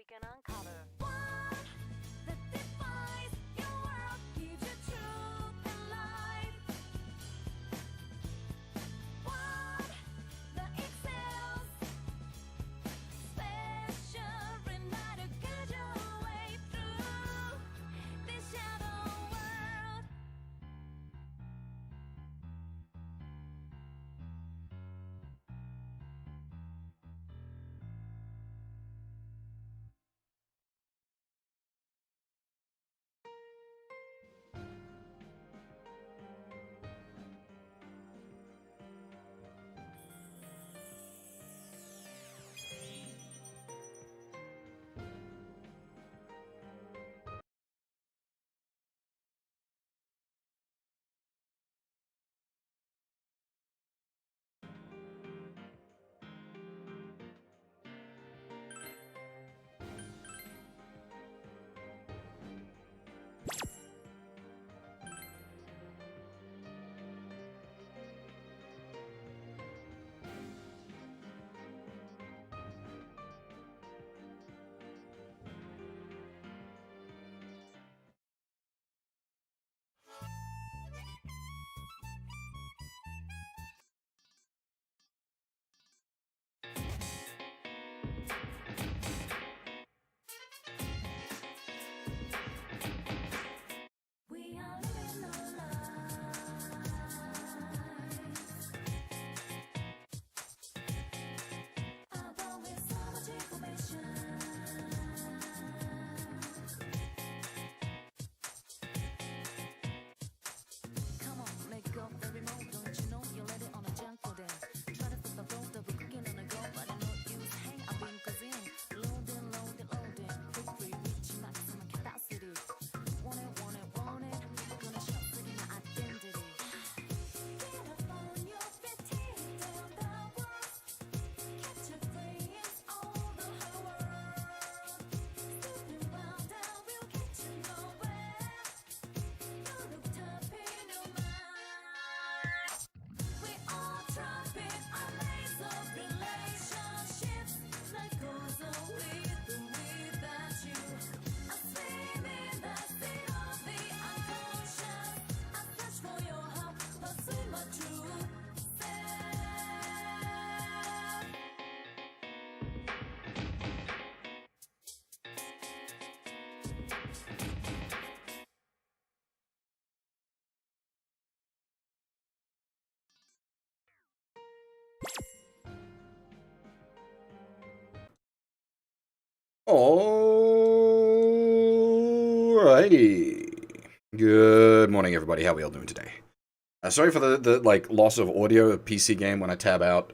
can uncover. One that defies your world, gives you truth and light. One that excels, special enough to guide your way through this shadow world. We are living our lives. Although with so much information, come on, let go every moment. Don't you know you let it on a junk for them? Try to flip the road that we're cooking on a go, but I know use. Hang, I've been cuisine. Loading, loading, loading. Quick free, reach maximum capacity. Want it, want it, want it. Gonna show city my identity. Get up on your feet, tear down the walls. Catch your brains all the whole world. Snooping round and we'll get you nowhere. You look tough in your mind. We all trumpet our lays of relationships that goes on with and without you. I swim in the sea of the unconscious. I search for your help, pursue my true self. Alrighty. Good morning, everybody. How we all doing today? Sorry for the like loss of audio of PC game when I tab out.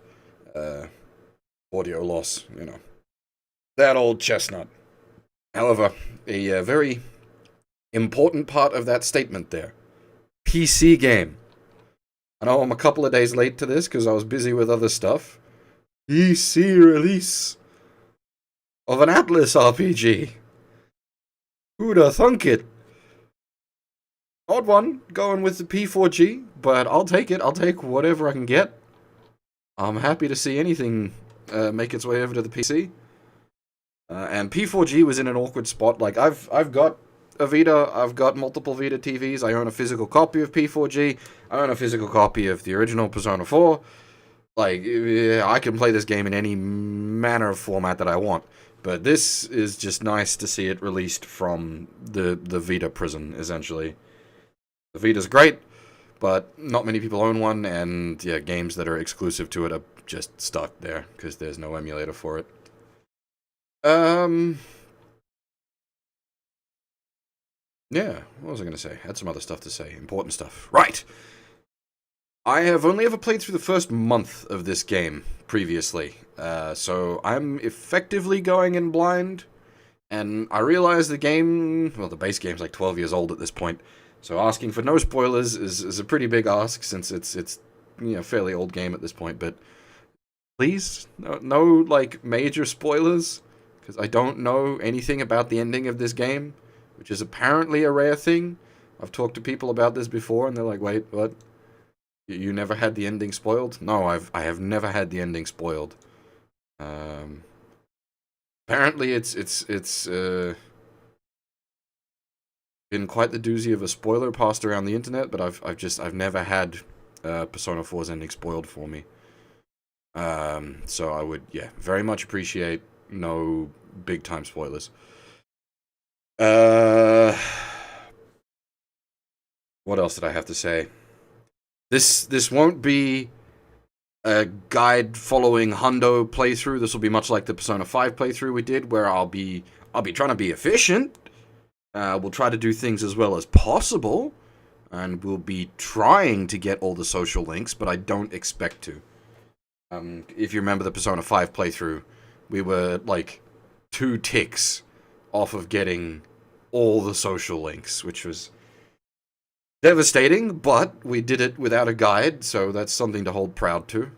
Audio loss, you know. That old chestnut. However, a very important part of that statement there. PC game. I know I'm a couple of days late to this because I was busy with other stuff. PC release of an Atlas RPG. Who'da thunk it? Odd one, going with the P4G, but I'll take it. I'll take whatever I can get. I'm happy to see anything make its way over to the PC. And P4G was in an awkward spot. Like, I've got a Vita, I've got multiple Vita TVs, I own a physical copy of P4G, I own a physical copy of the original Persona 4. Like, I can play this game in any manner of format that I want. But this is just nice to see it released from the Vita prison, essentially. The Vita's great, but not many people own one, and yeah, games that are exclusive to it are just stuck there, because there's no emulator for it. Yeah, what was I going to say? I had some other stuff to say. Important stuff. Right! I have only ever played through the first month of this game previously, so I'm effectively going in blind, and I realize the game, well, the base game's like 12 years old at this point, so asking for no spoilers is a pretty big ask, since it's you know, fairly old game at this point, but please, no like, major spoilers, because I don't know anything about the ending of this game, which is apparently a rare thing. I've talked to people about this before, and they're like, wait, what? You never had the ending spoiled? No, I have never had the ending spoiled. Apparently apparently it's been quite the doozy of a spoiler passed around the internet, but I've never had Persona 4's ending spoiled for me. So I would, yeah, very much appreciate no big time spoilers. What else did I have to say? This won't be a guide following Hundo playthrough. This will be much like the Persona 5 playthrough we did, where I'll be trying to be efficient. We'll try to do things as well as possible, and we'll be trying to get all the social links, but I don't expect to. If you remember the Persona 5 playthrough, we were like 2 ticks off of getting all the social links, which was devastating, but we did it without a guide, so that's something to hold proud to.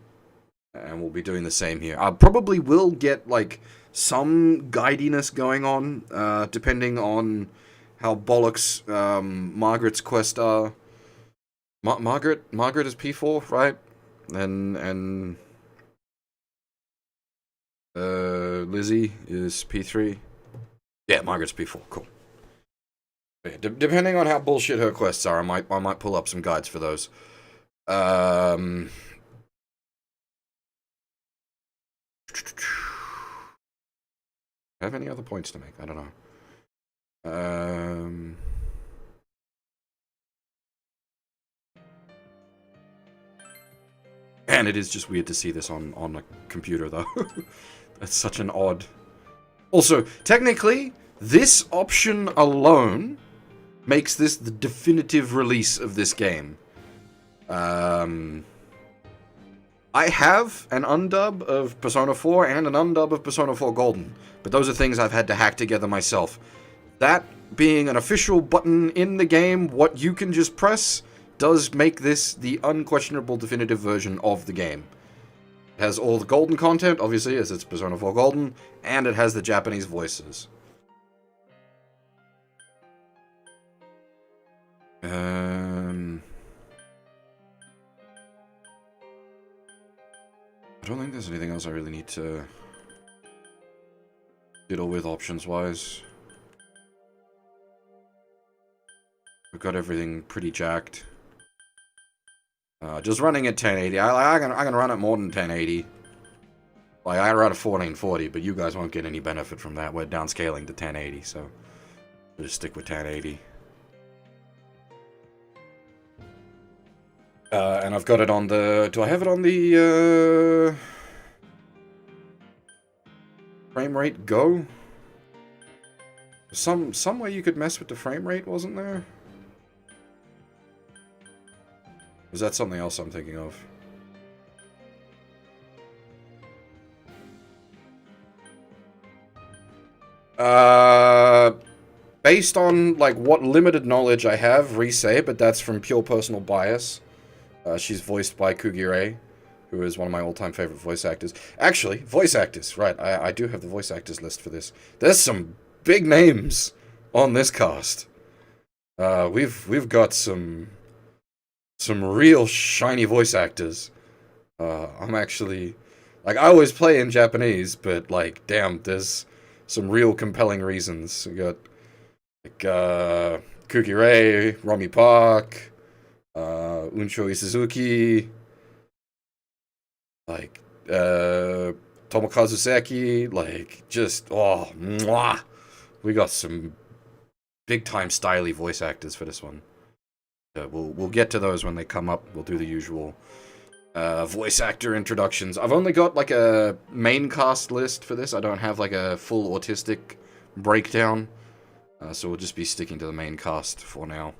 And we'll be doing the same here. I probably will get like some guidiness going on, depending on how bollocks Margaret's quest are. Margaret is P4, right? And Lizzie is P3. Yeah, Margaret's P4. Cool. Yeah, depending on how bullshit her quests are, I might pull up some guides for those. Have any other points to make? I don't know. And it is just weird to see this on a computer, though. That's such an odd... Also, technically, this option alone makes this the definitive release of this game. I have an undub of Persona 4 and an undub of Persona 4 Golden, but those are things I've had to hack together myself. That being an official button in the game, what you can just press, does make this the unquestionable definitive version of the game. It has all the Golden content, obviously, as it's Persona 4 Golden, and it has the Japanese voices. I don't think there's anything else I really need to diddle with options-wise. We've got everything pretty jacked. Just running at 1080. I can run it more than 1080. Like, I run at 1440, but you guys won't get any benefit from that. We're downscaling to 1080, so we'll just stick with 1080. And I've got it on the... Do I have it on the... frame rate go? Some way you could mess with the frame rate, wasn't there? Was that something else I'm thinking of? Based on, like, what limited knowledge I have, Risei, but that's from pure personal bias. She's voiced by Kugire, who is one of my all-time favorite voice actors. Actually, voice actors, right, I do have the voice actors list for this. There's some big names on this cast. We've got some real shiny voice actors. I'm actually... Like, I always play in Japanese, but, like, damn, there's some real compelling reasons. We got, like, Kugire, Romy Park, Uncho Isuzuki, like, Tomokazu Seki, like, just, oh, mwah! We got some big-time styly voice actors for this one. We'll get to those when they come up. We'll do the usual voice actor introductions. I've only got, like, a main cast list for this. I don't have, like, a full autistic breakdown. So we'll just be sticking to the main cast for now.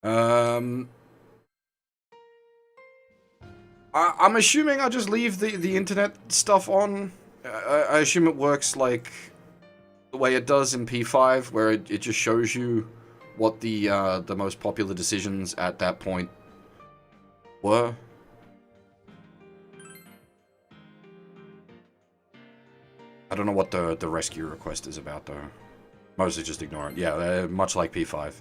I'm assuming I'll just leave the internet stuff on. I assume it works, like, the way it does in P5, where it just shows you what the most popular decisions at that point were. I don't know what the rescue request is about, though. Mostly just ignore it. Yeah, much like P5.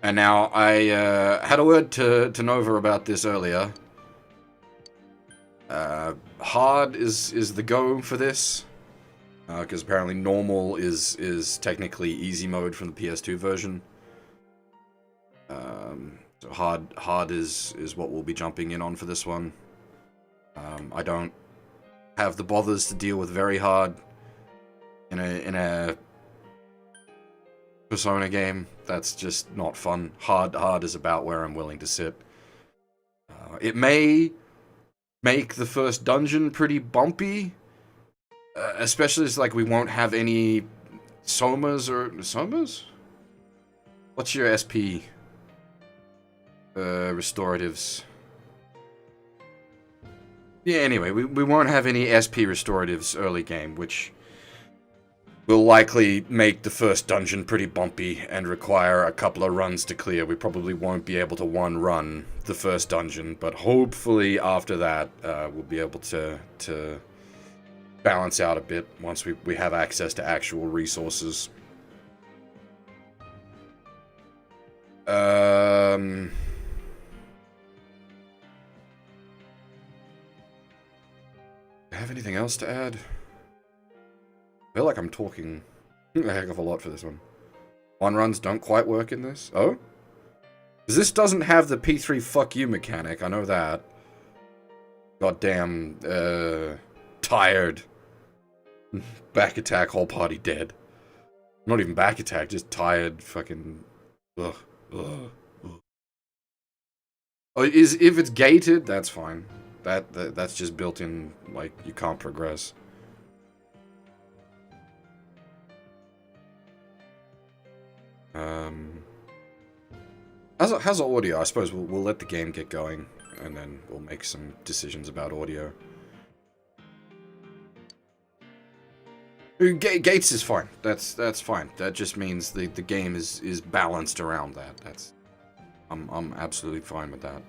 And now, I had a word to Nova about this earlier. Hard is the go for this. Because apparently normal is technically easy mode from the PS2 version. So hard is what we'll be jumping in on for this one. I don't have the bothers to deal with very hard in a Persona game. That's just not fun. Hard is about where I'm willing to sit. It may make the first dungeon pretty bumpy. Especially as, like, we won't have any somas or... Somas? What's your SP? Restoratives. Yeah, anyway, we won't have any SP restoratives early game, which will likely make the first dungeon pretty bumpy and require a couple of runs to clear. We probably won't be able to one-run the first dungeon, but hopefully after that, we'll be able to balance out a bit once we have access to actual resources. Do I have anything else to add? I feel like I'm talking a heck of a lot for this one. One runs don't quite work in this. Oh? This doesn't have the P3 fuck you mechanic, I know that. Goddamn, tired. Back attack, whole party dead. Not even back attack, just tired, fucking... Ugh. Ugh. Oh, if it's gated, that's fine. That's just built in, like, you can't progress. How's the audio? I suppose we'll let the game get going, and then we'll make some decisions about audio. Gates is fine. That's fine. That just means the game is balanced around that. I'm absolutely fine with that.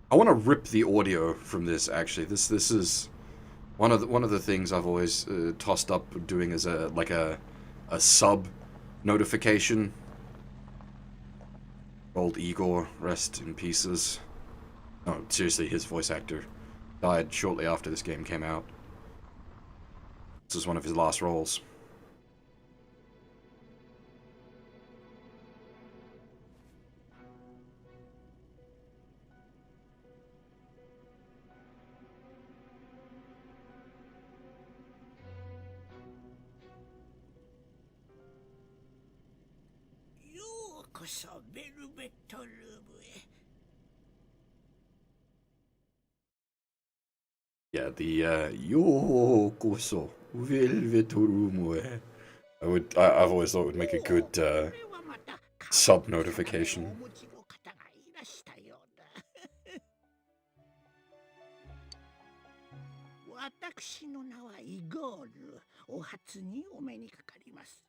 I want to rip the audio from this. Actually, this is one of the things I've always tossed up doing as a sub notification. Old Igor, rest in pieces. No, seriously, his voice actor died shortly after this game came out. This was one of his last roles. Yeah, the Yokoso Velvet Room. I've always thought it would make a good sub notification. 私の名はイゴール。お初にお目にかかります。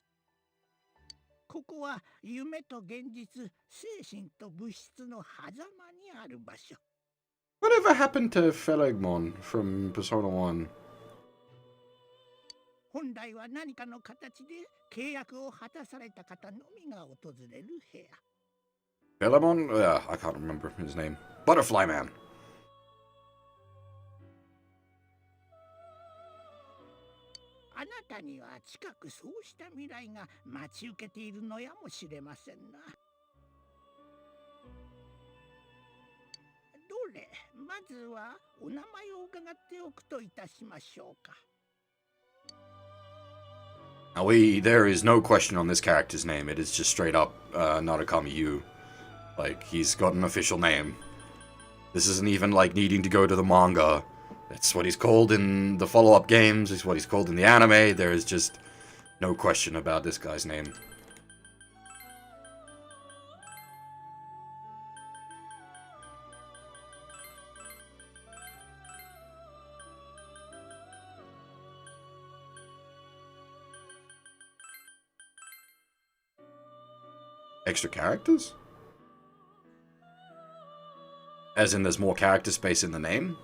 ここは夢と現実、精神と物質の狭間にある場所。Whatever happened to Phelegmon from Persona 1? 本来は何かの形で契約を果たされた方のみが訪れる部屋。Phelegmon? I can't remember his name. Butterfly Man. あなたには近くそうした未来が待ち受けているのやもしれませんな。どれ、まずはお名前を伺っておくといたしましょうか。Now there is no question on this character's name. It is just straight up Narukami Yu. Like, he's got an official name. This isn't even like needing to go to the manga. That's what he's called in the follow-up games. It's what he's called in the anime. There is just no question about this guy's name. Extra characters? As in, there's more character space in the name?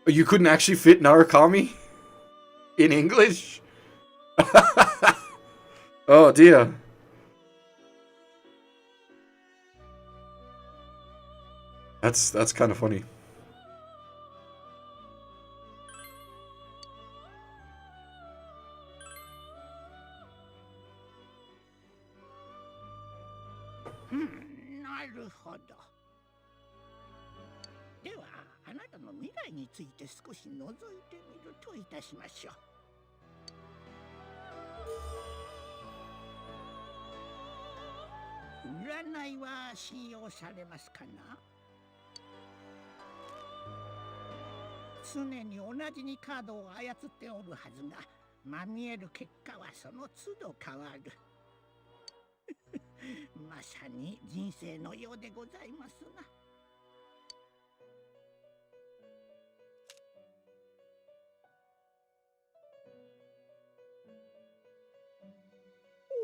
You couldn't actually fit Narukami? In English? Oh dear. That's kind of funny. Hmm, なるほど。では、あなたの未来について少し覗いてみるといたしましょう。占いは信用されますかな？常に同じにカードを操っておるはずが、まみえる結果はその都度変わる。まさに人生のようでございますな。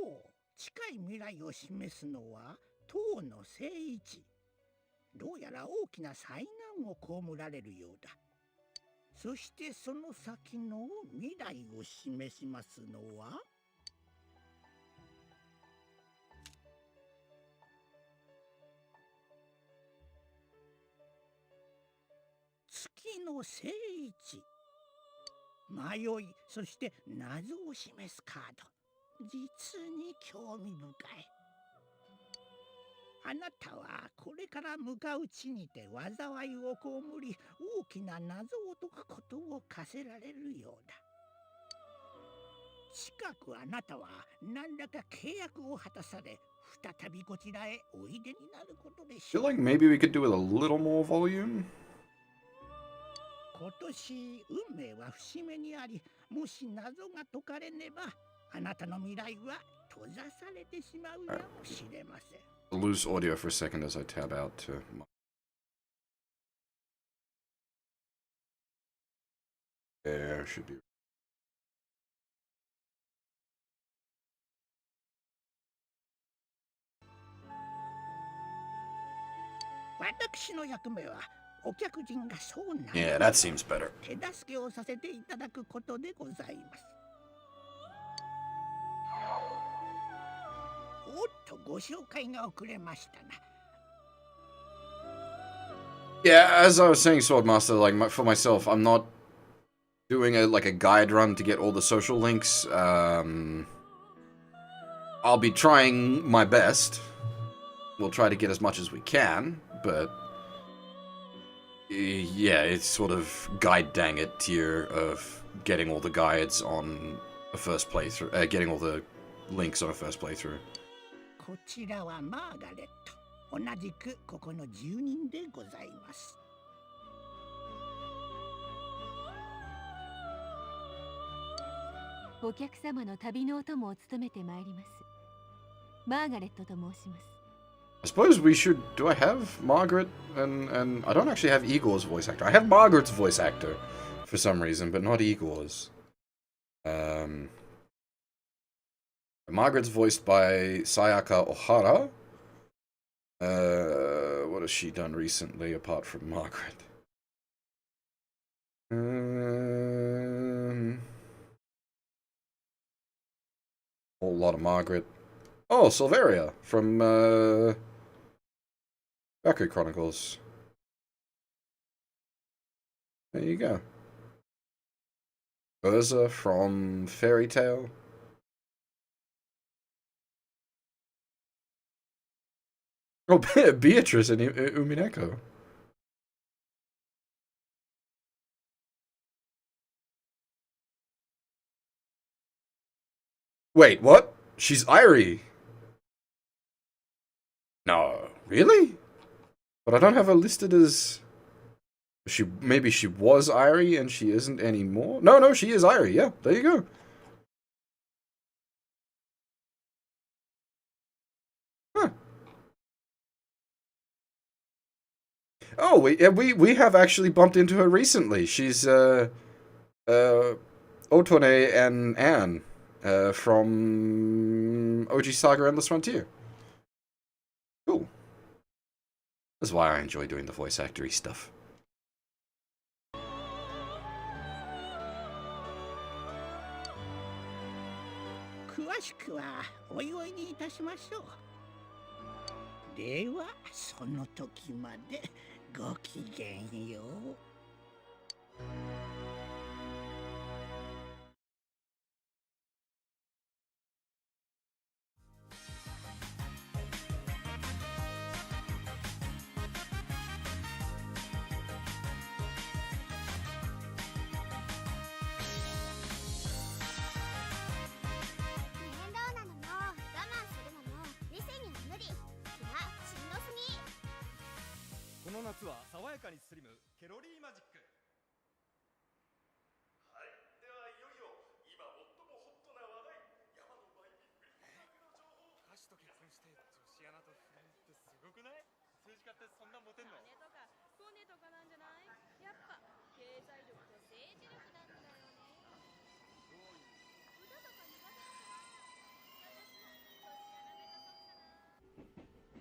おお、近い未来を示すのは唐の聖一。どうやら大きな災難を被られるようだ。そしてその先の未来を示しますのは月の聖一。迷い、そして謎を示すカード。実に興味深い。あなたはこれから向かう地にて災いを被り、大きな謎を解くことを課せられるようだ。近くあなたは何らか契約を果たされ、再びこちらへおいでになることでし I ょ feel う。 like maybe we could do with a little more volume. 今年運命は節目にあり、もし謎が解かれねば、あなたの未来は閉ざされてしまうやもしれません。I'll lose audio for a second as I tab out to... There should be... 私の役目はお客人がそうな Yeah, that seems better. 手助けをさせていただくことでございます。おっと、ご紹介が遅れましたな。 Yeah, as I was saying, Swordmaster, like for myself, I'm not doing like a guide run to get all the social links. I'll be trying my best. We'll try to get as much as we can, but yeah, it's sort of guide dang it tier of getting all the guides on a first playthrough, getting all the links on a first playthrough. こちらはマーガレット。同じくここの住人でございます。お客様の旅のお供を務めてまいります。マーガレットと申します。I suppose we should... Do I have Margaret and... I don't actually have Igor's voice actor. I have Margaret's voice actor for some reason, but not Igor's. Margaret's voiced by Sayaka Ohara. What has she done recently apart from Margaret? Whole lot of Margaret. Oh, Silveria from Baku Chronicles. There you go. Urza from Fairy Tail. Oh, Beatrice and Umineko. Wait, what? She's Irie. No, really? But I don't have her listed as... Maybe she was Irie and she isn't anymore? No, she is Irie. Yeah, there you go. Huh. Oh, we have actually bumped into her recently. She's Otone and Anne from OG Saga Endless Frontier. That's why I enjoy doing the voice actory stuff. 詳しくはお祝いにいたしましょう。ではその時までごきげんよう。この夏は爽やかにスリムケロリーマジック。はい、ではいよいよ今最もホットな話題、山のバイビックリの情報。歌手と結婚して女子アナと不倫ってすごくない？政治家ってそんなモテんの？金とかコネとかなんじゃない？やっぱ経済力と政治力なんだよね。どういう？歌とか苦手な子は私も女子アナ目指そうかな。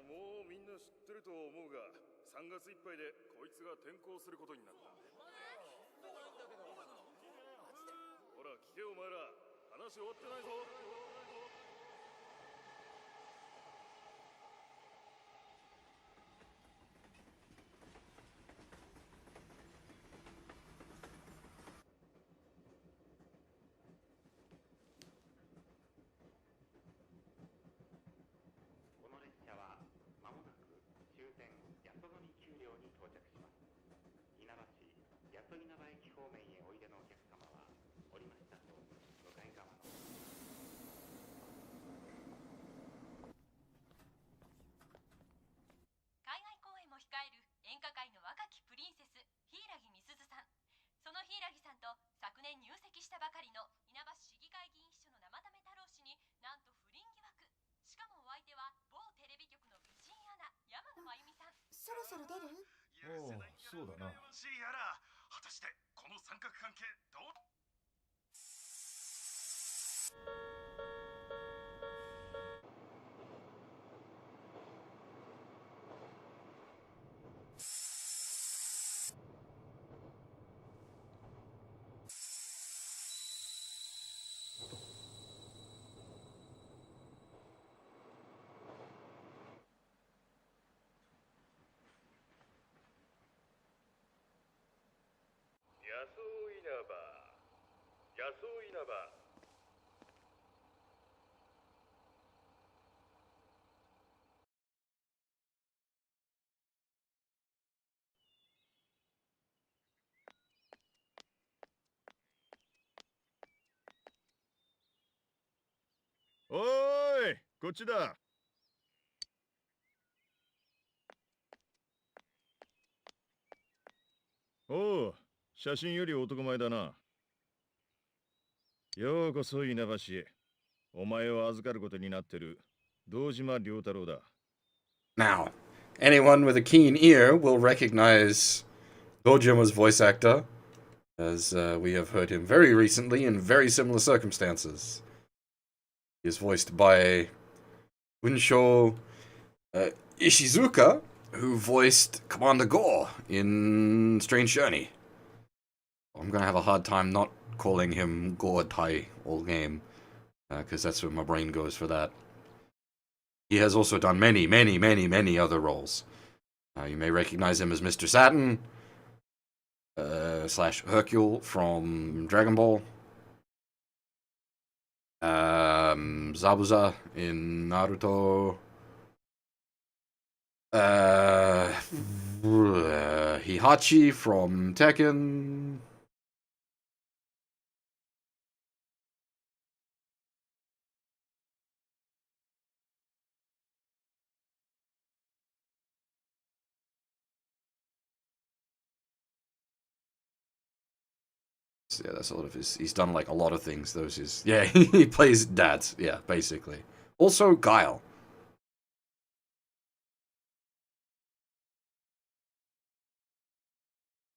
もうみんな知ってると思うが、3月いっぱいでこいつが転校することになった。ほら聞けお前ら、話終わってないぞ。この列車はまもなく終点八十乗り丘陵に到着します。稲葉市八十稲葉駅方面へおいでのお客様は降りましたと向かい側の海外公演も控える演歌界の若きプリンセス柊美鈴さん。その柊さんと昨年入籍したばかりの稲葉市市議会議員秘書の生為太郎氏になんと不倫疑惑。しかもお相手は某テレビ局の美人アナ山野真由美さん。そろそろ出る？おお、そうだな。やら果たしてこの三角関係どう？野草稲葉。おーい、こっちだ。おう、写真より男前だな。ようこそ稲葉市へ。お前を預かることになってる堂島良太郎だ。Now, anyone with a keen ear will recognize Dojima's voice actor, as we have heard him very recently in very similar circumstances. He is voiced by Unsho Ishizuka, who voiced Commander Gore in Strange Journey. I'm gonna have a hard time not calling him Gore Tai all game, because that's where my brain goes for that. He has also done many, many, many, many other roles. You may recognize him as Mr. Saturn, slash Hercule from Dragon Ball. Zabuza in Naruto. Hihachi from Tekken. Yeah, that's a lot of his. He's done like a lot of things. Those is yeah. He plays dads. Yeah, basically. Also Guile.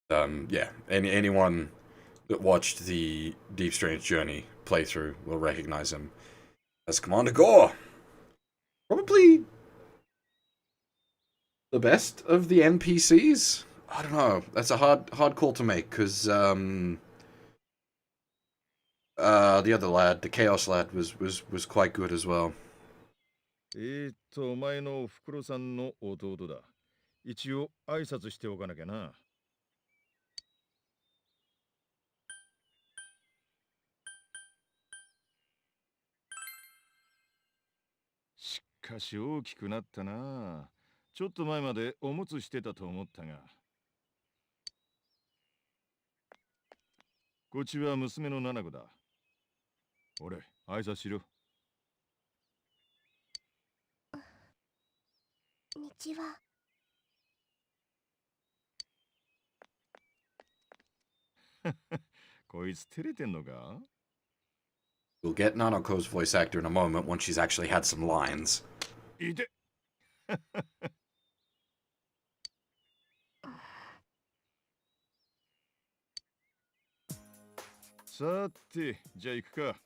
Yeah. Anyone that watched the Deep Strange Journey playthrough will recognize him as Commander Gore. Probably the best of the NPCs. I don't know. That's a hard call to make because the other lad, the Chaos lad, was quite good as well. お前のおふくろさんの弟だ。一応挨拶しておかなきゃな。しかし大きくなったな。ちょっと前までおむつしてたと思ったが。こっちは娘の七子だ。俺、挨拶しろ。日は。こいつ照れてんのか？ We'll get Nanako's voice actor in a moment once she's actually had some lines. いてさて、じゃあ行くか。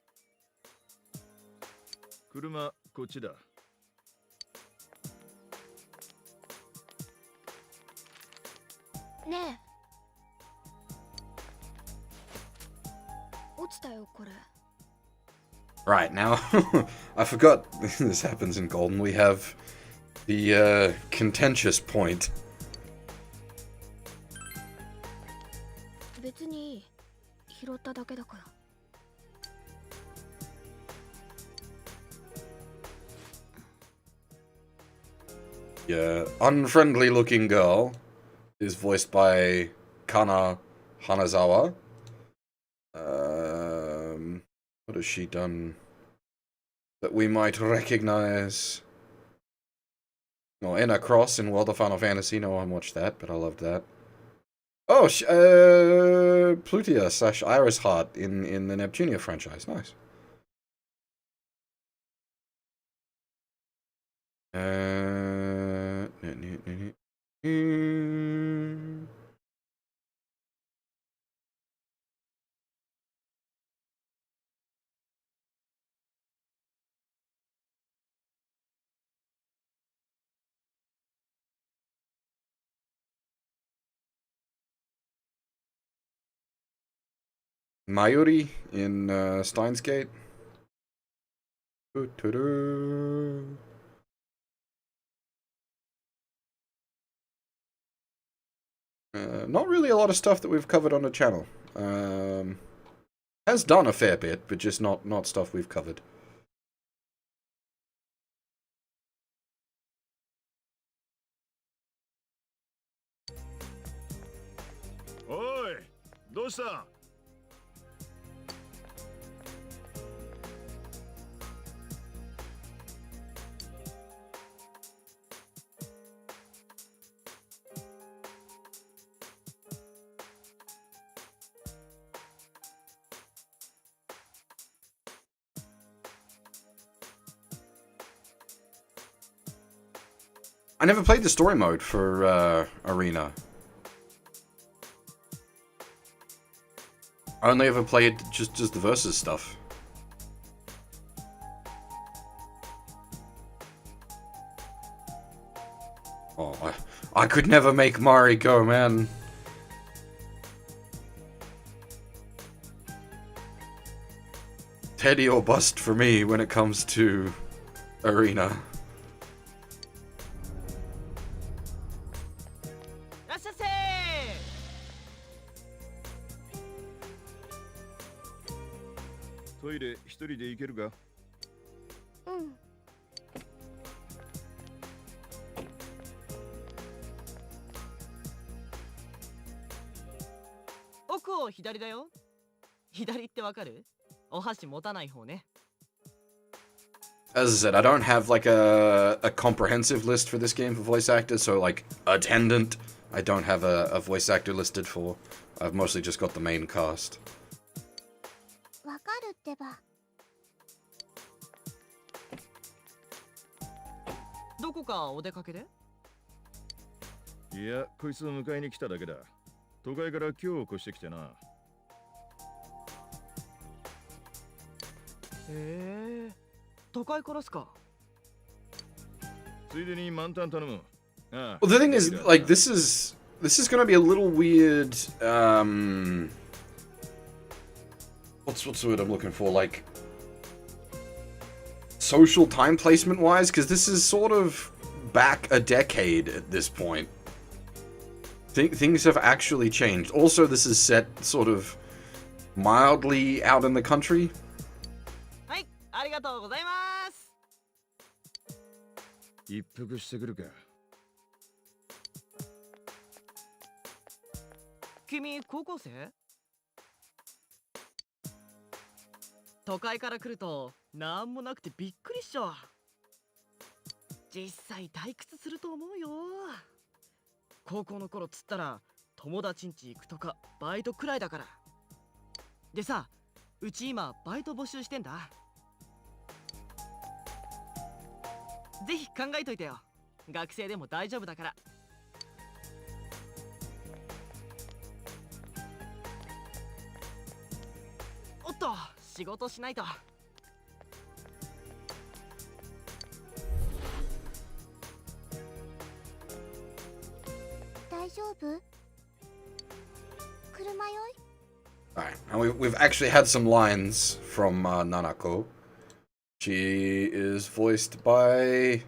車、こっちだ。ねえ。落ちたよ、これ。Right, now, I forgot this happens in Golden. We have the contentious point. 別にいい。拾っただけだから。The unfriendly looking girl is voiced by Kana Hanazawa. What has she done that we might recognize? Oh, Inner Cross in World of Final Fantasy. No one watched that, but I loved that. Oh, Plutia / Iris Heart in the Neptunia franchise. Nice. Mayuri in Steins Gate. Not really a lot of stuff that we've covered on the channel. Has done a fair bit, but just not stuff we've covered. Oi! どうした？I never played the story mode for Arena. I only ever played just the versus stuff. Oh, I could never make Mari go, man. Teddy or bust for me when it comes to Arena. らっしゃいせー。トイレ一人で行けるか？うん。奥を左だよ。左ってわかる？お箸持たない方ね。As I said, I don't have like a comprehensive list for this game for voice actors, so like attendant, I don't have a voice actor listed for. I've mostly just got the main cast. わかるってば。どこかお出かけで？いや、こいつを迎えに来ただけだ。都会から今日越してきてな。へえ、都会からっすか。ついでに満タン頼む。ああ、 Well, the thing is, like, this is gonna be a little weird. What's the word I'm looking for? Like, social time placement wise, because this is sort of back a decade at this point. Things have actually changed. Also, this is set sort of mildly out in the country. はい、ありがとうございます。一服してくるか。君、高校生？都会から来るとなんもなくてびっくりっしょ。実際退屈すると思うよ。高校の頃つったら友達ん家行くとかバイトくらいだから。でさ、うち今バイト募集してんだ。ぜひ考えといてよ。学生でも大丈夫だから。おっと、仕事しないと。大丈夫？車酔い？ Alright, and we've actually had some lines from Nanako. She is voiced by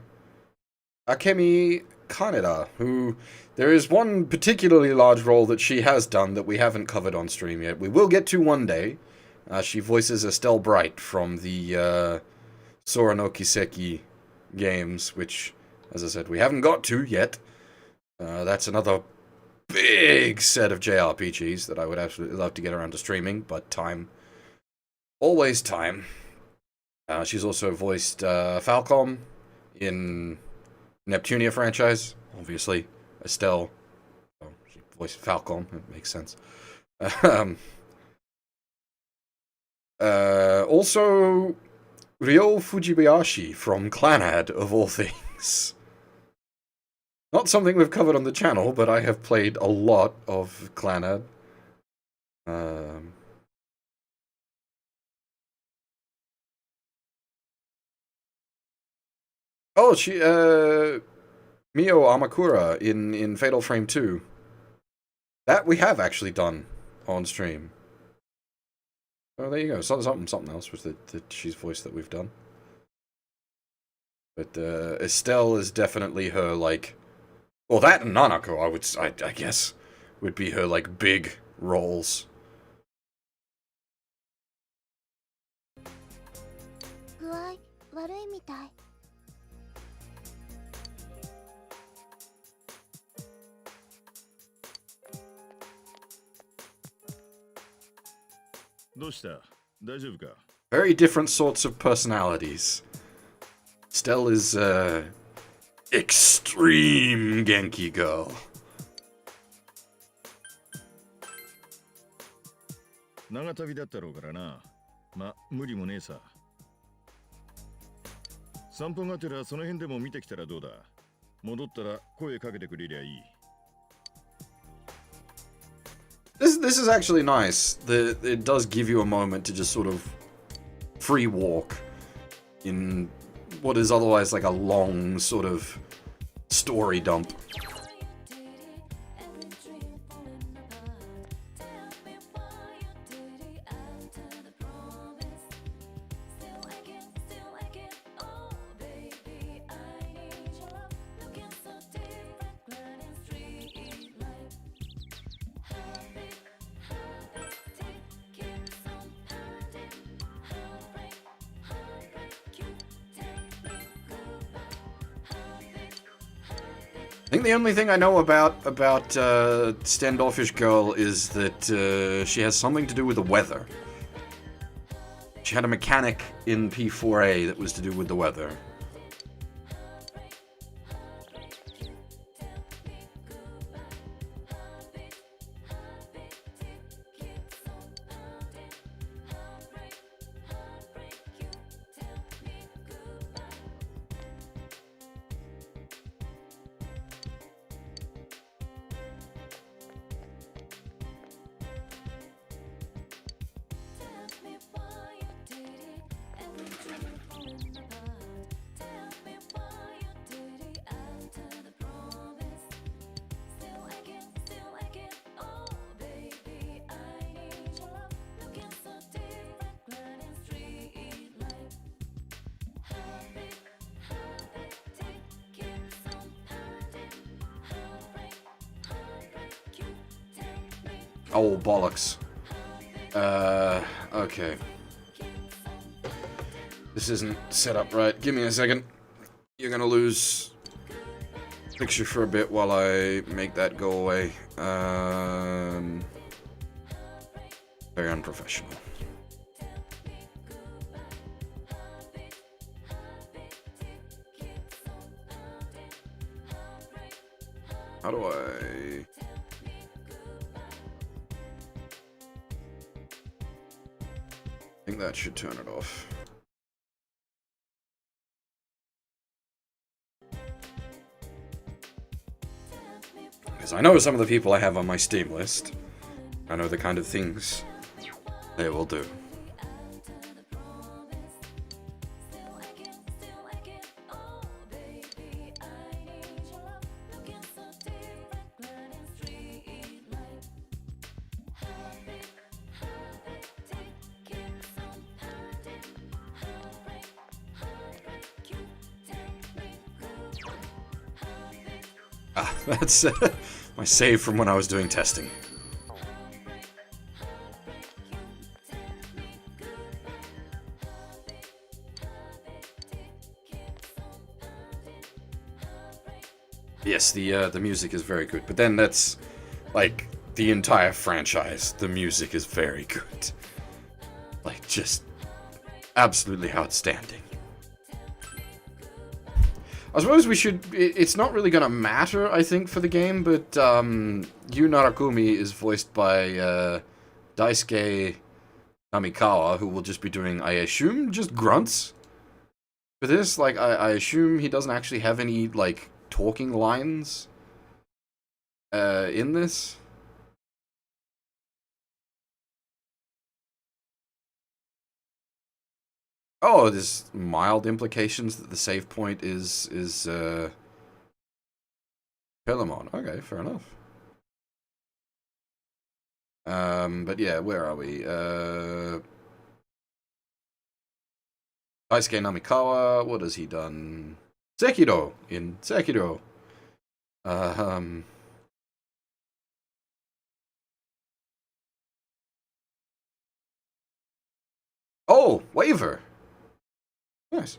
Akemi Kaneda, who... There is one particularly large role that she has done that we haven't covered on stream yet. We will get to one day. She voices Estelle Bright from the Sora no Kiseki games, which, as I said, we haven't got to yet. That's another big set of JRPGs that I would absolutely love to get around to streaming, but time. Always time. She's also voiced Falcom in Neptunia franchise, obviously. Estelle, oh, she voiced Falcom, it makes sense. Also, Ryo Fujibayashi from Clanad, of all things. Not something we've covered on the channel, but I have played a lot of Clanad. Oh, she, Mio Amakura in Fatal Frame 2. That we have actually done on stream. Oh, there you go. Something else was that she's voiced that we've done. But Estelle is definitely her, like... Well, that and Nanako, I guess, would be her, like, big roles. 具合悪いみたい。どうした？大丈夫か？ Very different sorts of personalities. Estelle is, extreme Genki girl. 長旅だったろうからな。ま、無理もねえさ。散歩がてらその辺でも見てきたらどうだ？戻ったら声かけてくれりゃいい。This is actually nice. It does give you a moment to just sort of free walk in what is otherwise like a long sort of story dump. I think the only thing I know about Standoffish Girl is that she has something to do with the weather. She had a mechanic in P4A that was to do with the weather. Oh, bollocks. Okay. This isn't set up right. Give me a second. You're gonna lose picture for a bit while I make that go away. Very unprofessional. How do I... I think that should turn it off. Because I know some of the people I have on my Steam list. I know the kind of things they will do. Ah, that's my save from when I was doing testing. Yes, the music is very good, but then that's like the entire franchise. The music is very good, like just absolutely outstanding. I suppose we should... It's not really gonna matter, I think, for the game, but Yu Narakumi is voiced by Daisuke Namikawa, who will just be doing, I assume, just grunts for this. Like, I assume he doesn't actually have any, like, talking lines in this. Oh, there's mild implications that the save point is Pelamon. Okay, fair enough. But yeah, where are we? Daisuke Namikawa, what has he done? Sekiro, in Sekiro. Oh, Waver. Nice.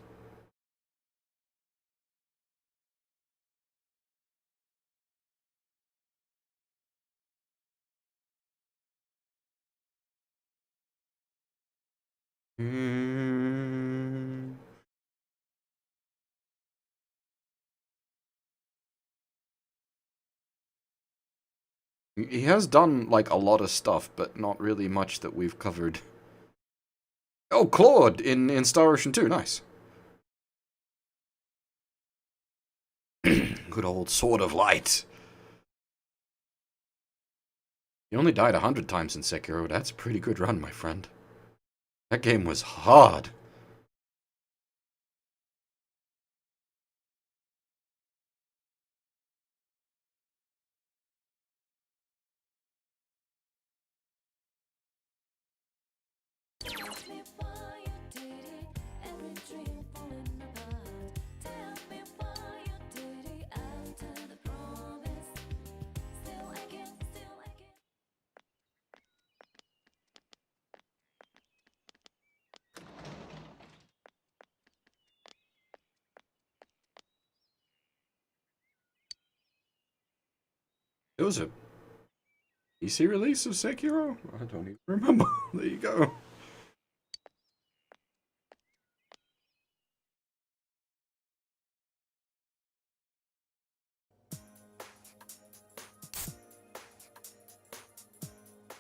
He has done, like, a lot of stuff, but not really much that we've covered. Oh, Claude in Star Ocean 2, nice. Good old Sword of Light. You only died 100 times in Sekiro. That's a pretty good run, my friend. That game was hard. It was a PC release of Sekiro? I don't even remember. There you go.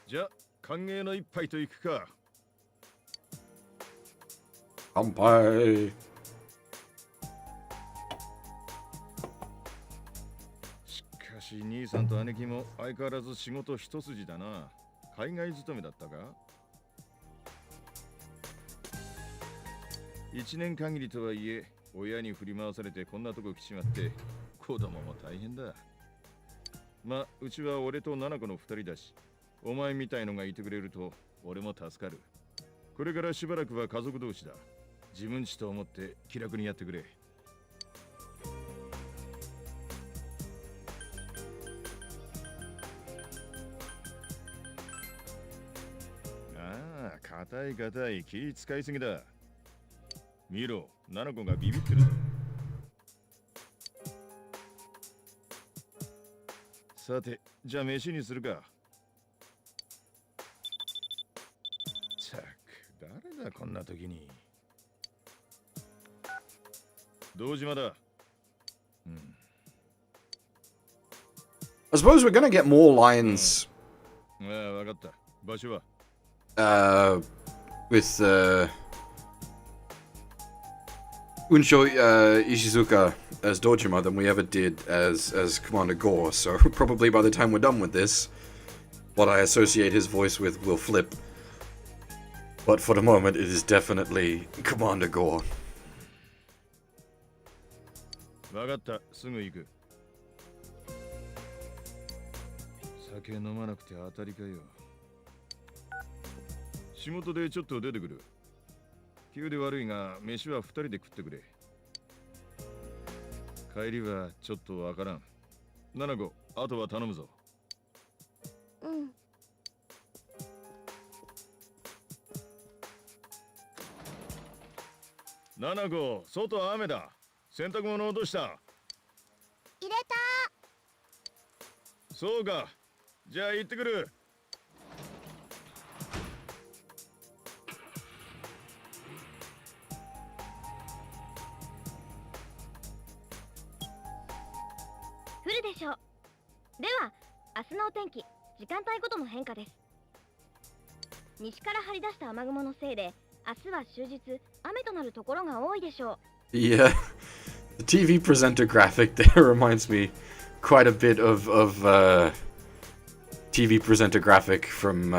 Ja, 歓迎の一杯といくか。乾杯。しかし兄さんと姉貴も相変わらず仕事一筋だな。海外勤めだったか？一年限りとはいえ、親に振り回されてこんなとこ来ちまって、子供も大変だ。ま、うちは俺と七子の二人だし、お前みたいのがいてくれると俺も助かる。これからしばらくは家族同士だ。自分ちと思って気楽にやってくれ。硬い硬い、気使いすぎだ。見ろ、七子がビビってるぞ。さて、じゃあ飯にするか。ったく、誰だこんな時に。堂島だ。うん。I suppose we're gonna get more lines ああ、わかった。場所は with Unsho Ishizuka as Dojima than we ever did as Commander Gore, so probably by the time we're done with this, what I associate his voice with will flip. But for the moment, it is definitely Commander Gore. わかった。すぐ行く。酒飲まなくて当たりかよ。仕事でちょっと出てくる。急で悪いが、飯は二人で食ってくれ。帰りはちょっとわからん。七子、あとは頼むぞ。うん。七子、外は雨だ。洗濯物落とした。入れた。そうか。じゃあ行ってくる。降るでしょう。では、明日のお天気、時間帯ごとの変化です。西から張り出した雨雲のせいで、明日は終日雨となるところが多いでしょう。Yeah, the TV presenter graphic there reminds me quite a bit of TV presenter graphic from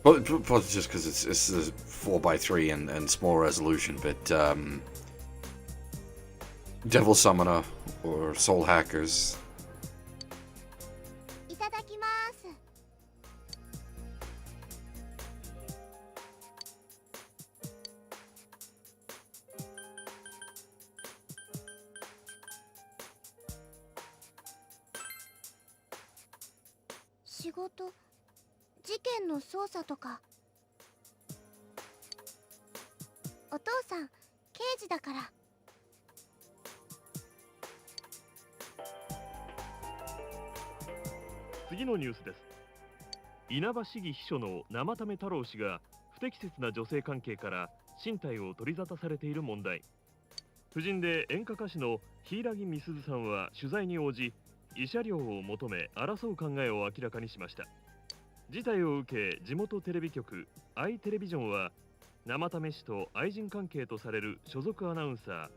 well, just because it's a 4:3 and small resolution, but Devil Summoner or Soul Hackers. いただきます。仕事、事件の捜査とか。お父さん、刑事だから。次のニュースです。稲葉市議秘書の生為太郎氏が不適切な女性関係から身体を取り沙汰されている問題。夫人で演歌歌手の柊美鈴さんは取材に応じ、慰謝料を求め争う考えを明らかにしました。事態を受け、地元テレビ局アイテレビジョンは生為氏と愛人関係とされる所属アナウンサー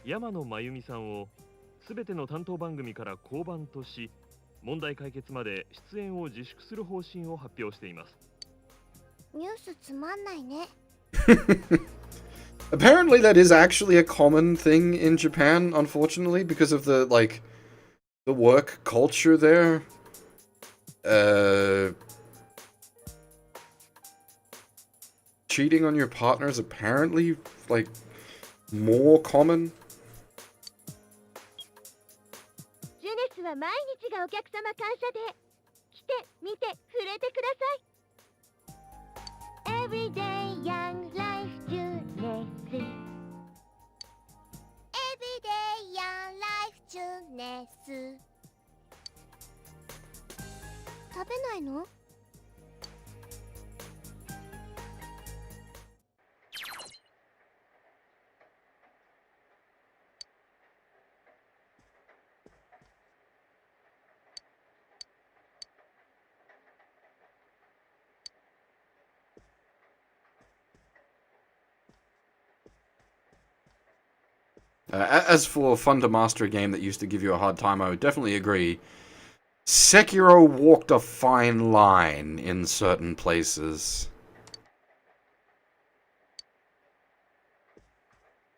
山野真由美さんを全ての担当番組から降板とし、問題解決まで出演を自粛する方針を発表しています。ニュースつまんないね。Apparently that is actually a common thing in Japan, unfortunately, because of the work culture there. Cheating on your partner is apparently more common. ジュネスは毎日がお客様感謝で、来て見て触れてください。Everyday Young Life ジュネス Everyday Young Life ジュネス。食べないの？As for fun to master a game that used to give you a hard time, I would definitely agree. Sekiro walked a fine line in certain places.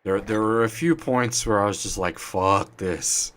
There were a few points where I was just like, fuck this.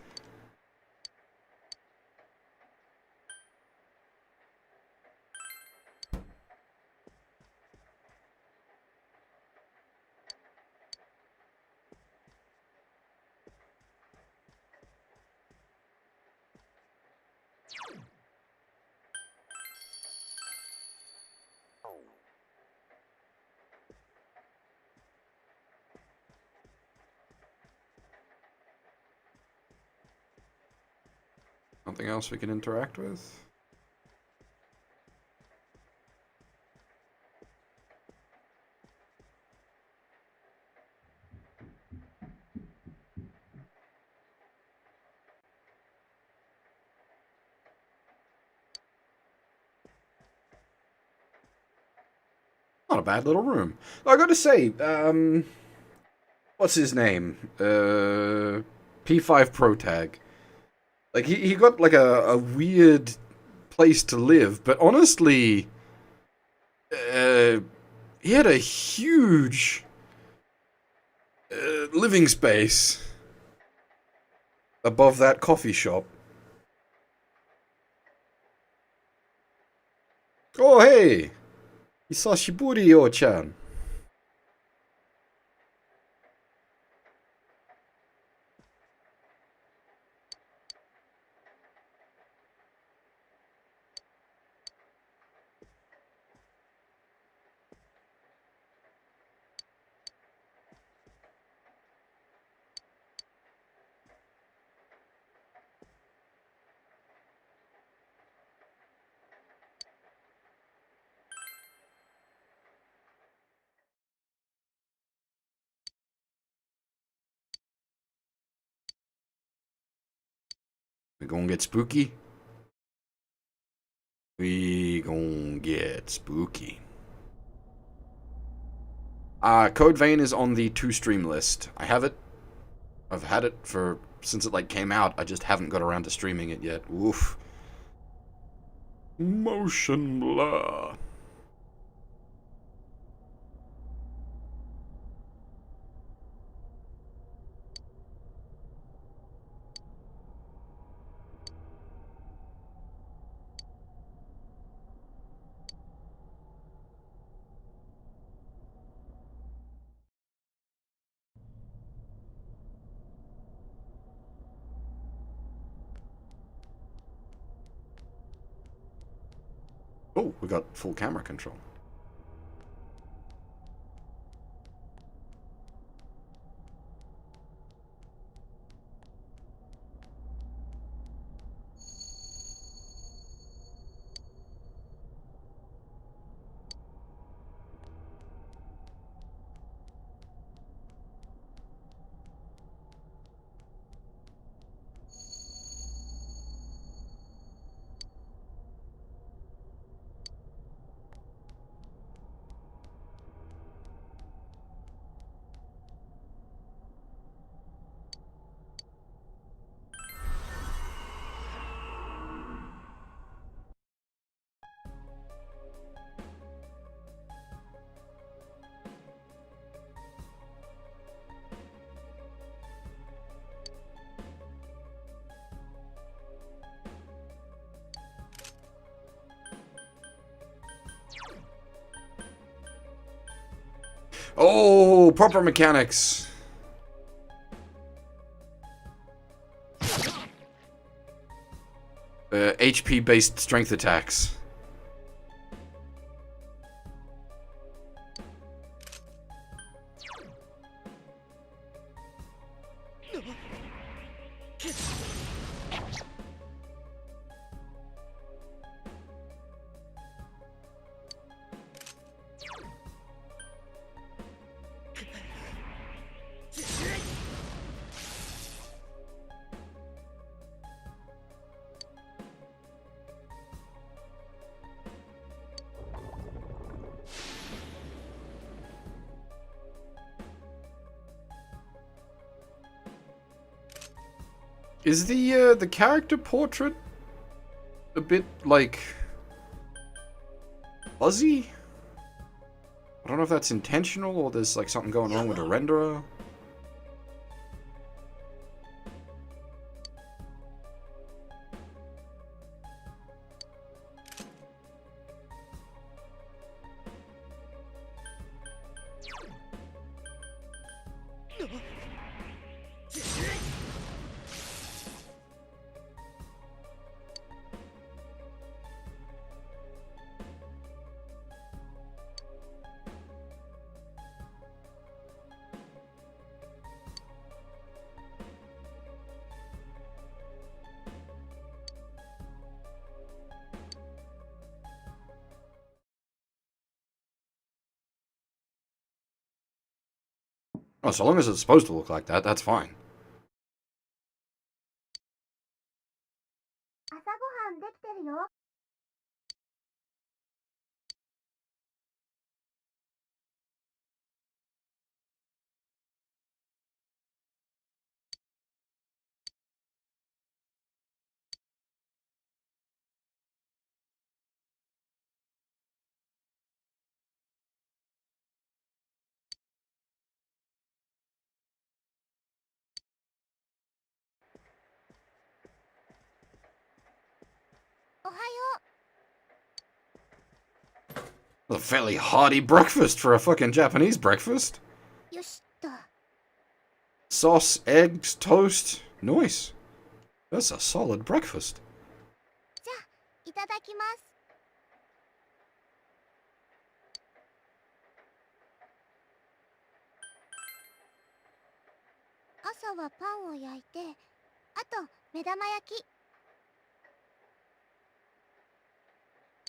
Something else we can interact with? Not a bad little room. I gotta say, what's his name? P5 Pro Tag. Like, he got, like, a weird place to live, but honestly, he had a huge living space above that coffee shop. Oh, hey! Isashiburi, yo-chan. We gonna get spooky? We gonna get spooky. Code Vein is on the to-stream list. I have it. I've had it since it, like, came out. I just haven't got around to streaming it yet. Oof. Motion blur. Oh, we got full camera control. Oh, proper mechanics. HP-based strength attacks. Is the character portrait a bit, like, fuzzy? I don't know if that's intentional or there's, like, something going wrong with the renderer. Oh, so long as it's supposed to look like that, that's fine. 朝ごはんできてるよ。おはよ A fairly hearty breakfast for a fucking Japanese breakfast. う。よしっと。 Sauce, eggs, toast. Nice. That's a solid breakfast. じゃあ、いただきます。朝はパンを焼いて、あと目玉焼き。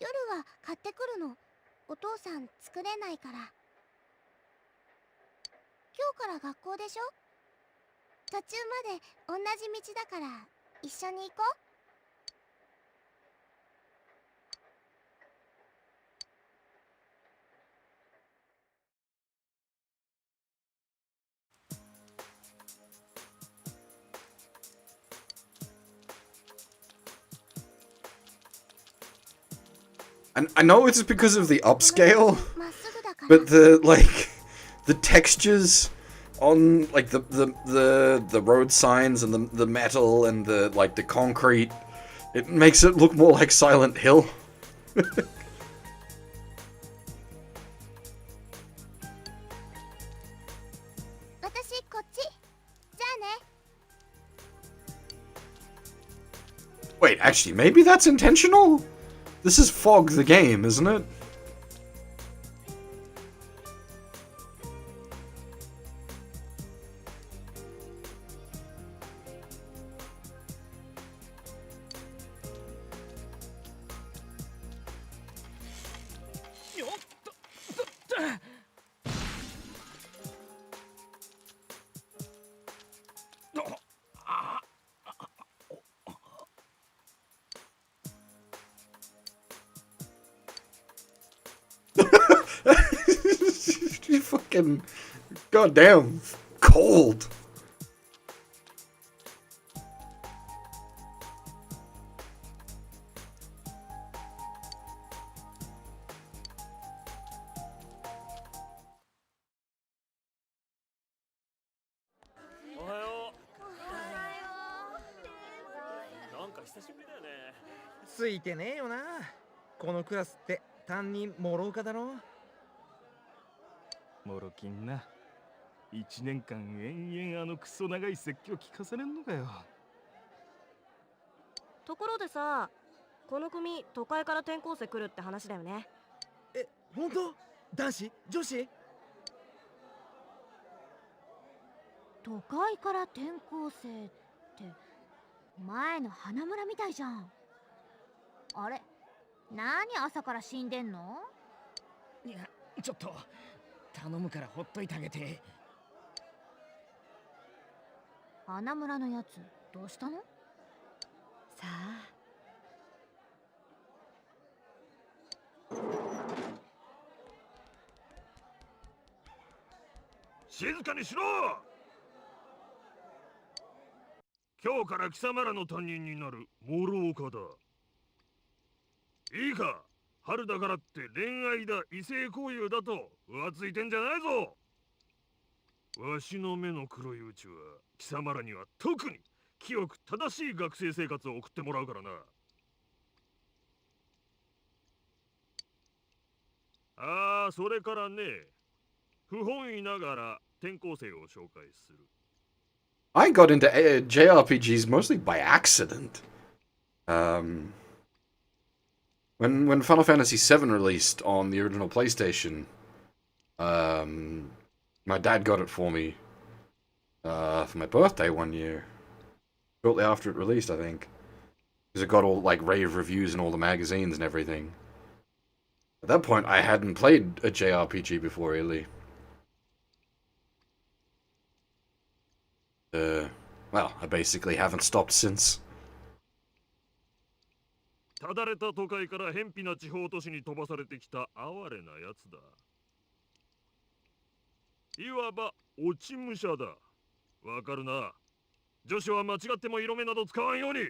夜は買ってくるの。お父さん作れないから。今日から学校でしょ？途中まで同じ道だから一緒に行こう。And I know it's because of the upscale, まっすぐだから。 but the textures on like the road signs and the metal and the concrete, it makes it look more like Silent Hill. 私こっち。じゃあね。 Wait, actually, maybe that's intentional? This is Fog the game, isn't it? You fucking goddamn cold. Ohayo. なんか久しぶりだよね。ついてねえよな。このクラスって担任諸岡だろ。モロキンな。1年間延々あのクソ長い説教聞かされんのかよ。ところでさ、この組都会から転校生来るって話だよね。え、本当？男子？女子？都会から転校生って前の花村みたいじゃん。あれ、何朝から死んでんの？いや、ちょっと頼むからほっといてあげて。花村のやつどうしたの？さあ。静かにしろ。今日から貴様らの担任になる諸岡だ。いいか、春だからって恋愛だ異性交友だと浮ついてんじゃないぞ。わしの目の黒いうちは貴様らには特に清く正しい学生生活を送ってもらうからな。ああ、それからね、不本意ながら転校生を紹介する。I got into JRPGs mostly by accident. When Final Fantasy VII released on the original PlayStation, my dad got it for me for my birthday one year, shortly after it released, I think, because it got all like rave reviews in all the magazines and everything. At that point, I hadn't played a JRPG before, really. Well, I basically haven't stopped since. ただれた都会から偏僻な地方都市に飛ばされてきた哀れなやつだ。いわば落ち武者だ。わかるな。女子は間違っても色目など使わんように。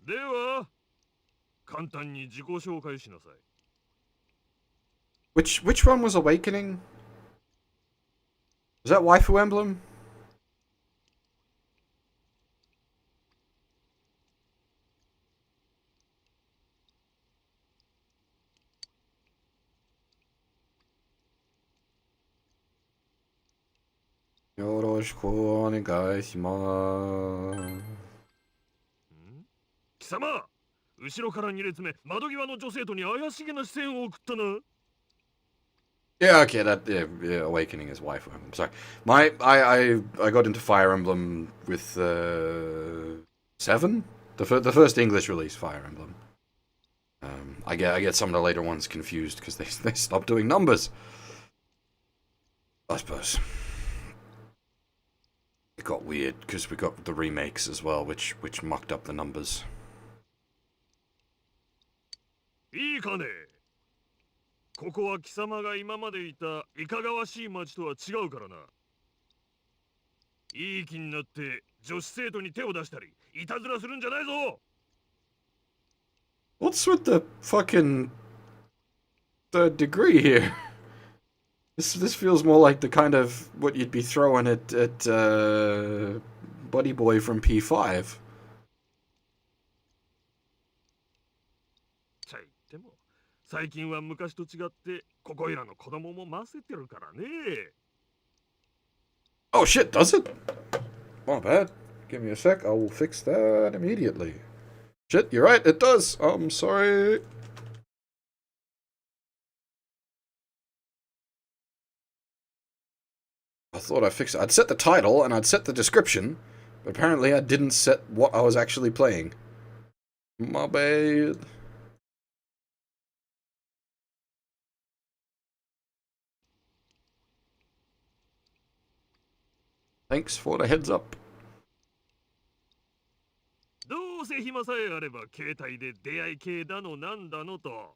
では、簡単に自己紹介しなさい。Which one was Awakening? Was that Waifu Emblem? Yoroshiku onegaishimasu. 貴様、後ろから2列目、窓際の女生徒に怪しげな視線を送ったな。Yeah, okay, yeah, Awakening is Waifu Emblem. Sorry, I got into Fire Emblem with 7, the first English release Fire Emblem. I get some of the later ones confused because they stopped doing numbers. I suppose it got weird because we got the remakes as well, which mucked up the numbers. いいかね。ここは貴様が今までいたいかがわしい町とは違うからな。いい気になって女子生徒に手を出したり、いたずらするんじゃないぞ。What's with the fucking third degree here? This feels more like the kind of what you'd be throwing at Buddy Boy from P5. ちゃいっても、最近は昔と違ってここいらの子供もませてるからね。Oh shit, does it? My bad. Give me a sec, I will fix that immediately. Shit, you're right, it does. I'm sorry. I thought I fixed it. I'd set the title and I'd set the description, but apparently I didn't set what I was actually playing. My bad. Thanks for the heads up. どうせ暇さえあれば携帯で出会い系だのなんだのと。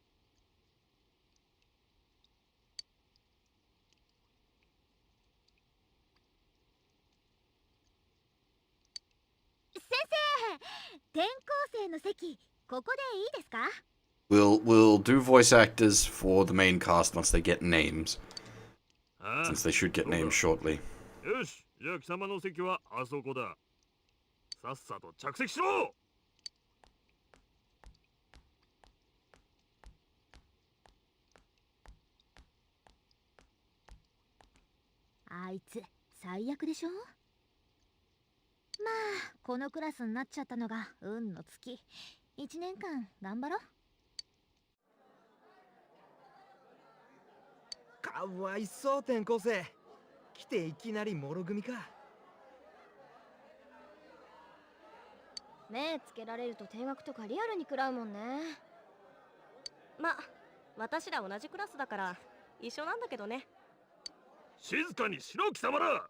先生、転校生の席、ここでいいですか？ We'll do voice actors for the main cast once they get names, ああ、 since they should get names shortly. よし、じゃあ貴様の席はあそこだ。さっさと着席しろ。あいつ最悪でしょ。まあこのクラスになっちゃったのが運の尽き。1年間頑張ろう。かわいそう転校生。来ていきなりもろ組か。目つけられると定額とかリアルに食らうもんね。ま、私ら同じクラスだから一緒なんだけどね。静かにしろ貴様ら。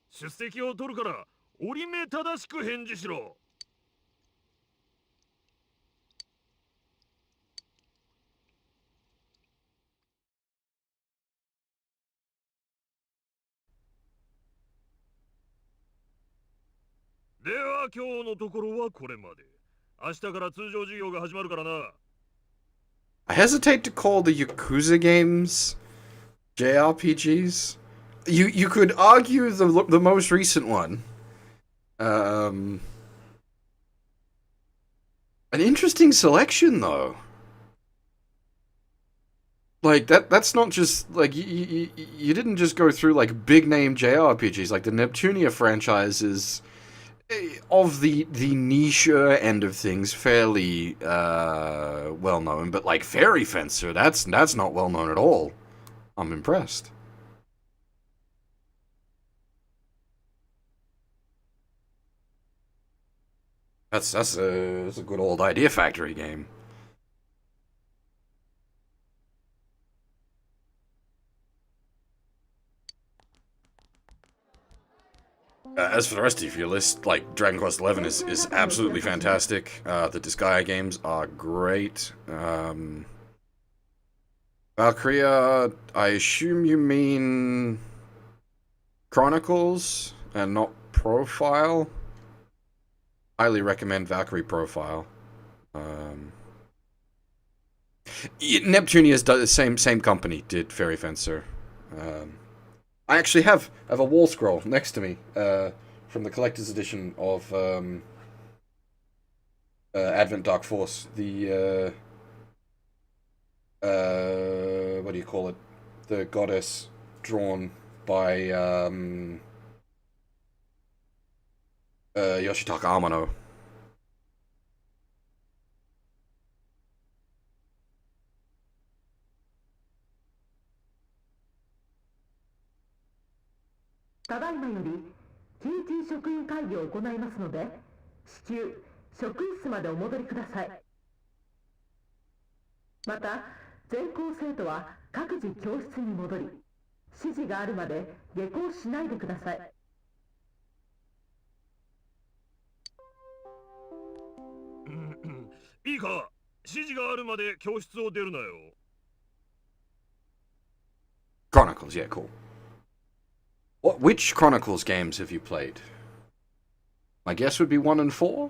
出席を取るから折り目正しく返事しろ。では今日のところはこれまで。明日から通常授業が始まるからな。I hesitate to call the Yakuza games JRPGs. You could argue the most recent one. An interesting selection though. Like that's not just like you didn't just go through like big name JRPGs. Like the Neptunia franchise is of the niche end of things fairly well known, but like Fairy Fencer, that's not well known at all. I'm impressed. That's a good old Idea Factory game. As for the rest of your list, like Dragon Quest XI is absolutely fantastic. The Disgaea games are great. Valkyria, I assume you mean Chronicles and not Profile? Highly recommend Valkyrie Profile. Neptunia's the same company did Fairy Fencer. I actually have a wall scroll next to me from the collector's edition of Advent Dark Force. The what do you call it? The goddess drawn by Yoshitaka Amano.いいか、指示があるまで教室を出るなよ。Chronicles, yeah, cool. Which Chronicles games have you played? My guess would be 1 and 4?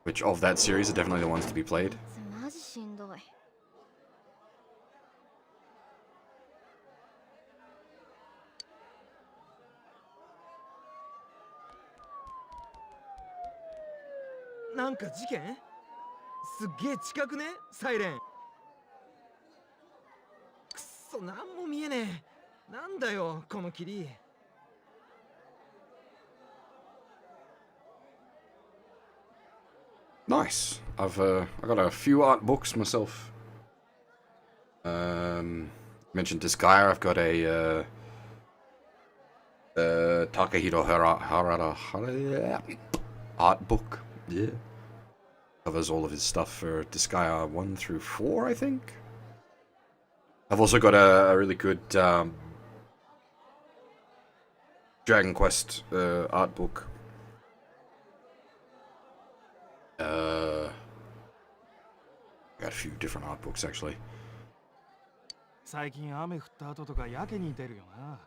Which of that series are definitely the ones to be played? マジしんどい。なんか事件？すっげえ近くね、サイレン。くっそ、なんも見えねえ。なんだよ、この霧。Nice. I got a few art books myself. Mentioned Disgaea. I've got a Takahiro Harada art book. Yeah. Covers all of his stuff for Disgaea 1 through 4, I think. I've also got a really good Dragon Quest art book. Got a few different art books actually. 最近雨降った後とかやけに出るよな。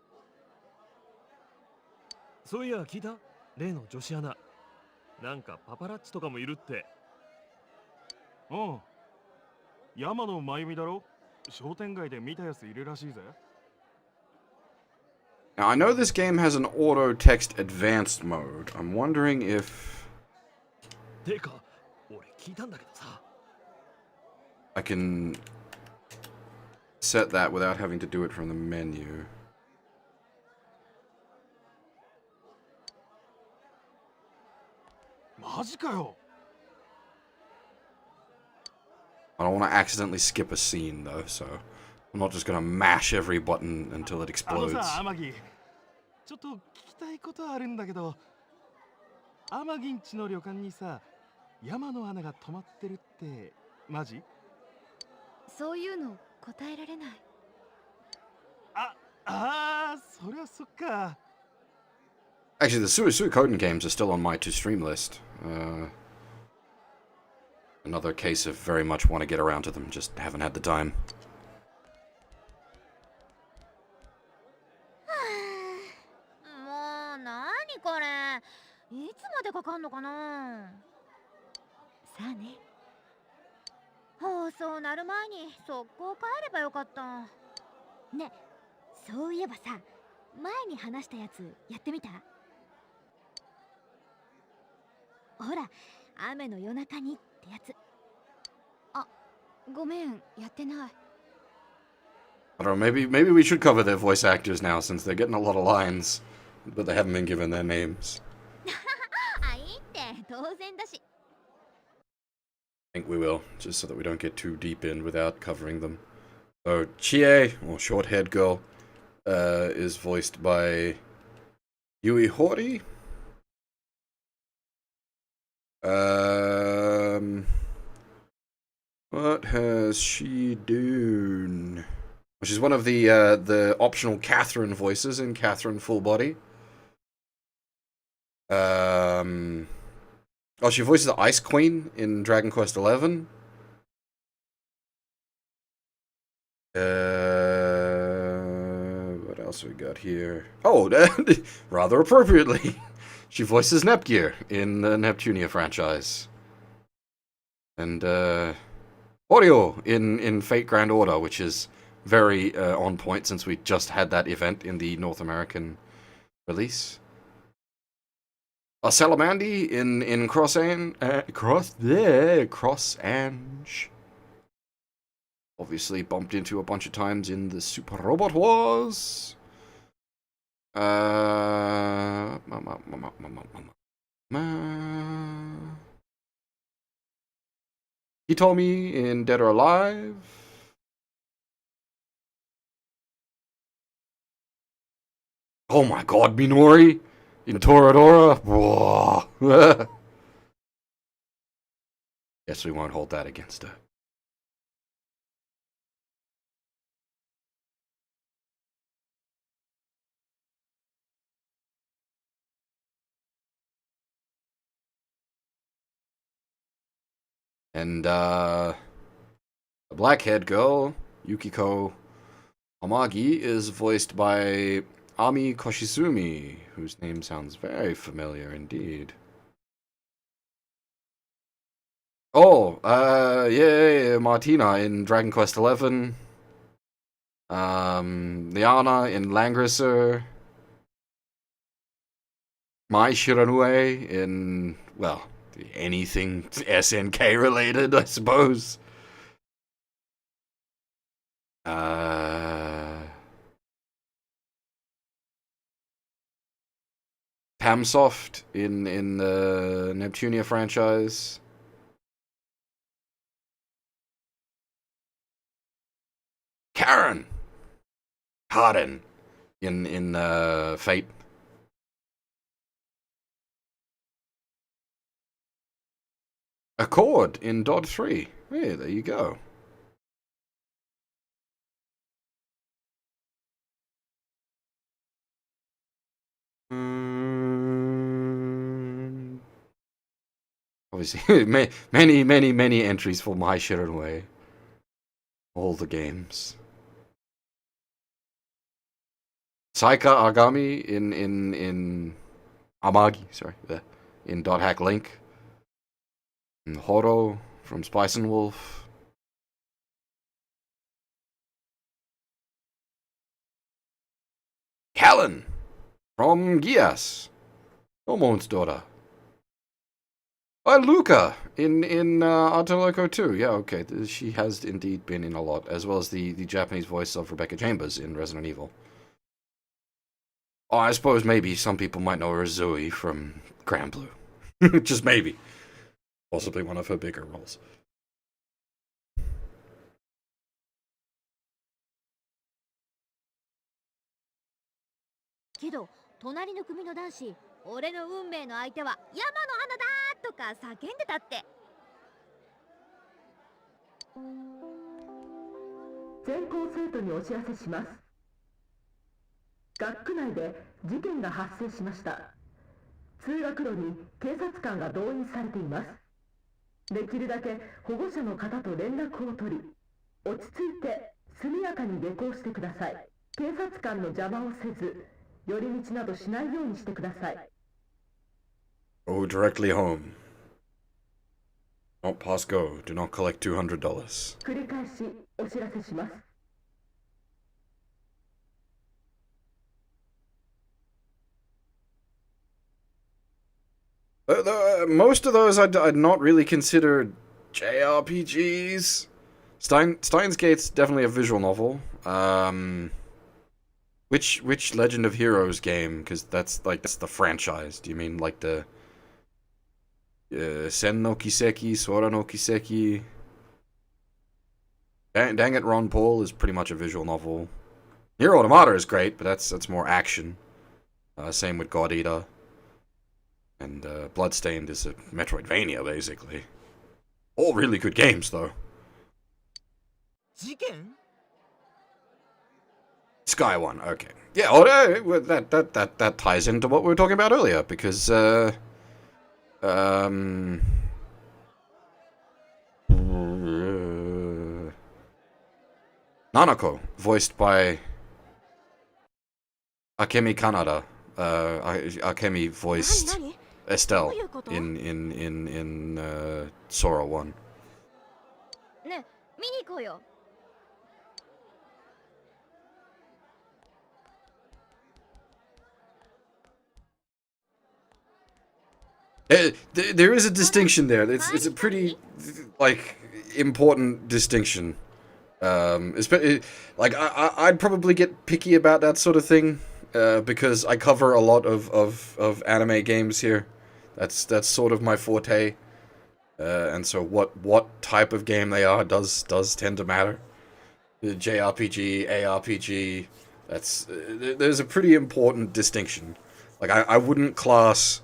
そういや聞いた？例の女子アナ。なんかパパラッチとかもいるって。うん。山の真由美だろ？商店街で見たやついるらしいぜ。Now I know this game has an auto text advanced mode. I'm wondering if てか、俺聞いたんだけどさ。I can set that without having to do it from the menu. マジかよ。I don't want to accidentally skip a scene though, so I'm not just gonna mash every button until it あの explodes. さ、天城。ちょっと聞きたいことあるんだけど、天城んちの旅館にさ、山の穴が止まってるってマジ？そういうの答えられない。そりゃそっか。Actually, the Suikoden games are still on my to-stream list. Another case of very much want to get around to them, just haven't had the time. もうなにこれ、いつまでかかんのかな。さあね。放送なる前に速攻帰ればよかった。ね、そういえばさ、前に話したやつやってみた？ほら、雨の夜中にってやつ。あ、ごめん、やってない。I don't know, maybe we should cover their voice actors now since they're getting a lot of lines, but they haven't been given their names. あ、いいって当然だし。I think we will, just so that we don't get too deep in without covering them. So, Chie, or short-haired girl, is voiced by Yui Hori? What has she done? She's one of the optional Catherine voices in Catherine Full Body. Oh, she voices the Ice Queen in Dragon Quest XI. What else we got here? Oh, rather appropriately, she voices Nepgear in the Neptunia franchise. And, Oreo in Fate Grand Order, which is very on point since we just had that event in the North American release. Salamandi in Cross Ange. Obviously bumped into a bunch of times in the Super Robot Wars. Hitomi in Dead or Alive. Oh my god, Minori in Toradora. Whoa. Guess we won't hold that against her. And, the black-haired girl, Yukiko Amagi, is voiced by Ami Koshizumi, whose name sounds very familiar indeed. Oh, yeah, Martina in Dragon Quest XI. Liana in Langrisser. Mai Shiranue in, well, anything SNK related, I suppose. Pamsoft in the Neptunia franchise. Karen Harden in Fate. Accord in Dodd 3. Yeah, there you go. Obviously, many entries for Mai Shiranui. All the games. Saika Agami in Amagi, sorry, in Dot Hack Link. And Horo from Spice and Wolf. Callan from Gias. Omon's daughter. Luca in Artoloco 2. Yeah, okay. She has indeed been in a lot, as well as the Japanese voice of Rebecca Chambers in Resident Evil. Oh, I suppose maybe some people might know her as Zoe from Grand Blue. Just maybe. Possibly one of her bigger roles. けど隣の組の男子、俺の運命の相手は山の花だとか叫んでたって。全校生徒にお知らせします。学区内で事件が発生しました。通学路に警察官が動員されています。できるだけ保護者の方と連絡を取り、落ち着いて速やかに下校してください。警察官の邪魔をせず、寄り道などしないようにしてください。Go directly home. Don't pass go. Do not collect $200. 繰り返しお知らせします。Most of those I'd not really consider JRPGs. Steins Gate's definitely a visual novel. Which Legend of Heroes game? Because that's the franchise. Do you mean like the Sen no Kiseki, Sora no Kiseki? Dang it, Ron Paul is pretty much a visual novel. Nier Automata is great, but that's more action. Same with God Eater. And Bloodstained is a Metroidvania, basically. All really good games, though. 事件 Sky One, okay. Yeah, well, that ties into what we were talking about earlier, because, Nanako, voiced by Akemi Kanada. Akemi voiced Estelle in Sora 1. ね、見に行こうよ。There is a distinction there. It's a pretty, like, important distinction. Like, I'd probably get picky about that sort of thing, because I cover a lot of anime games here. That's sort of my forte. And so what type of game they are does tend to matter. JRPG, ARPG, there's a pretty important distinction. Like, I wouldn't class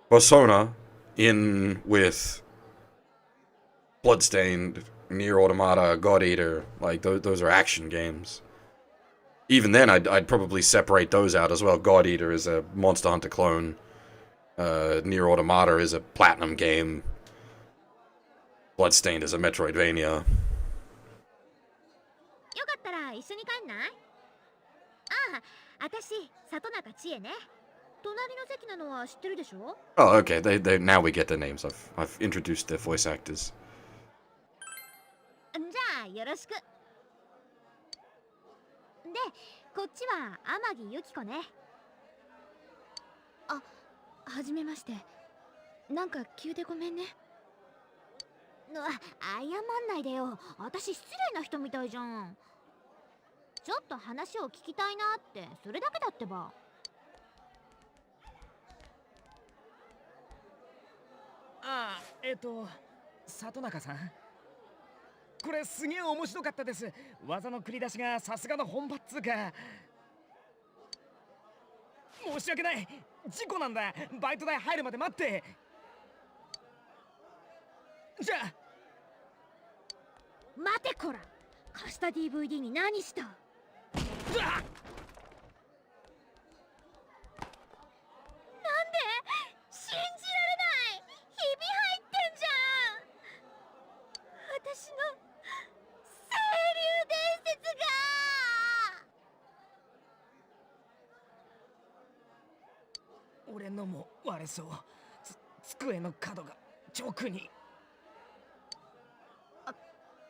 Persona in with Bloodstained, Nier Automata, God Eater. Like, those are action games. Even then, I'd probably separate those out as well. God Eater is a Monster Hunter clone. Nier Automata is a Platinum game. Bloodstained is a Metroidvania. よかったら一緒に帰んない？ああ、私、里中千恵ね。隣の席なのは知ってるでしょ？ Oh, okay. They now we get their names. I've introduced their voice actors. じゃあよろしく。で、こっちは天城由紀子ね。あ、はじめまして。なんか急でごめんね。謝んないでよ。私失礼な人みたいじゃん。ちょっと話を聞きたいなって、それだけだってば。ああ、里中さん。これすげえ面白かったです。技の繰り出しがさすがの本場っつうか。申し訳ない。事故なんだ。バイト代入るまで待って。じゃあ。待てこら。貸した DVD に何した？なんで？信じられない。ひび入ってんじゃん。私の清流伝説が。俺のも割れそう。机の角が直に。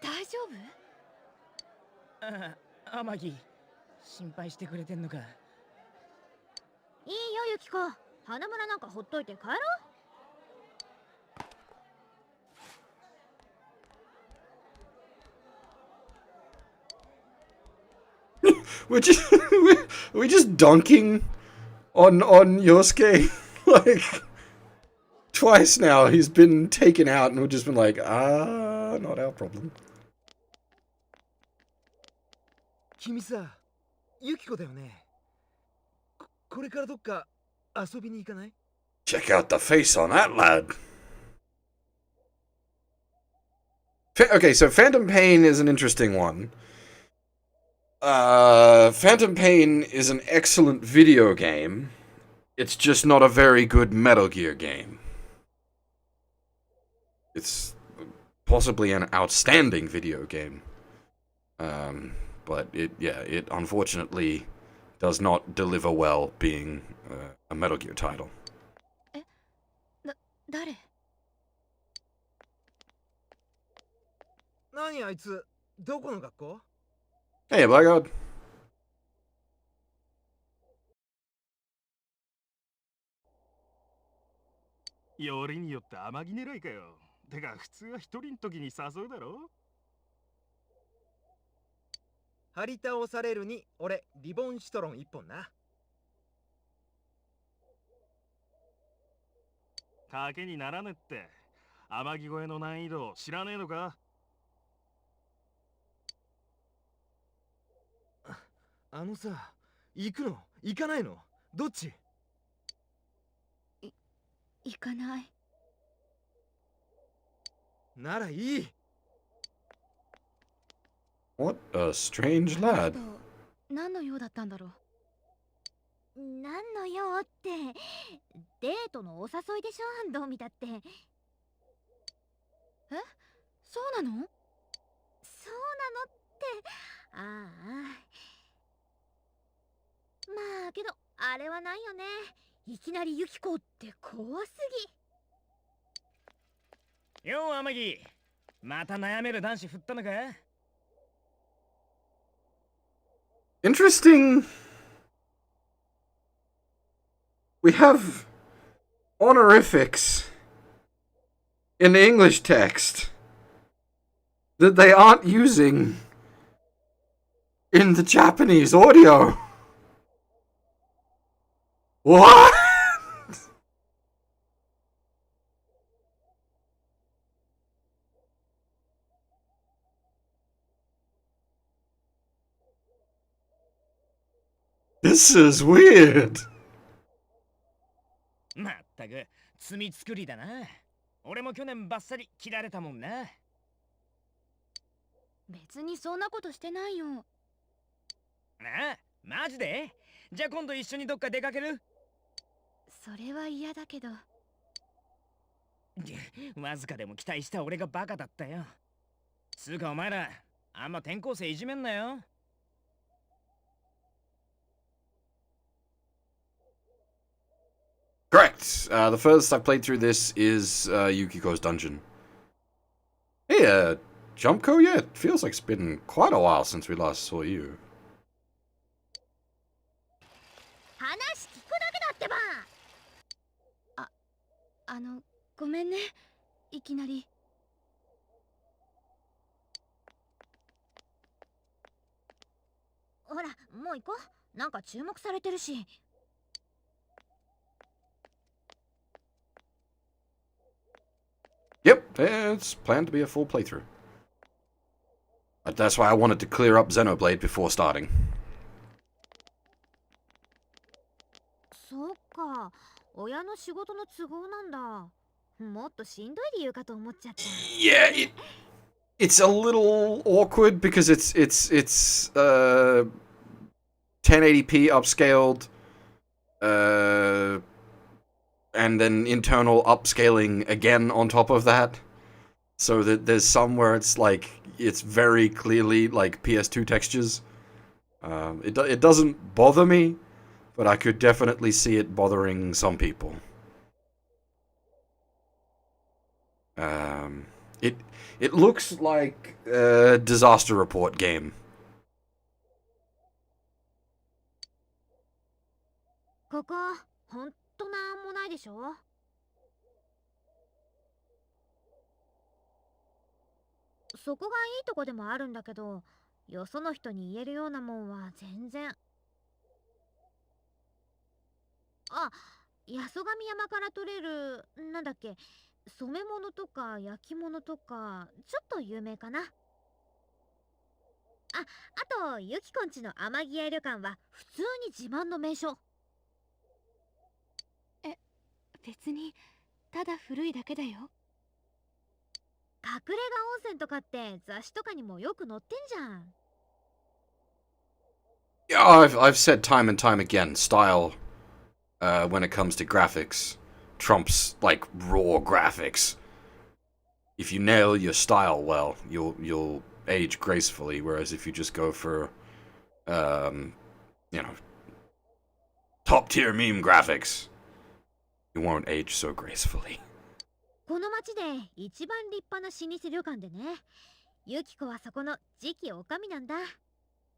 大丈夫？ああ、天城心配してくれてんのか。いいよユキコ。花村なんかほっといて帰ろう。we're just dunking on Yosuke. Like, twice now he's been taken out and we've just been like, not our problem. 君さ、ユキコだよね。これからどっか遊びに行かない？ Check out the face on that lad. Okay, so Phantom Pain is an interesting one. Phantom Pain is an excellent video game. It's just not a very good Metal Gear game. It's possibly an outstanding video game. But it unfortunately does not deliver well being a Metal Gear title. 誰？何あいつ、どこの学校？ Hey, Blackguard. よりによって天城狙いかよ。てか普通は一人の時に誘うだろ。張り倒されるに俺リボンシトロン一本な。賭けにならぬって。天城越えの難易度知らねえのか？あのさ、行くの？行かないの？どっち？行かない。ならいい。What a strange lad. 何の用だったんだろう。何の用って、デートのお誘いでしょ、どう見たって。え、そうなの？そうなのって、ああ。まあけど、あれはないよね。いきなりユキコって怖すぎ。よう、天城。また悩める男子振ったのか？ Interesting. We have honorifics in the English text that they aren't using in the Japanese audio. What? This is weird. まったく、罪作りだな。俺も去年バッサリ切られたもんな。別にそんなことしてないよ。ああ、マジで？じゃあ今度一緒にどっか出かける？それは嫌だけど。わずかでも期待した俺がバカだったよ。つうかお前ら、あんま転校生いじめんなよ。Correct. The furthest I've played through this is Yukiko's dungeon. Hey, Jumpco, yeah, it feels like it's been quite a while since we last saw you. 話聞くだけだってば。ごめんね。いきなり。ほら、もう行こう。なんか注目されてるし。Yep, it's planned to be a full playthrough. But that's why I wanted to clear up Xenoblade before starting. そっか、親の仕事の都合なんだ。もっとしんどい理由かと思っちゃった。Yeah, it's a little awkward because it's 1080p upscaled, and then internal upscaling again on top of that. So that there's some where it's like it's very clearly like PS2 textures. It doesn't bother me, but I could definitely see it bothering some people. It looks like a disaster report game. ここ、ほんとなんもないでしょ。そこがいいとこでもあるんだけど、よその人に言えるようなもんは全然。あ、八十神山から取れる、なんだっけ、染め物とか焼き物とか、ちょっと有名かな。あと、ゆきこんちの天城屋旅館は普通に自慢の名所。別にただ古いだけだよ。隠れ家温泉とかって雑誌とかにもよく載ってんじゃん。Yeah, I've said time and time again, style, when it comes to graphics, trumps like raw graphics. If you nail your style well, you'll age gracefully. Whereas if you just go for, top tier meme graphics, you won't age so gracefully. この町で一番立派な老舗旅館でね、ユキコはそこの次期女将なんだ。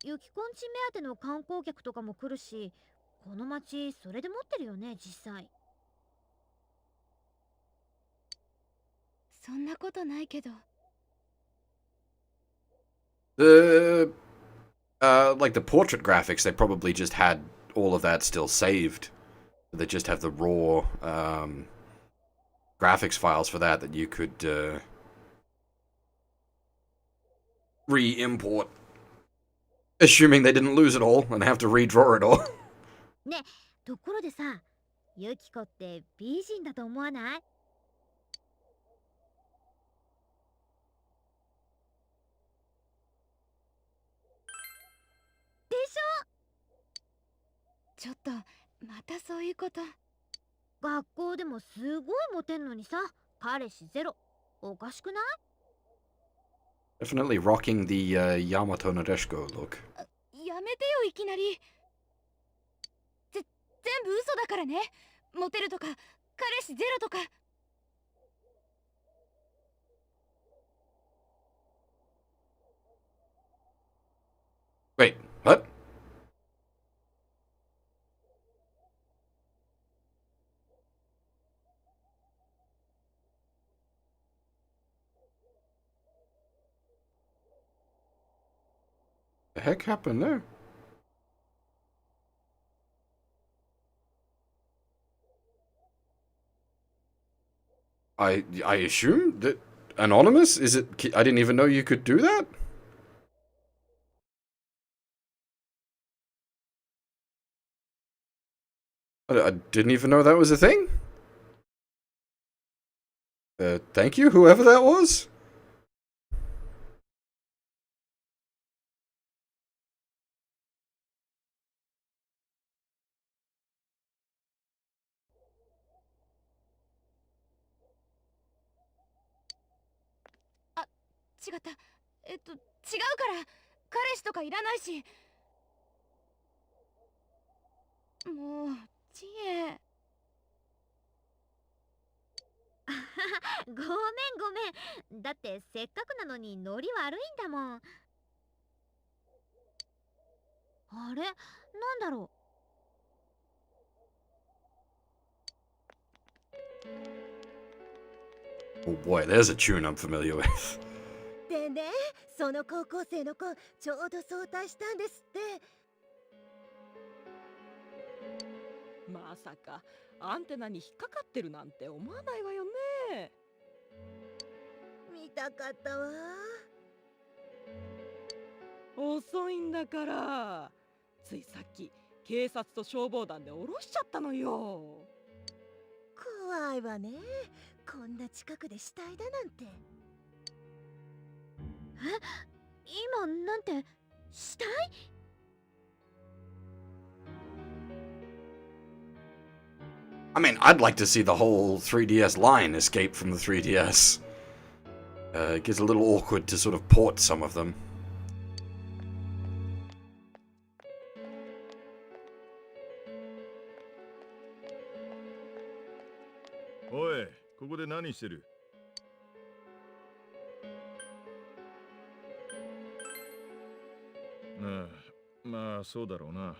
ユキコんち目当ての観光客とかも来るし、この町それで持ってるよね、実際。そんなことないけど。Like the portrait graphics, they probably just had all of that still saved. They just have the raw, graphics files for that you could, re-import. Assuming they didn't lose it all and have to redraw it all. ね、ところでさ、ユキコって美人だと思わない？でしょ？ちょっとまたそういうこと。学校でもすごいモテんのにさ、彼氏ゼロ。おかしくない？ Definitely rocking the Yamato Nadeshiko look. やめてよいきなり。全部嘘だからね。モテるとか彼氏ゼロとか。Wait, what? The heck happened there? I assume that anonymous? Is it? I didn't even know you could do that. I didn't even know that was a thing. Thank you, whoever that was. Ah, 違った。違うから。彼氏とかいらないし。もう、知恵。ごめんごめん。だってせっかくなのにノリ悪いんだもん。あれ、なんだろう。Oh boy, there's a tune I'm familiar with. でね、その高校生の子、ちょうど早退したんですって。まさかアンテナに引っかかってるなんて思わないわよね。見たかったわ。遅いんだから。ついさっき警察と消防団で降ろしちゃったのよ。怖いわね。こんな近くで死体だなんて。今なんて死体I mean, I'd like to see the whole 3DS line escape from the 3DS. It gets a little awkward to sort of port some of them. Oi, ここで何してる？まあそうだろうな。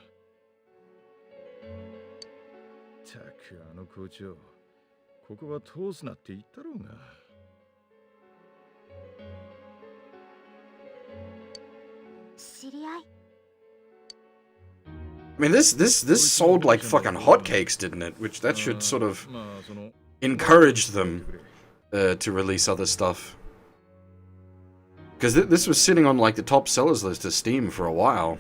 たくあの校長、ここは通すなって言ったろうが。知り合い。I mean, this sold like fucking hotcakes, didn't it? Which that should sort of encourage them to release other stuff. Because this was sitting on like the top sellers list of Steam for a while.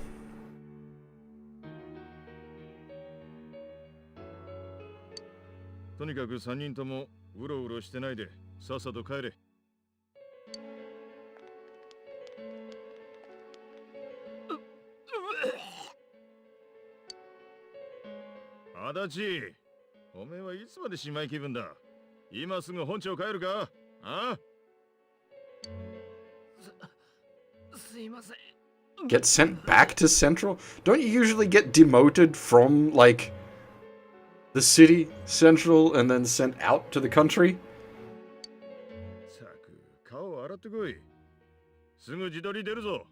とにかく3人ともうろうろしてないでさっさと帰れ。足立、おめえはいつまで姉妹気分だ。今すぐ本庁帰るか？あ？すいません。 Get sent back to Central? Don't you usually get demoted from like the city Central and then sent out to the country? さく、顔洗ってこい。すぐ自撮り出るぞ。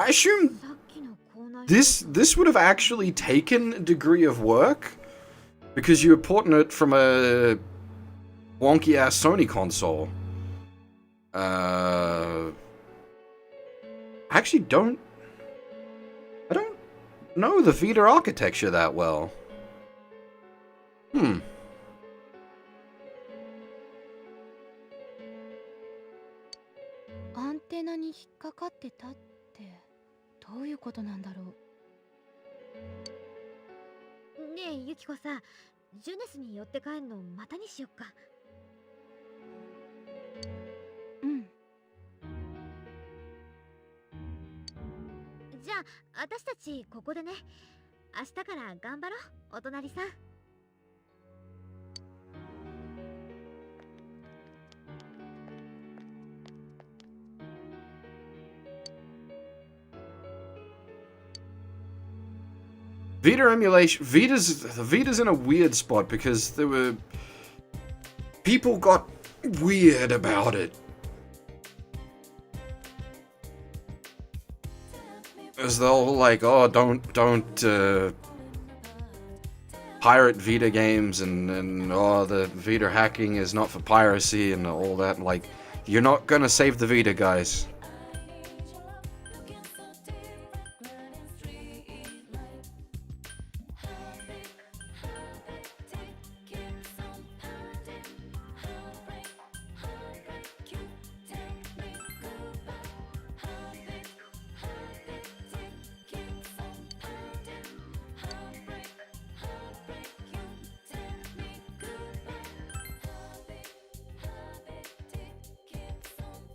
I assume this would have actually taken a degree of work because you were porting it from a wonky ass Sony console. I actually don't know the Vita architecture that well. ってたってどういうことなんだろう。ねえユキコさ、ジュネスに寄って帰るのまたにしよっか。うん。じゃあ私たちここでね。明日から頑張ろう、お隣さん。Vita emulation. Vita's in a weird spot because there were people got weird about it. As though like, oh, don't pirate Vita games and oh, the Vita hacking is not for piracy and all that. Like, you're not gonna save the Vita, guys.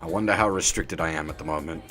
I wonder how restricted I am at the moment.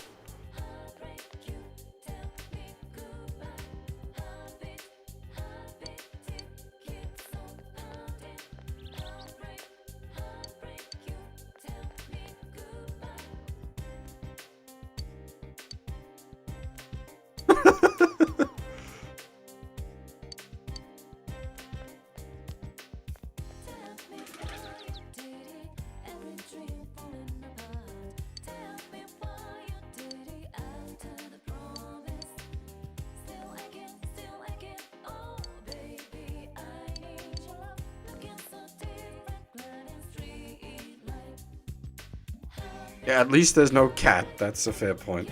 Yeah, at least there's no cat. That's a fair point.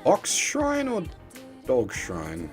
Ox Shrine or Dog Shrine?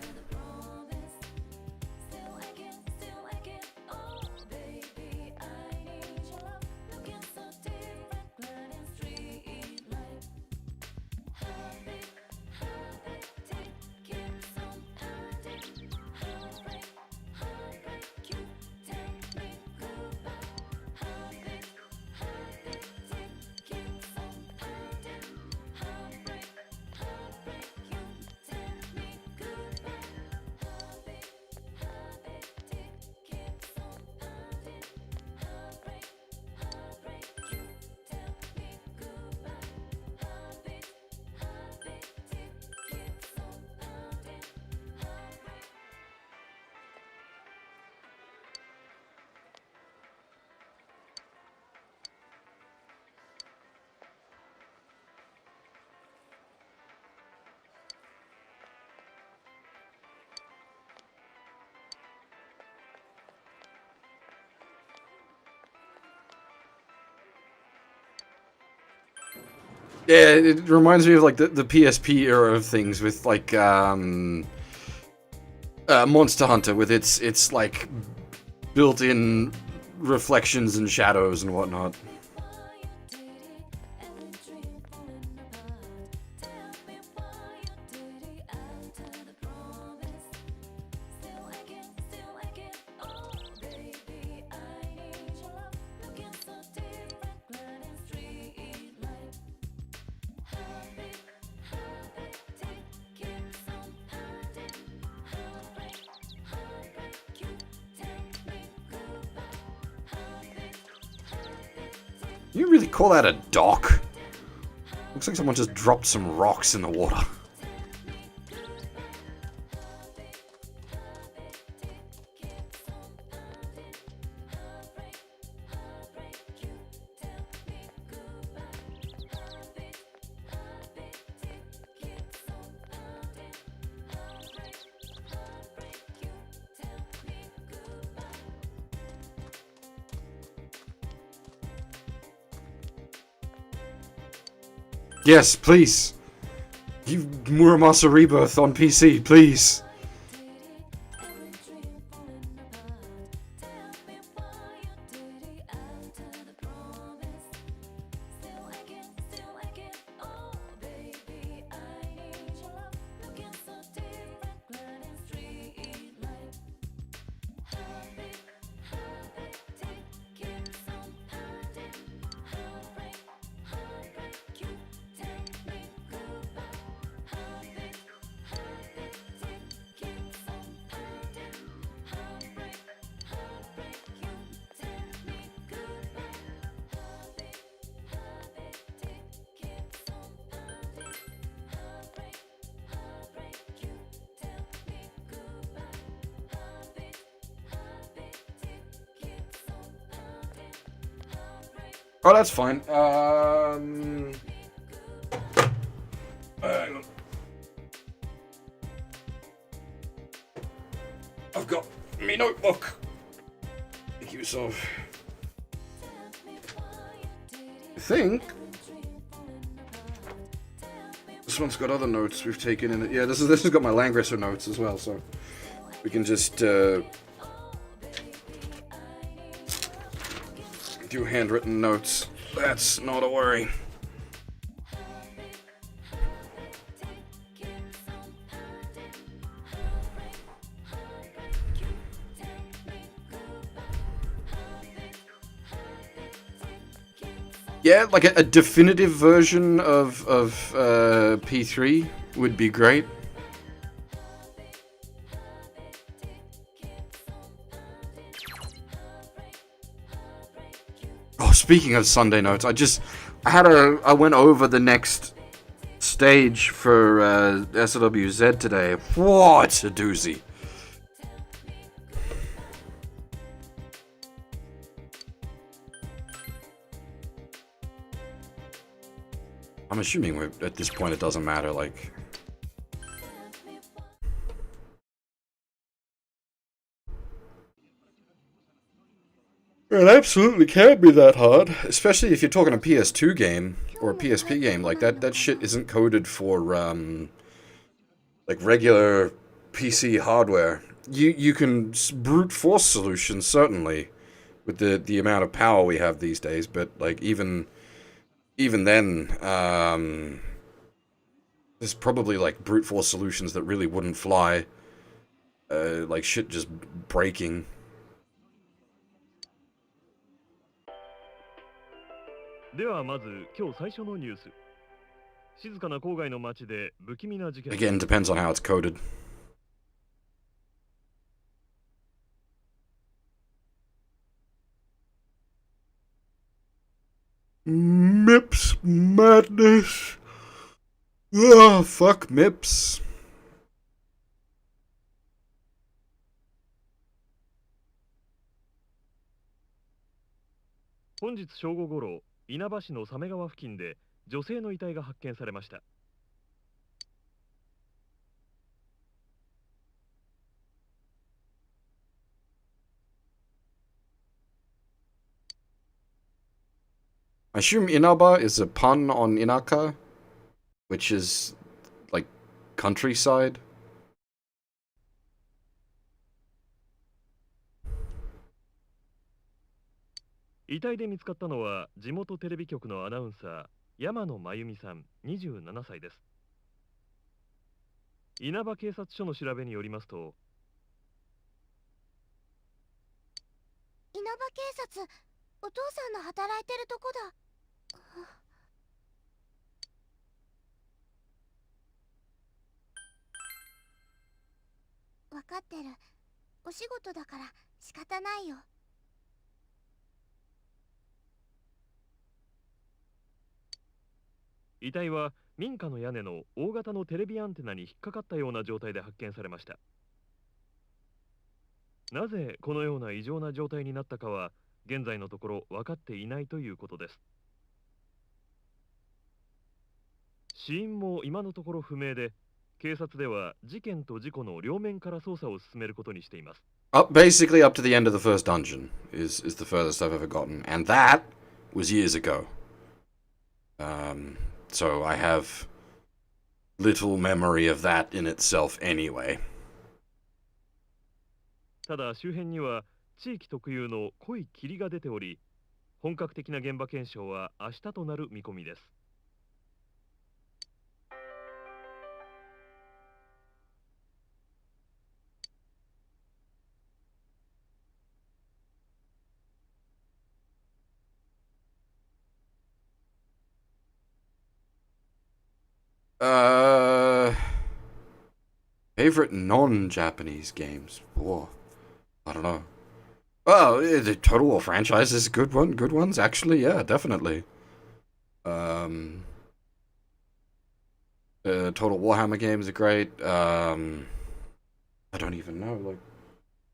Yeah, it reminds me of like the PSP era of things with like Monster Hunter with its like built-in reflections and shadows and whatnot. You really call that a dock? Looks like someone just dropped some rocks in the water. Yes, please. Give Muramasa Rebirth on PC, please. Oh, that's fine. Hang on. I've got me notebook. Make use of. I think this one's got other notes we've taken in it. Yeah, this has got my Langrisser notes as well, so we can just do handwritten notes. That's not a worry. Yeah, like a definitive version of P3 would be great. Oh, speaking of Sunday notes, I went over the next stage for SLWZ today. Whoa, it's a doozy. I'm assuming at this point it doesn't matter, like... It absolutely can't be that hard, especially if you're talking a PS2 game, or a PSP game, like that shit isn't coded for, like regular PC hardware. You can brute force solutions, certainly, with the amount of power we have these days, but, like, even then, there's probably, like, brute force solutions that really wouldn't fly, like shit just breaking. ではまず今日最初のニュース。静かな郊外の町で不気味な事件。Again, depends on how it's coded. Mips madness. Oh, fuck Mips. 本日正午ごろ、稲葉市の鮫川付近で女性の遺体が発見されました。I assume Inaba is a pun on Inaka, which is, like, countryside.「遺体で見つかったのは地元テレビ局のアナウンサー山野真由美さん27歳です。稲葉警察署の調べによりますと、稲葉警察、お父さんの働いてるとこだ。分かってる。お仕事だから仕方ないよ。遺体は民家の屋根の大型のテレビアンテナに引っかかったような状態で発見されました。なぜこのような異常な状態になったかは現在のところ分かっていないということです。死因も今のところ不明で、警察では事件と事故の両面から捜査を進めることにしています。Basically up to the end of the first dungeon is the furthest I've ever gotten, and that was years ago. So I have little memory of that in itself anyway. ただ周辺には地域特有の濃い霧が出ており、本格的な現場検証は明日となる見込みです。Favorite non-Japanese games? Whoa, I don't know. Well, the Total War franchise is a good one. Good ones, actually. Yeah, definitely. Total Warhammer games are great. I don't even know.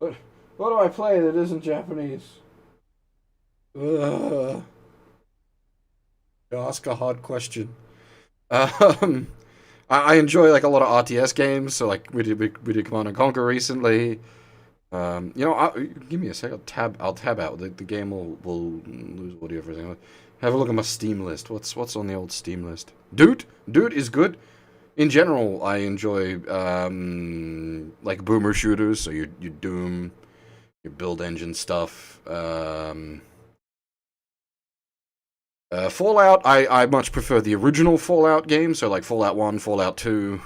Like, what do I play that isn't Japanese? Ask a hard question. I enjoy like a lot of RTS games. So like we did Command and Conquer recently. Give me a sec. I'll tab out. The game will lose audio for a second. Have a look at my Steam list. What's on the old Steam list? Dude is good. In general, I enjoy like boomer shooters. So your Doom, your build engine stuff. Fallout, I much prefer the original Fallout games. So like Fallout 1, Fallout 2,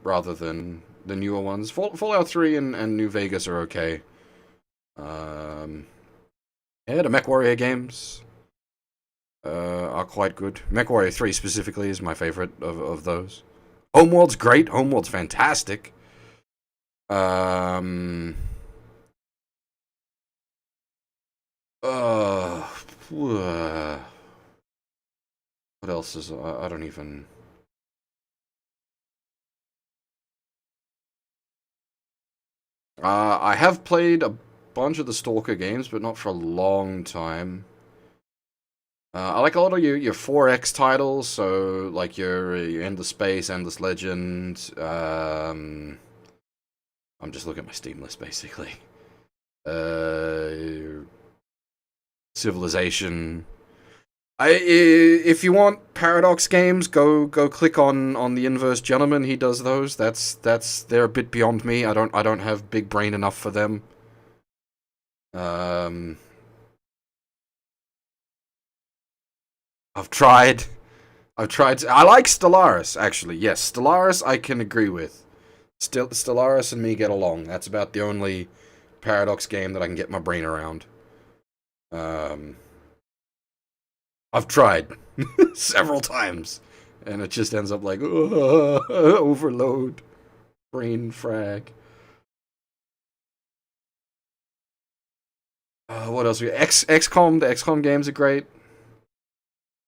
rather than the newer ones. Fallout 3 and New Vegas are okay. Yeah, the MechWarrior games are quite good. MechWarrior 3 specifically is my favorite of those. Homeworld's great. Homeworld's fantastic. What else is... I don't even... I have played a bunch of the Stalker games, but not for a long time. I like a lot of your 4X titles, so like your Endless Space, Endless Legend. I'm just looking at my Steam list, basically. Civilization. If you want Paradox games, go click on the Inverse Gentleman. He does those. They're a bit beyond me. I don't have big brain enough for them. I've tried. I like Stellaris, actually. Yes, Stellaris I can agree with. Stellaris and me get along. That's about the only Paradox game that I can get my brain around. I've tried several times, and it just ends up like overload, brain frag. What else? XCOM. The XCOM games are great.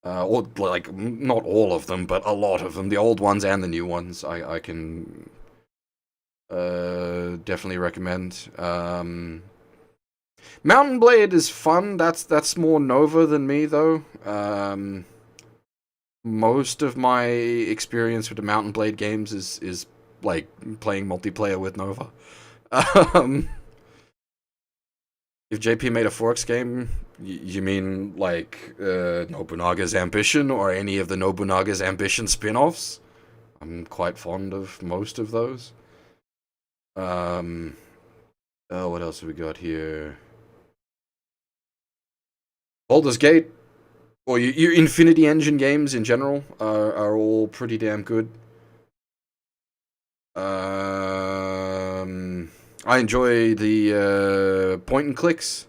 Or like not all of them, but a lot of them. The old ones and the new ones. I can definitely recommend. Mountain Blade is fun. That's more Nova than me though. Most of my experience with the Mountain Blade games is like playing multiplayer with Nova. If JP made a 4X game, you mean like Nobunaga's Ambition or any of the Nobunaga's Ambition spin-offs? I'm quite fond of most of those. What else have we got here? Baldur's Gate, or your Infinity Engine games in general are all pretty damn good. I enjoy the point and clicks.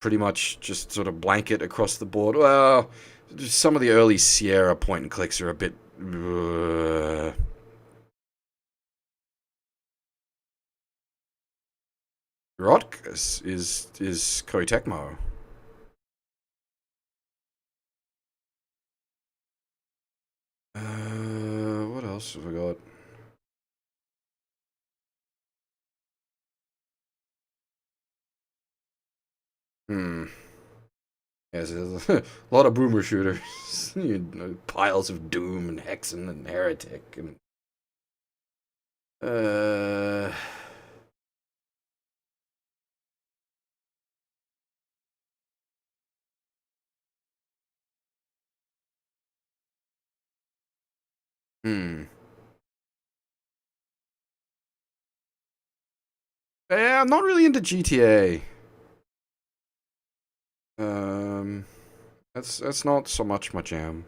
Pretty much just sort of blanket across the board. Well, some of the early Sierra point and clicks are a bit... Rotkus is Koei Tecmo. else have I got? Yes, there's a lot of boomer shooters. You know, piles of Doom and Hexen and Heretic and Yeah, I'm not really into GTA. That's not so much my jam.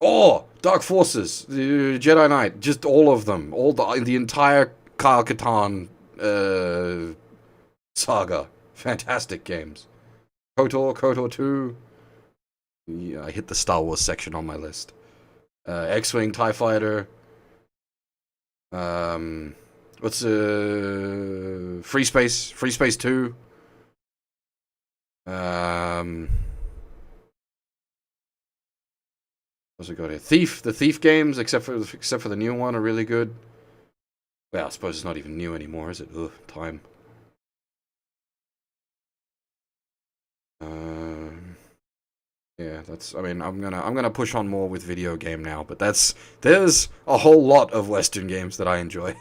Oh, Dark Forces, the Jedi Knight, just all of them, all the entire Kyle Katarn saga, fantastic games. KOTOR 2. Yeah, I hit the Star Wars section on my list. X-Wing, TIE Fighter. What's Free Space 2. What's it got here? The Thief games, except for the new one, are really good. Well, I suppose it's not even new anymore, is it? Ugh, time. Yeah, that's. I mean, I'm gonna push on more with video game now, but there's a whole lot of Western games that I enjoy.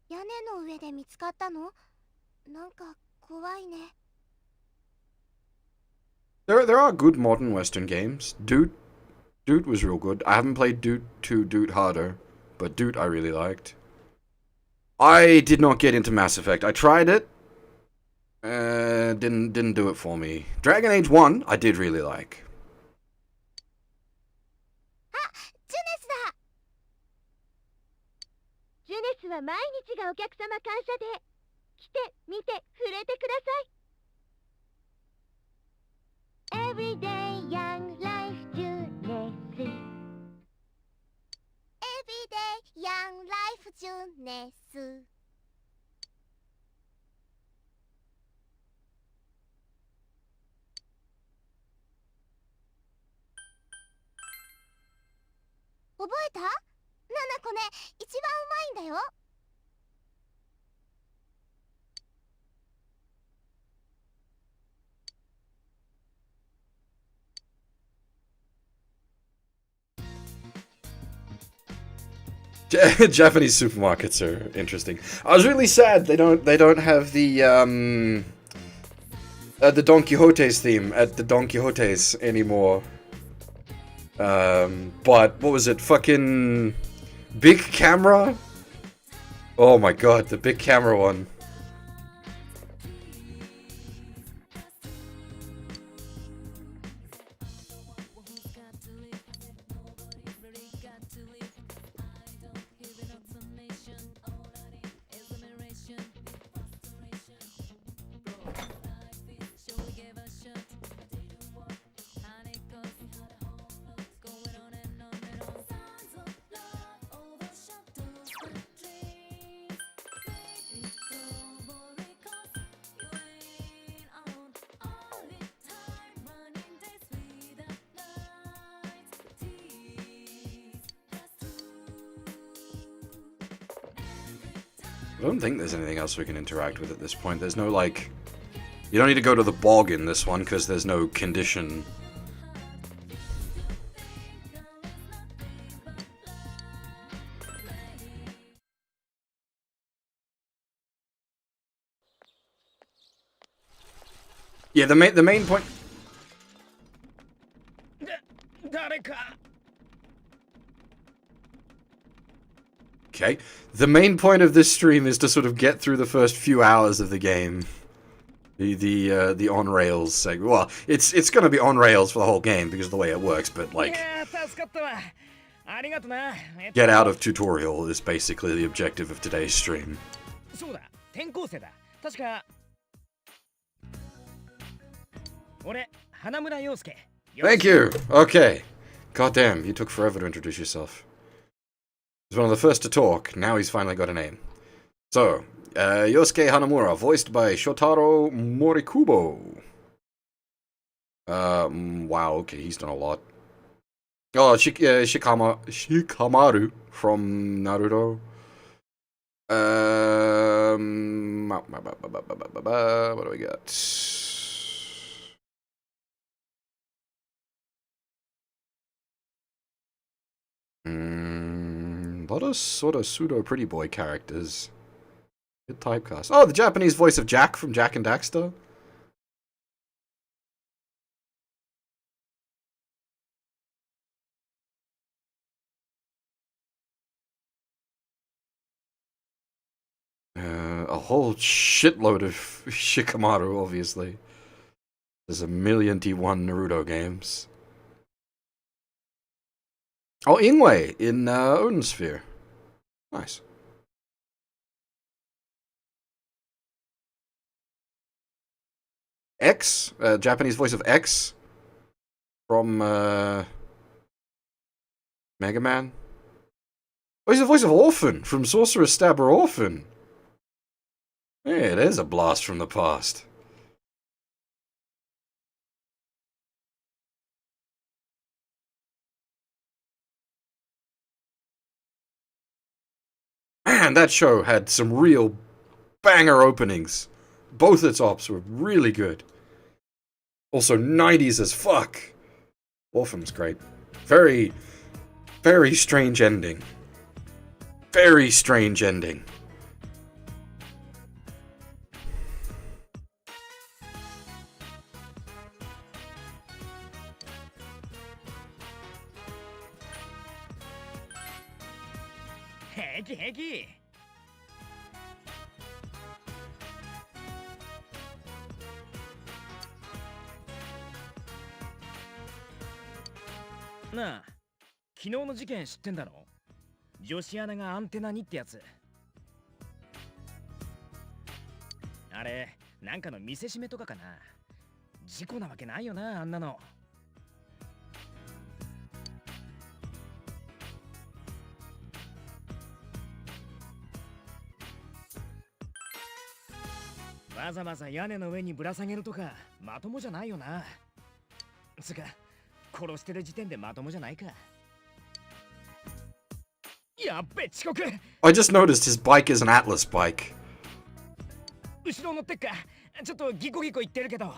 屋根の上で見つかったの？なんか怖いね。There are good modern Western games. Doot was real good. I haven't played Doot 2, Doot Harder, but Doot I really liked. I did not get into Mass Effect. I tried it. Didn't do it for me. Dragon Age 1 I did really like. ジュネスだ。ジュネスは毎日がお客様感謝で。来て、見て、触れてください。Everyday Young Life ジュネス。Everyday Young Life ジュネス。覚えた？ナナコね、一番うまいんだよ。Japanese supermarkets are interesting. I was really sad they don't have the Don Quixote's theme at the Don Quixote's anymore. But what was it? Fucking big camera? Oh my god, the big camera one. I don't think there's anything else we can interact with at this point. There's no, like... You don't need to go to the bog in this one, because there's no condition. Yeah, the main point... Okay. The main point of this stream is to sort of get through the first few hours of the game. The on rails segment. Well, it's gonna be on rails for the whole game because of the way it works, but like get out of tutorial is basically the objective of today's stream. そうだ、転校生だ。確か俺、花村陽介。Thank you. Okay. Goddamn, you took forever to introduce yourself. He's one of the first to talk. Now he's finally got a name. So, Yosuke Hanamura, voiced by Shotaro Morikubo. Wow, okay, he's done a lot. Oh, Shikamaru from Naruto. What do we got? A lot of sort of pseudo pretty boy characters. Good typecast. Oh, the Japanese voice of Jack from Jack and Daxter. A whole shitload of Shikamaru, obviously. There's 1,000,000,001 Naruto games. Oh, Ingwe in Odin Sphere. Nice. X, Japanese voice of X from Mega Man. Oh, he's the voice of Orphan from Sorcerer's Stabber Orphan. Hey, there's a blast from the past. Man, that show had some real banger openings. Both its ops were really good. Also 90s as fuck. Orphan's great. Very, very strange ending. Very strange ending. Heki. なあ、昨日の事件知ってんだろ？女子アナがアンテナにってやつ。あれ、なんかの見せしめとかかな。事故なわけないよな、あんなの。わざわざ屋根の上にぶら下げるとかまともじゃないよな。つか、殺してる時点でまともじゃないか。やっべ、遅刻。I just noticed his bike is an Atlas bike. 後ろ乗ってっか。ちょっとギコギコ言ってるけど。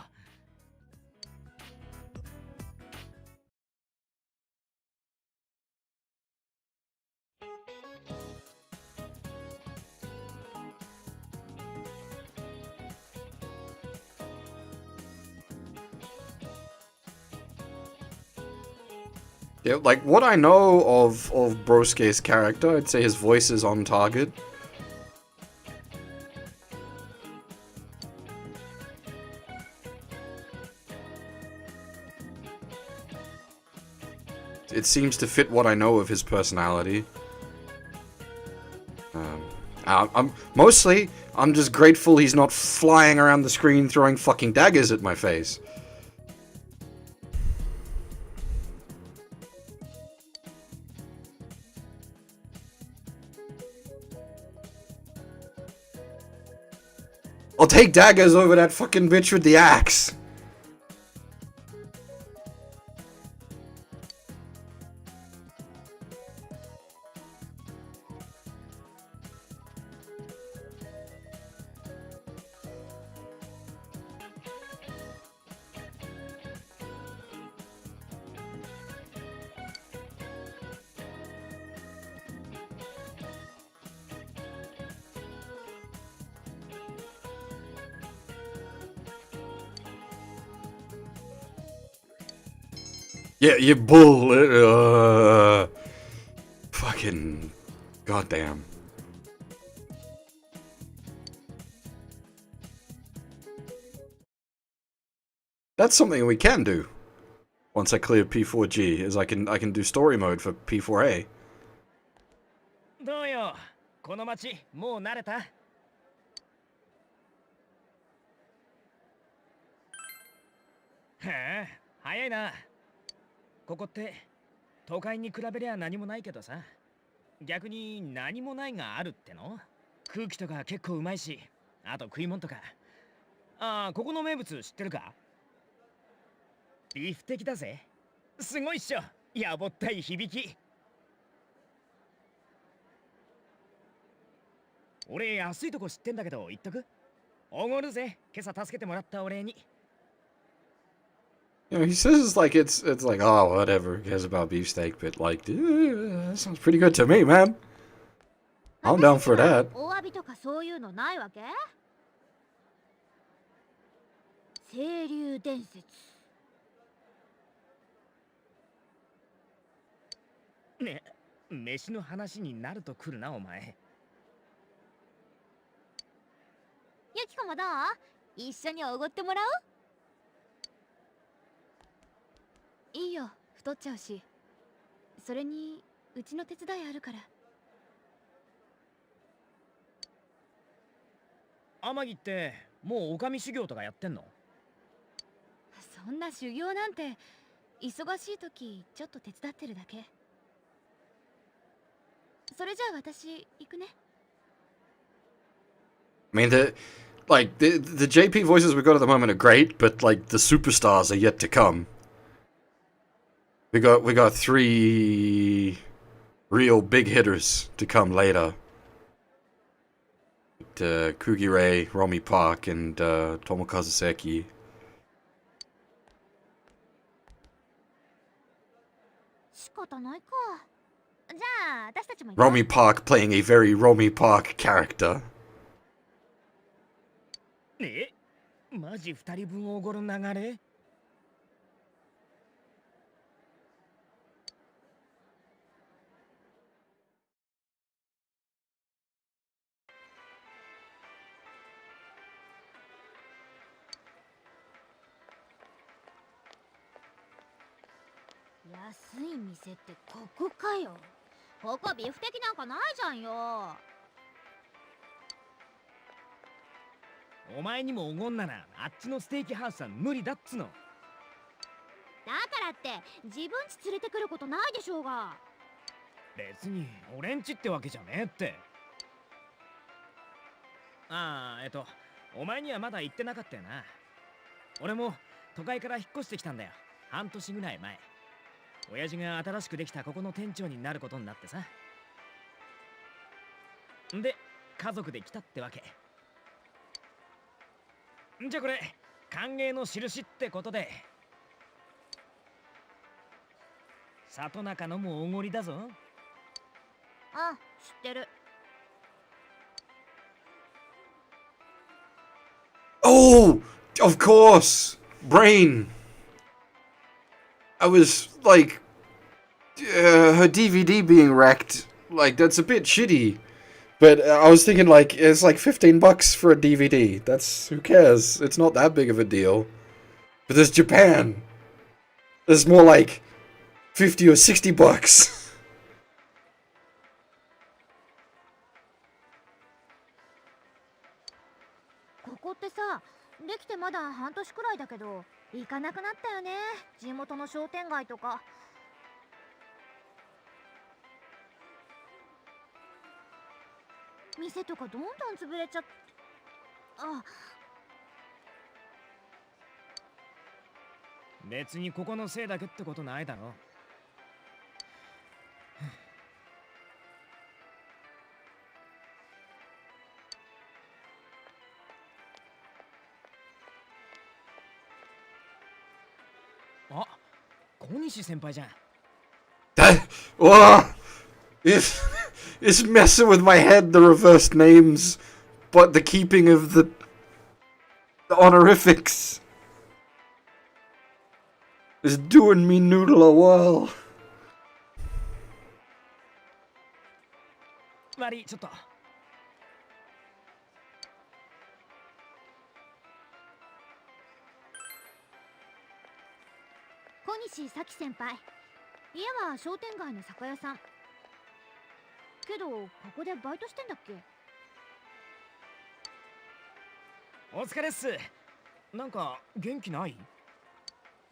Yeah, like what I know of Brosuke's character, I'd say his voice is on target. It seems to fit what I know of his personality. I'm just grateful he's not flying around the screen throwing fucking daggers at my face. I'll take daggers over that fucking bitch with the axe. Yeah, you bull. Fucking goddamn. That's something we can do. Once I clear P4G, is I can do story mode for P4A. どうよ、この街もう慣れた？へえ、早いな。ここって都会に比べりゃ何もないけどさ、逆に何もないがあるっての。空気とか結構うまいし、あと食い物とか。ああ、ここの名物知ってるか？ビフテキだぜ。すごいっしょ、やぼったい響き。俺安いとこ知ってんだけど言っとく？おごるぜ、今朝助けてもらったお礼に。You know, he says it's like, oh, whatever, who cares about beefsteak, but like, that sounds pretty good to me, man. I'm down for that. お詫びとかそういうのないわけ？清流伝説。ね、飯の話になると来るなお前。ゆきこもどう？一緒におごってもらう？いいよ、太っちゃうし。それにうちの手伝いあるから。天城ってもう女将修行とかやってんの？そんな修行なんて、忙しい時ちょっと手伝ってるだけ。それじゃあ私行くね。I mean, the JP voices we got at the moment are great, but like the superstars are yet to come. We got 3 real big hitters to come later. Kugire, Romy Park, and Tomokazu Seki. 仕方ないか。じゃあ私たちも行こう。 Romy Park playing a very Romy Park character. え、マジ2人分おごる流れ？安い店ってここかよ。ここビフテキなんかないじゃんよ。お前にもおごんならあっちのステーキハウスは無理だっつの。だからって自分家連れてくることないでしょうが。別に俺んちってわけじゃねえって。ああ、お前にはまだ言ってなかったよな。俺も都会から引っ越してきたんだよ。半年ぐらい前。親父が新しくできたここの店長になることになってさ。んで、家族で来たってわけ。じゃあこれ、歓迎の印ってことで。里中のもおごりだぞ。あ、知ってる。Oh, of course, Brain. I was like, her DVD being wrecked. Like that's a bit shitty. But I was thinking like it's like $15 for a DVD. That's who cares? It's not that big of a deal. But there's Japan. There's more like $50 or $60. ここってさ、できてまだ半年くらいだけど行かなくなったよね、地元の商店街とか。店とかどんどん潰れちゃって。あ、別にここのせいだけってことないだろ。あ、小西先輩じゃん。Whoa! It's messing with my head, the reversed names, but the keeping of the honorifics is doing me noodle a whirl. 悪い、ちょっと。小西咲先輩、家は商店街の酒屋さん。けどここでバイトしてんだっけ？お疲れっす。なんか元気ない？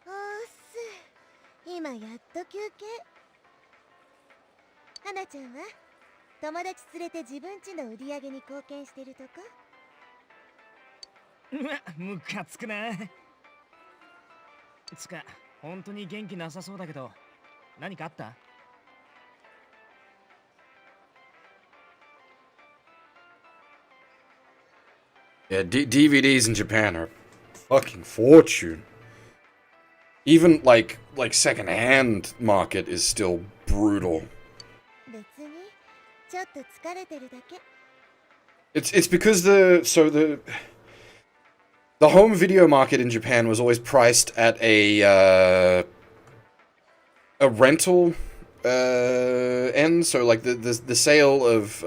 おっす。今今やっと休憩。花ちゃんは友達連れて自分家の売り上げに貢献してるとこ？うわ、ムカつくな。つか、本当に元気なさそうだけど、何かあった？ Yeah, DVDs in Japan are fucking fortune. Even like secondhand market is still brutal. 別にちょっと疲れてるだけ。 It's because the home video market in Japan was always priced at a rental end. So like the sale of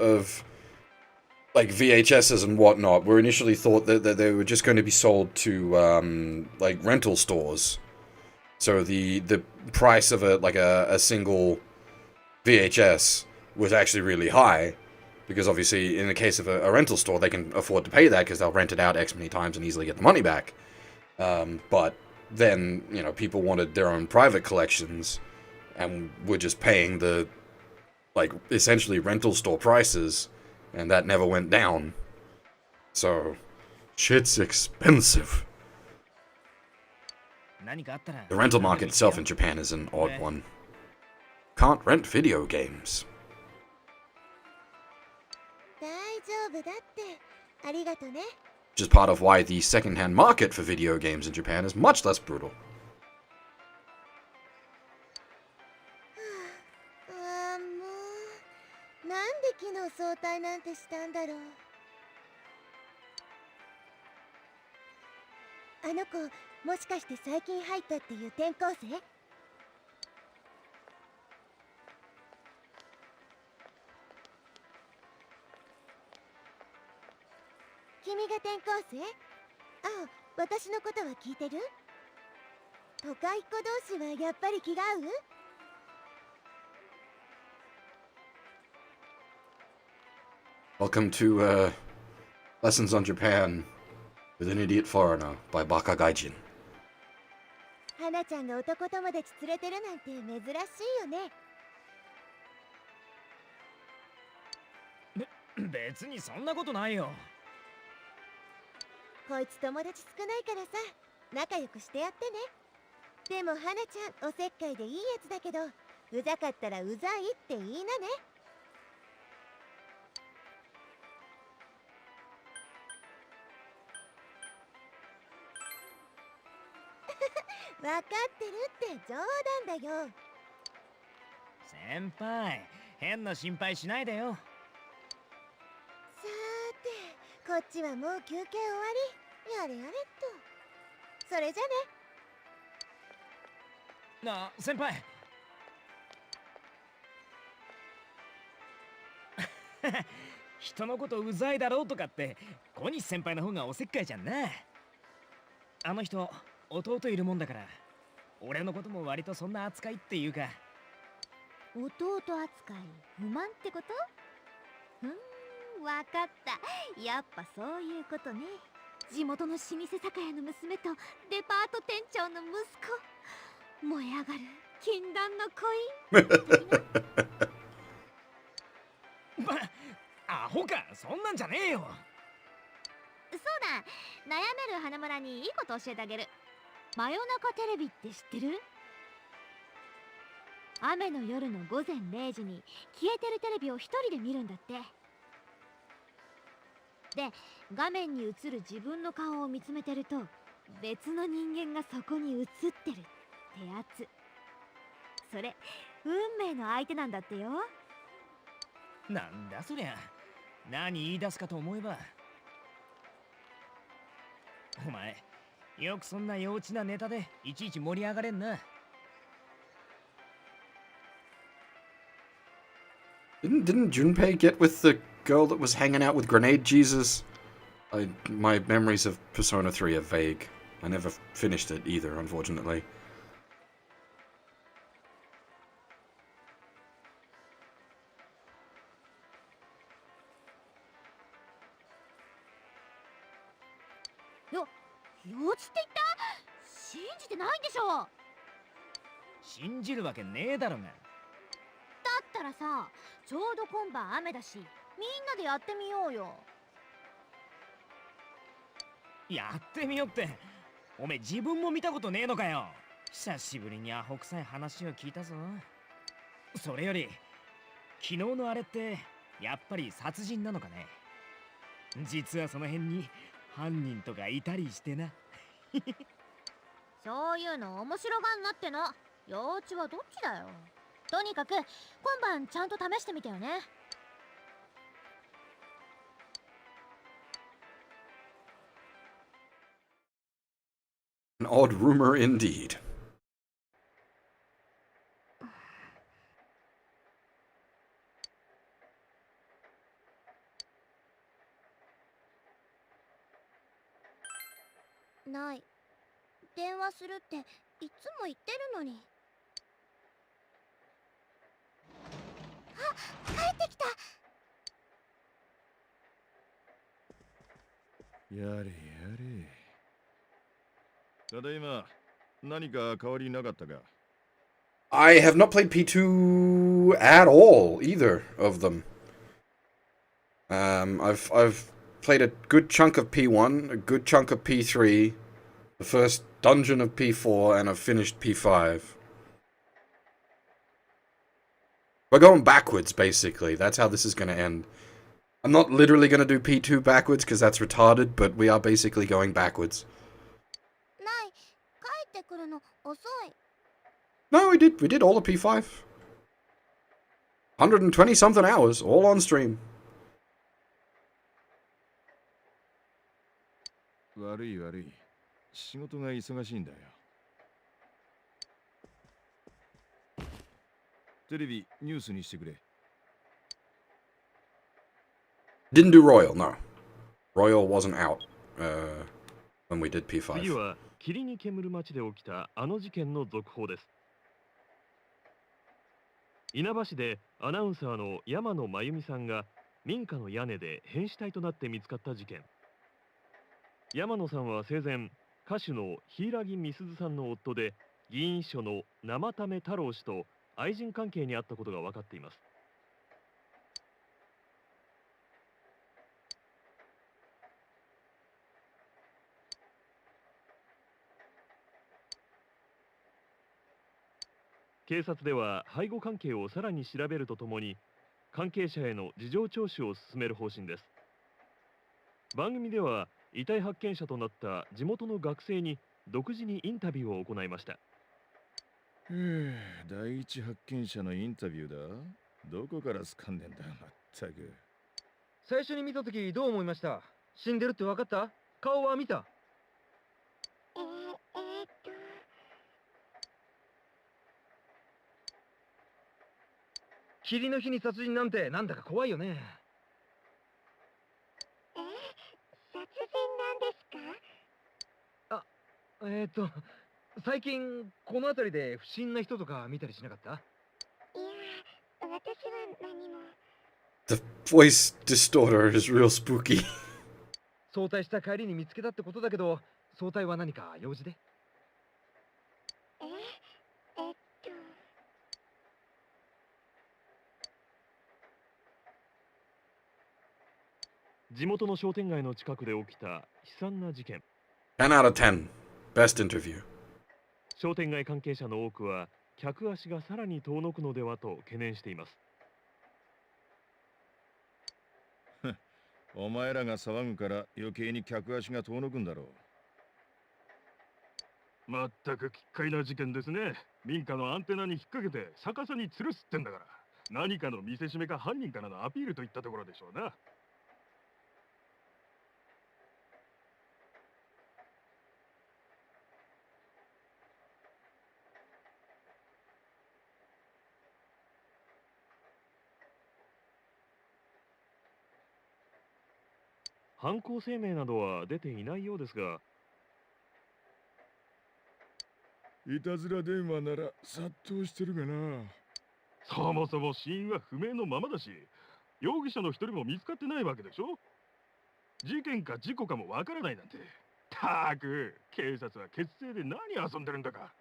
like VHSs and whatnot were initially thought that they were just going to be sold to like rental stores. So the price of a single VHS was actually really high, because obviously in the case of a rental store they can afford to pay that because they'll rent it out X many times and easily get the money back. But then, you know, people wanted their own private collections and were just paying the like essentially rental store prices, and that never went down. So shit's expensive. The rental market itself in Japan is an odd one. Can't rent video games. 大丈夫だって。ありがとね。 Which is part of why the second-hand market for video games in Japan is much less brutal. ああ、もうなんで昨日早退なんてしたんだろう。あの子、もしかして最近入ったっていう転校生？君が転校生？ああ、私のことは聞いてる？都会っ子同士はやっぱり気が合う？ Welcome to Lessons on Japan with an Idiot Foreigner by Baka Gaijin. 花ちゃんが男友達連れてるなんて珍しいよね。別にそんなことないよ。こいつ友達少ないからさ、仲良くしてやってね。でも花ちゃんおせっかいでいいやつだけど、うざかったらうざいって言いなね。わかってるって冗談だよ。先輩、変な心配しないでよ。さーて、こっちはもう休憩終わり。やれやれっと。それじゃね。なあ、先輩。人のことうざいだろうとかって小西先輩の方がおせっかいじゃんな。あの人弟いるもんだから、俺のことも割とそんな扱いっていうか。弟扱い不満ってこと？わかった。やっぱそういうことね。地元の老舗酒屋の娘とデパート店長の息子、燃え上がる禁断の恋。アホか、そんなんじゃねえよ。そうだ、悩める花村にいいこと教えてあげる。真夜中テレビって知ってる？雨の夜の午前0時に消えてるテレビを一人で見るんだって。で、画面に映る自分の顔を見つめてると、別の人間がそこに映ってるってやつ。それ、運命の相手なんだってよ。なんだそりゃ。何言い出すかと思えば。お前、よくそんな幼稚なネタでいちいち盛り上がれんな。Didn't Junpei get with the girl that was hanging out with Grenade Jesus? My memories of Persona 3 are vague. I never finished it either, unfortunately. 信じるわけねえだろが。だったらさ、ちょうど今晩雨だし、みんなでやってみようよ。やってみよって、おめえ自分も見たことねえのかよ。久しぶりにアホ臭い話を聞いたぞ。それより昨日のあれってやっぱり殺人なのかね。実はその辺に犯人とかいたりしてな。そういうの面白がんなっての。幼稚はどっちだよ。とにかく今晩ちゃんと試してみてよね。An odd rumor indeed.ない。電話するっていつも言ってるのに。あ、帰ってきた。やれやれ。ただいま、何か変わりなかったか？ I have not played P2 at all, either of them. I've played a good chunk of P1, a good chunk of P3, the first dungeon of P4, and I've finished P5. We're going backwards, basically. That's how this is going to end. I'm not literally going to do P2 backwards, because that's retarded, but we are basically going backwards. ない。帰ってくるの遅い。No, we did all of P5. 120 something hours, all on stream. 悪い悪い。仕事が忙しいんだよ。テレビ、ニュースにしてくれ。Didn't do Royal, no. Royal wasn't out when we did 次 P5. は霧に煙る町で起きたあの事件の続報です。稲葉市でアナウンサーの山野真由美さんが民家の屋根で変死体となって見つかった事件。山野さんは生前、歌手の柊美鈴さんの夫で議員秘書の生為太郎氏と愛人関係にあったことが分かっています。警察では背後関係をさらに調べるとともに関係者への事情聴取を進める方針です。番組では遺体発見者となった地元の学生に独自にインタビューを行いました。第一発見者のインタビューだ。どこから掴んでんだ、まったく。最初に見たときどう思いました？死んでるって分かった？顔は見た？霧の日に殺人なんてなんだか怖いよね。殺人なんですか？最近この辺りで不審な人とか見たりしなかった？いや、私は何も。 The voice distorter is real spooky. 早退した帰りに見つけたってことだけど、早退は何か用事で？地元の商店街の近くで起きた悲惨な事件。10 out of 10. Best interview. 商店街関係者の多くは客足がさらに遠のくのではと懸念しています。お前らが騒ぐから余計に客足が遠のくんだろう。まったく奇怪な事件ですね。民家のアンテナに引っ掛けて逆さに吊るすってんだから、何かの見せしめか犯人からのアピールといったところでしょうな。犯行声明などは出ていないようですが、いたずら電話なら殺到してるがな。そもそも死因は不明のままだし、容疑者の一人も見つかってないわけでしょ。事件か事故かもわからないなんて。たく、警察は血清で何遊んでるんだか。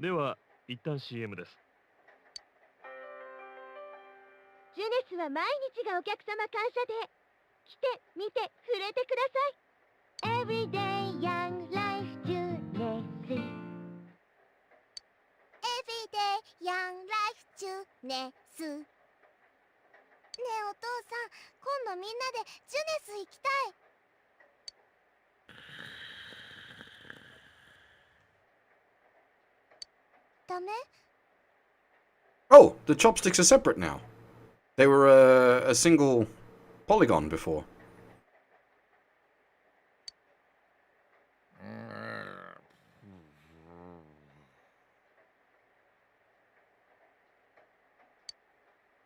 では一旦 CM です。ジュネスは毎日がお客様感謝で、来て見て触れてください。 Everyday Young Life ジュネス Everyday Young Life ジュネス。ねえお父さん、今度みんなでジュネス行きたい。ダメ？ Oh, the chopsticks are separate now. They were a single polygon before.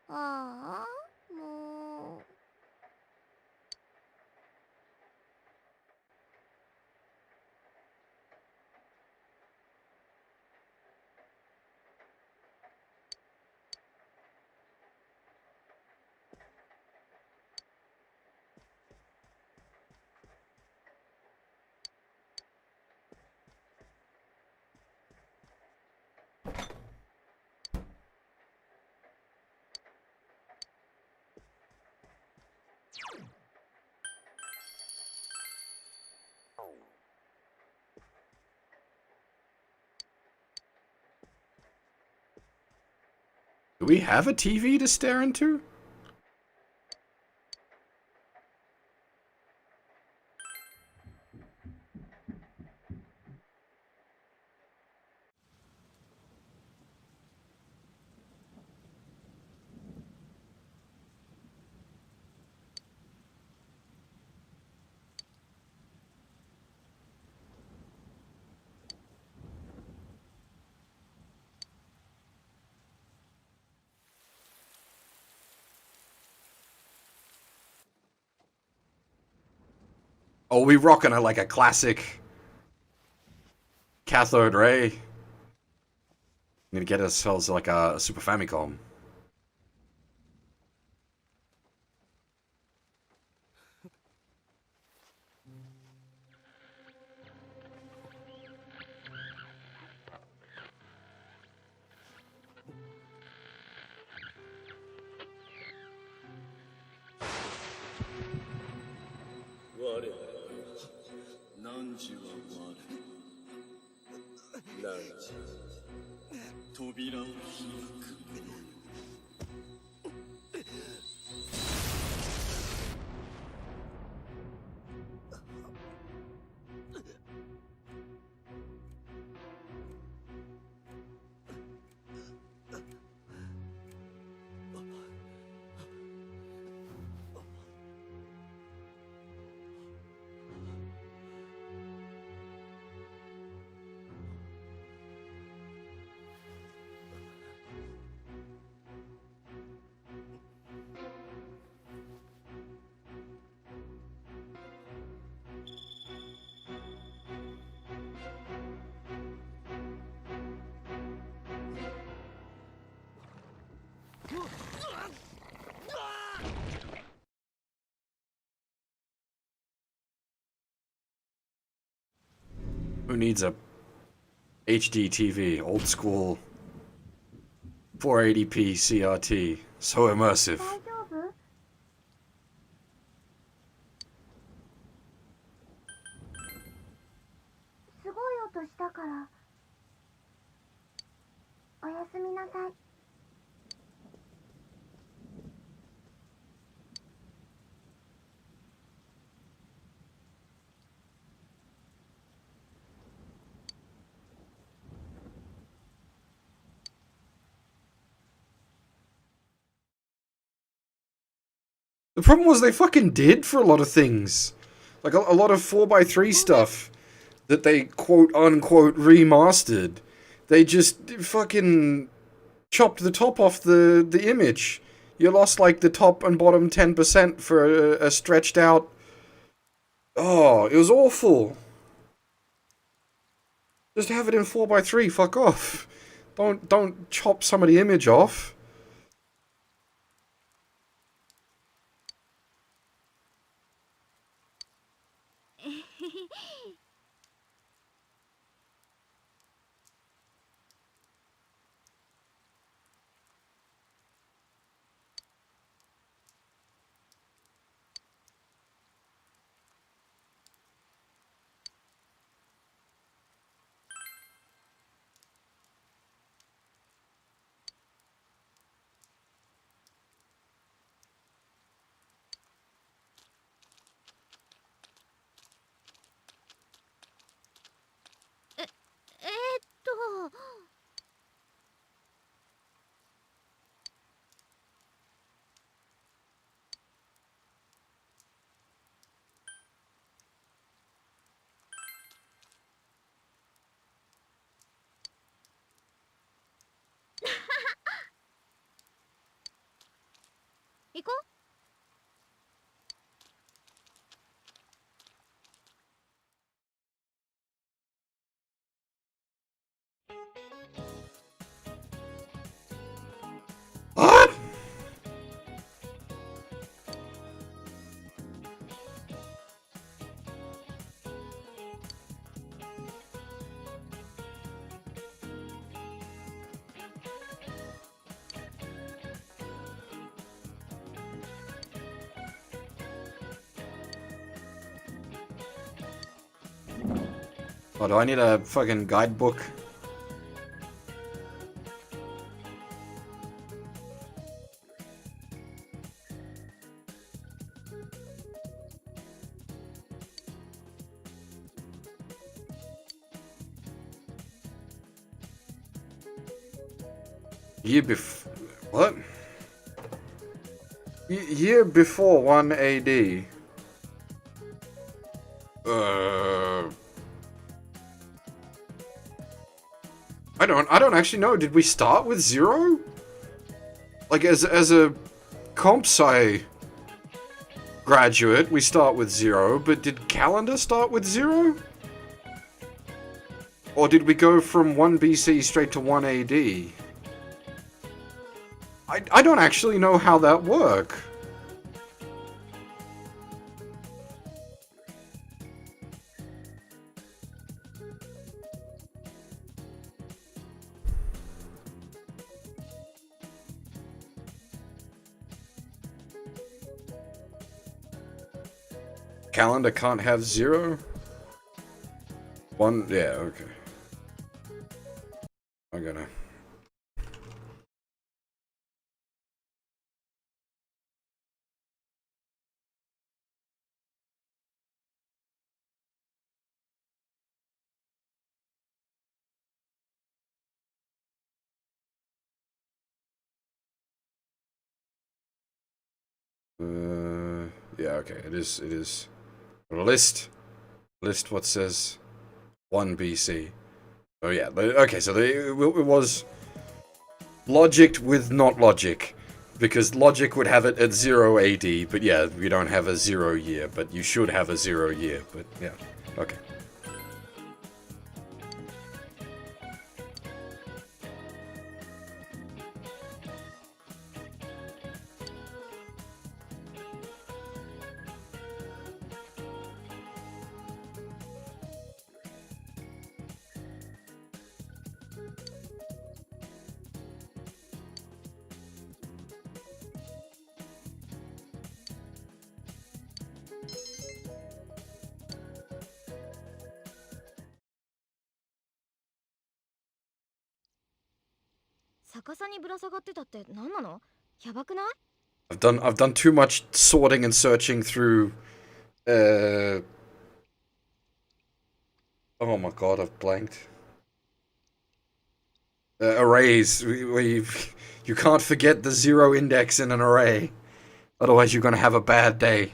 ああ、もう。Do we have a TV to stare into? Oh, we rocking a like a classic cathode ray. We're gonna get ourselves like a Super Famicom. Who needs a HD TV? Old school 480p CRT. So immersive. 大丈夫？すごい音したから。おやすみなさい。The problem was they fucking did for a lot of things. Like a lot of 4x3 stuff that they quote unquote remastered. They just fucking chopped the top off the image. You lost like the top and bottom 10% for a stretched out. Oh, it was awful. Just have it in 4x3, fuck off. Don't chop some of the image off. Oh, do I need a fucking guidebook? Year before... What? Year before 1 AD. I don't actually know. Did we start with 0? Like, as a comp sci graduate, we start with 0, but did calendar start with 0? Or did we go from 1 BC straight to 1 AD? I don't actually know how that works. Calendar can't have 0? 1, yeah, okay. I'm gonna... yeah, okay, it is. List what says 1 BC. Oh yeah, okay, so it was logic with not logic. Because logic would have it at 0 AD, but yeah, we don't have a 0 year, but you should have a 0 year, but yeah, okay. I've done too much sorting and searching through oh my god, I've blanked. Arrays. You can't forget the 0 index in an array. Otherwise you're gonna have a bad day.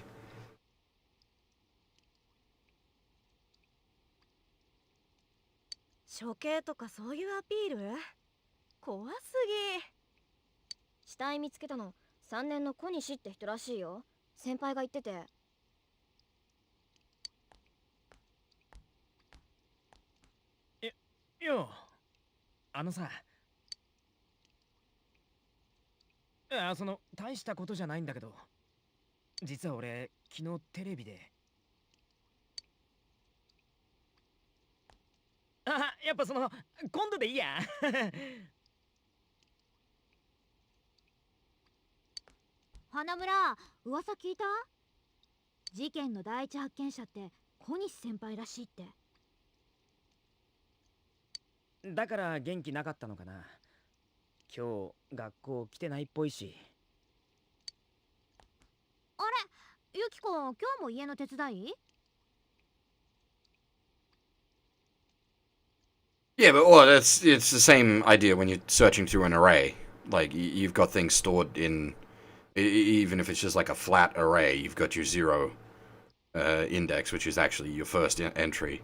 花村、噂聞いた？事件の第一発見者って小西先輩らしいって。だから元気なかったのかな。今日学校来てないっぽいし。あれ、ユキコ今日も家の手伝い？ Yeah, but well, it's the same idea when you're searching through an array. Like, you've got things stored in, even if it's just like a flat array, you've got your 0 index, which is actually your first entry.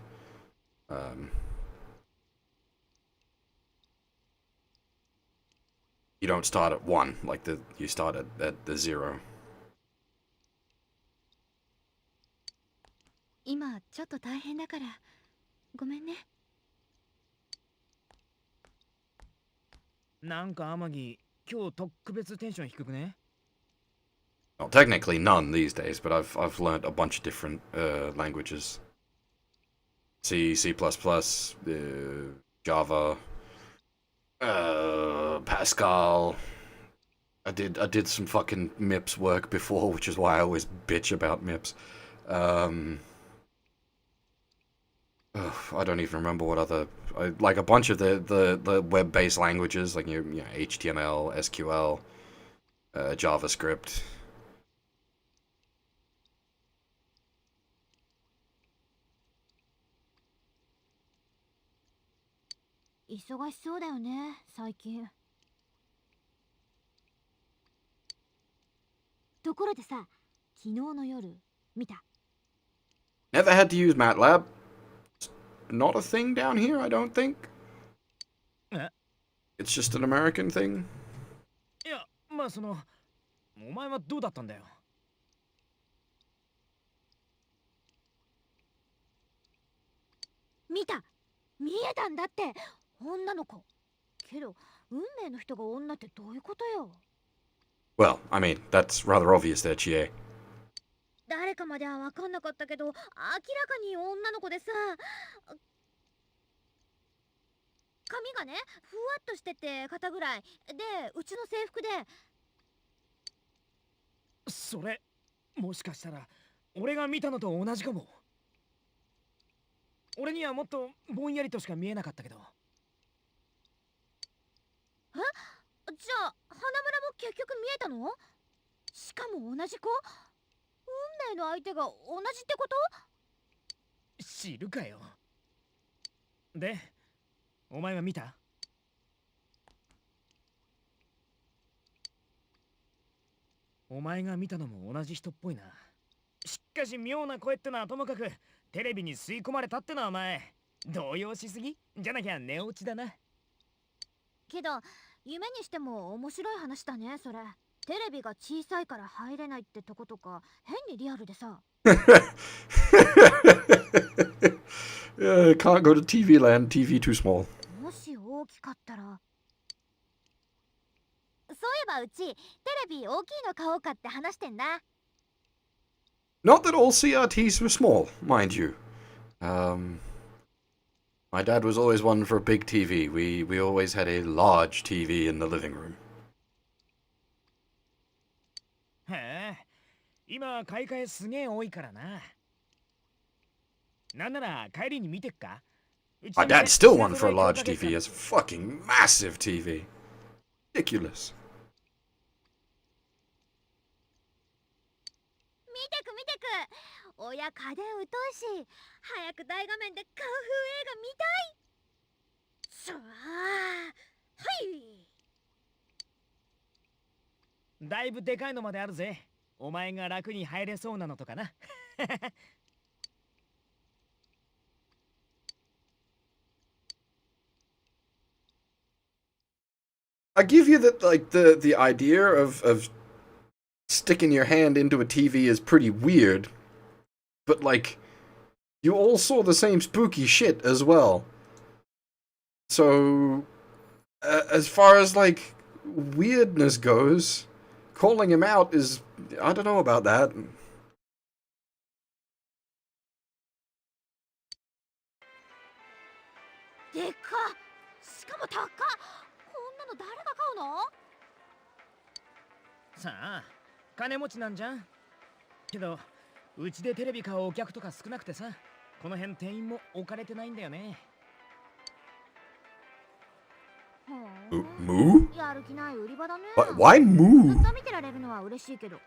You don't start at 1, like you start at the 0. 今ちょっと大変だからごめんね。なんか天城、今日特別テンション低くね? Well, technically none these days, but I've learned a bunch of different languages. C, C++, Java, Pascal. I did some fucking MIPS work before, which is why I always bitch about MIPS. I don't even remember what other like a bunch of the web-based languages like HTML, SQL, JavaScript. 忙しそうだよね、最近。ところでさ、昨日の夜見た？ Never had to use MATLAB. Not a thing down here, I don't think. It's just an American thing. いや、まあお前はどうだったんだよ。見た、見えたんだって、女の子。けど、運命の人が女ってどういうことよ。Well, I mean, that's rather obvious there, Chie. 誰かまでは分かんなかったけど、明らかに女の子でさ、髪がね、ふわっとしてて肩ぐらいで、うちの制服で。それ、もしかしたら俺が見たのと同じかも。俺にはもっとぼんやりとしか見えなかったけど。え？じゃあ花村も結局見えたの？しかも同じ子？運命の相手が同じってこと？知るかよ。で、お前は見た？お前が見たのも同じ人っぽいな。しかし妙な声ってのはともかく、テレビに吸い込まれたってのはお前動揺しすぎじゃなきゃ寝落ちだな。けど夢にしても面白い話だね、それ。テレビが小さいから入れないってとことか変にリアルでさ。Can't go to TV land, TV too small. もし大きかったら。そういえばうちテレビ大きいの買おうかって話してんだ。 Not that all CRTs were small, mind you. My dad was always one for a big TV. We always had a large TV in the living room. へえ、今買い替えすげえ多いからな。なんなら帰りに見てっか？ My dad's still one for a large TV. It's a fucking massive TV. Ridiculous. 見てく見てく。親家電疎いし、早く大画面でカンフー映画見たい。はい。だいぶでかいのまであるぜ。お前が楽に入れそうなのとかな。I give you that, like, the idea of sticking your hand into a TV is pretty weird, but, like, you all saw the same spooky shit as well. So, as far as, like, weirdness goes, calling him out is, I don't know about that. でかっ。しかも高っ。こんなの誰が買うの？さあ、金持ちなんじゃん。けど、うちでテレビ買うお客とか少なくてさ、この辺店員も置かれてないんだよね。Moo? やる気ない売り場だね。Why moo? ずっと見てられるのは嬉しいけど。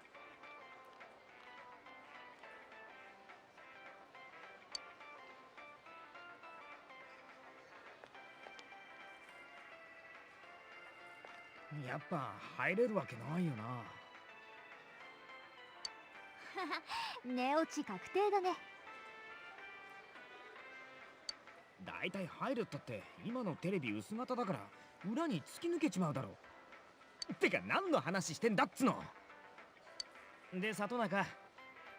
やっぱ入れるわけないよな。寝落ち確定だね。だいたい入るったって今のテレビ薄型だから裏に突き抜けちまうだろう。てか何の話してんだっつの。で、里中、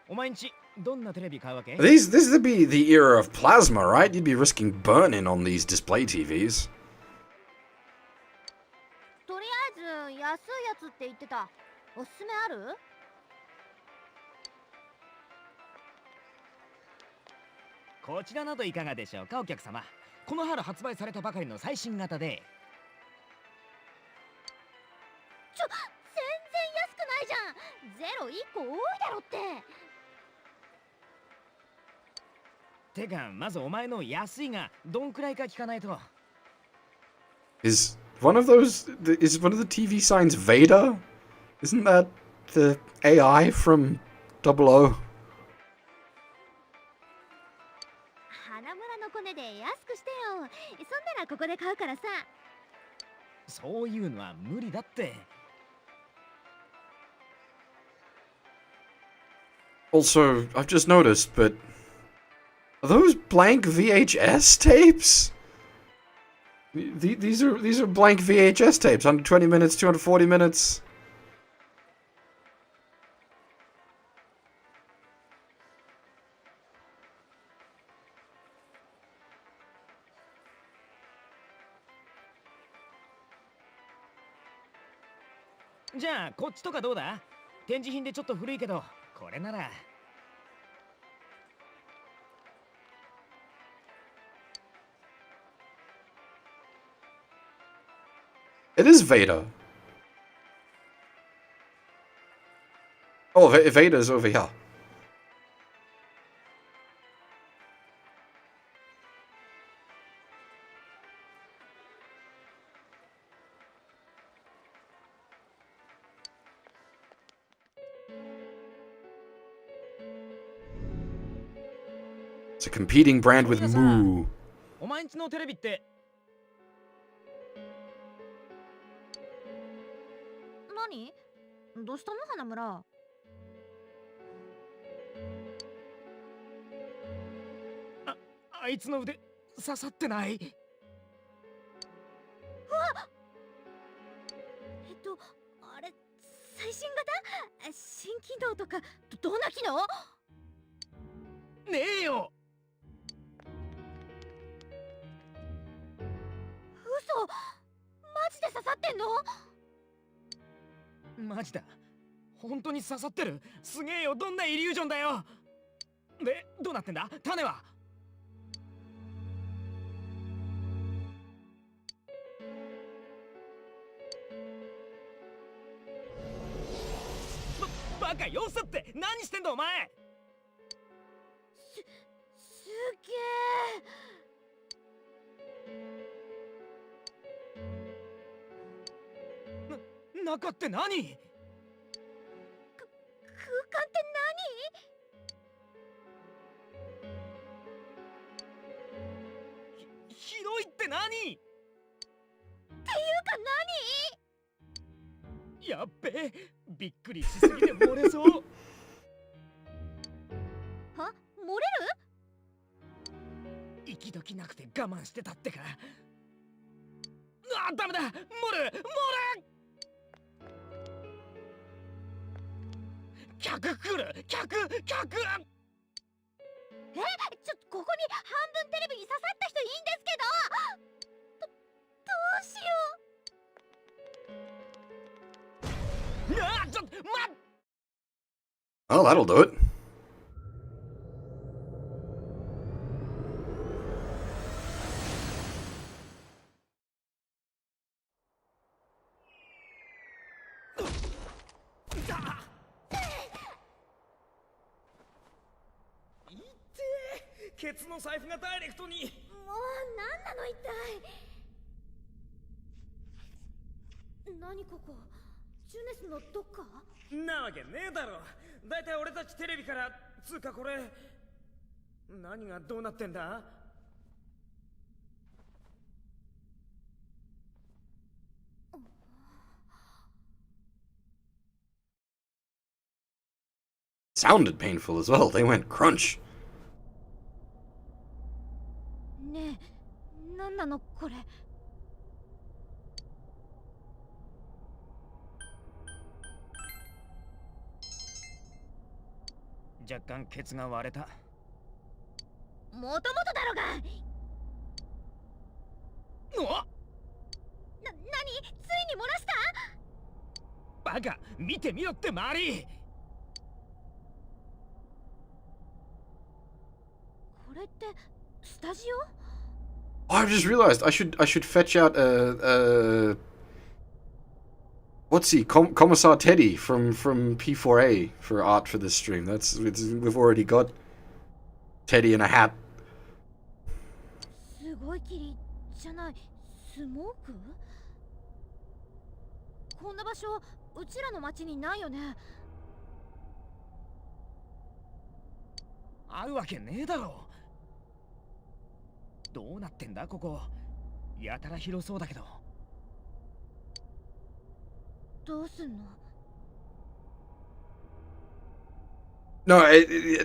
お前んちどんなテレビ買うわけ？ This would be the era of plasma, right? You'd be risking burning on these display TVs. とりあえず安いやつって言ってた。おすすめある？こちらなどいかがでしょうか、お客様。この春発売されたばかりの最新型で。全然安くないじゃん。ゼロ1個多いだろって。てか、まずお前の安いがどんくらいか聞かないと。Is one of the TV signs Vader? Isn't that the AI from 00? 花村のコネで安くしてよ。そんならここで買うからさ。そういうのは無理だって。Also, I've just noticed, but are those blank VHS tapes? These are blank VHS tapes. 120 minutes, 240 minutes.じゃあこっちとかどうだ？展示品でちょっと古いけど、これなら。It is Vader. Oh, Vader's over here. It's a competing brand with Moo. お前んちのテレビって。何？どうしたの花村？あいつの腕刺さってない？うわっ！あれ最新型？新機能とかどんな機能？ねえよ。嘘！マジで刺さってんの？マジだ。本当に刺さってる。すげえよ。どんなイリュージョンだよ。で、どうなってんだ？種は？バカよさって。何してんだお前。すげえ。中って何？空間って何？広いって何？っていうか何？やっべえ、びっくりしすぎて漏れそう。は？漏れる？息どきなくて我慢してたってか。ダメだ。漏る。客来る。客。ここに半分テレビに刺さった人いいんですけど。どうしよう。ちょっと待っ。 Oh, that'll do it.いってケツの財布がダイレクトに。もう何なの一体。何ここ？ジュネスのどっか？なわけねえだろ。だいたい俺たちテレビからつうかこれ何がどうなってんだ？Sounded painful as well. They went crunch. ねえ、何なのこれ？若干ケツが割れた。もともとだろが。何？ついに漏らした？バカ、見てみろって周り。これってスタジオ？ Oh, I just realized I should fetch out what's he? Commissar Teddy from P4A for art for this stream. We've already got Teddy in a hat ごい霧じゃない、スモーク？こんな場所うちらの町にないよね。あるわけねえだろ。どうなってんだここ。やたら広そうだけど。どうすんの？ No,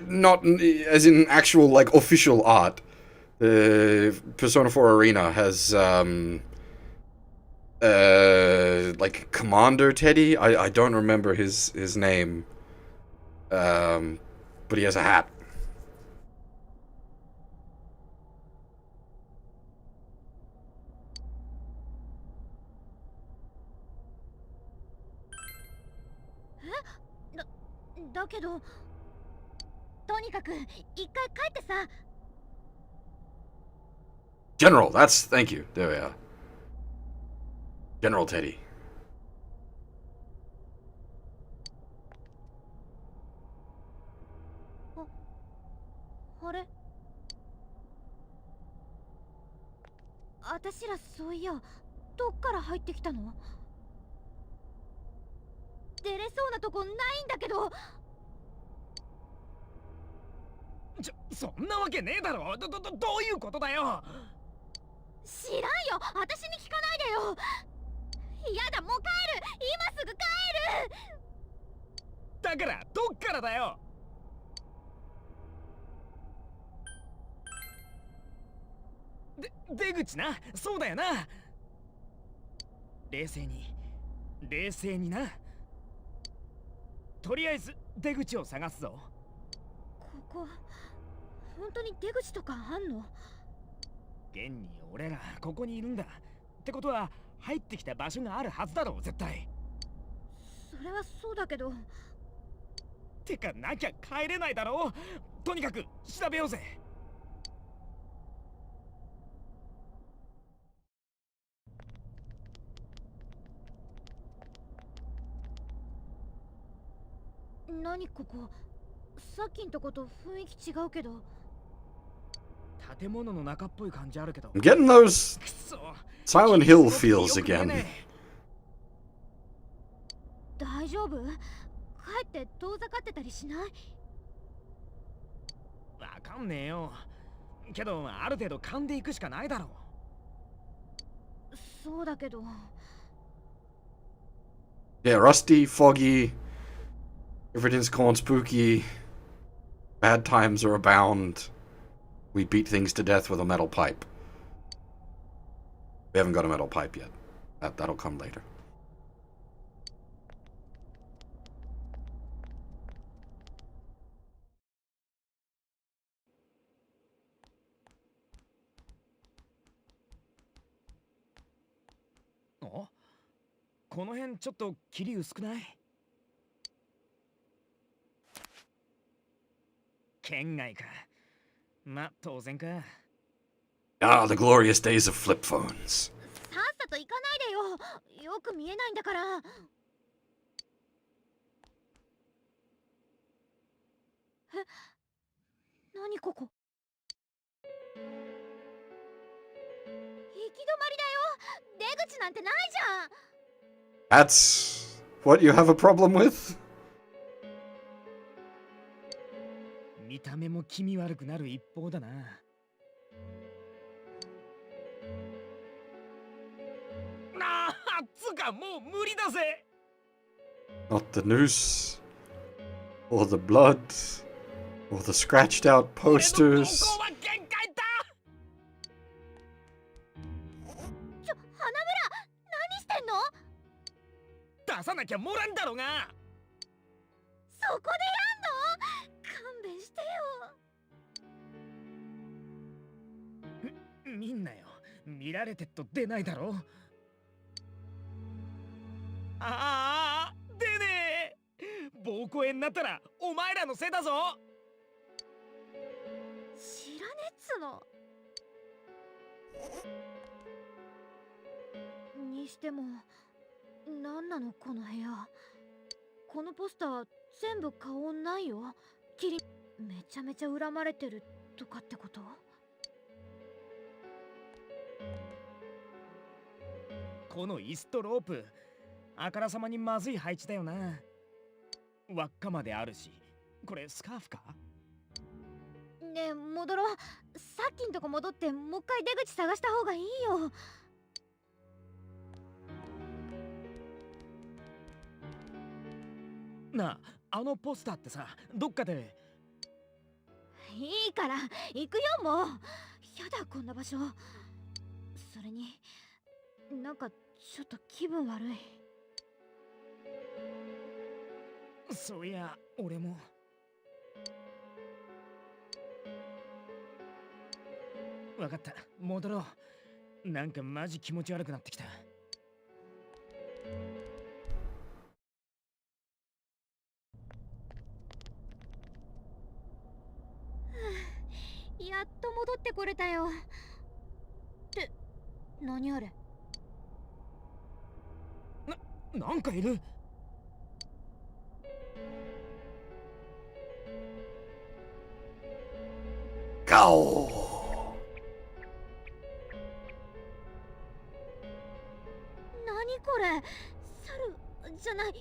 not as in actual like official art. Persona 4 Arena has like Commander Teddy. I don't remember his name. But he has a hat. Eh? だけど、とにかく一回帰ってさ。 General, thank you. There we are. General Teddy. あれ、あたしらそういや、どっから入ってきたの？出れそうなとこないんだけど。そんなわけねえだろ。どういうことだよ。知らんよ、あたしに聞かないでよ。やだ、もう帰る、今すぐ帰る。だからどっからだよ。出口な。そうだよな。冷静にな。とりあえず出口を探すぞ。ここ本当に出口とかあんの？現に俺らここにいるんだ。ってことは入ってきた場所があるはずだろう、絶対。それはそうだけど。てかなきゃ帰れないだろう。とにかく調べようぜ。何ここ、さっきんとこと雰囲気違うけど。建物の中っぽい感じあるけど。I'm getting those Silent Hill feels again. 大丈夫？帰って遠ざかってたりしない？わかんねえよ。けどある程度勘でいくしかないだろう。そうだけど。Yeah, rusty, foggy. Everything's calling spooky. Bad times are abound. We beat things to death with a metal pipe. We haven't got a metal pipe yet. That'll come later. Oh? この辺ちょっと霧薄くない？県外か。ま、当然か。Ah, the glorious days of flip phones. さっさと行かないでよ。よく見えないんだから。え、何ここ？行き止まりだよ。出口なんてないじゃん。That's what you have a problem with? 見た目も気味悪くなる一方だな。つかもう無理だぜ。 Not the noose, or the blood, or the scratched out posters. 花村、何してんの？出さなきゃもらんだろうが。そこでやんの？勘弁してよ。見んなよ。見られてっと出ないだろ。ああ、出ねえ。暴行炎になったらお前らのせいだぞ。知らねえっつの。にしても、なんなのこの部屋。このポスター全部顔ないよ。キリめちゃめちゃ恨まれてるとかってこと？この椅子とロープ、あからさまにまずい配置だよな。輪っかまであるし、これスカーフか？ねえ、戻ろう。さっきんとこ戻ってもう一回出口探した方がいいよ。なあ、あのポスターってさ、どっかで。いいから行くよ、もう。やだ、こんな場所。それになんかちょっと気分悪い。そういや、俺も。わかった、戻ろう。なんかマジ気持ち悪くなってきた。やっと戻ってこれたよ。って何あれ？なんかいる。ガオ。何これ？猿じゃない、ク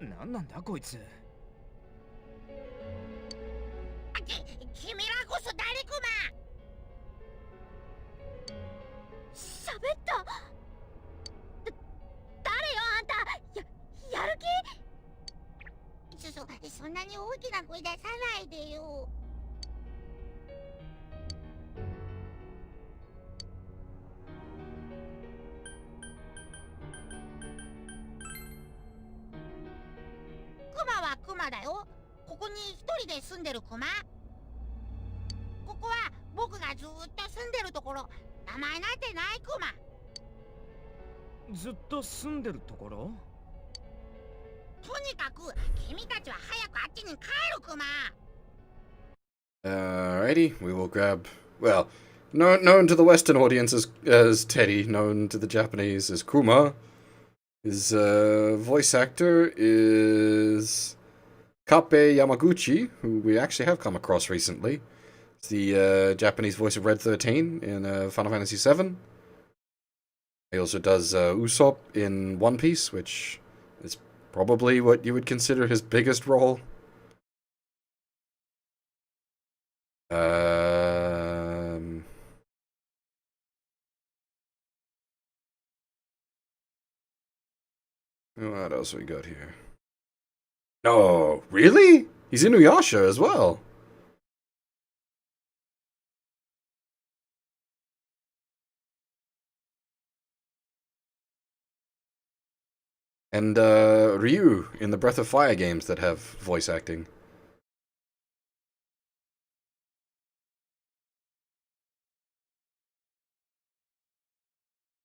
マ？なんなんだこいつ。君らこそ誰クマ？喋った。誰よあんた。やる気？そんなに大きな声出さないでよ。クマはクマだよ。ここに一人で住んでるクマ。ここは僕がずーっと住んでるところ。名前なんてないクマ。ずっと住んでるところ？とにかく君たちは早くあっちに帰るクマ。Alrighty, we will grab. Well, known to the Western audience as Teddy, known to the Japanese as Kuma. His voice actor is Kappei Yamaguchi, who we actually have come across recently. It's the Japanese voice of Red 13 in Final Fantasy VII. He also does Usopp in One Piece, which is probably what you would consider his biggest role. What else we got here? Oh, really? He's Inuyasha as well. And Ryu in the Breath of Fire games that have voice acting.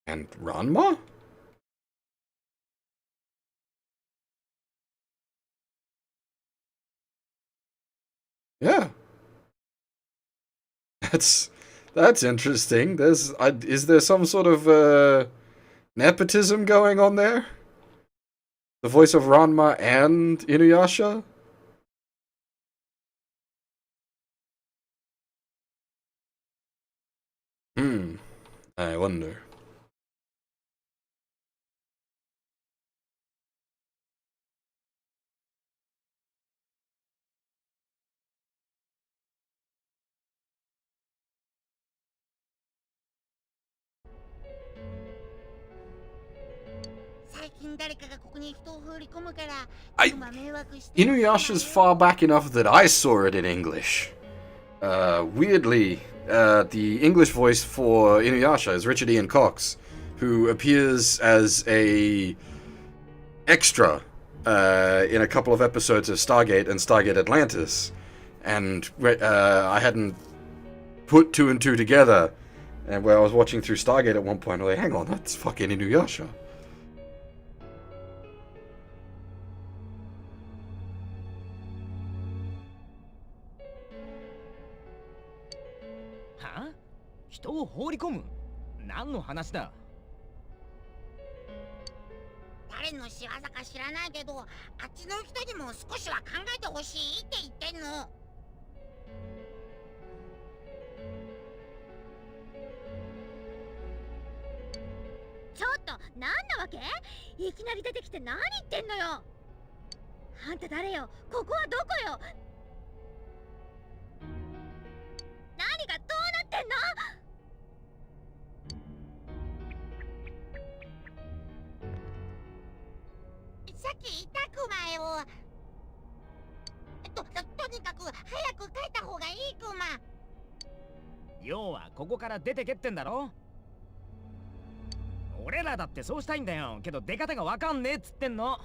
And Ranma? Yeah. That's interesting. Is there some sort of nepotism going on there? The voice of Ranma and Inuyasha? I wonder. Inuyasha's far back enough that I saw it in English. Weirdly, the English voice for Inuyasha is Richard Ian Cox, who appears as a extra in a couple of episodes of Stargate and Stargate Atlantis. And I hadn't put two and two together. And when I was watching through Stargate at one point, I'm like, hang on, that's fucking Inuyasha. Huh? 人を放り込む？何の話だ？誰の仕業か知らないけど、あっちの人にも少しは考えてほしいって言ってんの。なんなわけ？いきなり出てきて何言ってんのよ。あんた誰よ？ここはどこよ？何がどうなってんの？さっき言ったクマよ。とにかく早く帰った方がいいクマ。要はここから出てけってんだろ。俺らだってそうしたいんだよ。けど出方がわかんねえっつってんの。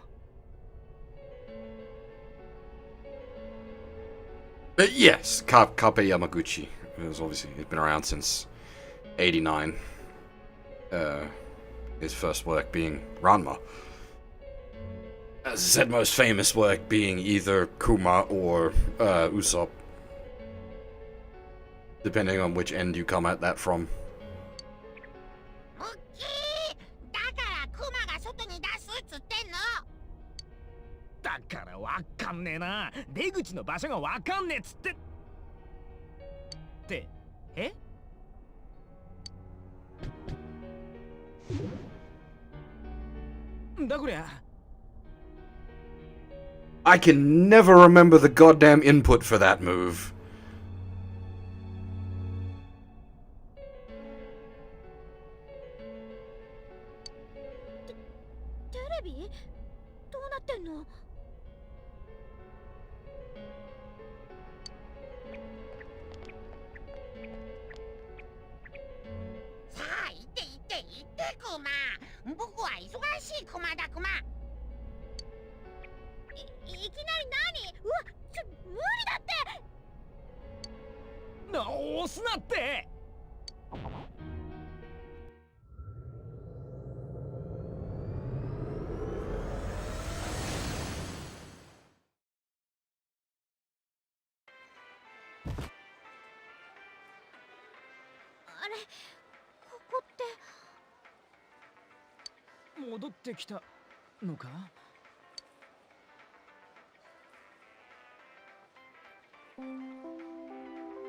But yes, Carpe Yamaguchi. It's obviously it's been around since '89. His first work being Ranma. As I said, most famous work being either Kuma or Usopp, depending on which end you come at that from. ムッキー、だからクマが外に出すっつってんの。だからわかんねえな。出口の場所がわかんねえっつって。ってえ？だこりゃ。I can never remember the goddamn input for that move. テレビ？どうなってんの？さあ行ってクマ。僕は忙しいクマだクマ。いきなり何？うわ、無理だって。押すなって。あれ、ここって戻ってきたのか？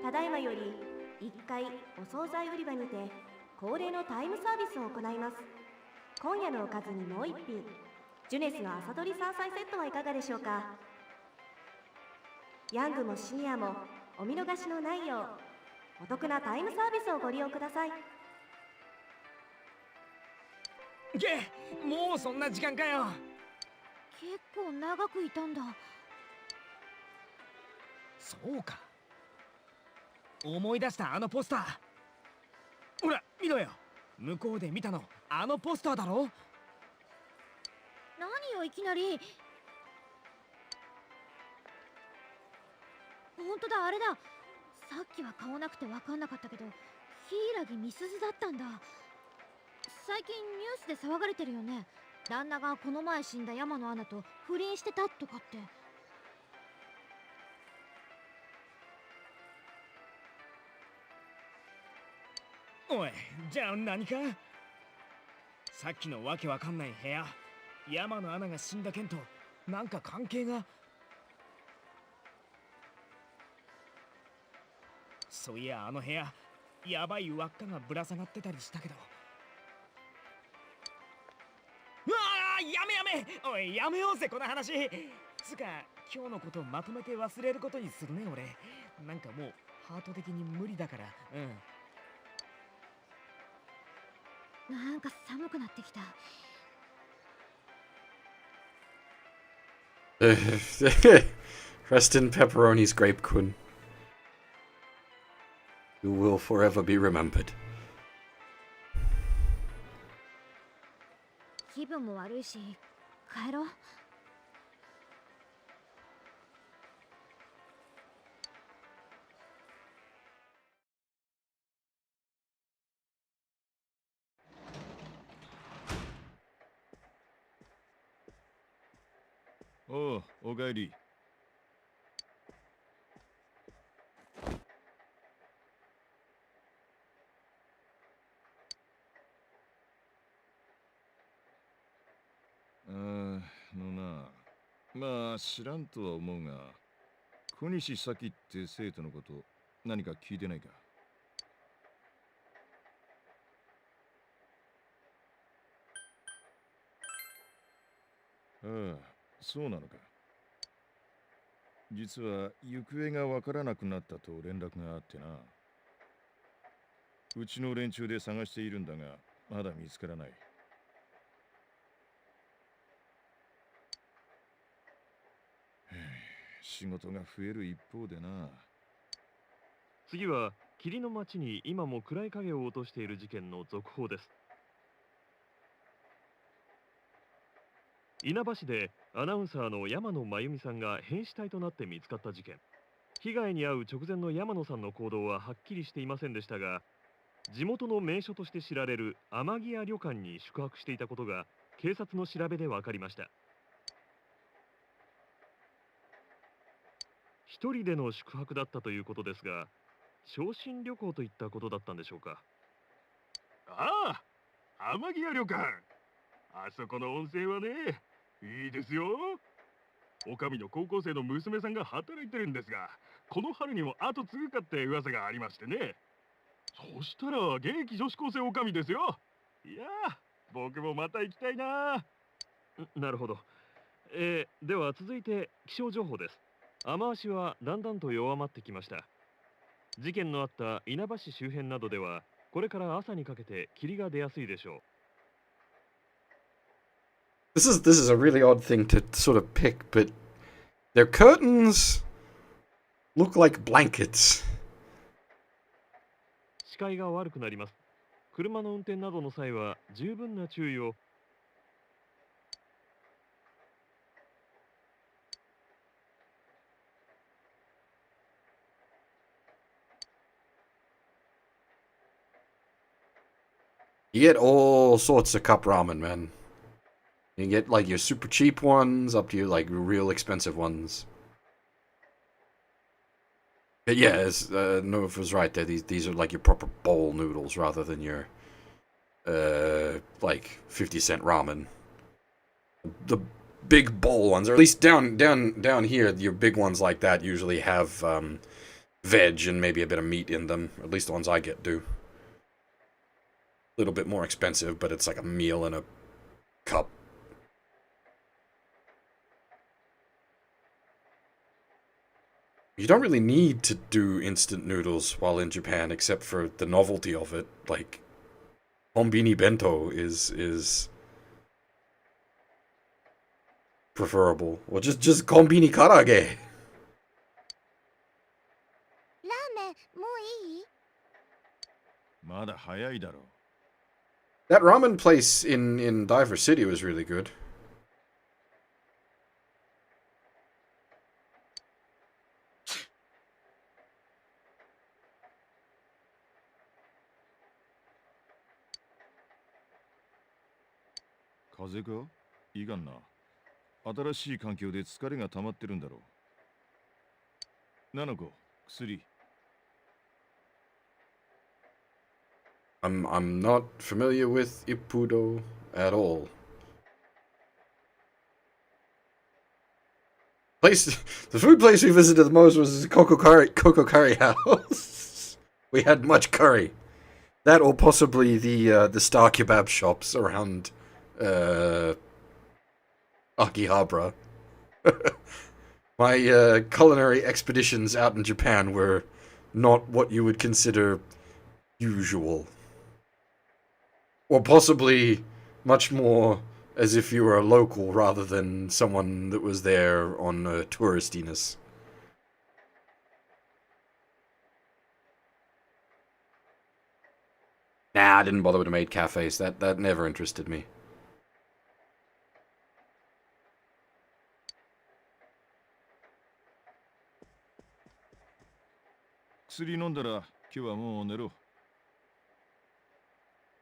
ただいまより1階お惣菜売り場にて恒例のタイムサービスを行います。今夜のおかずにもう一品、ジュネスの朝取り山菜セットはいかがでしょうか。ヤングもシニアもお見逃しのないようお得なタイムサービスをご利用ください。もうそんな時間かよ。結構長くいたんだ。そうか。思い出したあのポスター。ほら見ろよ。向こうで見たのあのポスターだろ。何よいきなり。本当だ、あれだ。さっきは顔なくて分かんなかったけど、柊美鈴だったんだ。最近ニュースで騒がれてるよね。旦那がこの前死んだ山野アナと不倫してたとかって。おい、じゃあ何か？さっきのわけわかんない部屋、山野アナが死んだ件となんか関係が。そういやあの部屋、やばい輪っかがぶら下がってたりしたけど。うわあ、やめおい、やめようぜこの話。つか今日のことまとめて忘れることにするね俺。なんかもうハート的に無理だから。なんか寒くなってきた。Rest in pepperoni's grape kun. You will forever be remembered. 気分も悪いし、帰ろう。おう、おかえり。まあ知らんとは思うが、小西咲って生徒のこと何か聞いてないか？ああ、そうなのか。実は行方がわからなくなったと連絡があってな。うちの連中で探しているんだが、まだ見つからない。仕事が増える一方でな。次は霧の町に今も暗い影を落としている事件の続報です。稲葉市でアナウンサーの山野真由美さんが変死体となって見つかった事件。被害に遭う直前の山野さんの行動ははっきりしていませんでしたが、地元の名所として知られる天城屋旅館に宿泊していたことが警察の調べで分かりました。一人での宿泊だったということですが、昇進旅行といったことだったんでしょうか。ああ、天城屋旅館。あそこの温泉はね、いいですよ。おかみの高校生の娘さんが働いてるんですが、この春にも後継ぐかって噂がありましてね。そしたら現役女子高生おかみですよ。いやー、僕もまた行きたいな。なるほど。では続いて気象情報です。雨足はだんだんと弱まってきました。事件のあった稲葉市周辺などではこれから朝にかけて霧が出やすいでしょう。This is a really odd thing to sort of pick, but their curtains look like blankets. 視界が悪くなります。車の運転などの際は十分な注意を。You get all sorts of cup ramen, man. You can get like your super cheap ones up to your like real expensive ones. But yeah, Nova was right there. These are like your proper bowl noodles rather than your like 50-cent ramen. The big bowl ones, or at least down here, your big ones like that usually have veg and maybe a bit of meat in them. At least the ones I get do. A little bit more expensive, but it's like a meal in a cup. You don't really need to do instant noodles while in Japan, except for the novelty of it. Like, konbini bento is preferable. Well, just konbini karage. ラーメンもういい？まだ早いだろう。That ramen place in Diver City was really good. "風邪か？いがんな。新しい環境で疲れが溜まってるんだろう。ななこ、薬。I'm not familiar with Ippudo at all. The food place we visited the most was Coco Curry House. We had much curry. That or possibly the Star Kebab shops around Akihabara. My culinary expeditions out in Japan were not what you would consider usual. Or possibly much more as if you were a local rather than someone that was there on touristiness. Nah, I didn't bother with the maid cafes. That never interested me. 薬飲んだら今日はもう寝ろ。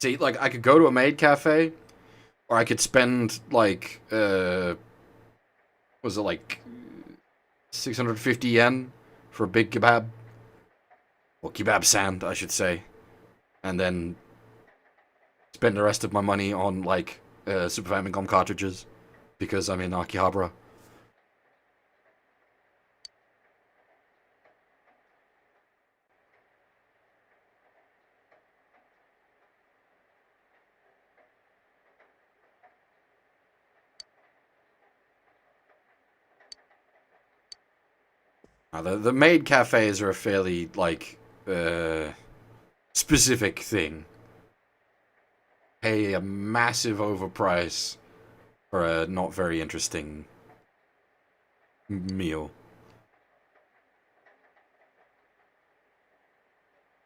See, like, I could go to a maid cafe, or I could spend, like, was it like 650 yen for a big kebab? Or kebab sand, I should say. And then spend the rest of my money on, like, Super Famicom cartridges, because I'm in Akihabara. The maid cafes are a fairly, like, specific thing. Pay a massive overprice for a not very interesting meal.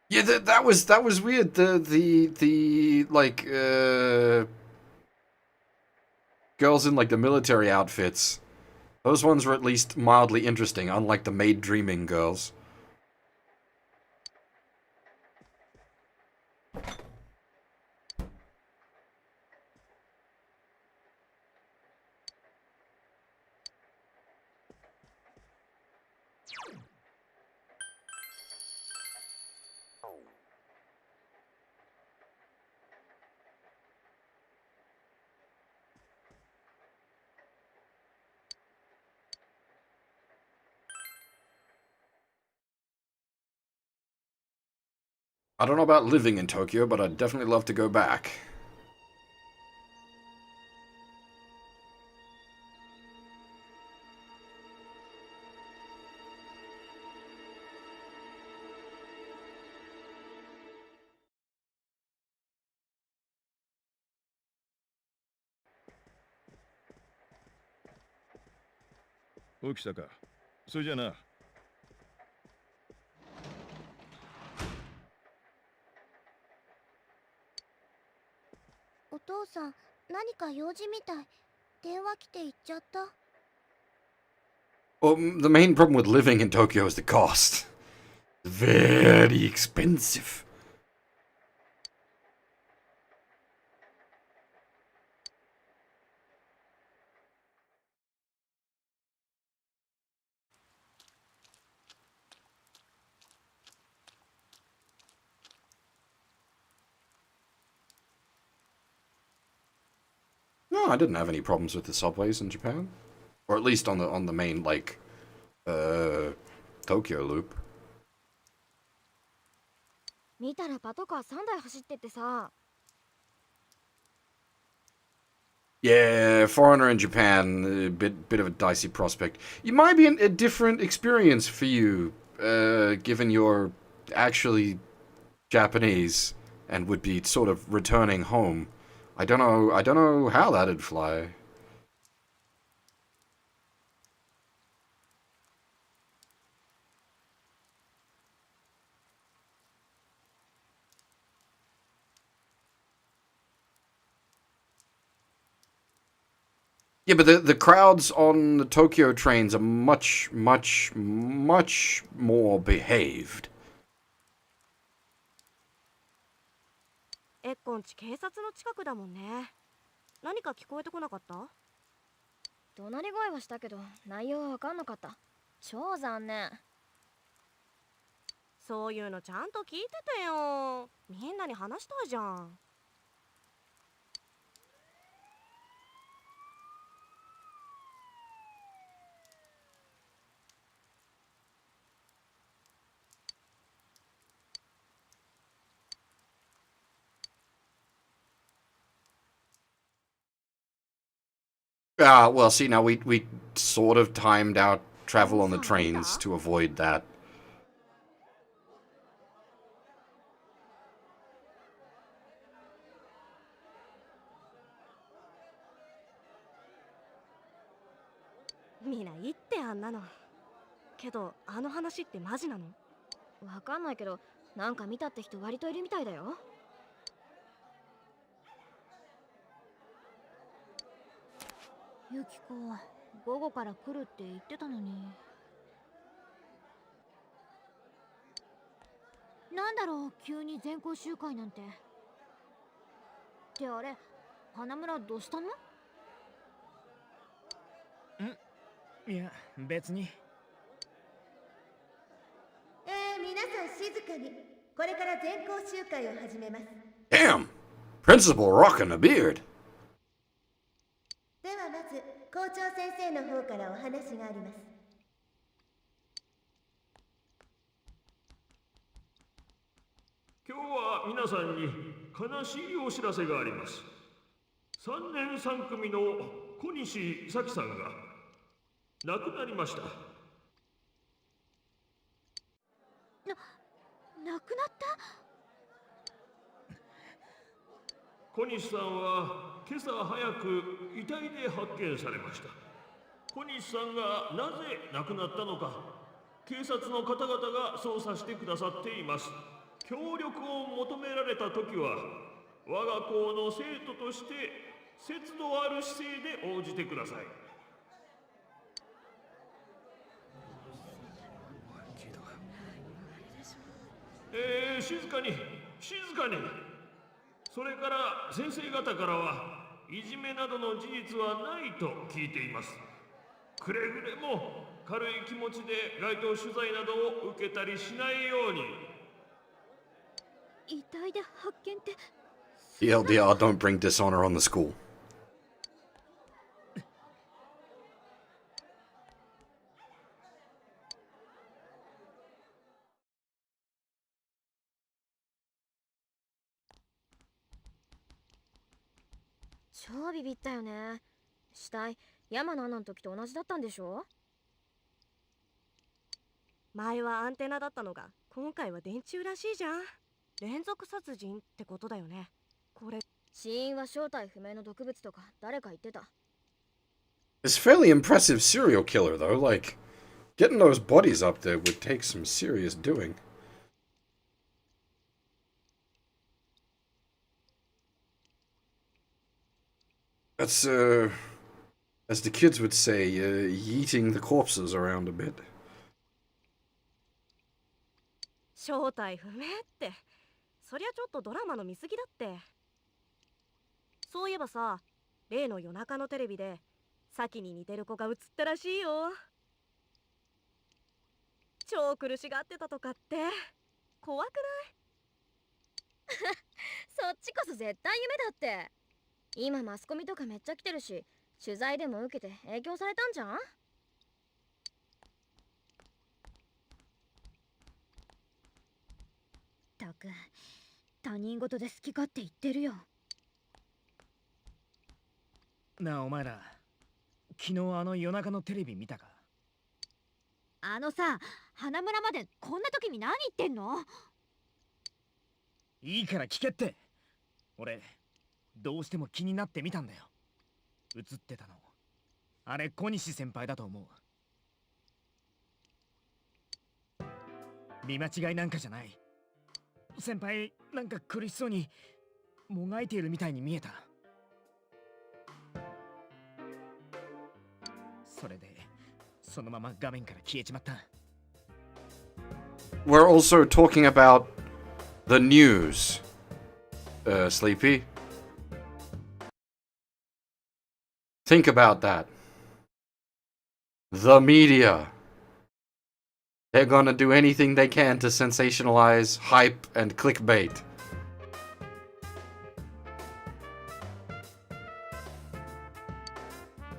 Yeah, that was weird. The like girls in like the military outfits. Those ones were at least mildly interesting, unlike the maid dreaming girls. I don't know about living in Tokyo, but I'd definitely love to go back. Okisaka. それじゃな。お父さん、何か用事みたい。電話来て行っちゃった。Well, the main problem with living in Tokyo is the cost. Very expensive. No, I didn't have any problems with the subways in Japan. Or at least on the main, like, Tokyo loop. 見たらパトカー3台走ってってさ。Yeah, foreigner in Japan, a bit of a dicey prospect. It might be a different experience for you, given you're actually Japanese and would be sort of returning home. I don't know how that'd fly. Yeah, but the crowds on the Tokyo trains are much more behaved. エッコンチ警察の近くだもんね。何か聞こえてこなかった？怒鳴り声はしたけど、内容は分かんなかった。超残念。そういうのちゃんと聞いててよ。みんなに話したいじゃん。Well, see, now we sort of timed out travel on the trains to avoid that. みんな言ってあんなの。けどあの話ってマジなの？わかんないけど、なんか見たって人割といるみたいだよ。ユキコ、午後から来るって言ってたのに。なんだろう、急に全校集会なんて。ってあれ、花村どうしたの？いや、別に。皆さん静かに。これから全校集会を始めます。Damn! Principal rocking a beard. ではまず校長先生の方からお話があります。今日は皆さんに悲しいお知らせがあります。3年3組の小西咲さんが亡くなりました。亡くなった。小西さんは今朝早く遺体で発見されました。小西さんがなぜ亡くなったのか、警察の方々が捜査してくださっています。協力を求められた時は、我が校の生徒として節度ある姿勢で応じてください。静かに、静かに。それから先生方からはいじめなどの事実はないと聞いています。くれぐれも軽い気持ちで街頭取材などを受けたりしないように。遺体で発見って。TLDR, don't bring dishonor on the school. 超ビビったよね。死体、山のアナの時と同じだったんでしょ。前はアンテナだったのが今回は電柱らしいじゃん。連続殺人ってことだよね。これ死因は正体不明の毒物とか誰か言ってた。 It's fairly impressive serial killer though, like getting those bodies up there would take some serious doing. That's as the kids would say, yeeting the corpses around a bit. 正体不明って、そりゃちょっとドラマの見過ぎだって。そういえばさ、例の夜中のテレビでサキに似てる子が映ったらしいよ。超苦しがってたとかって怖くない？そっちこそ絶対夢だって。今マスコミとかめっちゃ来てるし、取材でも受けて影響されたんじゃん。たく、他人事で好き勝手言ってるよ。なあお前ら、昨日あの夜中のテレビ見たか？あのさ、花村までこんな時に何言ってんの？いいから聞けって。俺どうしても気になってみたんだよ。映ってたのあれ小西先輩だと思う。見間違いなんかじゃない。先輩なんか苦しそうにもがいているみたいに見えた。それでそのまま画面から消えちまった。 We're also talking about the news. Sleepy. Think about that. The media. They're gonna do anything they can to sensationalize, hype, and clickbait.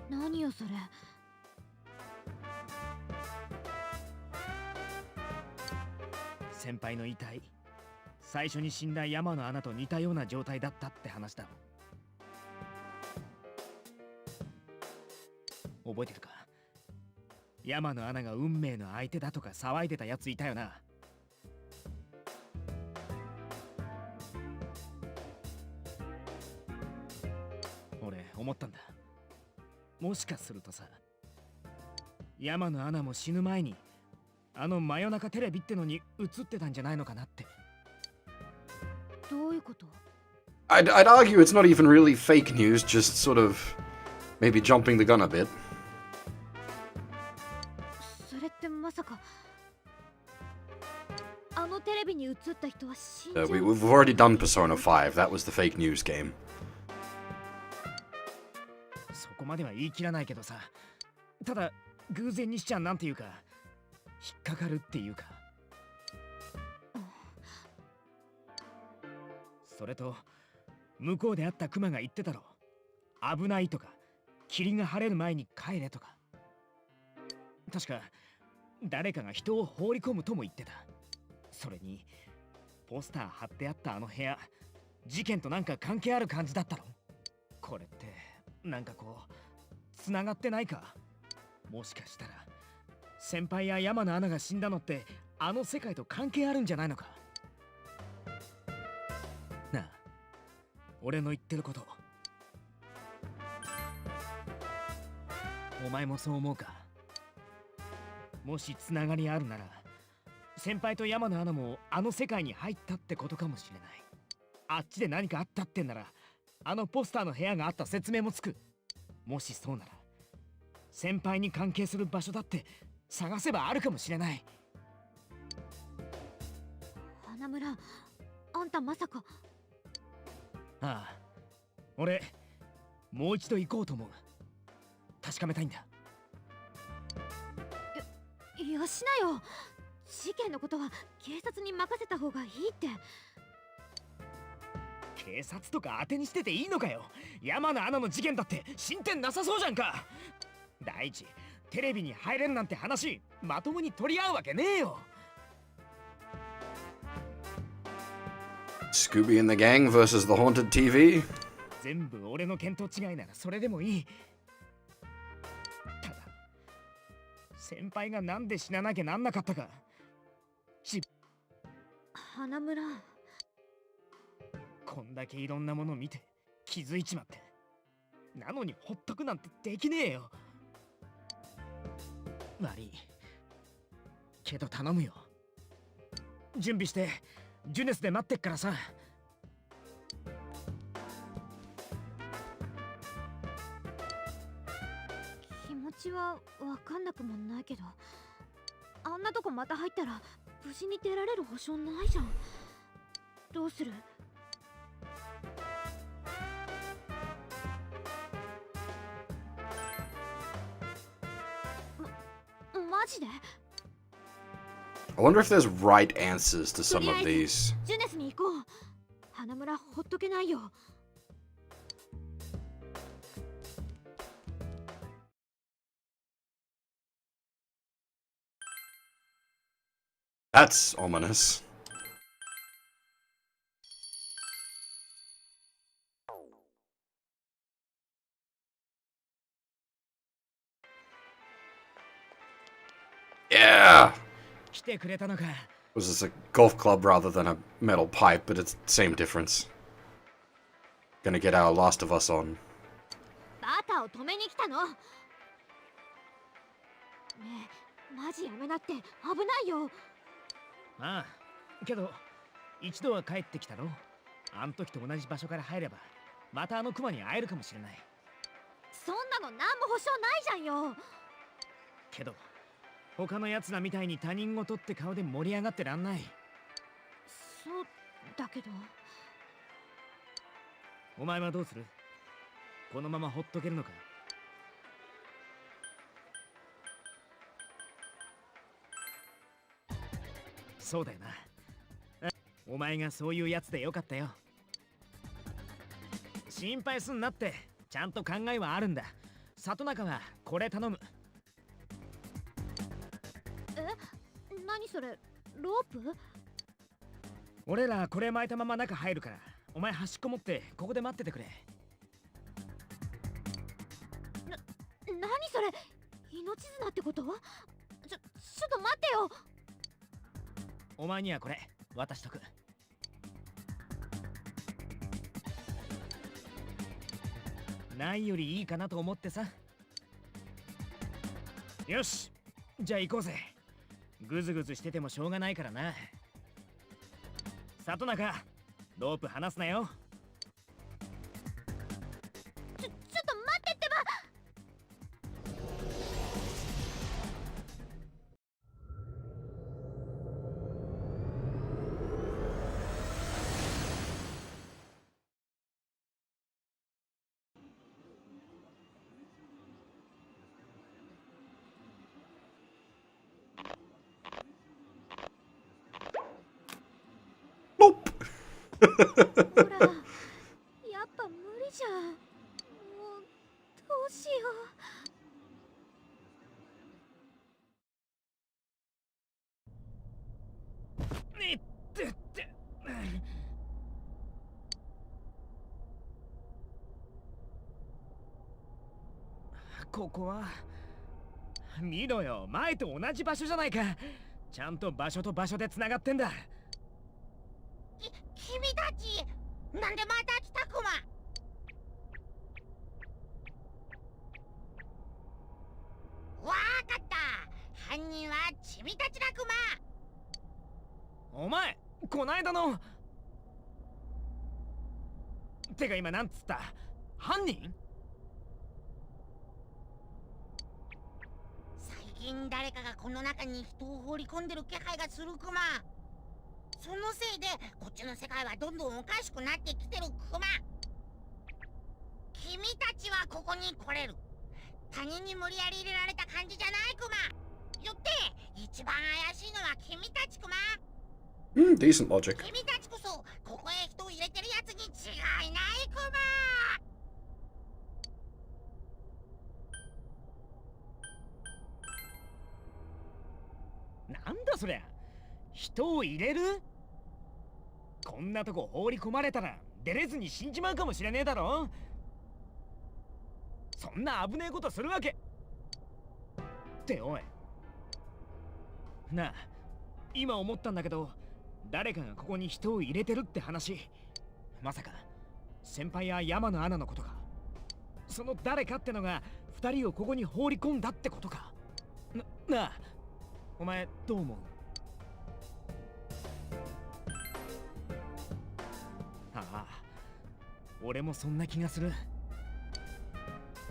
何よそれ。先輩の遺体、最初に死んだ山の穴と似たような状態だったって話だろ。覚えてるか？山の穴が運命の相手だとか騒いでたやついたよな。俺思ったんだ。もしかするとさ、山の穴も死ぬ前にあの真夜中テレビってのに映ってたんじゃないのかなって。どういうこと？ I'd argue it's not even really fake news, just sort of maybe jumping the gun a bit. それってまさかあのテレビに映った人は死んじゃう？ We've already done Persona 5. That was the fake news game. そこまでは言い切らないけどさ、ただ偶然にしちゃなんていうか引っかかるっていうか。それと向こうで会ったクマが言ってたろ、危ないとか霧が晴れる前に帰れとか。確か誰かが人を放り込むとも言ってた。それにポスター貼ってあったあの部屋、事件となんか関係ある感じだったろ。これってなんかこうつながってないか？もしかしたら先輩や山のアナが死んだのってあの世界と関係あるんじゃないのか？俺の言ってること。お前もそう思うか？もしつながりあるなら、先輩と山野アナもあの世界に入ったってことかもしれない。あっちで何かあったってんなら、あのポスターの部屋があった説明もつく。もしそうなら、先輩に関係する場所だって探せばあるかもしれない。花村、あんたまさか。ああ、俺もう一度行こうと思う。確かめたいんだ。よしなよ。事件のことは警察に任せた方がいいって。警察とか当てにしてていいのかよ。山野アナの事件だって進展なさそうじゃんか。第一、テレビに入れるなんて話まともに取り合うわけねえよ。Scooby and the gang versus the haunted TV? 全部俺の見当違いならそれでもいい。ただ、先輩がなんで死ななきゃなんなかったか。花村、こんだけいろんなもの見て気づいちまって。なのにほっとくなんてできねえよ。悪いけど頼むよ。準備してジュネスで待ってっからさ。気持ちはわかんなくもないけど、あんなとこまた入ったら無事に出られる保証ないじゃん。どうする？マジで？ I wonder if there's right answers to some of these. ジュネスに行こう。花村ほっとけないよ。That's ominous. Yeah! 来てくれたのか。Was this a golf club rather than a metal pipe, but it's same difference. Gonna get our Last of Us on. バカを止めに来たの。ねえ、マジやめなって危ないよ。ああ、けど一度は帰ってきたろ。あん時と同じ場所から入ればまたあのクマに会えるかもしれない。そんなの何も保証ないじゃんよ。けど他のやつらみたいに他人事って顔で盛り上がってらんない。そうだけど。お前はどうする？このままほっとけるのか？そうだよな。お前がそういうやつでよかったよ。心配すんなって、ちゃんと考えはあるんだ。里中はこれ頼む。何それ、ロープ？俺らこれ巻いたまま中入るから、お前端っこ持ってここで待っててくれ。何それ、命綱ってこと？ちょっと待ってよ。お前にはこれ渡しとく。ないよりいいかなと思ってさ。よし、じゃあ行こうぜ。ぐずぐずしててもしょうがないからな。里中、ロープ離すなよ。ちょっと待ってってば。ほら、やっぱ無理じゃん。もうどうしよう。いってって。ここは見ろよ、前と同じ場所じゃないか。ちゃんと場所と場所でつながってんだ。君たちなんでまた来たクマ。こないだの。てか今なんつった？犯人？最近誰かがこの中に人を放り込んでる気配がするクマ。そのせいでこっちの世界はどんどんおかしくなってきてるクマ。君たちはここに来れる。他人に無理やり入れられた感じじゃないクマ。よって一番怪しいのは君たちクマ。Decent logic. 君たちこそここへ人を入れてるやつに違いないクマ。なんだそりゃ、人を入れる？こんなとこ放り込まれたら出れずに死んじまうかもしれねえだろ。そんな危ねえことするわけっておいなあ、今思ったんだけど、誰かがここに人を入れてるって話、まさか先輩や山野アナのことか？その誰かってのが二人をここに放り込んだってことか？なあ、お前どう思う？ああ、俺もそんな気がする。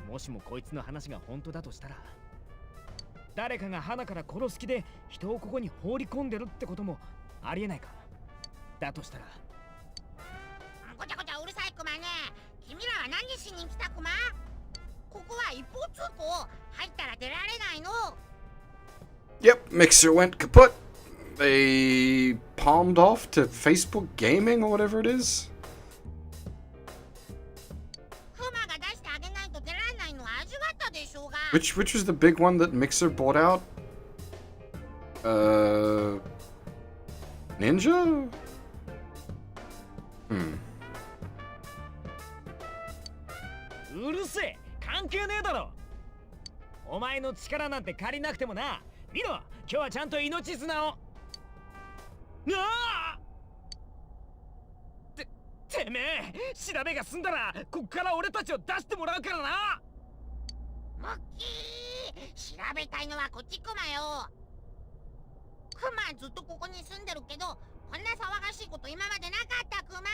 もしもこいつの話が本当だとしたら、誰かが花から殺す気で人をここに放り込んでるってこともありえないか？だとしたら。ごちゃごちゃうるさいクマね。君らは何しに来たクマ？ここは一方通行。入ったら出られないの。Yep, Mixer went kaput. They palmed off to Facebook Gaming or whatever it is. クマが出してあげないと出られないのは味わったでしょうが。Which was the big one that Mixer bought out? Ninja? Hmm. うるせえ、関係ねえだろ。お前の力なんて借りなくてもな。見ろ、今日はちゃんと命綱を。ああ！てめえ、調べが済んだらこっから俺たちを出してもらうからな。モッキー、調べたいのはこっちクマよ。クマずっとここに住んでるけど、こんな騒がしいこと今までなかったクマ。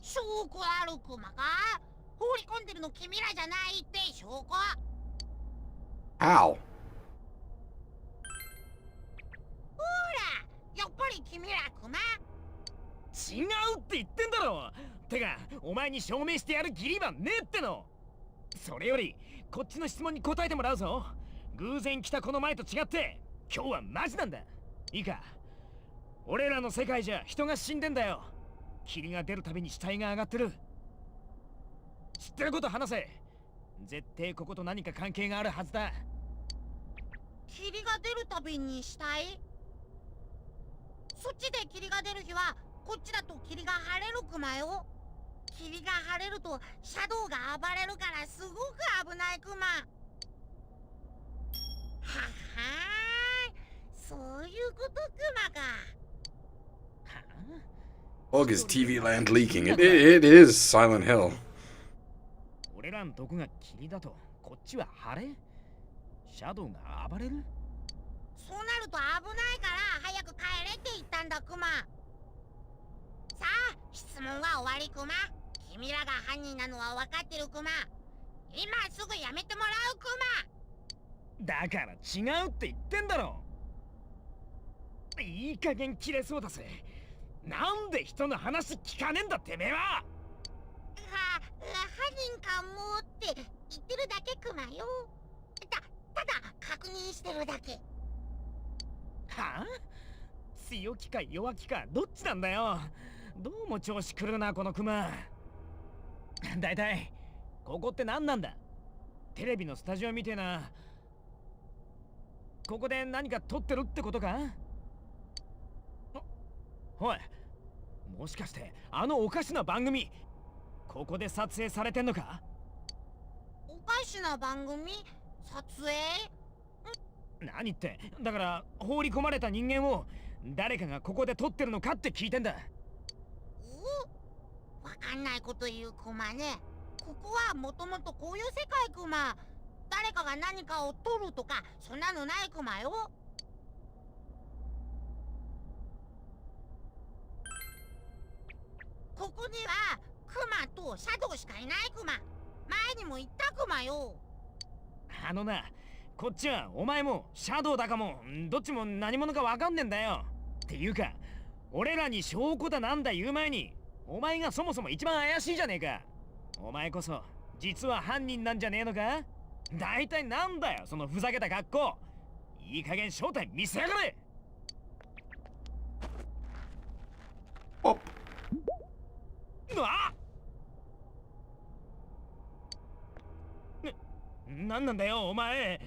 証拠あるクマか？放り込んでるの君らじゃないって証拠。Ow. ほら、やっぱり君らクマ。違うって言ってんだろ。てか、お前に証明してやる義理はねえっての。それよりこっちの質問に答えてもらうぞ。偶然来たこの前と違って今日はマジなんだ。いいか、俺らの世界じゃ人が死んでんだよ。霧が出るたびに死体が上がってる。知ってること話せ。絶対ここと何か関係があるはずだ。霧が出るたびに死体？そっちで霧が出る日はこっちだと霧が晴れるクマよ。霧が晴れるとシャドウが暴れるからすごく危ないクマ。ははーい、そういうことクマか。Bug is TV land leaking. It is Silent Hill. 俺らんとこが霧だとこっちは晴れ？シャドウが暴れる？そうなると危ないから早く帰れって言ったんだクマ。さあ、質問は終わりクマ。君らが犯人なのは分かってるクマ。今すぐやめてもらうクマ。だから違うって言ってんだろ。いい加減切れそうだぜ。なんで人の話聞かねえんだてめえは。犯人かもって言ってるだけクマよ。ただ確認してるだけ。はあ？強気か弱気かどっちなんだよ。どうも調子狂うなこのクマ。だいたいここって何なんだ？テレビのスタジオみてえな。ここで何か撮ってるってことか？おい、もしかしてあのおかしな番組ここで撮影されてんのか？おかしな番組？撮影？何って、だから放り込まれた人間を誰かがここで撮ってるのかって聞いてんだ。わかんないこと言うクマね。ここはもともとこういう世界クマ。誰かが何かを撮るとかそんなのないクマよ。とシャドウしかいないクマ。前にも言ったクマよ。あのな、こっちはお前もシャドウだかもどっちも何者かわかんねえんだよ。っていうか、俺らに証拠だなんだ言う前に、お前がそもそも一番怪しいじゃねえか。お前こそ実は犯人なんじゃねえのか。大体なんだよそのふざけた格好。いい加減正体見せやがれ。Pop. なんなんだよお前。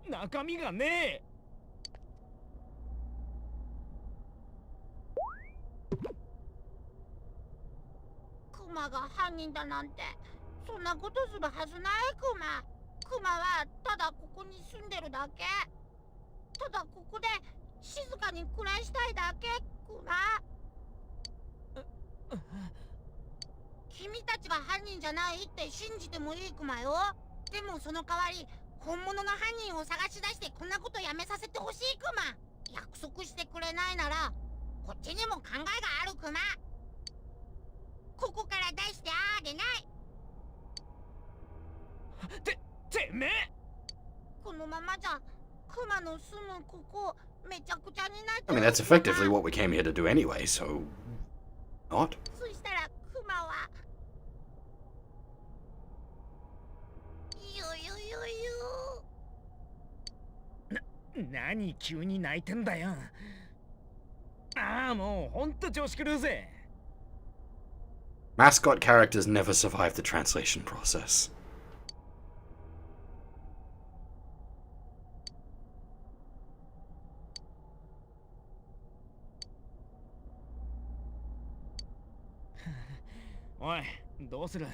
中身がねえ。クマが犯人だなんて、そんなことするはずないクマ。クマはただここに住んでるだけ。ただここで静かに暮らしたいだけ。クマ、君たちが犯人じゃないって信じてもいいクマよ。でもその代わり本物の犯人を探し出してこんなことやめさせてほしいクマ。約束してくれないならこっちにも考えがあるクマ。ここから出してあげない。てめえ、このままじゃクマの住むここめちゃくちゃになっちゃ I う。 mean, that's effectively what we came here to do anyway, so... Not? そしたらクマは何急に泣いてんだよ。ああ、もうほんと調子狂うぜ。Mascot characters never survive the translation process. おい、どうする？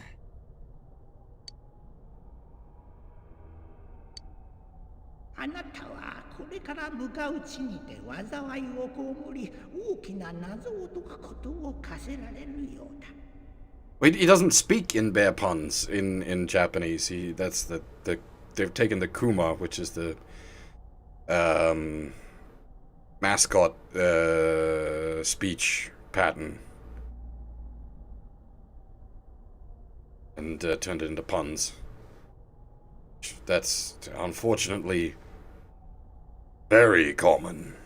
あなたはこれから向かう地にて災いを被り、大きな謎を解くことを課せられるようだ。Wait, he doesn't speak in bear puns in Japanese. That's the they've taken the Kuma, which is the mascot speech pattern, and turned it into puns. That's unfortunately very common.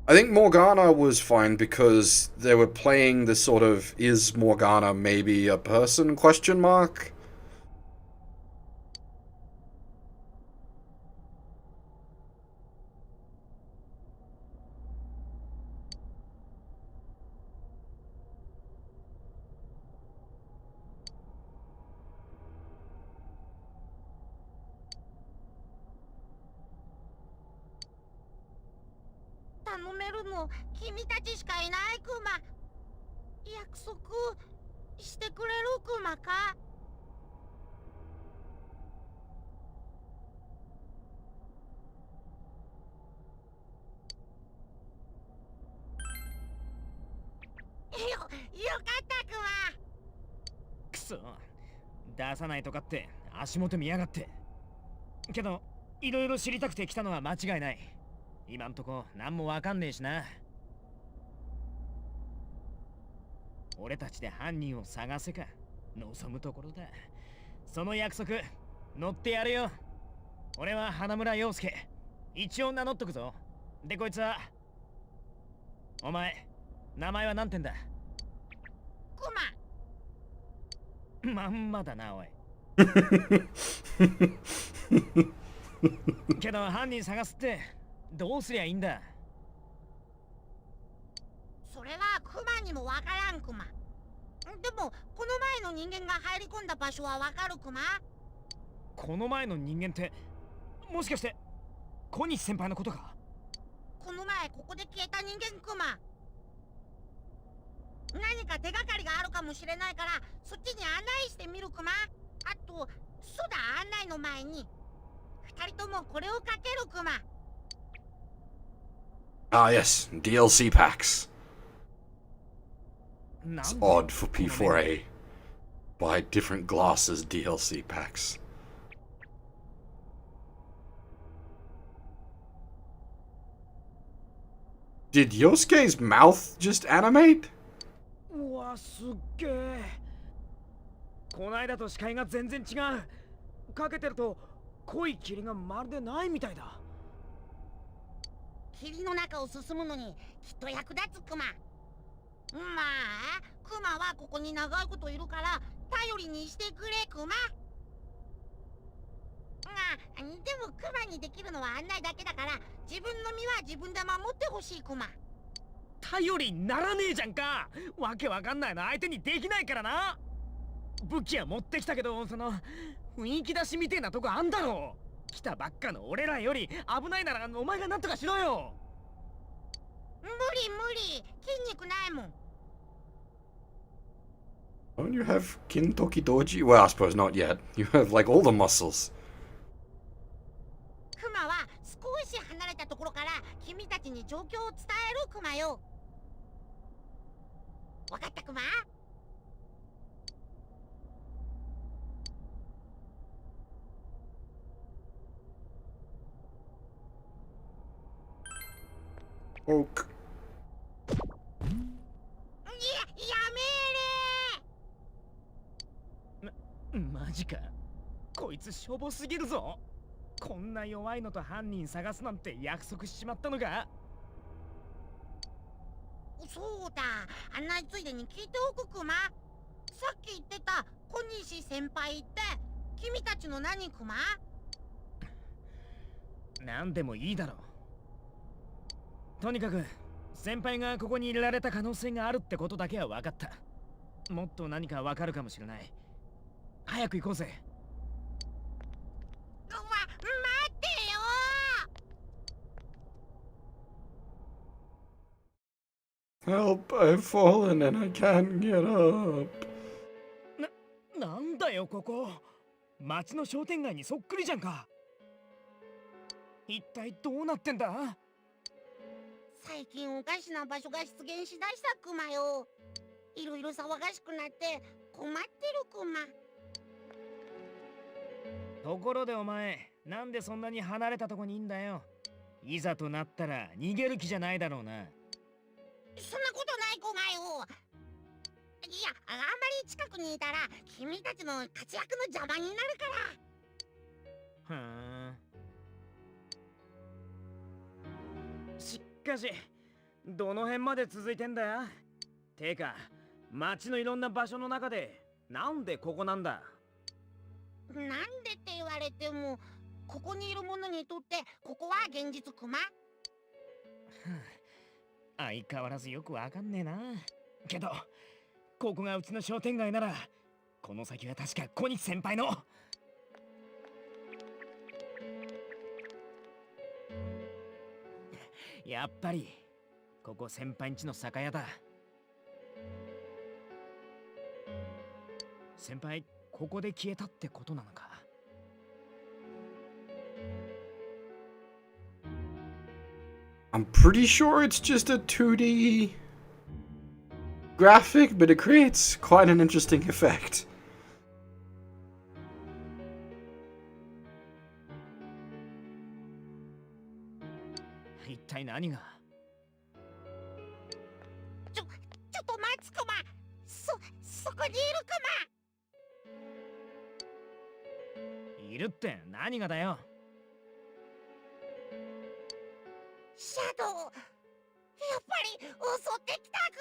I think Morgana was fine because they were playing the sort of, is Morgana maybe a person, question mark?頼めるの君たちしかいないクマ。約束してくれるクマか。よかったクマ。くそ、出さないとかって足元見やがって。けどいろいろ知りたくて来たのは間違いない。今んとこ何もわかんねえしな。俺たちで犯人を探せか望むところだ。その約束乗ってやるよ。俺は花村陽介、一応名乗っとくぞ。でこいつはお前、名前は何てんだ？クマ。まんまだなおい。けど犯人探すってどうすりゃいいんだ？それはクマにもわからんクマ。でもこの前の人間が入り込んだ場所はわかるクマ。この前の人間ってもしかして小西先輩のことか？この前ここで消えた人間クマ。何か手がかりがあるかもしれないからそっちに案内してみるクマ。あとそうだ、案内の前に二人ともこれをかけるクマ。Ah, yes, DLC packs. It's odd for P4A. Buy different glasses DLC packs. Did Yosuke's mouth just animate? うわ、すっげえ。こないだと視界が全然違う。かけてると濃い霧がまるでないみたいだ。霧の中を進むのにきっと役立つクマ。まあクマはここに長いこといるから頼りにしてくれクマ。でもクマにできるのは案内だけだから自分の身は自分で守ってほしいクマ。頼りにならねえじゃんか。わけわかんないの相手にできないからな。武器は持ってきたけど、その雰囲気出しみてえなとこあんだろ。来たばっかの俺らより危ないならお前がなんとかしろよ。無理筋肉ないもん。Don't you have Kintoki Doji? Well, I suppose not yet. You have like all the muscles. クマは少し離れたところから君たちに状況を伝えるクマよ。わかったクマ？Ok. やめマジか。こいつしょぼすぎるぞ。こんな弱いのと犯人探すなんて約束しちまったのか。そうだ、案内ついでに聞いておくクマ。さっき言ってた小西先輩って君たちの何クマ？なんでもいいだろう。とにかく先輩がここに入れられた可能性があるってことだけは分かった。もっと何か分かるかもしれない。早く行こうぜ。待ってよ。 Help, I've fallen and I can't get up. なんだよここ。町の商店街にそっくりじゃんか。一体どうなってんだ？最近おかしな場所が出現しだしたクマよ。いろいろ騒がしくなって困ってるクマ。ところでお前、なんでそんなに離れたとこにいんだよ。いざとなったら逃げる気じゃないだろうな。そんなことないクマよ。いや、あんまり近くにいたら君たちの活躍の邪魔になるから。ふーん。しかし、どの辺まで続いてんだよ。てか、街のいろんな場所の中でなんでここなんだ？なんでって言われても、ここにいる者にとってここは現実クマ。相変わらずよくわかんねえな。けどここがうちの商店街ならこの先は確か小西先輩の。やっぱりここ先輩んちの酒屋だ。先輩ここで消えたってことなのか。I'm pretty sure it's just a 2D graphic, but it creates quite an interesting effect. 一体何が？ちょっと待つクマ。そこにいるクマ。いるって何がだよ。シャドウ、やっぱり襲ってきたク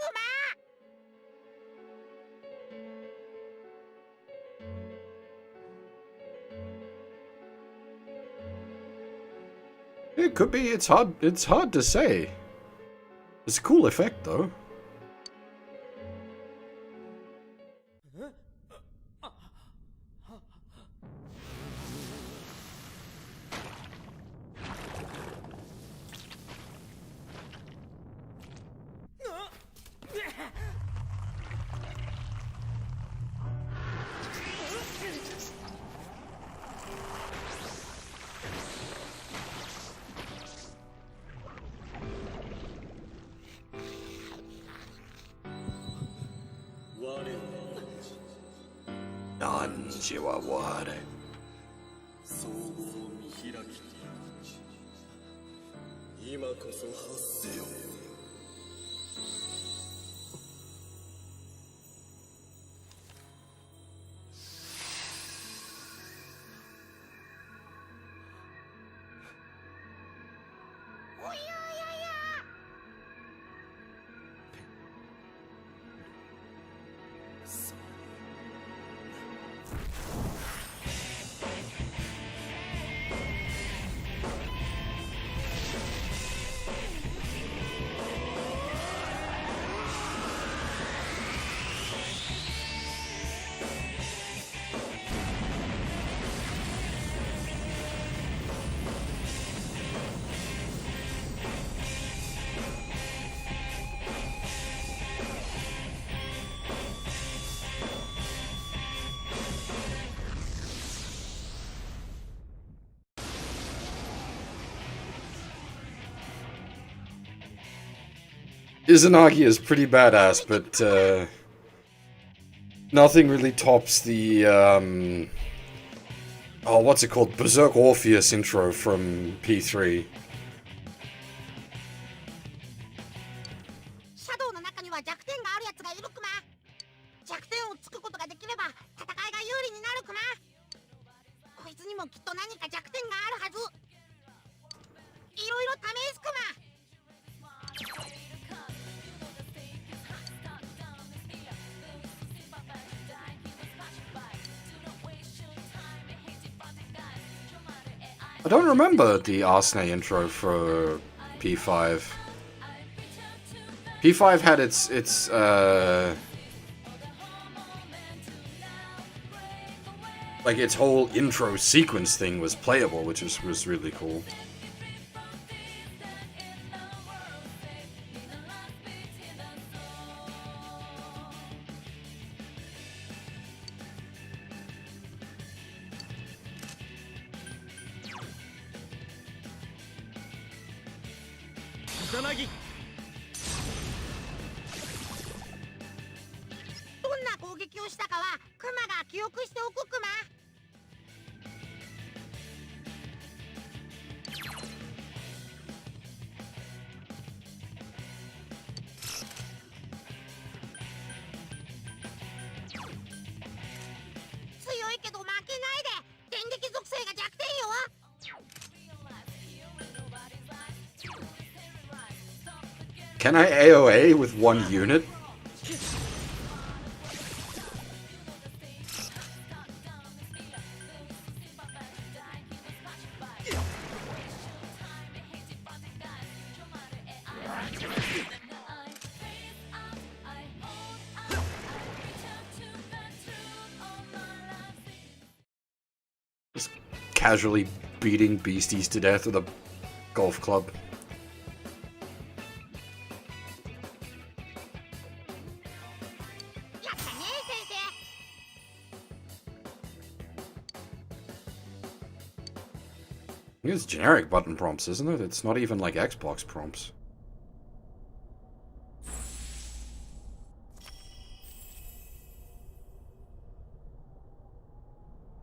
マ。It could be. It's hard. It's hard to say. It's a cool effect, though. Nanjiwaware. 総合見開き今こそ発せよ。Izanagi is pretty badass, but nothing really tops the oh, what's it called? Berserk Orpheus intro from P3. シャドウの中には弱点があるやつがいるクマ。弱点をつくことができれば戦いが有利になるクマ。こいつにもきっと何か弱点があるはず。いろいろ試すクマ。I don't remember the Arsene intro for P5. P5 had its like its whole intro sequence thing was playable, which was really cool. Can I AoA with one unit? Just casually beating beasties to death with a golf club. It's generic button prompts, isn't it? It's not even like Xbox prompts.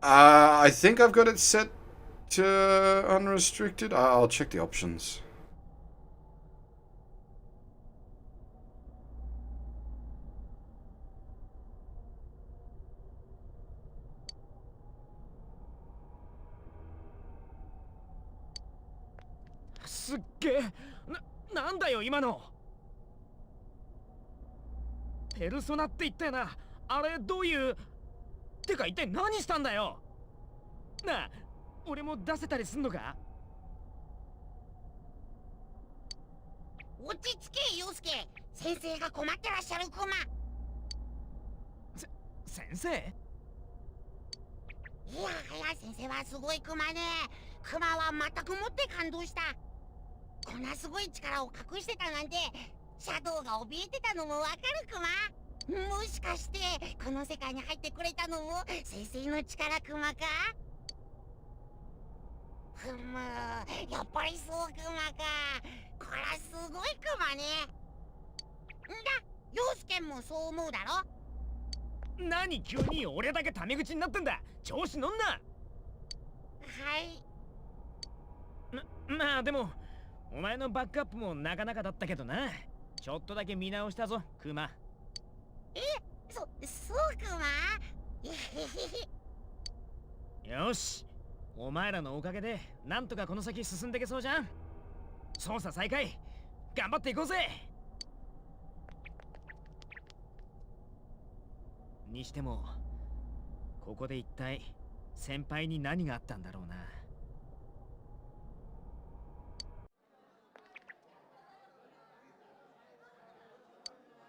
I think I've got it set to unrestricted. I'll check the options.なんだよ今の。ペルソナって言ったよな。あれどういう。てか一体何したんだよ。なあ、俺も出せたりすんのか。落ち着け、陽介。先生が困ってらっしゃるクマ。先生。いや先生はすごいクマね。クマは全くもって感動した。こんなすごい力を隠してたなんて、シャドウが怯えてたのもわかるクマ。もしかしてこの世界に入ってくれたのも先生の力クマか。ふむ、やっぱりそうクマか。こらすごいクマね。んだ、陽介もそう思うだろ。何急に俺だけタメ口になってんだ。調子乗んな。はい。まあでもお前のバックアップもなかなかだったけどな。ちょっとだけ見直したぞクマ。そうクマ。よし、お前らのおかげでなんとかこの先進んでけそうじゃん。操作再開頑張っていこうぜ。にしてもここで一体先輩に何があったんだろうな。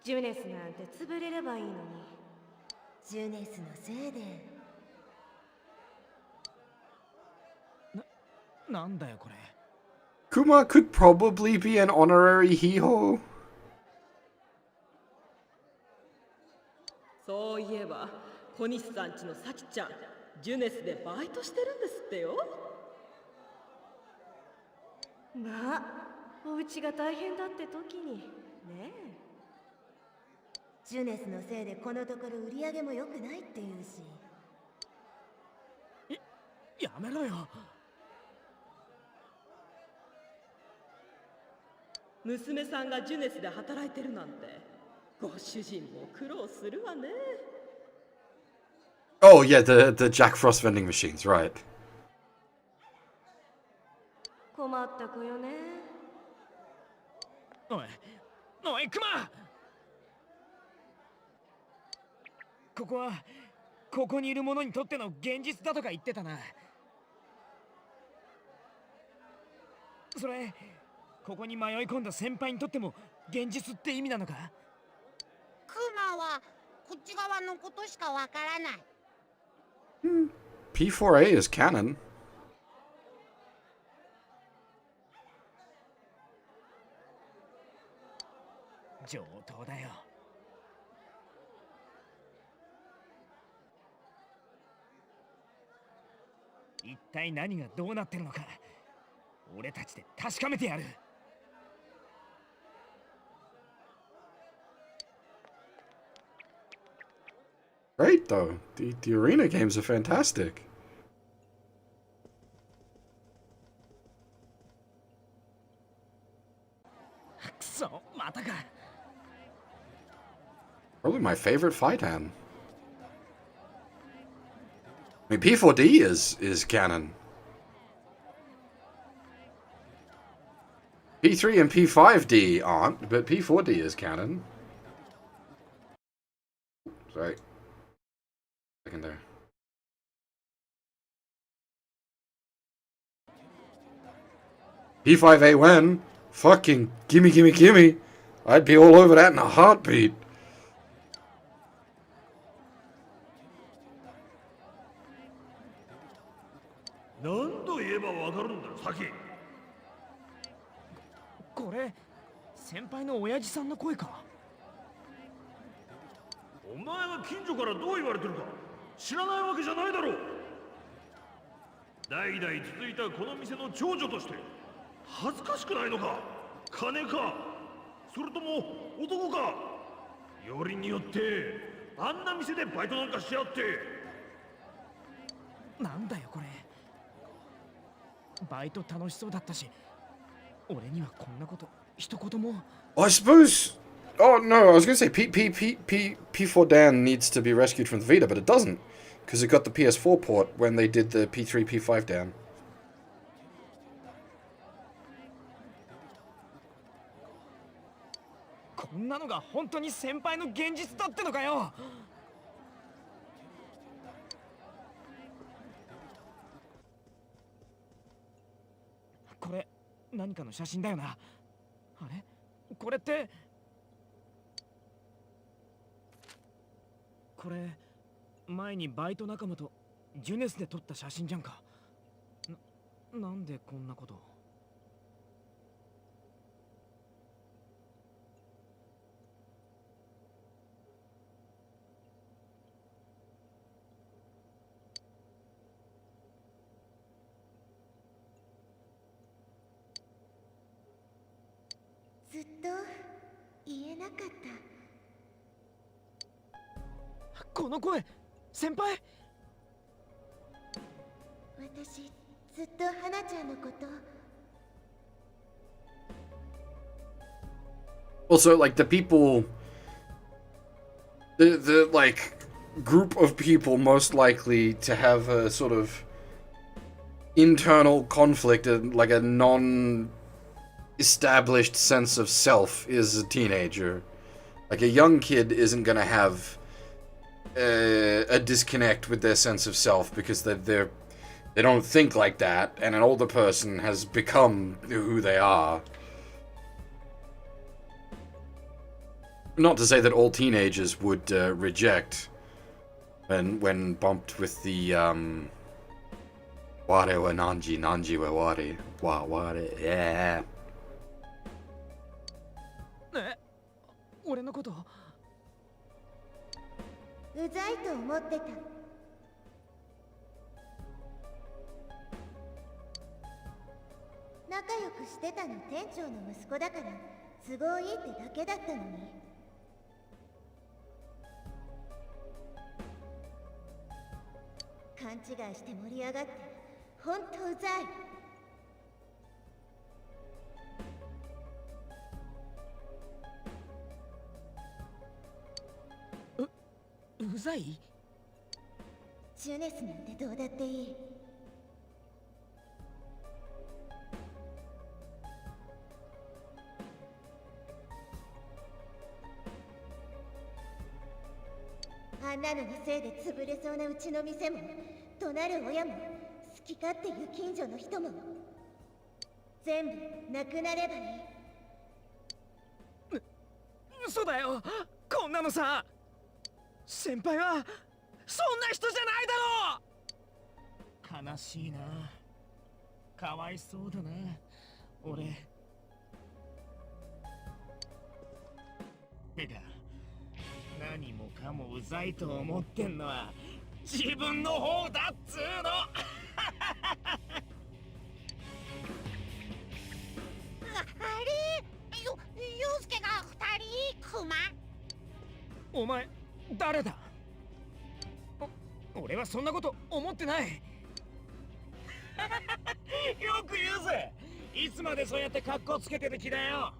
ジュネスなんて潰れればいいのに。ジュネスのせいで。なんだよこれ。Kuma could probably be an honorary Hiho. そういえば小西さんちのサキちゃん、ジュネスでバイトしてるんですってよ。まあお家が大変だって時にねジュネスのせいでこのところ売り上げも良くないっていうし。やめろよ。娘さんがジュネスで働いてるなんてご主人も苦労するわね。 Oh, yeah, the Jack Frost vending machines, right. 困った子よね。おいクマ。ここにいる者にとっての現実だとか言ってたな。それここに迷い込んだ先輩にとっても現実って意味なのか？クマはこっち側のことしかわからない。P4A is canon. 上等だよ。一体何がどうなってるのか、俺たちで確かめてやる。Great, though. The arena games are fantastic. くそ、またか。Probably my favorite fight hand. I mean, P4D is canon. P3 and P5D aren't, but P4D is canon. Sorry. Second there. P5A when? Fucking gimme. I'd be all over that in a heartbeat. 何度言えばわかるんだよ、サキ。これ先輩の親父さんの声か？お前が近所からどう言われてるか知らないわけじゃないだろう。代々続いたこの店の長女として恥ずかしくないのか？金かそれとも男か？よりによってあんな店でバイトなんかしやって。なんだよこれ。バイト楽しそうだったし、俺にはこんなこと一言も。I suppose. Oh no, I was gonna say P4 Dan needs to be rescued from the Vita, but it doesn't, because it got the PS4 port when they did the P3 P5 Dan. こんなのが本当に先輩の現実だってのかよ。これ何かの写真だよな。あれこれってこれ前にバイト仲間とジュネスで撮った写真じゃんか。なんでこんなこと。ずっと言えなかった。この声、先輩。私ずっと花ちゃんのこと。Also, like, the people, the like group of people most likely to have a sort of internal conflict and like a non-established sense of self is a teenager. Like, a young kid isn't gonna have a disconnect with their sense of self because they don't think like that, and an older person has become who they are. Not to say that all teenagers would reject when bumped with the ware wa nanji wa ware wa ware yeah. 俺のことうざいと思ってた。仲良くしてたの店長の息子だから都合いいってだけだったのに。勘違いして盛り上がってほんとうざい。うざい？ジュネスなんてどうだっていい。あんなののせいで潰れそうなうちの店も、怒鳴る親も、好き勝手言う近所の人も、全部なくなればいい。嘘だよ。こんなのさ、先輩はそんな人じゃないだろう。悲しいな。かわいそうだな俺。てか何もかもうざいと思ってんのは自分の方だっつーの。あれユウスケが2人クマ。お前誰だ？俺はそんなこと思ってない。よく言うぜ。いつまでそうやって格好つけてる気だよ。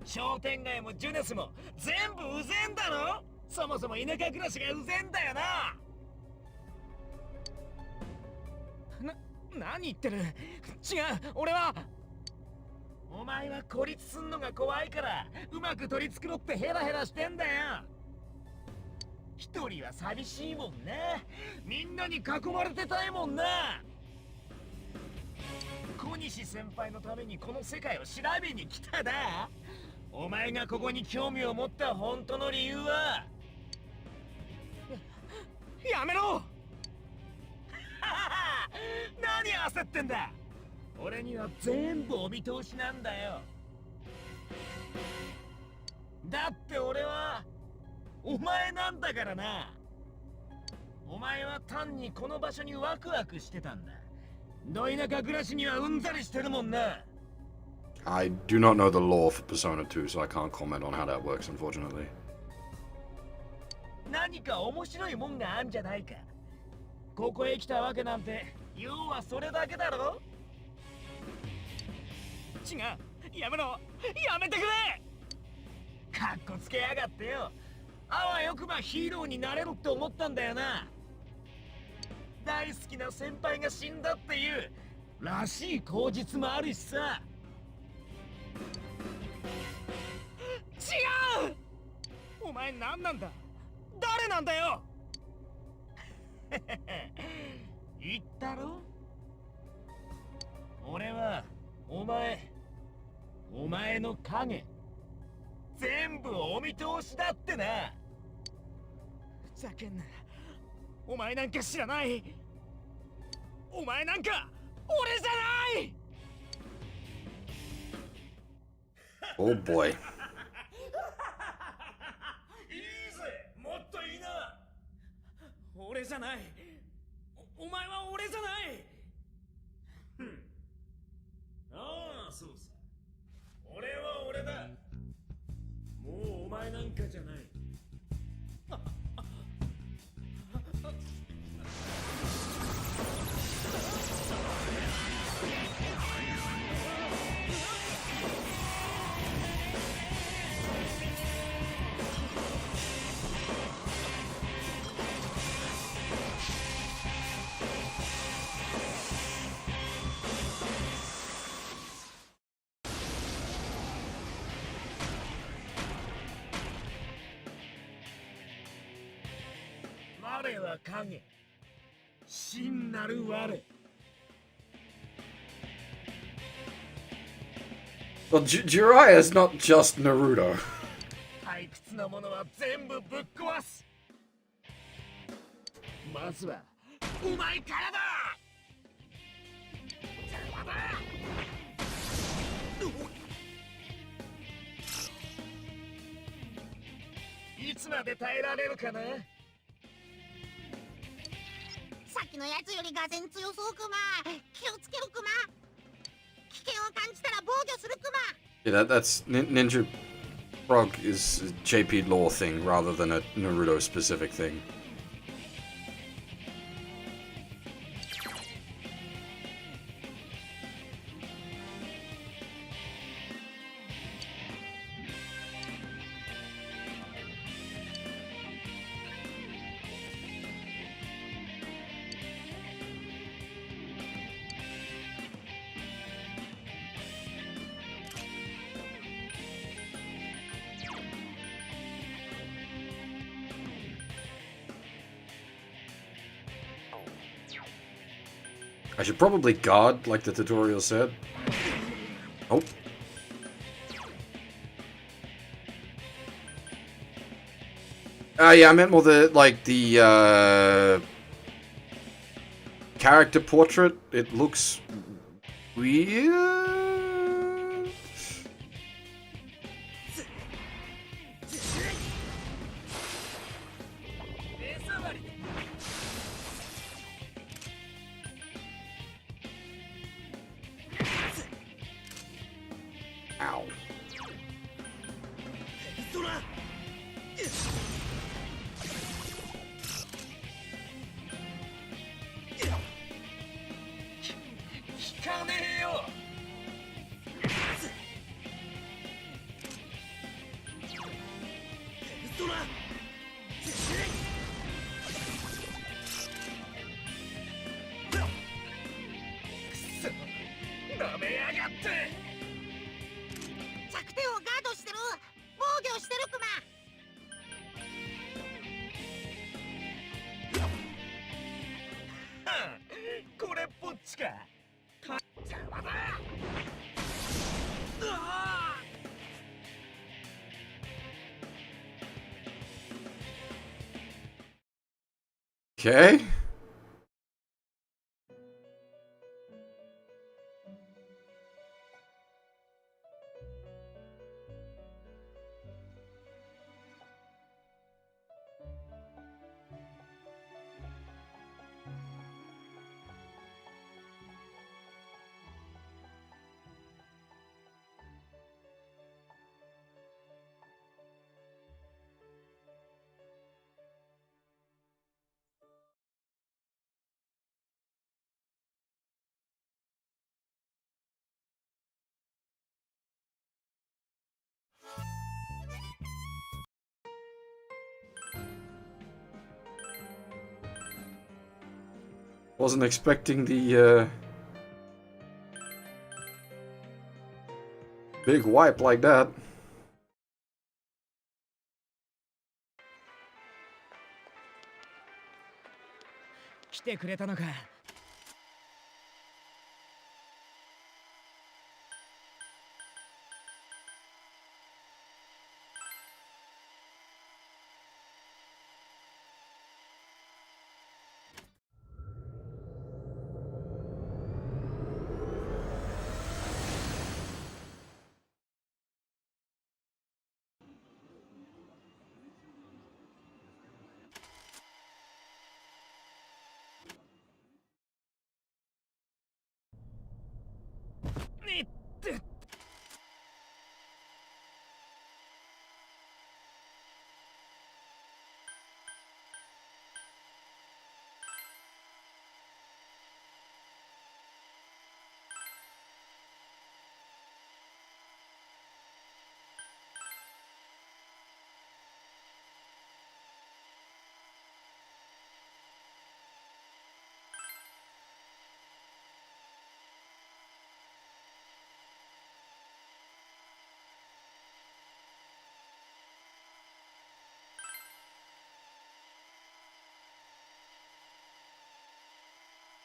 商店街もジュネスも全部うぜんだろ。そもそも田舎暮らしがうぜんだよな。何言ってる。違う、俺は。お前は孤立すんのが怖いからうまく取り繕ってヘラヘラしてんだよ。一人は寂しいもんな。みんなに囲まれてたいもんな。小西先輩のためにこの世界を調べに来ただ。お前がここに興味を持った本当の理由は。やめろ。何焦ってんだ。俺には全部お見通しなんだよ。だって俺はお前なんだからな。お前は単にこの場所にワクワクしてたんだ。ど田舎暮らしにはうんざりしてるもんな。I do not know the lore for Persona 2, so I can't comment on how that works, unfortunately. 何か面白いもんがあんじゃないか。ここへ来たわけなんて要はそれだけだろ。違う、やめろ、やめてくれ。かっこつけやがってよ。あわよくばヒーローになれるって思ったんだよな。大好きな先輩が死んだっていうらしい口実もあるしさ。違う。お前何なんだ。誰なんだよ。言ったろ。俺はお前の影全部お見通しだってな。ふざけんな。お前なんか知らない。お前なんか俺じゃない。Oh boy. いいぜ、もっといいな。俺じゃない。お前は俺じゃない。ああ、そうさ。俺は俺だ。もうお前なんかじゃない。我は影、真なる我。Well, Jiraiya is not just Naruto. 退屈なものは全部ぶっ壊す。まずはお前からだ。邪魔だ。いつまで耐えられるかな。さっきのやつよりがぜん強そうクマ。気をつけろクマ。危険を感じたら防御するクマ。Yeah, that's Ninja Frog is a JP Law thing rather than a Naruto specific thing. I should probably guard, like the tutorial said. Oh. Yeah, I meant more the, like, the, character portrait. It looks weird. Ow. Okay. Wasn't expecting the big wipe like that.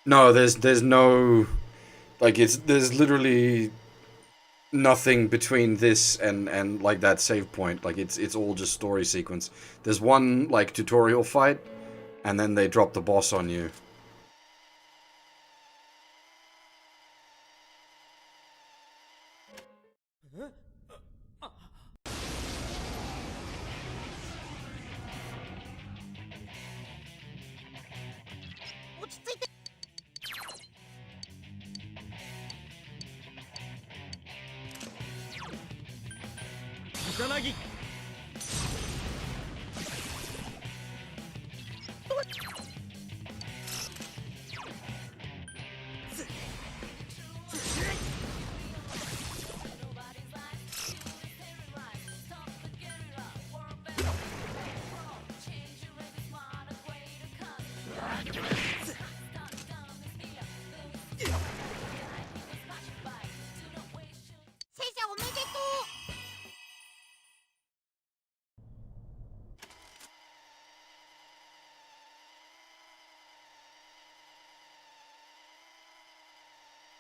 No, there's no, like, there's literally nothing between this and like that save point. Like it's all just story sequence. There's one like tutorial fight, and then they drop the boss on you. 草薙。先生おめでと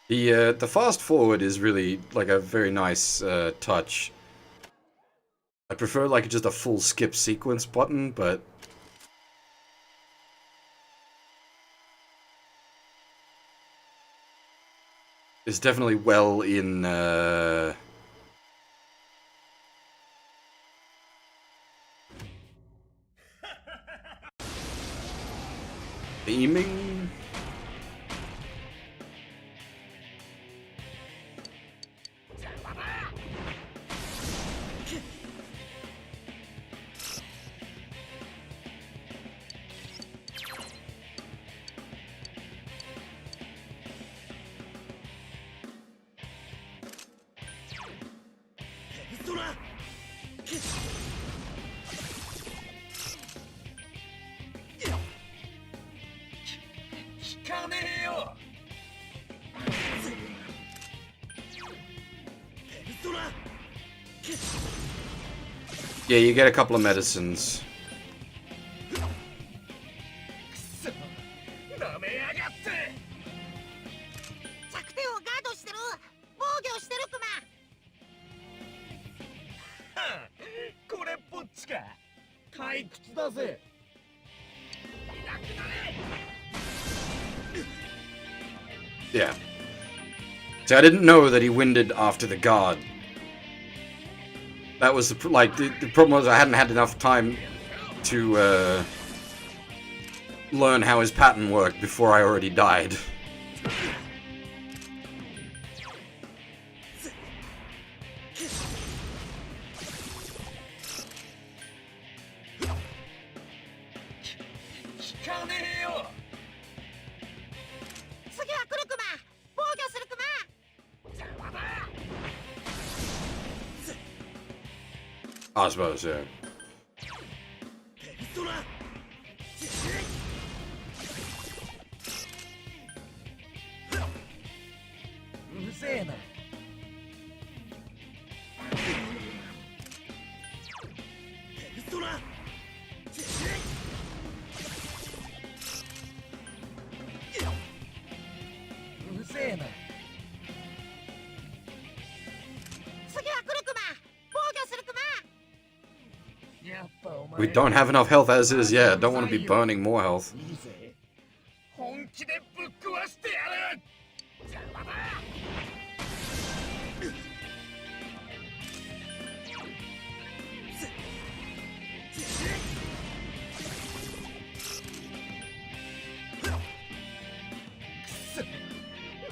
う。The fast forward is really like a very nice touch. I prefer like just a full skip sequence button, but it's definitely well in theming. Yeah, you get a couple of medicines. なめやがって。弱点をガードしてる。防御してるクマ。これっぽっちか。退屈だぜ。いなくなれ。 Yeah. See, I didn't know that he winded after the guard. That was like the problem was I hadn't had enough time to learn how his pattern worked before I already died. I suppose, yeah. うるせえな。うるせえな。 We don't have enough health as is, yeah. Don't want to be burning more health. 本気でぶっ壊してやる。邪魔だ。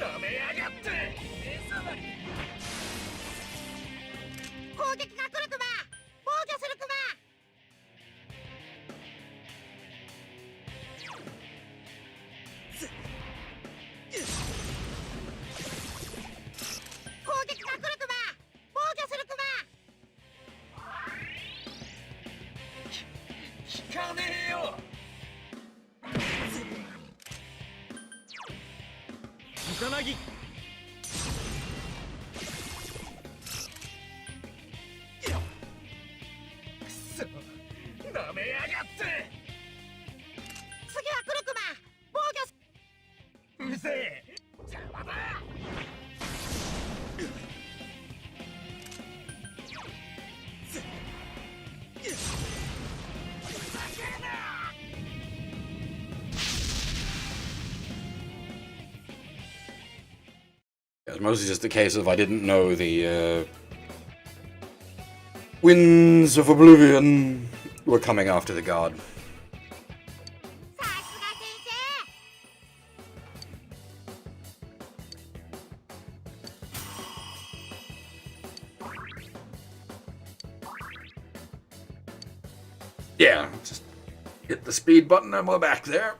なめやがって。攻撃が来るクマ。防御するクマ。 攻撃が来るクマ。防御するクマ。効かねえよ。草薙。くそ、なめやがって。次は来るクマ。防御す。うるせえ。邪魔だ。 It was mostly just a case of I didn't know the Winds of Oblivion were coming after the guard. Yeah, just hit the speed button and we're back there.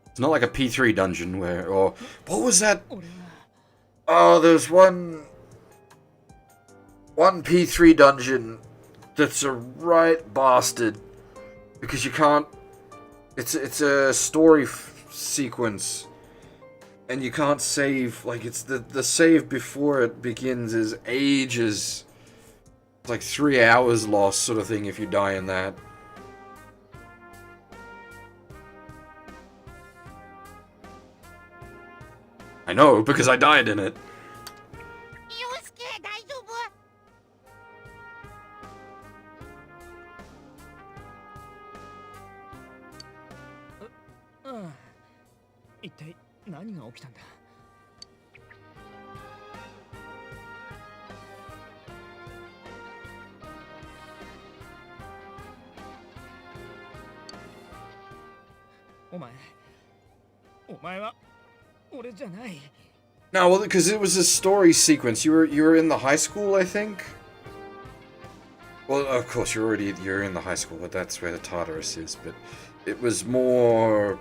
It's not like a P3 dungeon where, or what was that? Oh, there's one P3 dungeon that's a right bastard because you can't. It's a story sequence, and you can't save. Like it's the save before it begins is ages. It's like 3 hours lost, sort of thing. If you die in that. I know, because I died in it.一体何が起きたんだ。お前は俺じゃない。No, well, because it was a story sequence. You were in the high school, I think. Well, of course you're in the high school, but that's where the Tartarus is. But it was more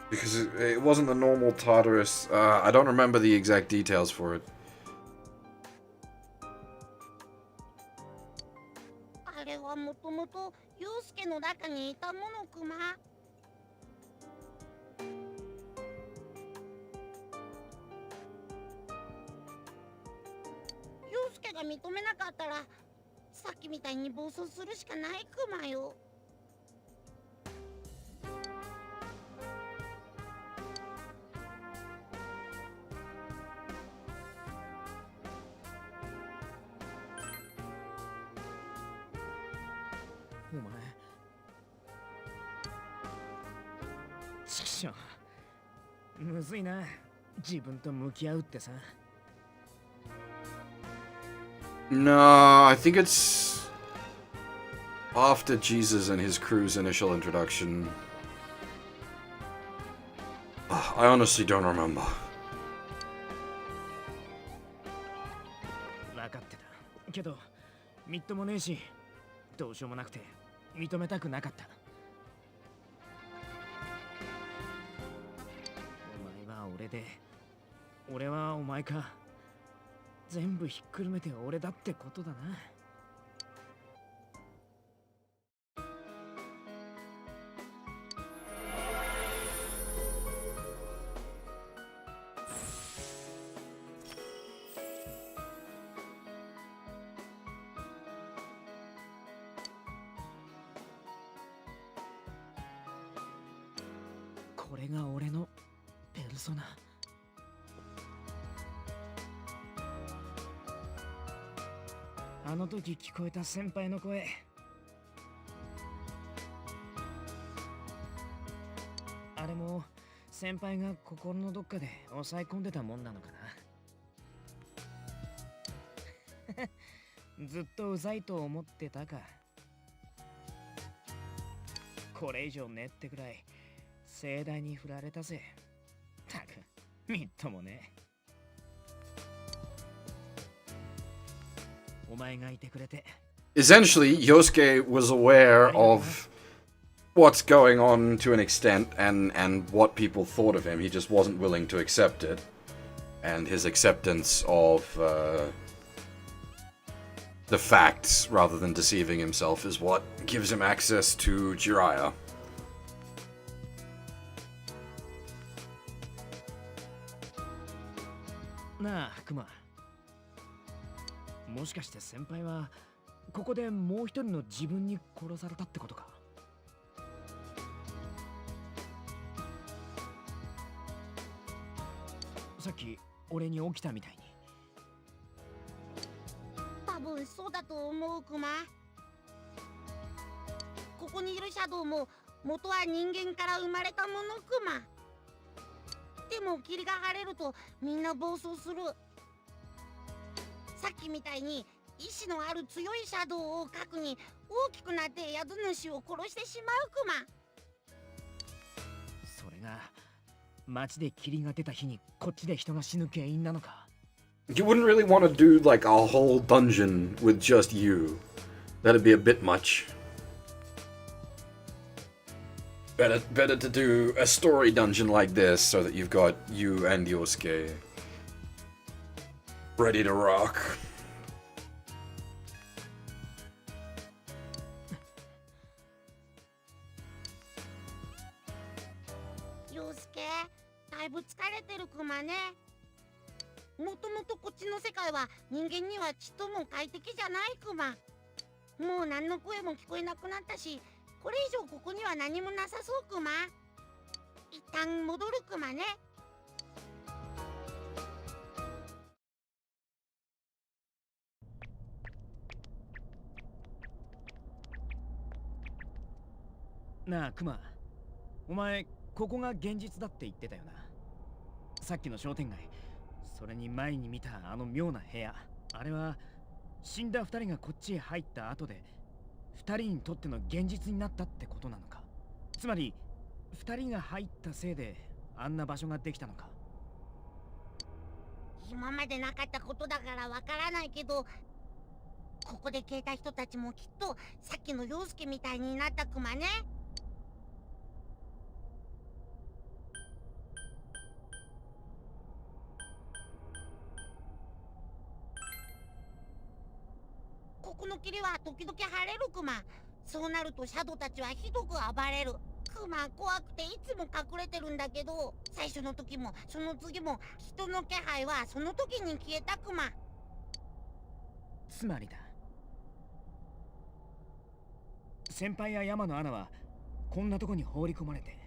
because it wasn't the normal Tartarus. I don't remember the exact details for it. あれはもともと陽介の中にいたものクマ。陽介が認めなかったらさっきみたいに暴走するしかないクマよ。お前ちくしょう、むずいな、自分と向き合うってさ。No, I think it's after Jesus and his crew's initial introduction. I honestly don't remember. 分かってたけどみっともねえし、どうしようもなくて認めたくなかった。お前は俺で、俺はお前か。全部ひっくるめて俺だってことだな。これが俺のペルソナ。あの時聞こえた先輩の声、あれも先輩が心のどっかで抑え込んでたもんなのかな。ずっとうざいと思ってたか。これ以上ねってくらい盛大に振られたぜ。たくみっともね。お前がいてくれて。Essentially, Yosuke was aware of what's going on to an extent and what people thought of him. He just wasn't willing to accept it. And his acceptance of the facts rather than deceiving himself is what gives him access to Jiraiya. なあ、クマ。もしかして先輩はここでもう一人の自分に殺されたってことか。さっき俺に起きたみたいに。多分そうだと思うクマ。ここにいるシャドウも元は人間から生まれたものクマ。でも霧が晴れるとみんな暴走する。さっきみたいに意志のある強いシャドウを描くに大きくなって宿主を殺してしまうクマ。それが街で霧が出た日にこっちで人が死ぬ原因なのか。You wouldn't really want to do like a whole dungeon with just you. That'd be a bit much. Better to do a story dungeon like this so that you've got you and Yosuke ready to rock. Yosuke, だいぶ疲れてるクマね。もともとこっちの世界は人間にはちっとも快適じゃないクマ。もう何の声も聞こえなくなったし、これ以上ここには何もなさそうクマ。一旦戻るクマね。なあクマ、お前ここが現実だって言ってたよな。さっきの商店街、それに前に見たあの妙な部屋、あれは死んだ二人がこっちへ入った後で二人にとっての現実になったってことなのか。つまり二人が入ったせいであんな場所ができたのか。今までなかったことだからわからないけど、ここで消えた人たちもきっとさっきの陽介みたいになったクマね。ここの霧は時々晴れるクマ。そうなるとシャドウたちはひどく暴れる。クマ怖くていつも隠れてるんだけど、最初の時もその次も人の気配はその時に消えたクマ。つまりだ、先輩や山のアナはこんなとこに放り込まれて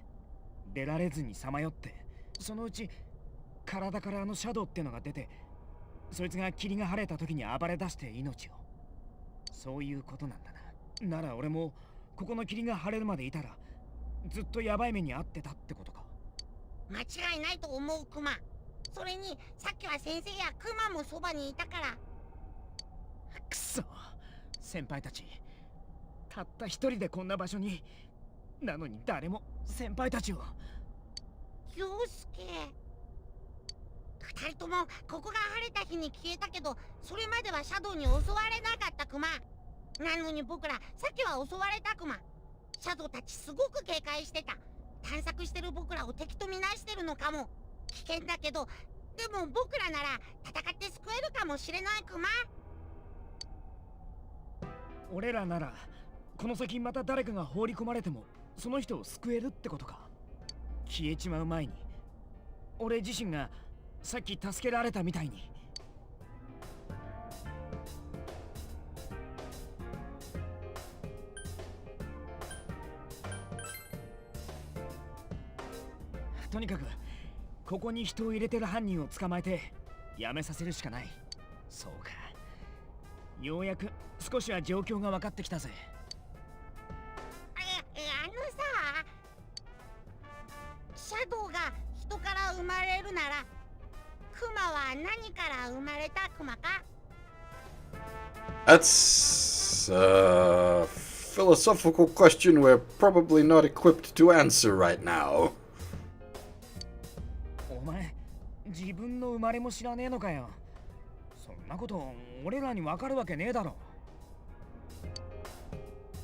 出られずにさまよって、そのうち体からあのシャドウってのが出て、そいつが霧が晴れた時に暴れ出して命を。そういうことなんだな。なら俺もここの霧が晴れるまでいたらずっとヤバい目に遭ってたってことか。間違いないと思うクマ。それにさっきは先生やクマもそばにいたから。くそ、先輩たちたった一人でこんな場所に。なのに誰も先輩たちを。陽介、二人ともここが晴れた日に消えたけど、それまではシャドウに襲われなかったクマ。なのに僕らさっきは襲われたクマ。シャドウたちすごく警戒してた。探索してる僕らを敵とみなしてるのかも。危険だけど、でも僕らなら戦って救えるかもしれないクマ。俺らならこの先また誰かが放り込まれてもその人を救えるってことか。消えちまう前に俺自身がさっき助けられたみたいに。とにかくここに人を入れてる犯人を捕まえてやめさせるしかない。そうか、ようやく少しは状況が分かってきたぜ。シャドウが人から生まれるなら、クマは何から生まれたクマか？ That's a philosophical question we're probably not equipped to answer right now. お前、自分の生まれも知らねえのかよ。そんなこと俺らに分かるわけねえだろ。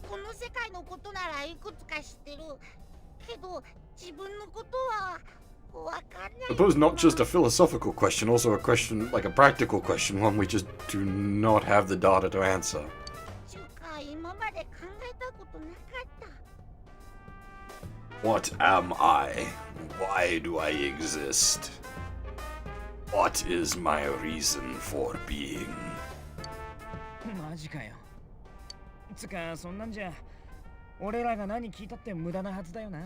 この世界のことならいくつか知ってるけど、自分のことは分かんない。I suppose not just a philosophical question, also a question, like a practical question, one we just do not have the data to answer. ちゅうか、今まで考えたことなかった。 What am I? Why do I exist? What is my reason for being? マジかよ。つか、そんなんじゃ俺らが何聞いたって無駄なはずだよな。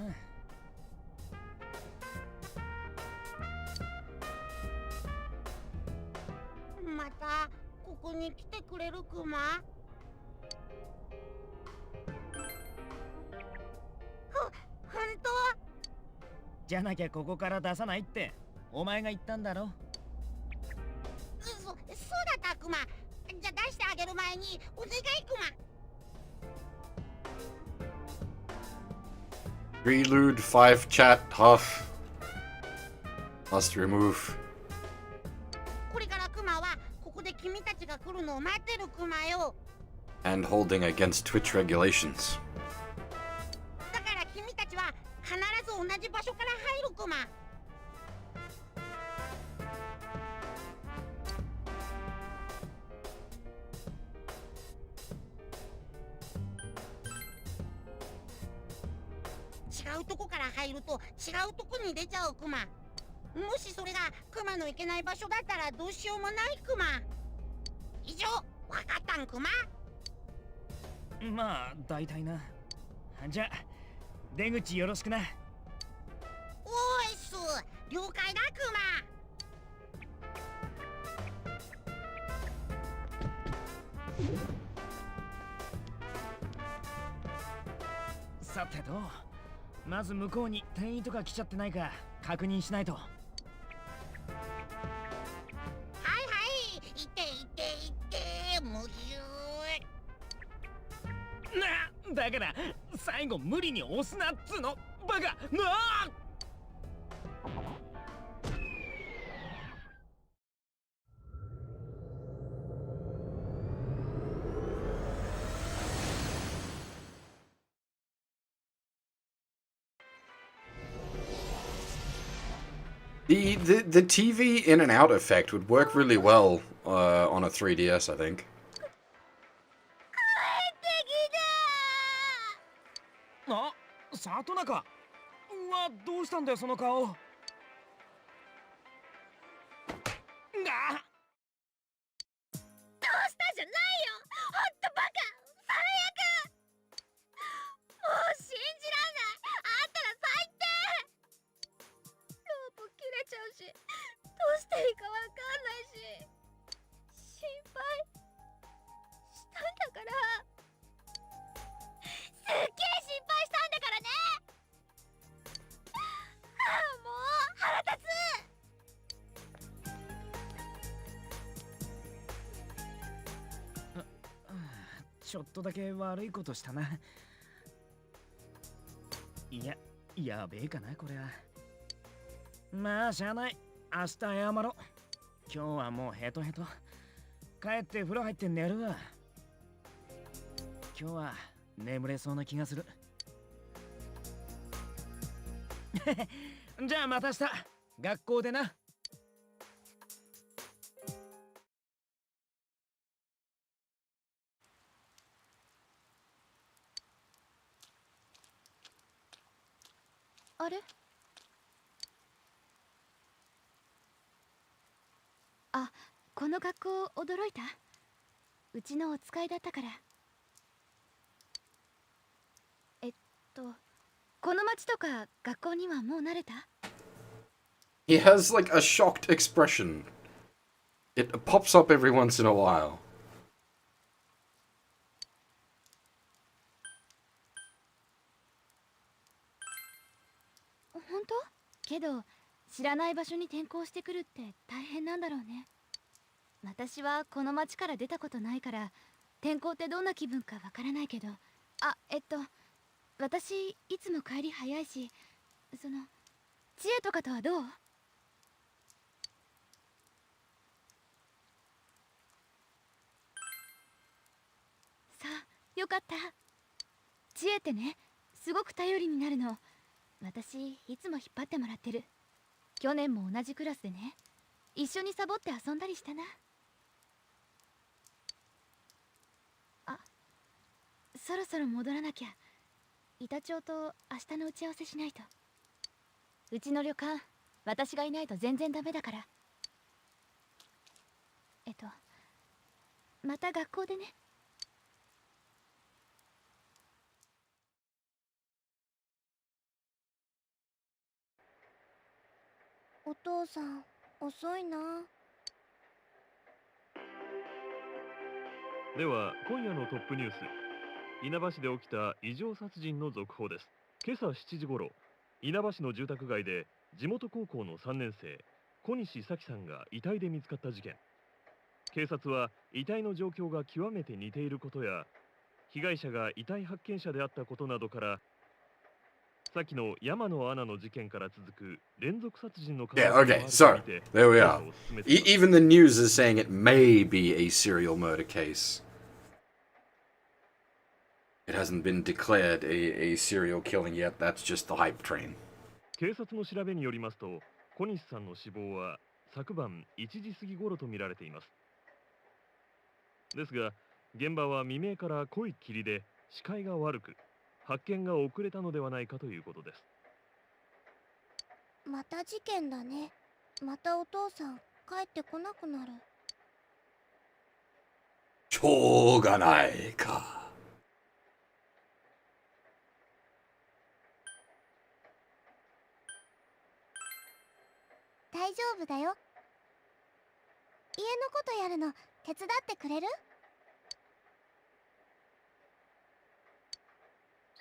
またここに来てくれるクマ？本当？じゃなきゃここから出さないってお前が言ったんだろ。そうだったクマ。じゃあ出してあげる前にお願いクマ。Prelude 5 chat Huff. Must remove. ここれからクマはここで君たちが来るのを待ってるクマよ。 And holding against Twitch regulations. だから君たちは必ず同じ場所から入るクマ。違うとこから入ると違うとこに出ちゃうクマ。もしそれがクマの行けない場所だったらどうしようもないクマ。以上、わかったんクマ。まあ大体な。じゃあ出口よろしくな。おーいっす、了解だクマ。さてと、まず向こうに店員とか来ちゃってないか確認しないと。はいはい、いっていっていってむひゅな、だから最後無理に押すなっつのバカなあ。The TV in and out effect would work really well on a 3DS, I think. あ、里中。うわ、どうしたんだよその顔。が。どうしたじゃないよ。ほんとバカ。最悪。もう信じらんない。あんたら最低。ロープ切れちゃうし、どうしていいかわかんないし、心配したんだから。すっげえ心配したんだからね。もう腹立つ。ちょっとだけ悪いことしたな。いや、やべえかなこれは。まあしゃあない。明日謝ろう。今日はもうヘトヘト。帰って風呂入って寝るわ。今日は眠れそうな気がする。じゃあまた明日学校でな。あれ？あ、この学校驚いた？うちのお使いだったから。この町とか学校にはもう慣れた？ He has like a shocked expression. It pops up every once in a while. 本当？けど知らない場所に転校してくるって大変なんだろうね。私はこの町から出たことないから転校ってどんな気分かわからないけど、私いつも帰り早いし、その知恵とかとはどう？さあ、よかった。知恵ってね、すごく頼りになるの。私いつも引っ張ってもらってる。去年も同じクラスでね、一緒にサボって遊んだりしたな。あ、そろそろ戻らなきゃ。板長と明日の打ち合わせしないと。うちの旅館、私がいないと全然ダメだから。また学校でね。お父さん、遅いな。では今夜のトップニュース、稲葉市で起きた異常殺人の続報です。今朝7時ごろ、稲葉市の住宅街で地元高校の3年生小西咲さんが遺体で見つかった事件。警察は遺体の状況が極めて似ていることや被害者が遺体発見者であったことなどからさっきの山野アナの事件から続く連続殺人の可能 Yeah, 性もあ okay, ると so 見て there we 捜 are. 査を進めています。 Even the news is saying it may be a serial murder case. It hasn't been declared a serial killing yet. That's just the hype train. 警察の調べによりますと、小西さんの死亡は昨晩1時過ぎ頃と見られています。ですが、現場は未明から濃い霧で視界が悪く、発見が遅れたのではないかということです。また事件だね。またお父さん帰ってこなくなる。しょうがないか。大丈夫だよ。家のことやるの手伝ってくれる？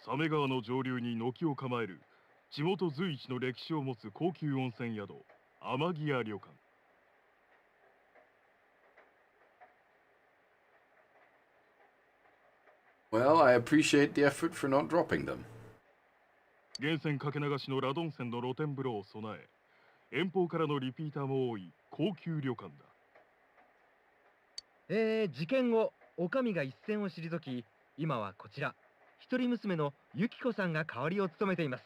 鮫川の上流に軒を構える地元随一の歴史を持つ高級温泉宿天城屋旅館。Well, I appreciate the effort for not dropping them. 源泉かけ流しのラドン泉の露天風呂を備え、遠方からのリピーターも多い高級旅館だ。事件後、お上が一線を退き、今はこちら、一人娘の由紀子さんが代わりを務めています。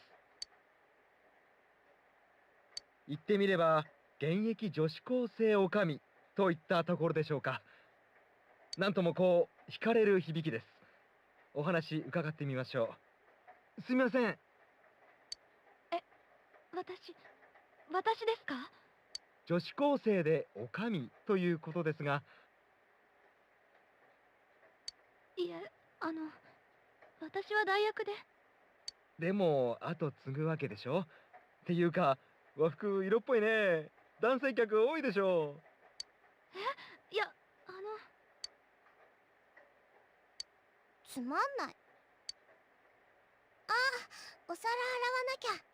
言ってみれば、現役女子高生お上といったところでしょうか。なんともこう、惹かれる響きです。お話伺ってみましょう。すみません。私ですか？女子高生でお上ということですが。いえ、私は大学で。でも、後継ぐわけでしょ？っていうか、和服色っぽいね。男性客多いでしょ？いや、つまんない。ああ、お皿洗わなきゃ。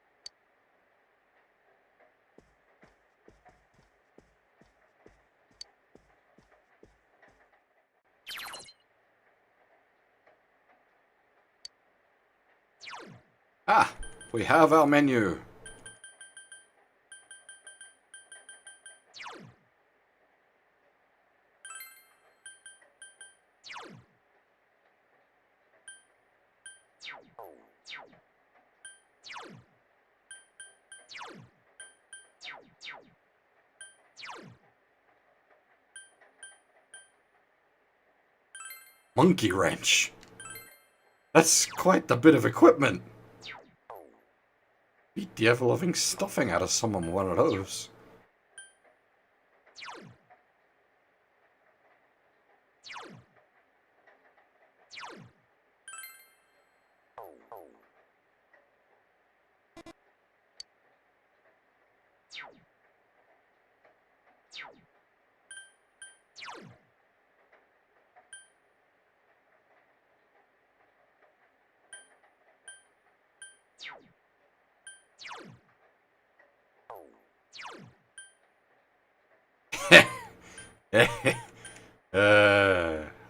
Ah, we have our menu. Monkey wrench. That's quite the bit of equipment. Beat the ever-loving stuffing out of someone with one of those.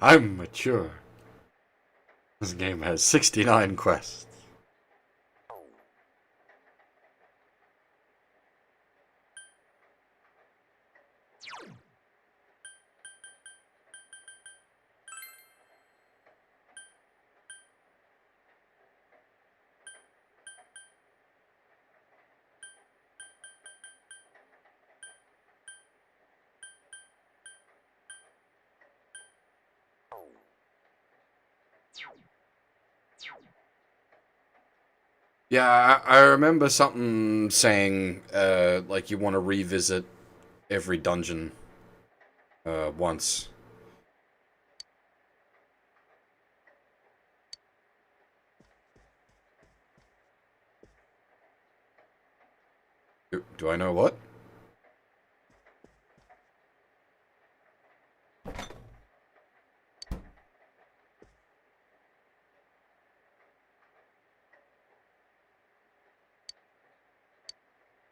I'm mature. This game has 69 quests. Yeah, I remember something saying, like you want to revisit every dungeon, once. Do I know what?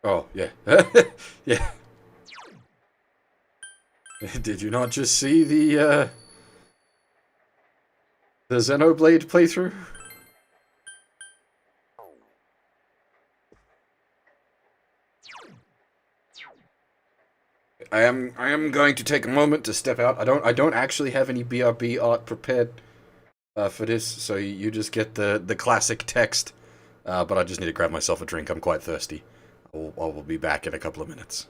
Oh, yeah. Yeah. Did you not just see the Xenoblade playthrough? I am going to take a moment to step out. I don't actually have any BRB art prepared for this, so you just get the classic text. But I just need to grab myself a drink. I'm quite thirsty. I will be back in a couple of minutes.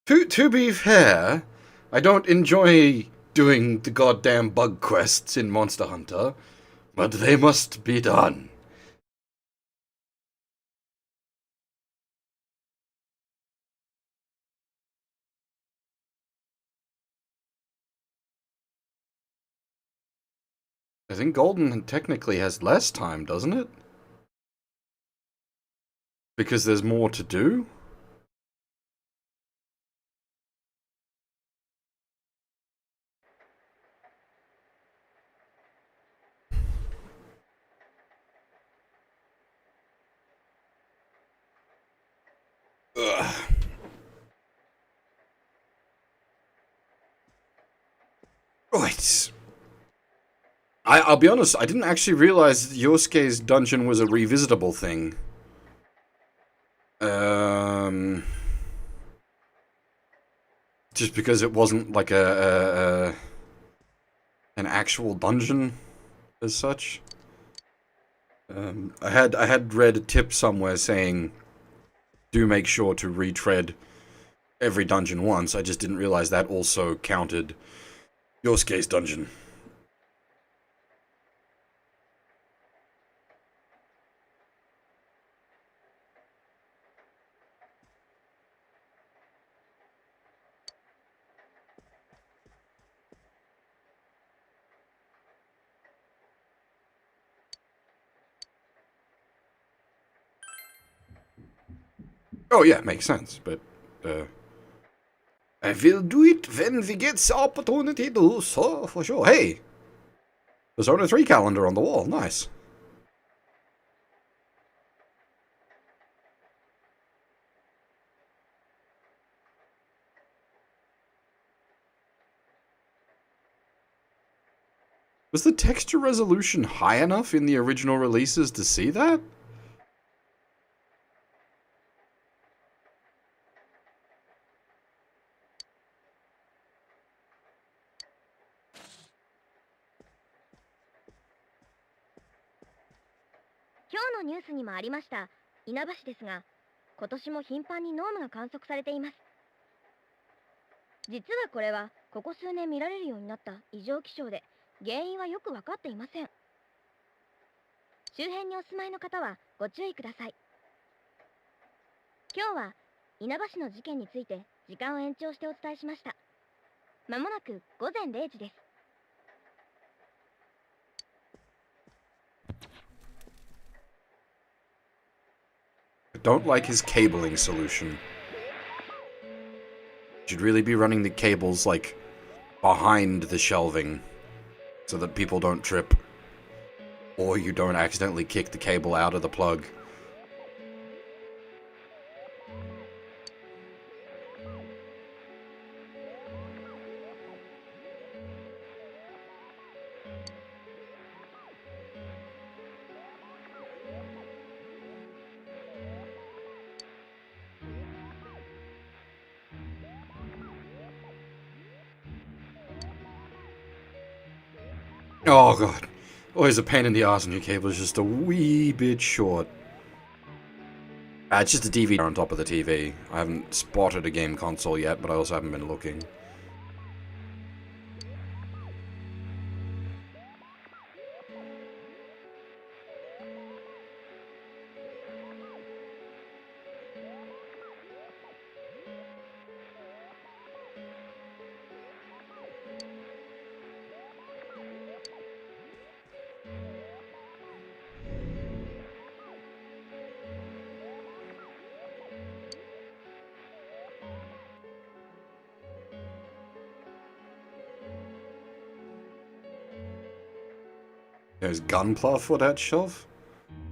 To be fair, I don't enjoy doing the goddamn bug quests in Monster Hunter, but they must be done. I think Golden technically has less time, doesn't it? Because there's more to do? Ugh. Right. I'll be honest, I didn't actually realize Yosuke's dungeon was a revisitable thing. Just because it wasn't like an actual dungeon as such. I had read a tip somewhere saying, do make sure to retread every dungeon once. I just didn't realize that also counted Yosuke's dungeon. Oh yeah, makes sense, but I will do it when we get the opportunity to do so, for sure. Hey! Persona 3 calendar on the wall, nice. Was the texture resolution high enough in the original releases to see that?今日のニュースにもありました稲葉市ですが、今年も頻繁に濃霧が観測されています。実はこれはここ数年見られるようになった異常気象で、原因はよく分かっていません。周辺にお住まいの方はご注意ください。今日は稲葉市の事件について時間を延長してお伝えしました。まもなく午前0時です。I don't like his cabling solution. Should really be running the cables, like, behind the shelving, so that people don't trip. Or you don't accidentally kick the cable out of the plug. Oh god. Always a pain in the ass when your cable is just a wee bit short. It's just a DVD on top of the TV. I haven't spotted a game console yet, but I also haven't been looking. There's gunpla for that shelf?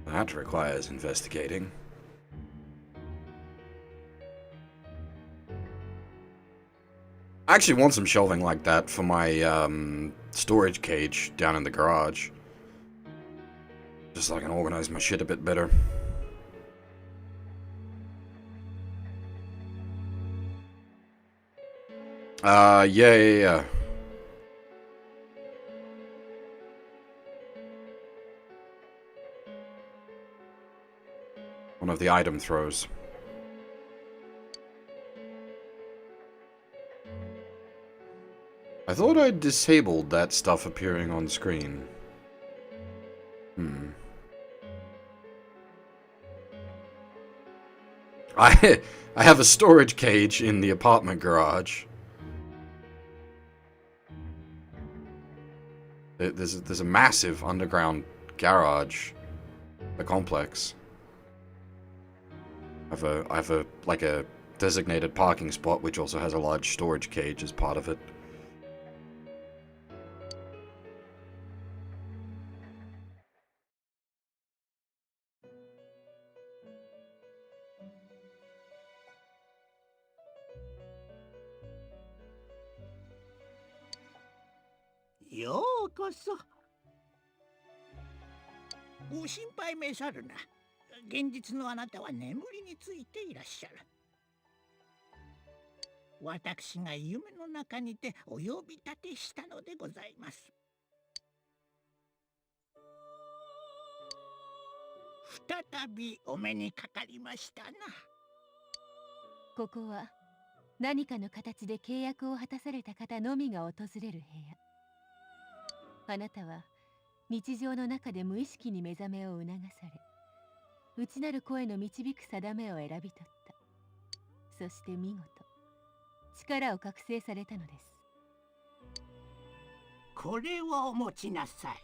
That requires investigating. I actually want some shelving like that for my storage cage down in the garage. Just so I can organize my shit a bit better. Yeah. One of the item throws. I thought I'd disabled that stuff appearing on screen. I have a storage cage in the apartment garage. There's a massive underground garage, the complex. I have a like a designated parking spot which also has a large storage cage as part of it.ようこそ。ご心配めさるな。現実のあなたは眠りについていらっしゃる。私が夢の中にてお呼び立てしたのでございます。再びお目にかかりましたな。ここは何かの形で契約を果たされた方のみが訪れる部屋。あなたは日常の中で無意識に目覚めを促され、内なる声の導く定めを選び取った。そして見事力を覚醒されたのです。これをお持ちなさい。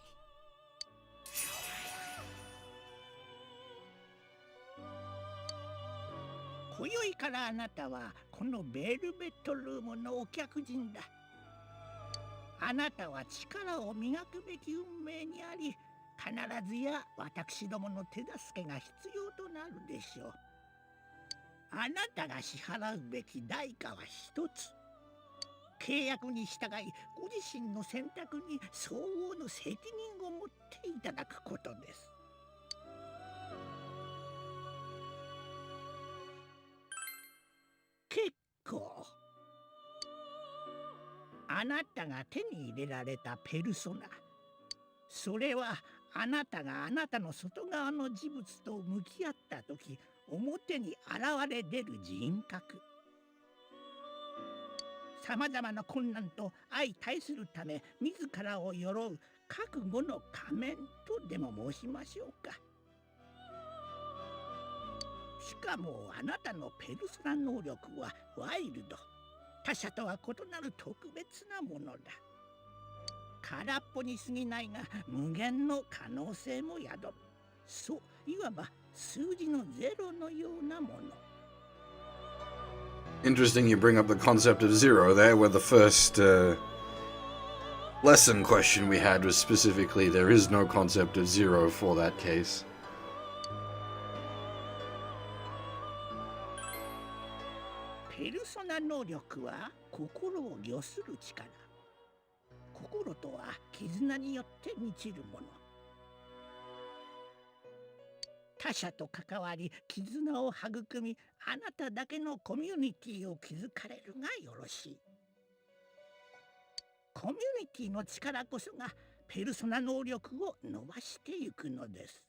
今宵からあなたはこのベルベットルームのお客人だ。あなたは力を磨くべき運命にあり、必ずや私どもの手助けが必要となるでしょう。あなたが支払うべき代価は一つ。契約に従い、ご自身の選択に相応の責任を持っていただくことです。結構。あなたが手に入れられたペルソナ、それはあなたがあなたの外側の事物と向き合った時、表に現れ出る人格。さまざまな困難と相対するため自らを鎧う覚悟の仮面とでも申しましょうか。しかもあなたのペルソナ能力はワイルド、他者とは異なる特別なものだ。空っぽに過ぎないが無限の可能性も宿る。そう、いわば数字のゼロのようなもの。Interesting you bring up the concept of zero there, where the first lesson question we had was specifically there is no concept of zero for that case. ペルソナ能力は心を御する力。心とは絆によって満ちるもの。他者と関わり絆を育み、あなただけのコミュニティを築かれるがよろしい。コミュニティの力こそがペルソナ能力を伸ばしていくのです。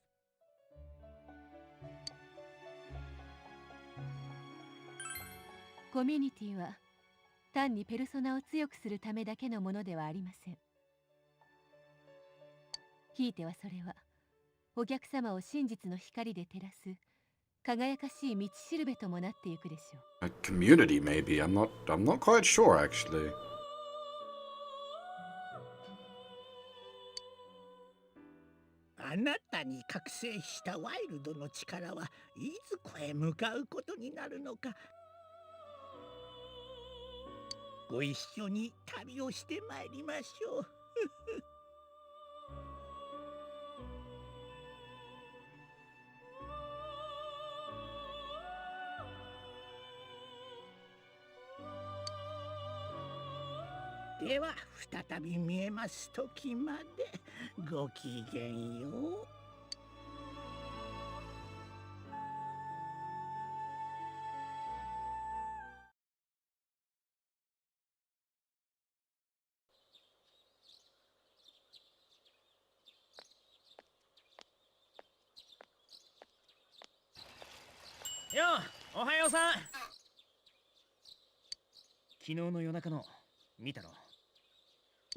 コミュニティは単にペルソナを強くするためだけのものではありません。ひいてはそれはお客様を真実の光で照らす輝かしい道しるべともなっていくでしょう。A community, maybe. I'm not quite sure, actually. あなたに覚醒したワイルドの力はいずこへ向かうことになるのか。ご一緒に旅をしてまいりましょう。では再び見えます時までごきげんよう。よう、おはようさん。昨日の夜中の見たろ。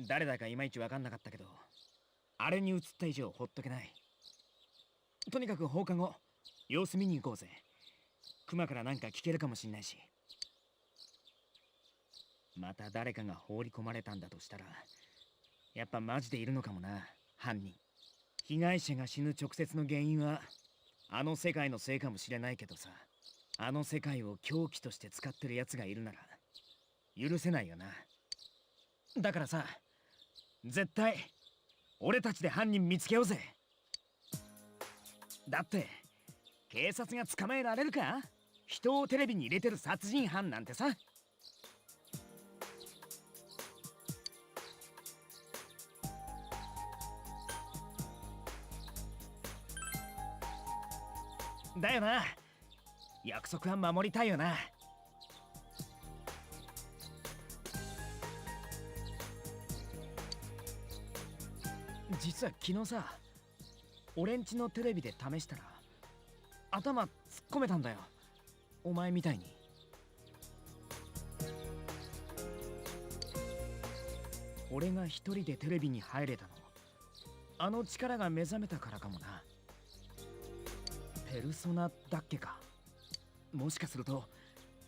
誰だかいまいち分かんなかったけど、あれに映った以上ほっとけない。とにかく放課後様子見に行こうぜ。クマからなんか聞けるかもしんないし。また誰かが放り込まれたんだとしたら、やっぱマジでいるのかもな、犯人。被害者が死ぬ直接の原因はあの世界のせいかもしれないけどさ、あの世界を凶器として使ってるやつがいるなら許せないよな。だからさ、絶対俺たちで犯人見つけようぜ。だって警察が捕まえられるか？人をテレビに入れてる殺人犯なんてさ。だよな。約束は守りたいよな。実は昨日さ、俺んちのテレビで試したら頭突っ込めたんだよ、お前みたいに。俺が一人でテレビに入れたの、あの力が目覚めたからかもな。ペルソナだっけか。もしかすると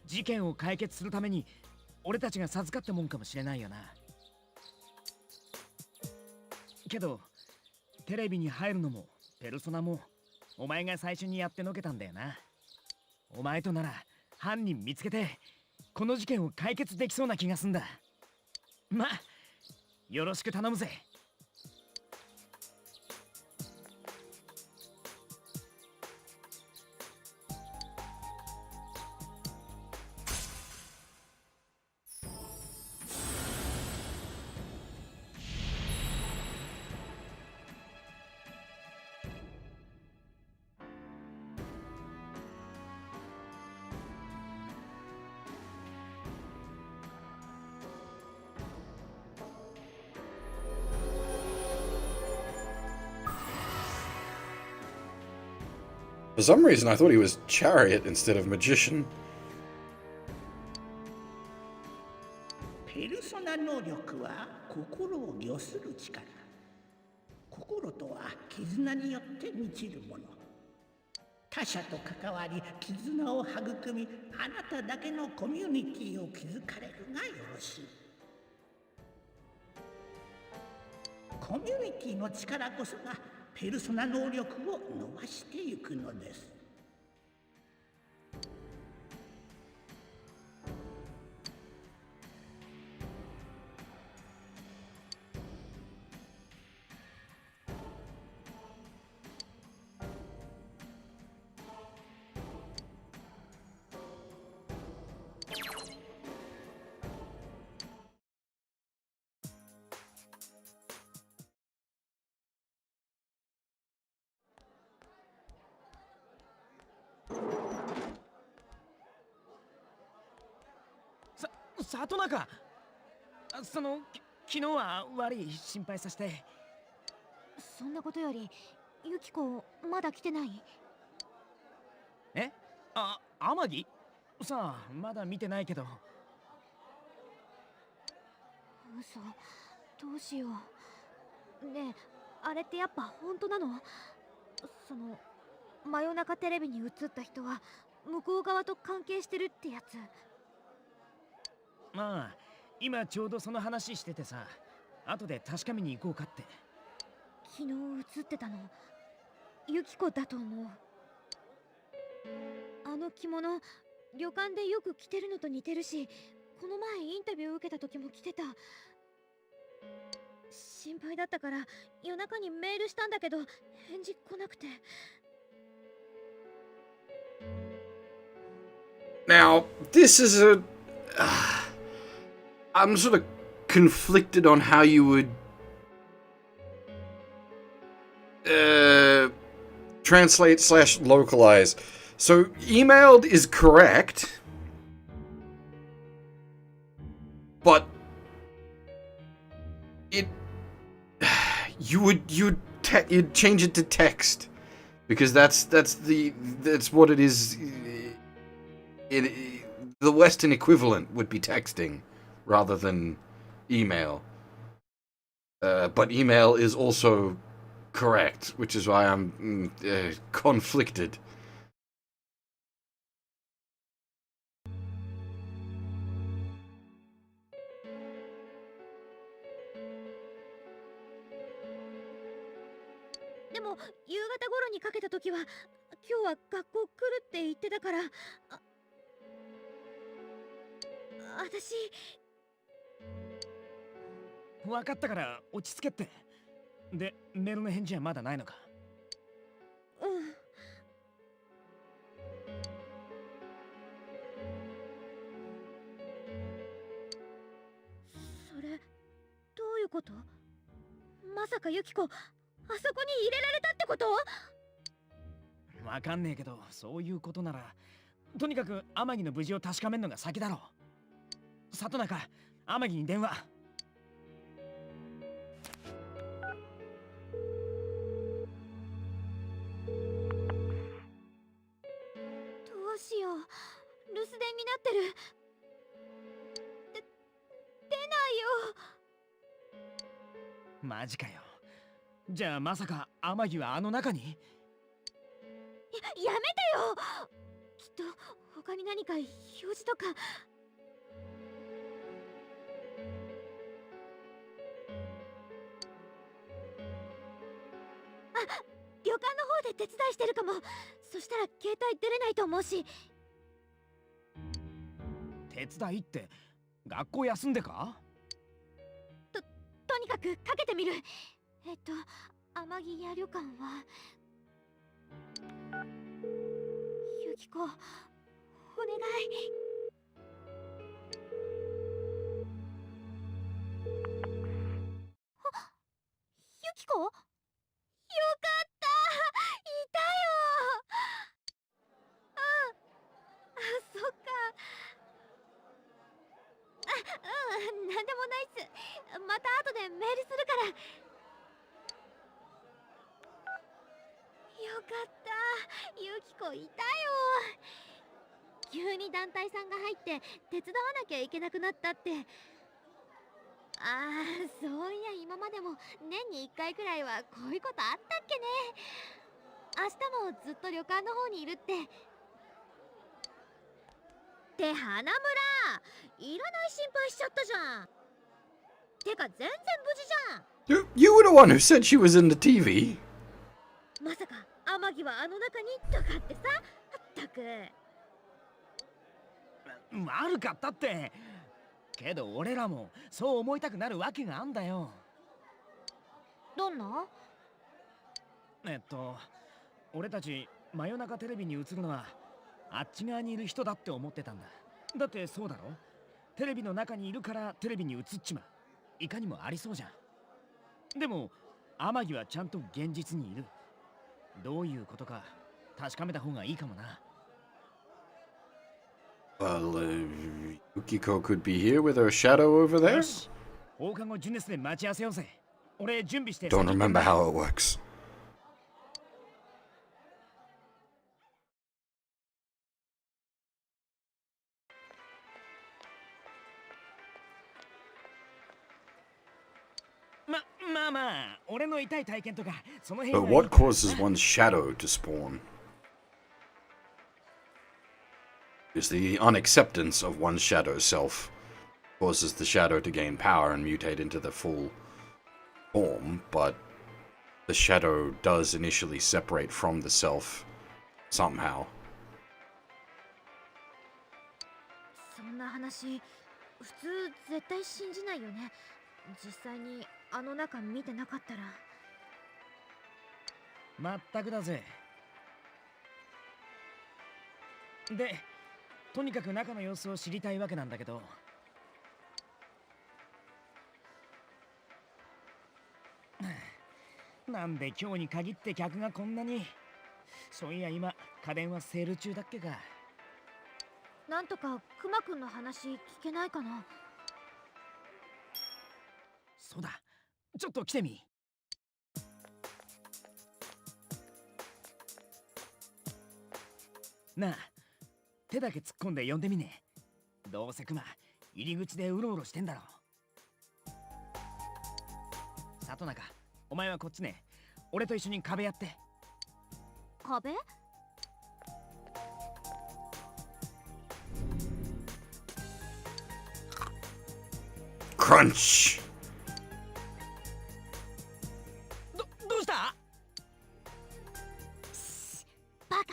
事件を解決するために俺たちが授かったもんかもしれないよな。けどテレビに入るのもペルソナもお前が最初にやってのけたんだよな。お前となら犯人見つけてこの事件を解決できそうな気がすんだ。ま、よろしく頼むぜ。For some reason, I thought he was chariot instead of magician. ペルソナ能力は心を御する力。心とは絆によって満ちるもの。他者と関わり絆を育み、あなただけのコミュニティを築かれるがよろしい。コミュニティの力こそがペルソナ能力を伸ばしていくのです。里中、昨日は悪い、心配させて。そんなことよりユキコまだ来てない？え、天城さあ、まだ見てないけど。嘘、どうしよう。ねえ、あれってやっぱ本当なの？真夜中テレビに映った人は向こう側と関係してるってやつ。まあ、今ちょうどその話しててさ、後で確かめに行こうかって。昨日映ってたのユキコだと思う。あの着物、旅館でよく着てるのと似てるし、この前インタビュー受けた時も着てた。心配だったから夜中にメールしたんだけど返事来なくて。Now, this is a... I'm sort of conflicted on how you would translate / localize. So, emailed is correct, but it you'd change it to text because that's what it is. The Western equivalent would be texting rather than email. But email is also correct, which is why I'm conflicted.でも夕方頃にかけた時は今日は学校来るって言ってたから、私。分かったから落ち着けって。で、メールの返事はまだないのか？うん。それどういうこと？まさかユキコあそこに入れられたってこと？わかんねえけど、そういうことならとにかく天城の無事を確かめるのが先だろう。里中、天城に電話。どうしよう、留守電になってる。出ないよ。マジかよ。じゃあまさか天城はあの中に？やめてよ。きっと他に何か表示とか。旅館の方で手伝いしてるかも。そしたら携帯出れないと思うし。手伝いって学校休んでか？とにかくかけてみる。天城屋旅館はユキコ、お願い。ユキコ？よかった、いたよ。そっか。なんでもないっす。また後でメールするから。よかった、ユキコいたよ。急に団体さんが入って手伝わなきゃいけなくなったって。そういや今までも年に1回くらいはこういうことあったっけね。明日もずっと旅館の方にいるって。って花村、いらない心配しちゃったじゃん。てか全然無事じゃん。You were the one who said she was in the TV. まさか天城はあの中にとかってさ。ったく悪かったって。けど俺らもそう思いたくなるわけがあんだよ。どんな？俺たち真夜中テレビに映るのはあっち側にいる人だって思ってたんだ。だってそうだろ？テレビの中にいるからテレビに映っちまう。いかにもありそうじゃん。でも天城はちゃんと現実にいる。どういうことか確かめた方がいいかもな。Well, Yukiko could be here with her shadow over there? 放課後ジュネスで待ち合わせようぜ。俺準備して。 Don't remember how it works. まあ俺の痛い体験とかその辺。 But what causes one's shadow to spawn? Is the unacceptance of one's shadow self causes the shadow to gain power and mutate into the full form, but the shadow does initially separate from the self somehow. そんな話普通絶対信じないよね。実際にあの中見てなかったら。まったくだぜ。でとにかく中の様子を知りたいわけなんだけど。なんで今日に限って客がこんなに。そういや今家電はセール中だっけか。なんとかクマくんの話聞けないかな。そうだ、ちょっと来てみ。なあ、手だけ突っ込んで呼んでみね。どうせクマ入り口でうろうろしてんだろ。里中、お前はこっちね。俺と一緒に壁やって。壁？クランチ。どうした？バカ、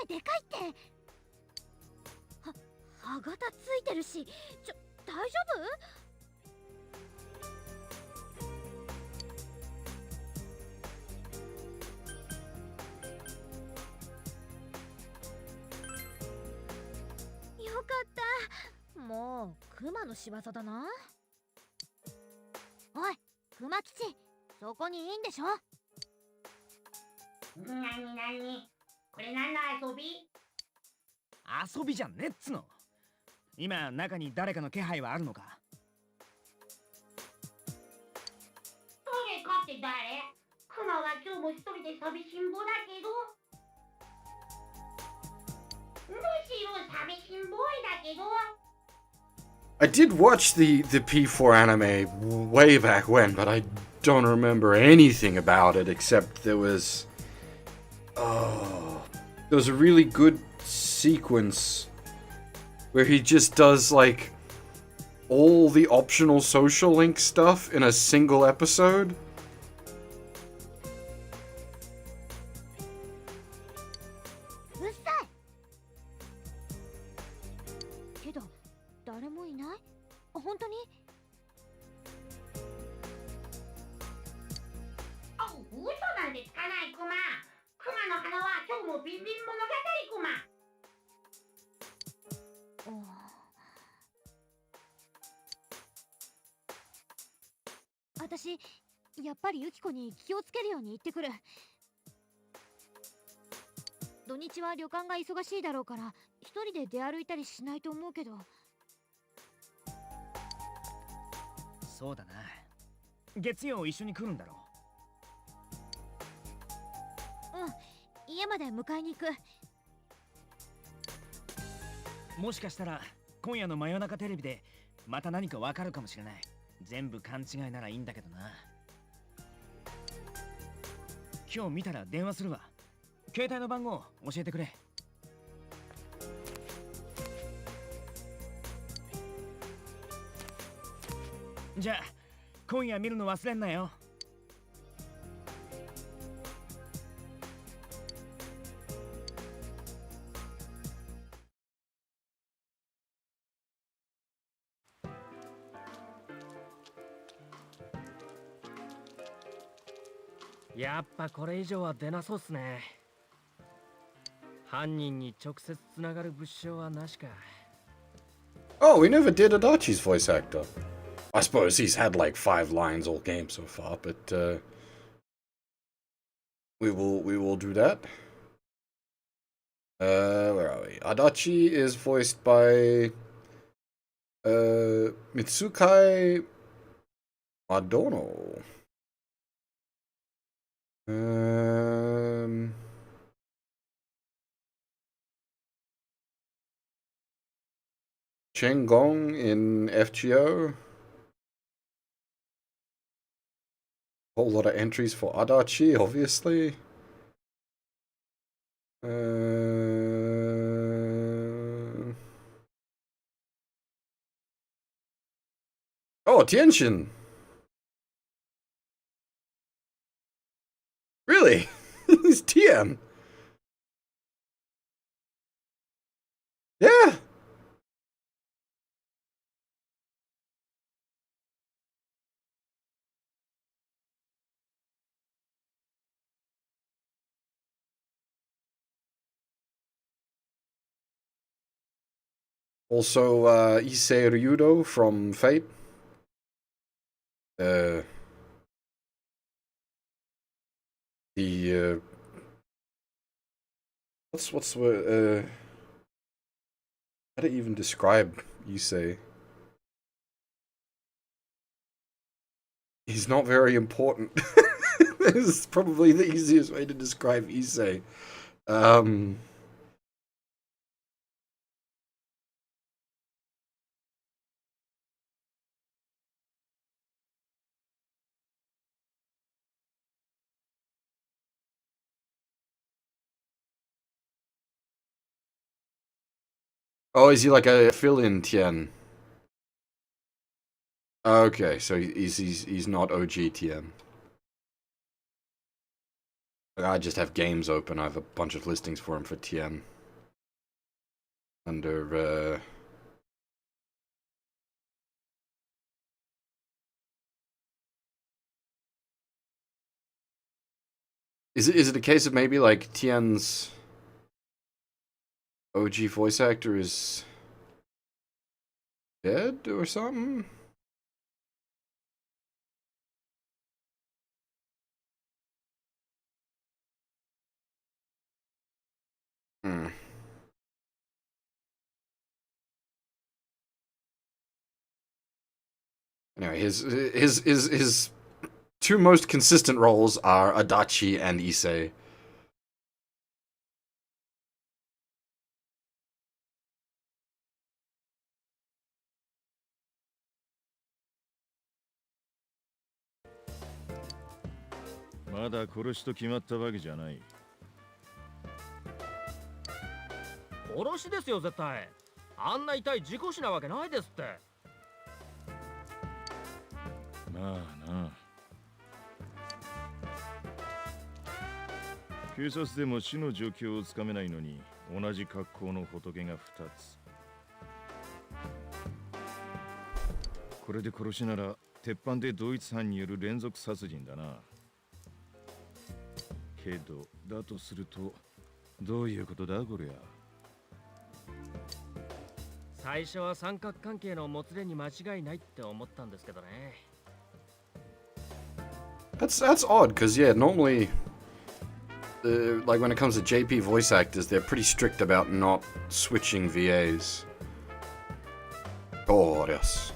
声でかいって。歯型ついてるし、大丈夫？よかった。もうクマの仕業だな。おい、クマ吉、そこにいいんでしょ？なにこれ何の遊び？遊びじゃねえっつの。今中に誰かの気配はあるのか？誰かって誰？クマは今日も一人で寂しんぼだけど。むしろ寂しんぼいだけど。I did watch the P4 anime way back when, but I don't remember anything about it except there was a really good sequence where he just does like all the optional social link stuff in a single episode. うっさい。けど私やっぱりユキコに気をつけるように言ってくる。土日は旅館が忙しいだろうから一人で出歩いたりしないと思うけど。そうだな。月曜一緒に来るんだろうん、家まで迎えに行く。もしかしたら今夜の真夜中テレビでまた何かわかるかもしれない。全部勘違いならいいんだけどな。今日見たら電話するわ。携帯の番号教えてくれ。じゃあ今夜見るの忘れんなよ。やっぱこれ以上は出なそうっすね。犯人に直接つながる物証はなしか。 Oh, we never did Adachi's voice actor. I suppose he's had like 5 lines all game so far, but we will do that. Where are we? Adachi is voiced by Mitsukai Madono. Cheng Gong in FGO. Whole lot of entries for Adachi, obviously. Oh, Tianxin. Really? He's Tian. Yeah. Also, Issei Ryudo from Fate. What's the word? How to even describe Issei? He's not very important. This is probably the easiest way to describe Issei. Oh, is he like a fill-in Tien? Okay, so he's not OG Tien. I just have games open. I have a bunch of listings for him for Tien. Under Is it a case of maybe like Tien's OG voice actor is dead or something? Anyway, his 2 most consistent roles are Adachi and Issei. Mada 殺しと決まったわけじゃない。殺しですよ絶対。あんな遺体事故死なわけないですって。まあな。警察でも死の状況をつかめないのに同じ格好の仏が2つ。これで殺しなら鉄板で同一犯による連続殺人だな。けどだとするとどういうことだこりゃ。最初は三角関係のもつれに間違いないって思ったんですけどね。That's odd, because, yeah, normally, like, when it comes to JP voice actors, they're pretty strict about not switching VAs. Oh, yes.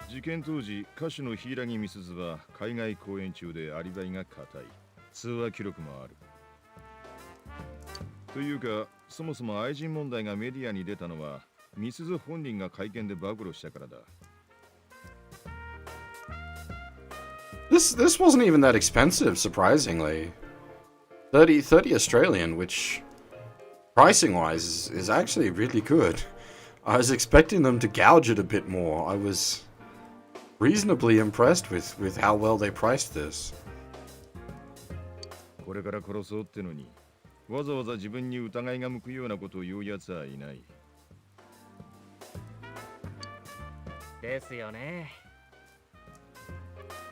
事件当時、歌手の柊美鈴は海外公演中でアリバイが固い。通話記録もある。というか、そもそも愛人問題がメディアに出たのは、美鈴本人が会見で暴露したからだ。This wasn't even that expensive, surprisingly. 30 Australian, which pricing wise is actually really good. I was expecting them to gouge it a bit more. I was reasonably impressed with how well they priced this. これから殺そうってのに、わざわざ自分に疑いが向くようなことを言うやつはいない。ですよね。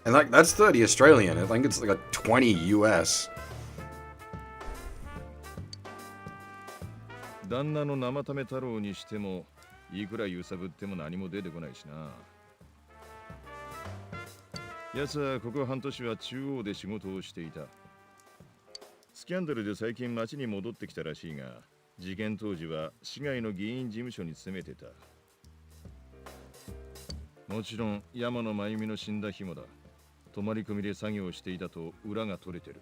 And like that's 30 Australian. I think it's like a 20 US. 旦那の生為太郎にしても、いくら揺さぶっても何も出てこないしな。奴はここ半年は中央で仕事をしていた。スキャンダルで最近町に戻ってきたらしいが、事件当時は市外の議員事務所に勤めてた。もちろん山野真由美の死んだ日もだ。泊まり込みで作業をしていたと裏が取れてる。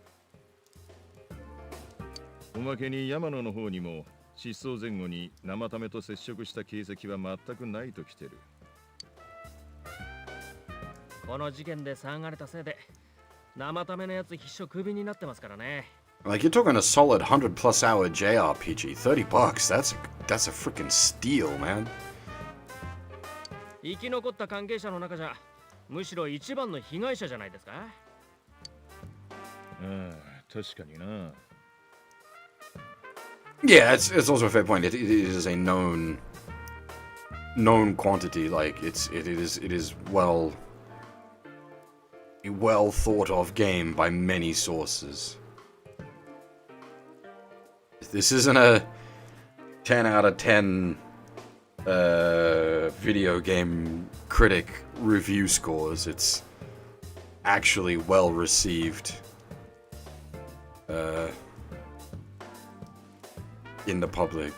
おまけに山野の方にも失踪前後に生為と接触した形跡は全くないときてる。この事件で騒がれたせいで生為のやつ必勝クビになってますからね。Like you're talking a solid 100+ hour JRPG, $30. That's a freaking steal, man. 生き残った関係者の中じゃむしろ一番の被害者じゃないですか。ああ、確かにな。Yeah, it's also a fair point. It is a known quantity. Like it is well thought of game by many sources. This isn't a 10 out of 10 video game critic review scores. It's actually well received in the public.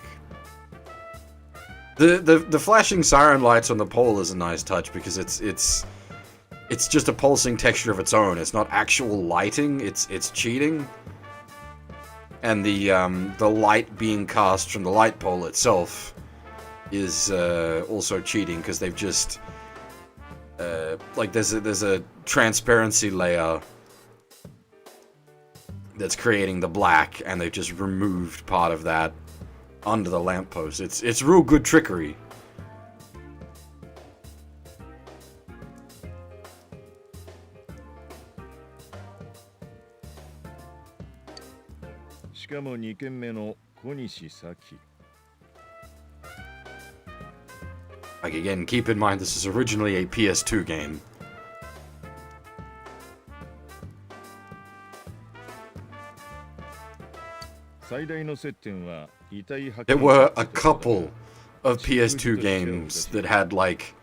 The flashing siren lights on the pole is a nice touch because it's just a pulsing texture of its own. It's not actual lighting. It's cheating. And the light being cast from the light pole itself is also cheating because they've just like there's a transparency layer that's creating the black, and they've just removed part of that under the lamppost. It's real good trickery. しかも2件目の小西咲。Like again, keep in mind this is originally a PS2 game. There were a couple of PS2 games that had like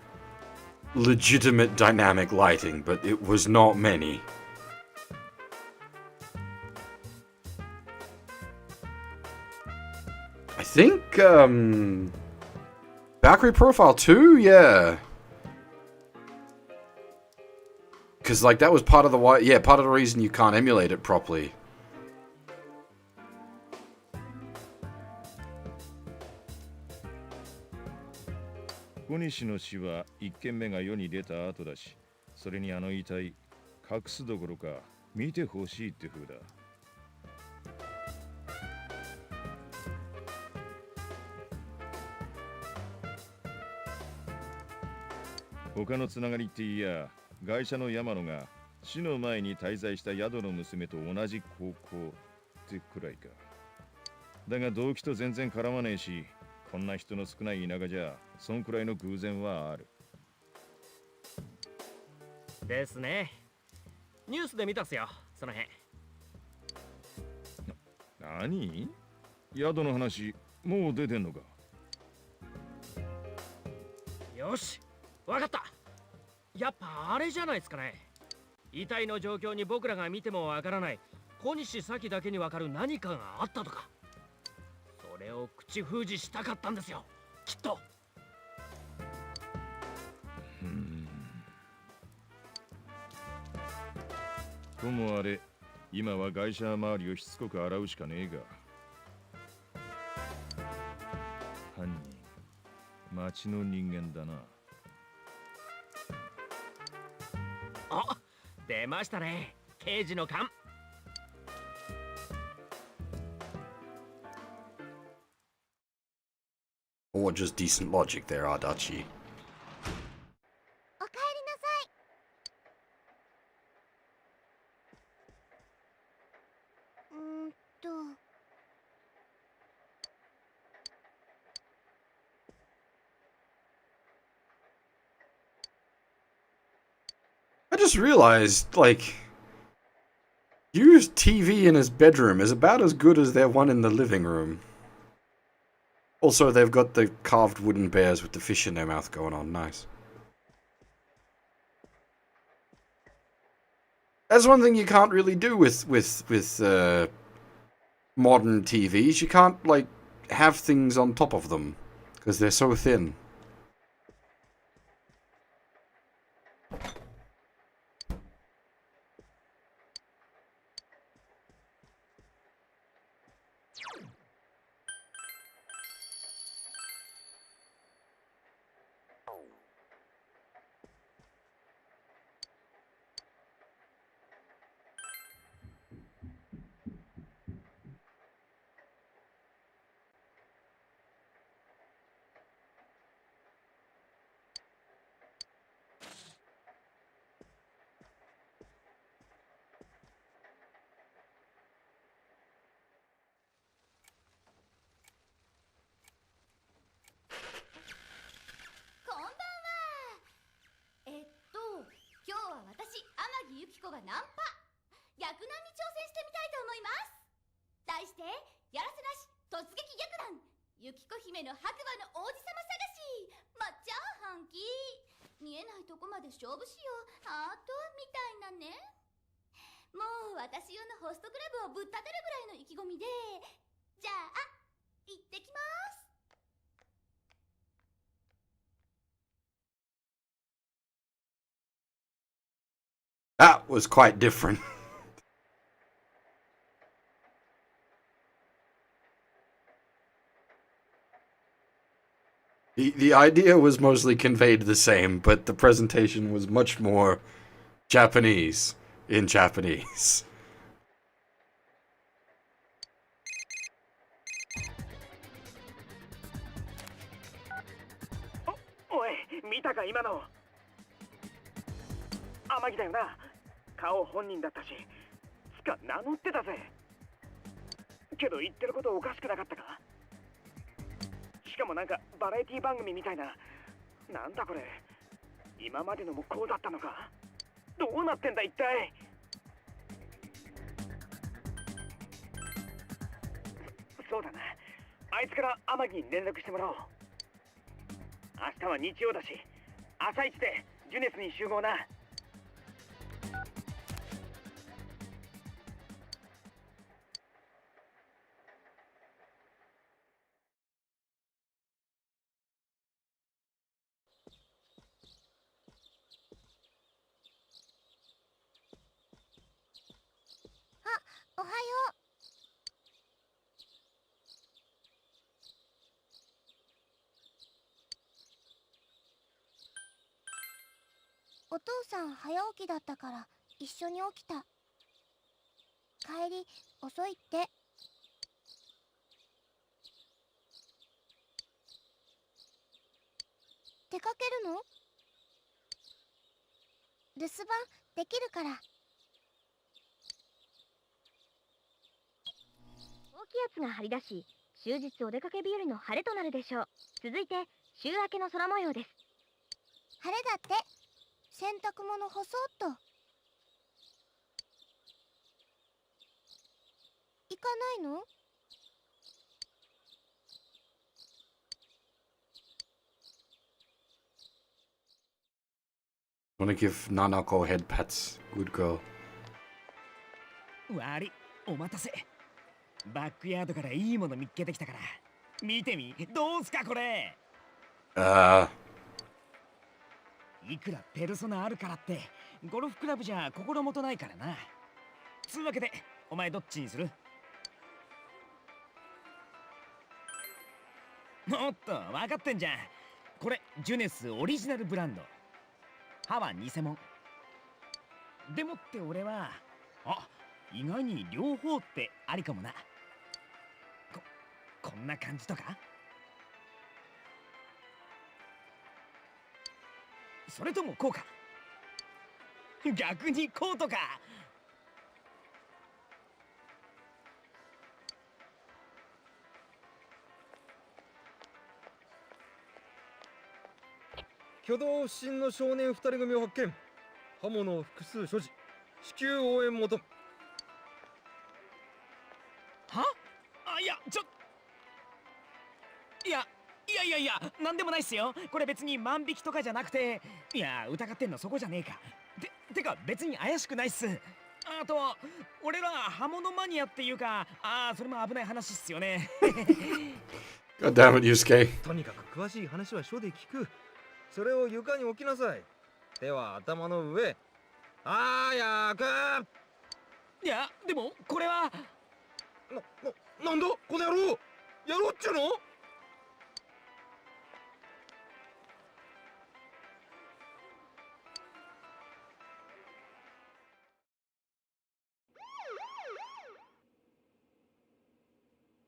legitimate dynamic lighting, but it was not many. I think Valkyrie Profile 2, yeah. Because like that was part of the part of the reason you can't emulate it properly. Konishiの死は1件目が世に出た後だし、それにあの遺体隠すどころか見てほしいって風だ。他のつながりっていや、外車の山野が死の前に滞在した宿の娘と同じ高校ってくらいか。だが動機と全然絡まねえし、こんな人の少ない田舎じゃそんくらいの偶然はある。ですね。ニュースで見たっすよ、その辺。何？宿の話もう出てんのか。よし、わかった。やっぱあれじゃないですかね。遺体の状況に僕らが見てもわからない小西咲だけにわかる何かがあったとか。それを口封じしたかったんですよ、きっと。ともあれ、今は外車周りをしつこく洗うしかねえが。犯人、町の人間だな。あ、出ましたね、刑事の勘。Or just decent logic there, Adachi. おかえりなさい。I just realized, like, Yu's TV in his bedroom is about as good as their one in the living room. Also, they've got the carved wooden bears with the fish in their mouth going on. Nice. That's one thing you can't really do with modern TVs. You can't, like, have things on top of them because they're so thin. That was quite different. The idea was mostly conveyed the same, but the presentation was much more Japanese in Japanese. おい、見たか今の。天城だよな。顔本人だったし、つか名乗ってたぜ。けど言ってることおかしくなかったか。しかもなんかバラエティ番組みたいな。なんだこれ。今までのもこうだったのか。どうなってんだ一体。そうだな。あいつから天城に連絡してもらおう。明日は日曜だし、朝一でジュネスに集合な。おはよう。お父さん早起きだったから一緒に起きた。帰り遅いって。出かけるの？留守番できるから。高気圧が張り出し、終日お出かけ日和の晴れとなるでしょう。続いて週明けの空模様です。晴れだって。洗濯物干そうっと。行かないの？ Wanna give Nanako head pats. Good girl. 悪い、お待たせ。バックヤードからいいもの見っけてきたから。見てみ、どうすかこれ。いくらペルソナあるからって、ゴルフクラブじゃ心もとないからな。つうわけで、お前どっちにする？おっと、分かってんじゃん。これ、ジュネスオリジナルブランド。歯は偽物。でもって俺は、意外に両方ってありかもな。こんな感じとか？それともこうか？逆にこうとか？挙動不審の少年2人組を発見。刃物を複数所持。至急応援求む。は？いや、なんでもないっすよ。これ別に万引きとかじゃなくて、いや、疑ってんのそこじゃねえか。てか別に怪しくないっす。あと、俺ら刃物マニアっていうか、それも危ない話っすよね。God damn it, Yusuke. とにかく詳しい話は書で聞く。それを床に置きなさい。手は頭の上。早く。いや、でもこれは。なんだこの野郎。やろうっちゅうの？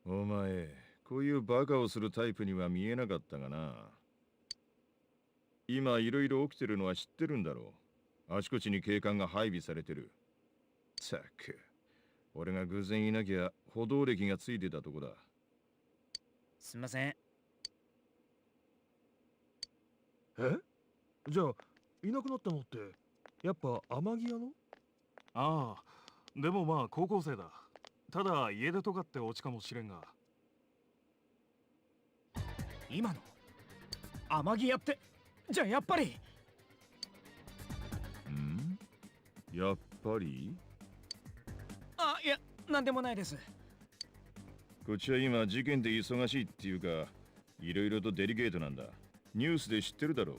お前、こういうバカをするタイプには見えなかったがな。今いろいろ起きてるのは知ってるんだろう。あちこちに警官が配備されてる。ったく、俺が偶然いなきゃ歩道歴がついてたとこだ。すみません。じゃあいなくなったのってやっぱ天城屋の？ああ、でもまあ高校生だ。ただ家出とかってオチかもしれんが。今の天城屋って、じゃあやっぱり。やっぱり？いや、なんでもないです。こっちは今事件で忙しいっていうか、いろいろとデリケートなんだ。ニュースで知ってるだろう。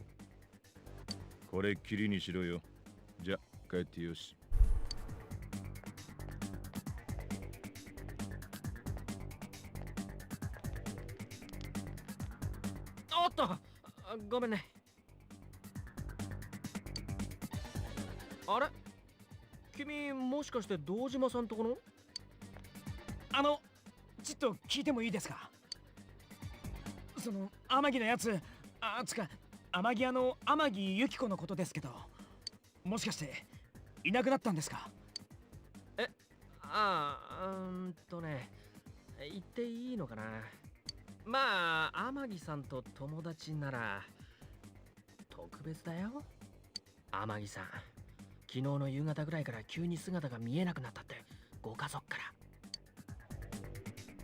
これっきりにしろよ。じゃ、帰ってよし。おっと、ごめんね。あれ？君もしかして堂島さんとこの？ちょっと聞いてもいいですか？その天城のやつ、天城屋の天城由紀子のことですけど、もしかしていなくなったんですか？言っていいのかな。まあ天城さんと友達なら特別だよ。天城さん、昨日の夕方ぐらいから急に姿が見えなくなったって、ご家族から。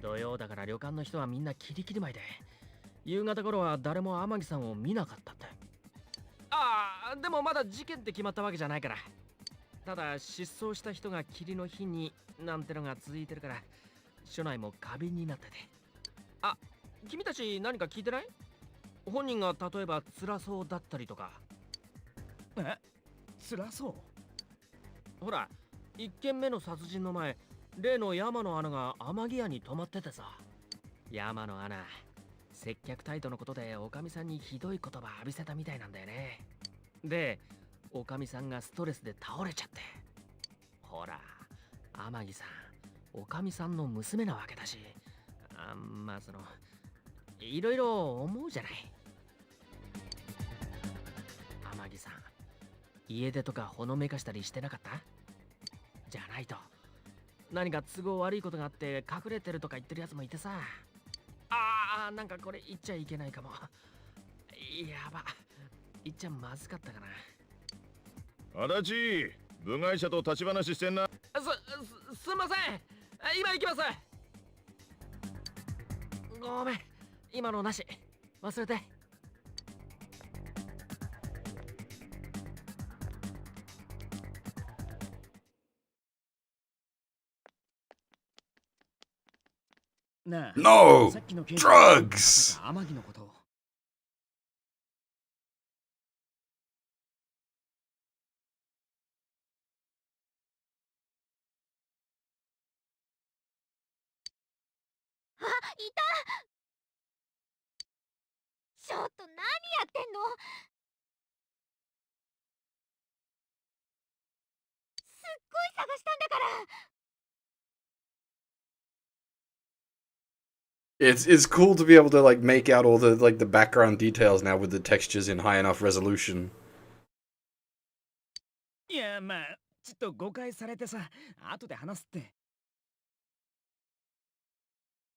土曜だから旅館の人はみんなキリキリ前で、夕方頃は誰も天城さんを見なかったって。でもまだ事件って決まったわけじゃないから。ただ失踪した人が霧の日になんてのが続いてるから、署内も過敏になってて。君たち何か聞いてない？本人が例えば辛そうだったりとか。辛そう？ほら、1件目の殺人の前、例の山の穴が天城屋に泊まっててさ。山の穴、接客態度のことでおかみさんにひどい言葉浴びせたみたいなんだよね。で、おかみさんがストレスで倒れちゃって。ほら、天城さん、おかみさんの娘なわけだし、いろいろ思うじゃない。天城さん、家出とかほのめかしたりしてなかった？じゃないと、何か都合悪いことがあって隠れてるとか言ってるやつもいてさ。なんかこれ言っちゃいけないかも。やば、言っちゃまずかったかな。足立、部外者と立ち話してんな。すんません、今行きます。ごめん、今のなし、忘れて。なあ、 No! さっきの刑事は Drugs! まさか天城のことを。あ、いた。ちょっと何やってんの。すっごい探したんだから。It's cool to be able to like make out all the like the background details now with the textures in high enough resolution. いや、まあ、ちょっと誤解されてさ、後で話すって。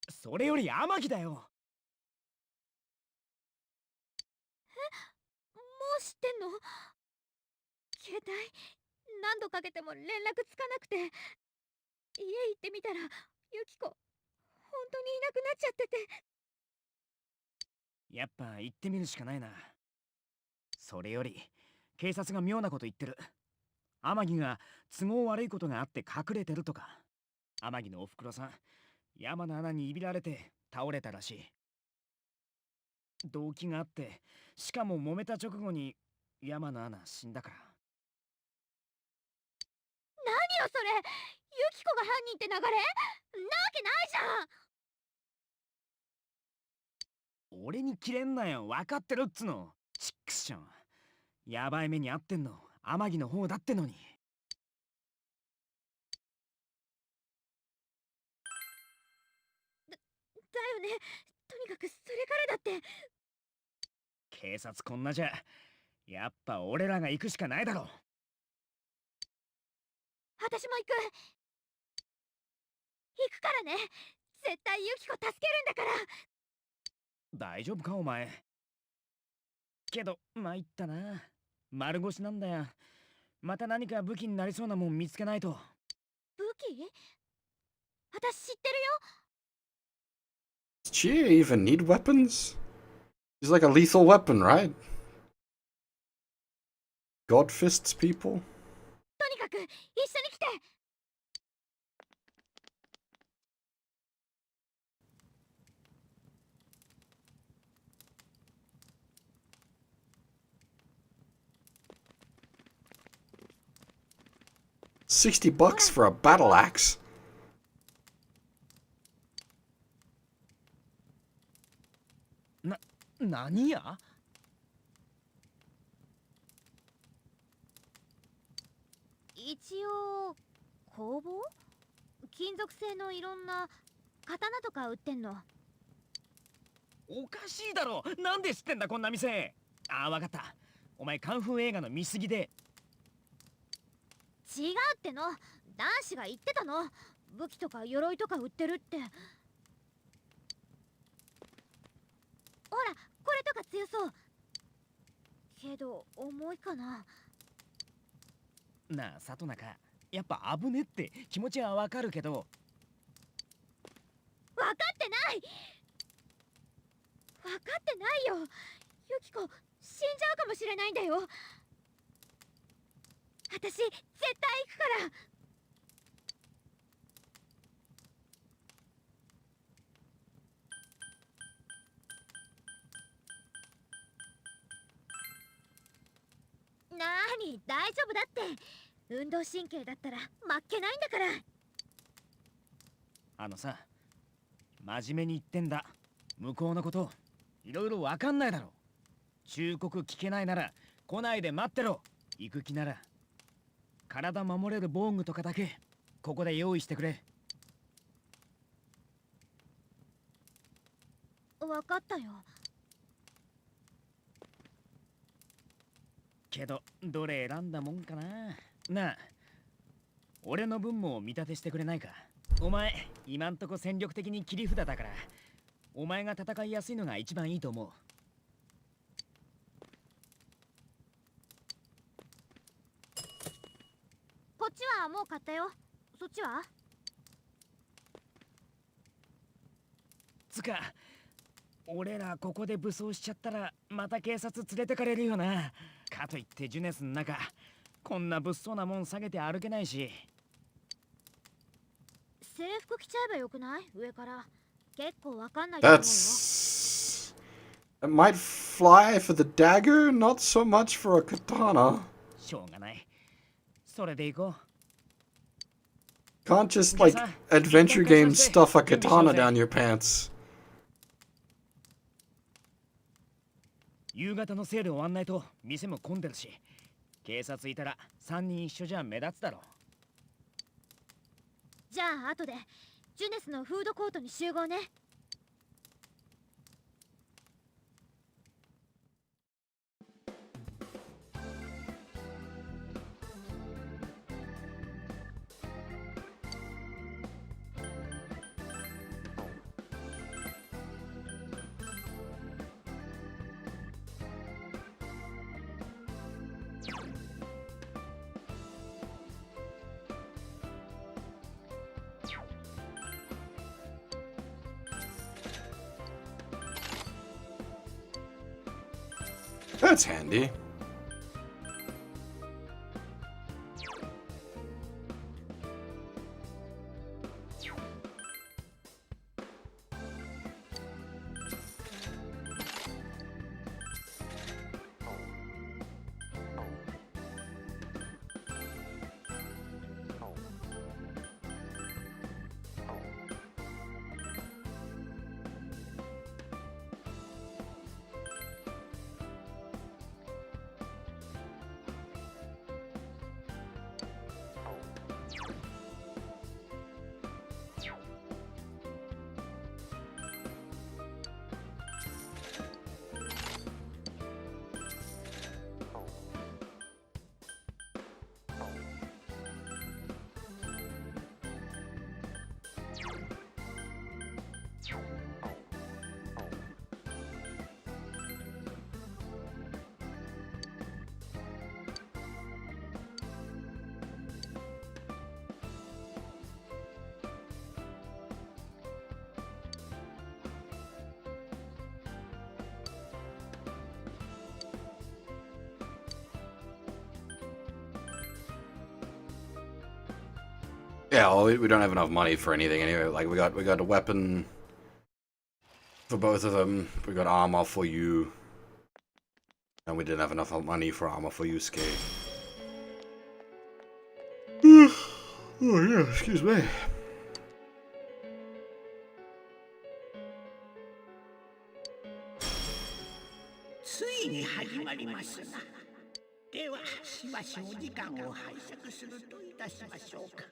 それより天城だよ。もう知ってんの。携帯何度かけても連絡つかなくて、家行ってみたらユキコ本当にいなくなっちゃってて。やっぱ行ってみるしかないな。それより警察が妙なこと言ってる。天城が都合悪いことがあって隠れてるとか。天城のおふくろさん、山の穴にいびられて倒れたらしい。動機があって、しかも揉めた直後に山の穴死んだから。何よそれ。ユキコが犯人って流れなわけないじゃん。俺にキレんなよ、分かってるっつの。チックション。やばい目に遭ってんの天城の方だってのに。だよね。とにかくそれからだって。警察こんなじゃ、やっぱ俺らが行くしかないだろ。私も行く。行くからね。絶対ユキコ助けるんだから。大丈夫かお前。けど参ったな。丸腰なんだよ。また何か武器になりそうなもん見つけないと。武器？私知ってるよ。Does she even need weapons? She's like a lethal weapon, right? God fists people? とにかく一緒に来て。$60 for a battle axe? 何や？一応工房？金属製のいろんな刀とか売ってんの。おかしいだろ。なんで知ってんだこんな店。ああ、わかった。お前カンフー映画の見過ぎで。違うっての。男子が言ってたの。武器とか鎧とか売ってるって。ほらこれとか強そう。けど重いかな。なあ里中、やっぱ危ねって気持ちはわかるけど。分かってない。分かってないよ。ユキコ死んじゃうかもしれないんだよ。私絶対行くから。なーに大丈夫だって。運動神経だったら負けないんだから。あのさ、真面目に言ってんだ。向こうのこといろいろわかんないだろ。忠告聞けないなら来ないで待ってろ。行く気なら体守れる防具とかだけここで用意してくれ。分かったよ。けどどれ選んだもんかな。なあ、俺の分も見立てしてくれないか。お前今んとこ戦力的に切り札だから、お前が戦いやすいのが一番いいと思う。こっちはもう買ったよ。そっちは？つか俺らここで武装しちゃったらまた警察連れてかれるよな。かといってジュネスの中こんな物騒なもん下げて歩けないし。制服着ちゃえばよくない？上から結構わかんないと思うよ。 It might fly for the dagger, not so much for a katana. しょうがない。それでいこう。 Can't just like adventure game stuff a katana down your pants. 夕方のセール終わんないと店も混んでるし、警察いたら3人一緒じゃ目立つだろ。じゃあ後でジュネスのフードコートに集合ね。That's handy. Yeah, well, we don't have enough money for anything anyway. Like we got a weapon for both of them. We got armor for you, and we didn't have enough money for armor for you, Skate. Oh yeah, excuse me. ついに始まりますな。ではしばしお時間を拝借するといたしましょうか。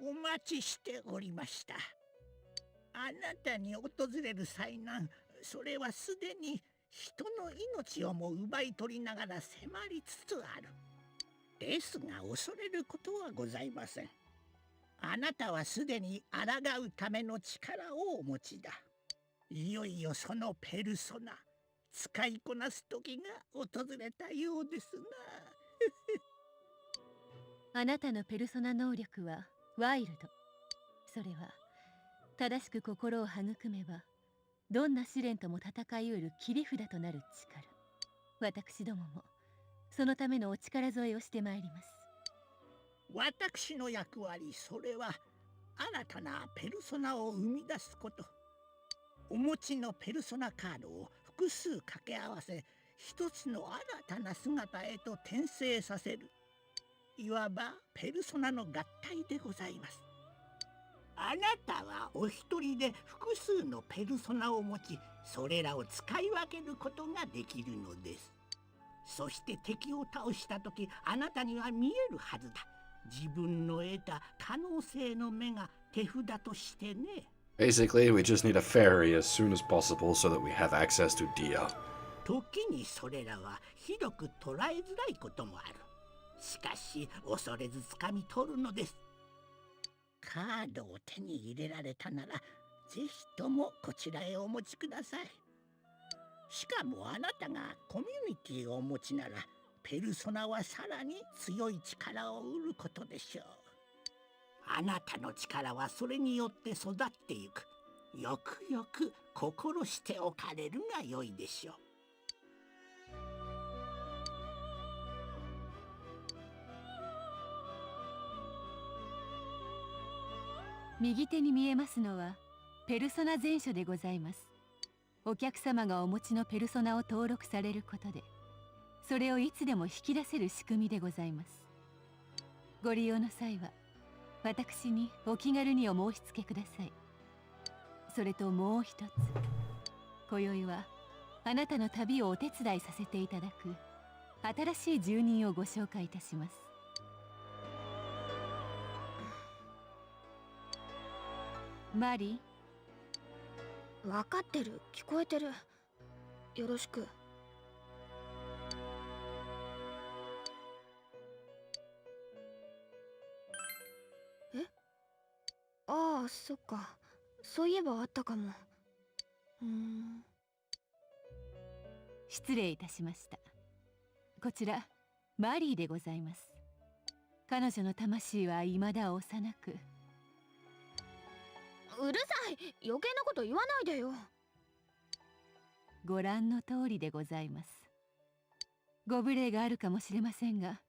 お待ちしておりました。あなたに訪れる災難、それはすでに人の命をも奪い取りながら迫りつつある。ですが恐れることはございません。あなたはすでに抗うための力をお持ちだ。いよいよそのペルソナ、使いこなす時が訪れたようですな。あなたのペルソナ能力はワイルド。それは正しく心を育めばどんな試練とも戦いうる切り札となる力。私どももそのためのお力添えをしてまいります。私の役割、それは新たなペルソナを生み出すこと。お持ちのペルソナカードを複数掛け合わせ、一つの新たな姿へと転生させる。いわばペルソナの合体でございます。あなたはお一人で複数のペルソナを持ち、それらを使い分けることができるのです。そして敵を倒したとき、あなたには見えるはずだ。自分の得た可能性の目が手札としてね。Basically, we just need a ferry as soon as possible so that we have access to Dia. 時にそれらはひどく捉えづらいこともある。しかし恐れず掴み取るのです。カードを手に入れられたなら、ぜひともこちらへお持ちください。しかもあなたがコミュニティをお持ちなら、ペルソナはさらに強い力を得ることでしょう。あなたの力はそれによって育っていく。よくよく心しておかれるがよいでしょう。右手に見えますのはペルソナ全書でございます。お客様がお持ちのペルソナを登録されることで、それをいつでも引き出せる仕組みでございます。ご利用の際は私にお気軽にお申し付けください。それともう一つ、今宵はあなたの旅をお手伝いさせていただく新しい住人をご紹介いたします。マリ分かってる、聞こえてる。よろしく。え？ああ、そっか。そういえばあったかも。失礼いたしました。こちらマリーでございます。彼女の魂は未だ幼く。うるさい、余計なこと言わないでよ。ご覧の通りでございます。ご無礼があるかもしれませんが、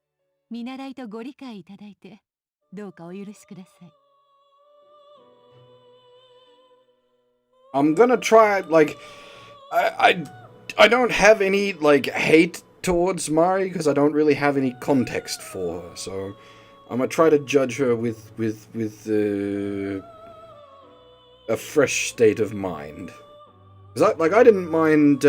見習いとご理解いただいてどうかお許しください。I'm gonna try, like, I don't have any, like, hate towards Mari because I don't really have any context for her, so I'm gonna try to judge her with a fresh state of mind. 'Cause I didn't mind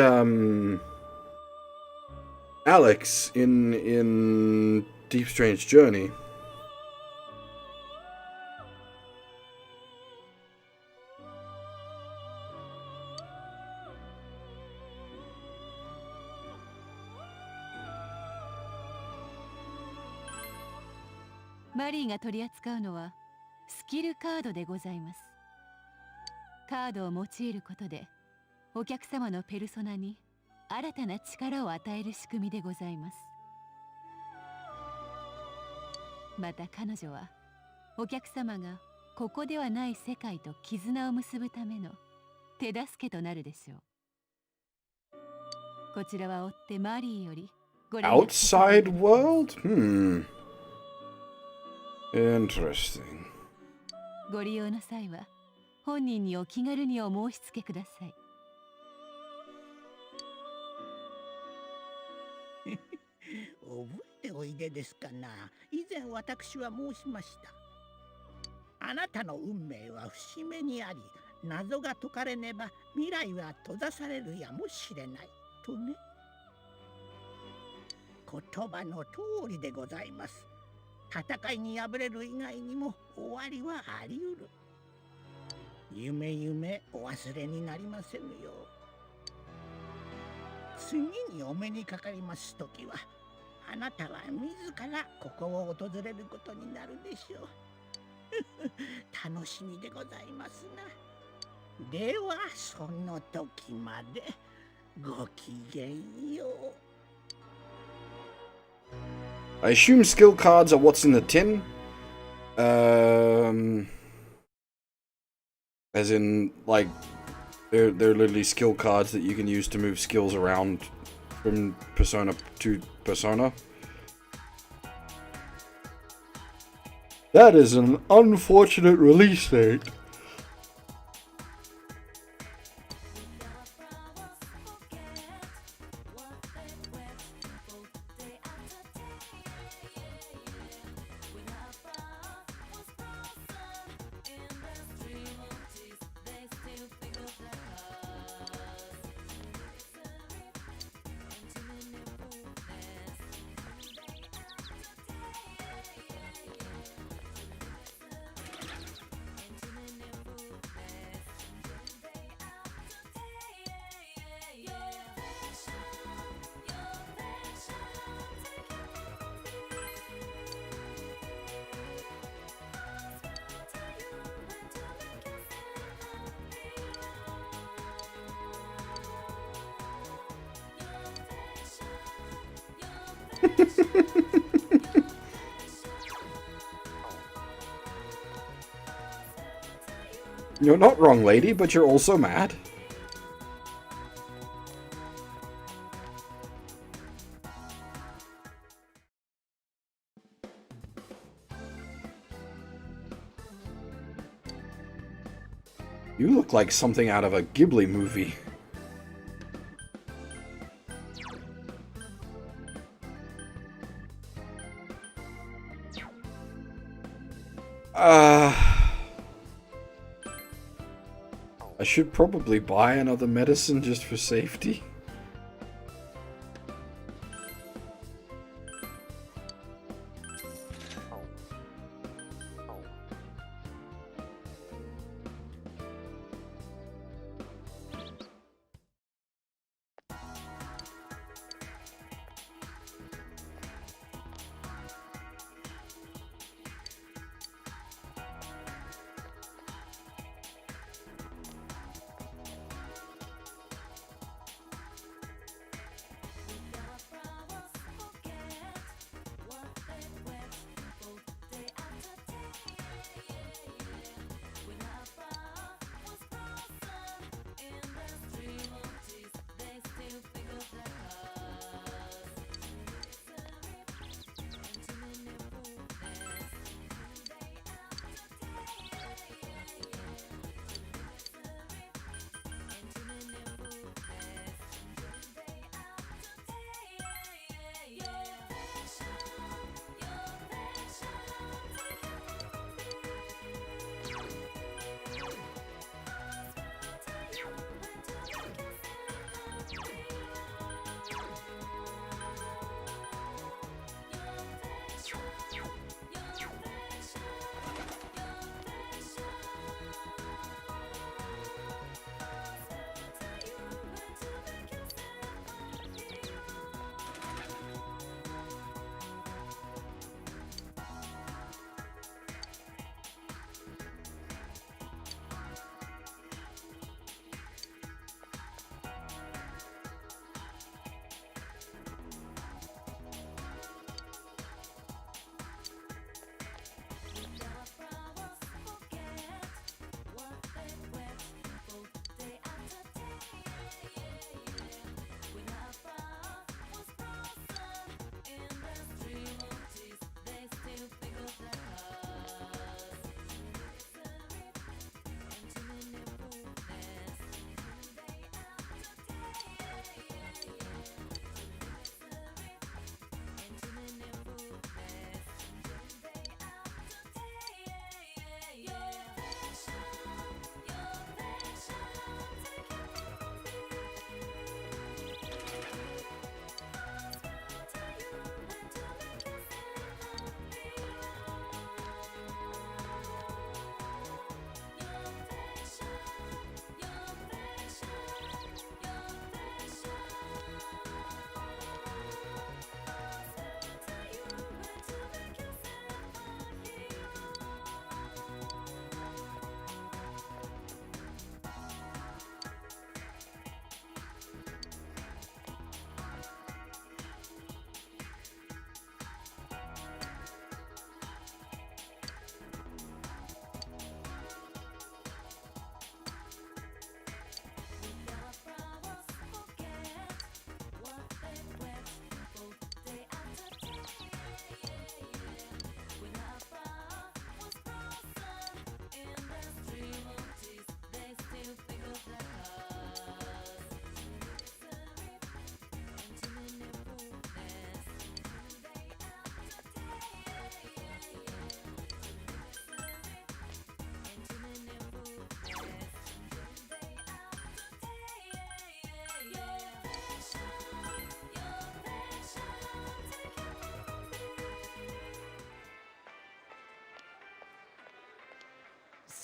Alex in Deep Strange Journey.マリーが取り扱うのはスキルカードでございます。カードを用いることでお客様のペルソナに新たな力を与える仕組みでございます。また彼女はお客様がここではない世界と絆を結ぶための手助けとなるでしょう。こちらは追ってマリーよりご連絡。 Outside world? Interesting. ご利用の際は本人にお気軽にお申し付けください。覚えておいでですかな。以前私は申しました。あなたの運命は節目にあり、謎が解かれねば未来は閉ざされるやもしれないとね。言葉の通りでございます。戦いに敗れる以外にも終わりはあり得る。夢夢お忘れになりませぬよう。次にお目にかかりますときは、あなたは自らここを訪れることになるでしょう。楽しみでございますな。ではその時までごきげんよう。I assume skill cards are what's in the tin. As in, like, they're literally skill cards that you can use to move skills around from persona to persona. That is an unfortunate release date. You're not wrong, lady, but you're also mad. You look like something out of a Ghibli movie. I should probably buy another medicine just for safety.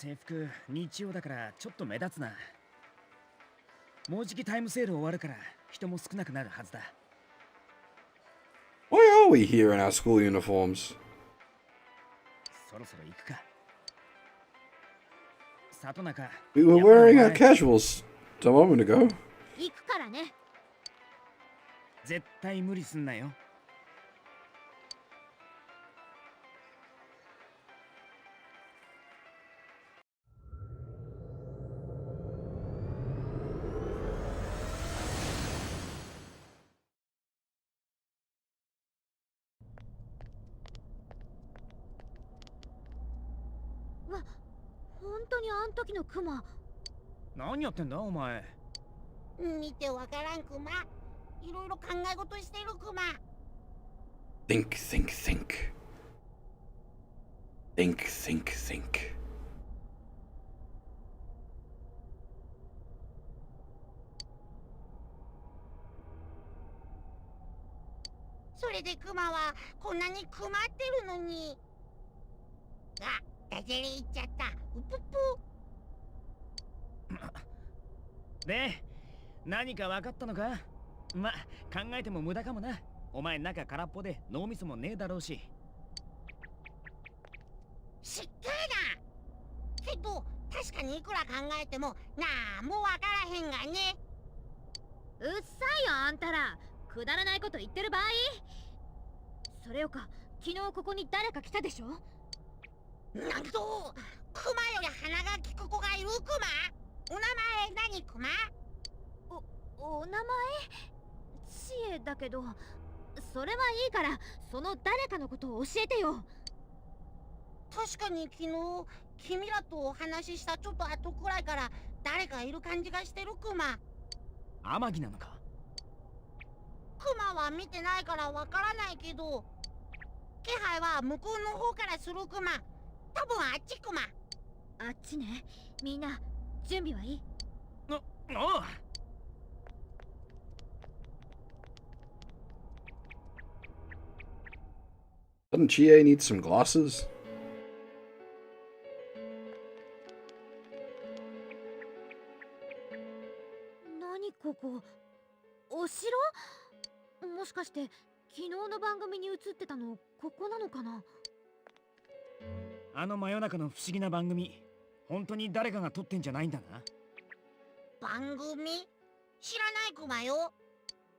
制服日曜だからちょっと目立つな。もうじきタイムセール終わるから人も少なくなるはずだ。Why are we here in our school uniforms? そろそろ行くか。里中。We were wearing our casuals a moment ago. 行くからね。絶対無理すんなよ。にあん時のクマ。何やってんだお前。見てわからんクマ。いろいろ考え事してるクマ。Think, think, think. Think, think, think. それでクマはこんなに困ってるのに。あ、ダジャレ言っちゃった。うぷぷ。で、何か分かったのか？ま、考えても無駄かもな。お前中空っぽで脳みそもねえだろうし。しっかりだ。けど確かにいくら考えてもなんもわからへんがね。うっさいよあんたら。くだらないこと言ってる場合。それよか、昨日ここに誰か来たでしょ。なんとクマより鼻が利く子がいるクマ。お名前何クマ？お名前知恵だけど、それはいいからその誰かのことを教えてよ。確かに昨日君らとお話ししたちょっと後くらいから誰かいる感じがしてるクマ。天城なのか？クマは見てないからわからないけど、気配は向こうの方からするクマ。多分あっちクマ。あっちね。みんな準備はいい？おう。Doesn't Chie need some glasses? 何ここ？お城？もしかして昨日の番組に映ってたのここなのかな？あの真夜中の不思議な番組、本当に誰かが撮ってんじゃないんだな。番組？知らないクマよ。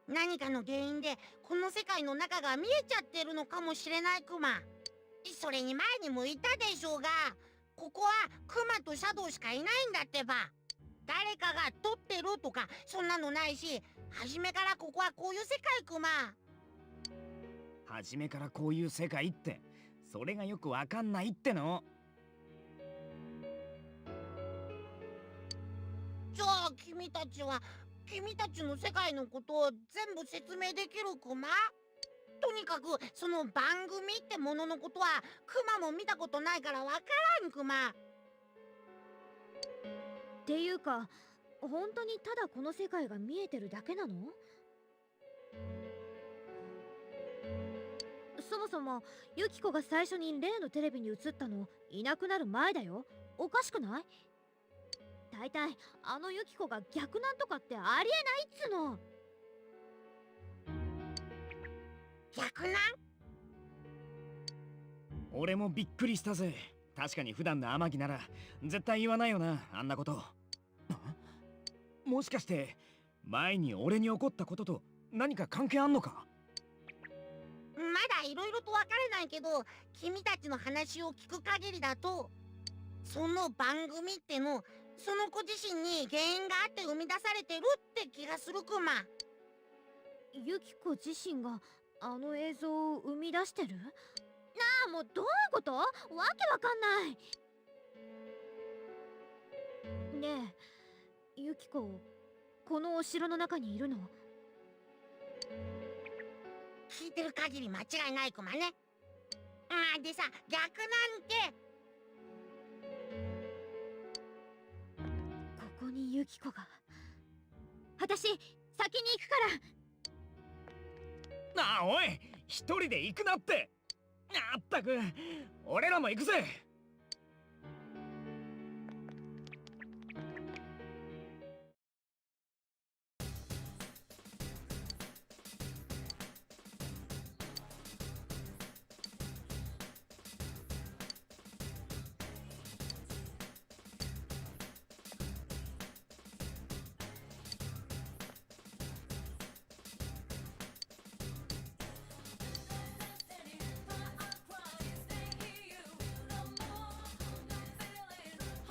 何かの原因でこの世界の中が見えちゃってるのかもしれないクマ。それに前にも言ったでしょうが、ここはクマとシャドウしかいないんだってば。誰かが撮ってるとかそんなのないし、初めからここはこういう世界クマ。初めからこういう世界って、それがよくわかんないっての。じゃあ君たちは君たちの世界のことを全部説明できるクマ？とにかくその番組ってもののことはクマも見たことないからわからんクマ。っていうか、本当にただこの世界が見えてるだけなの？そもそもユキコが最初に例のテレビに映ったのいなくなる前だよ。おかしくない？だいたいあのユキコが逆なんとかってありえないっつの。逆なん？俺もびっくりしたぜ。確かに普段の天城なら絶対言わないよな、あんなこと。もしかして前に俺に起こったことと何か関係あんのか？まだいろいろとわからないけど、君たちの話を聞く限りだと、その番組ってのその子自身に原因があって生み出されてるって気がするクマ。ユキコ自身があの映像を生み出してる？なあ、もうどういうこと？わけわかんない。ねえ、ユキコ、このお城の中にいるの？聞いてる限り間違いないクマね。でさ、逆なんて。ここにユキコが。私、先に行くから。おい、一人で行くなって。あったく、俺らも行くぜ。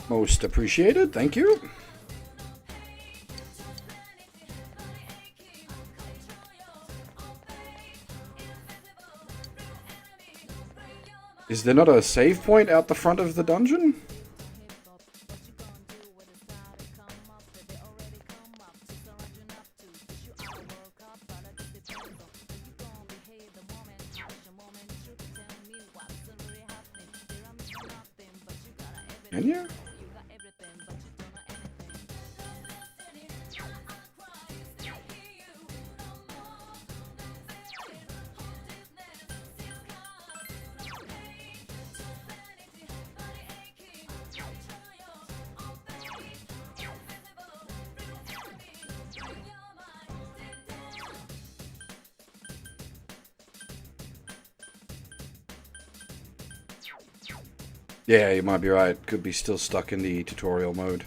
Most appreciated, thank you. Is there not a save point out the front of the dungeon? Can you? Yeah, you might be right. Could be still stuck in the tutorial mode.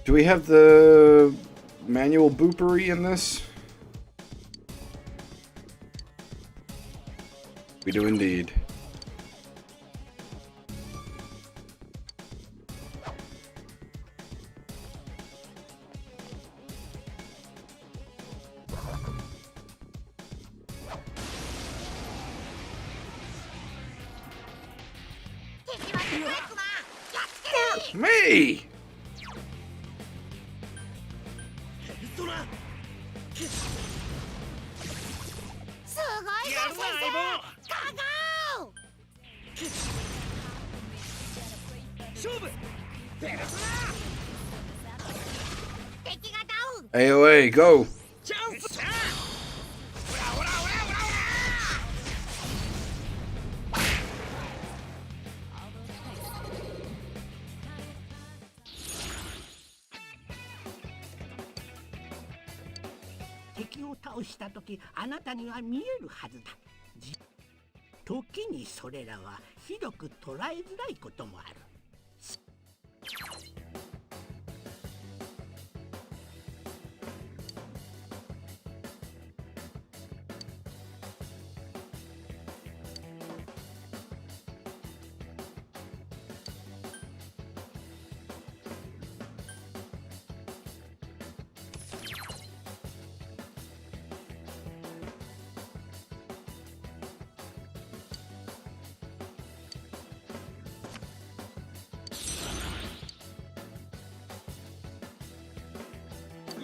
Do we have the manual boopery in this? We do indeed. Me! AOA, go!敵を倒した時あなたには見えるはずだ。時にそれらはひどく捉えづらいこともある。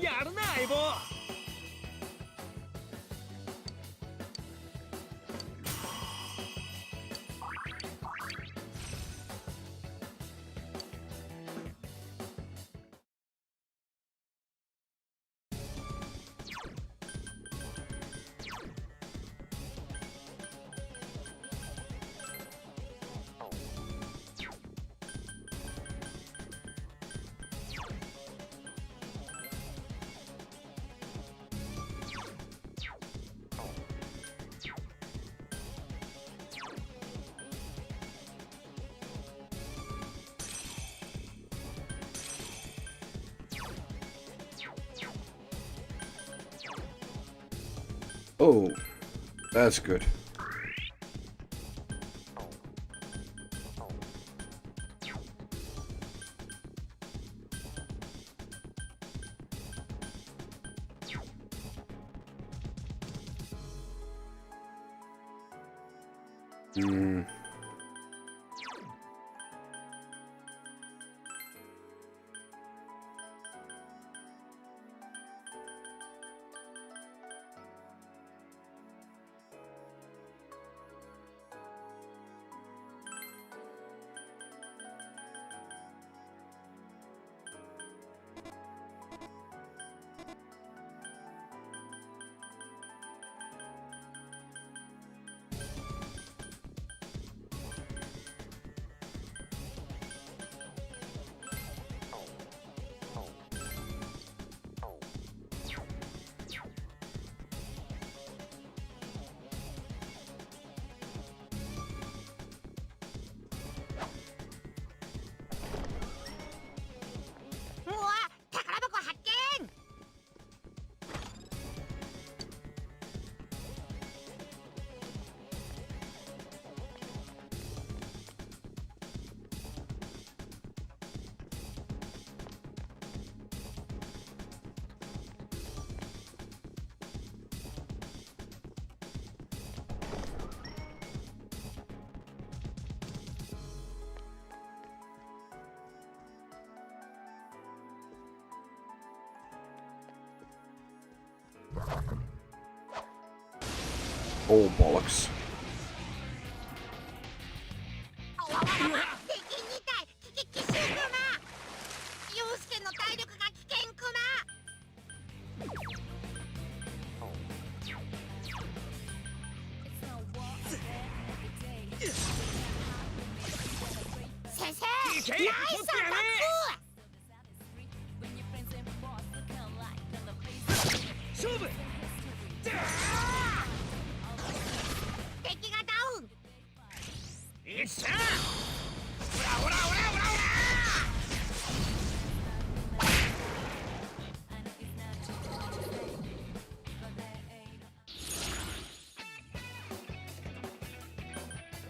やるな相棒。Oh, that's good. Hmm. Oh, bollocks. 敵2体危機奇襲クマ。ユウスケの体力が危険クマ。先生、ナイスアタック。勝負。敵がダウン。いっしゃー。オラオラオラオラオラ。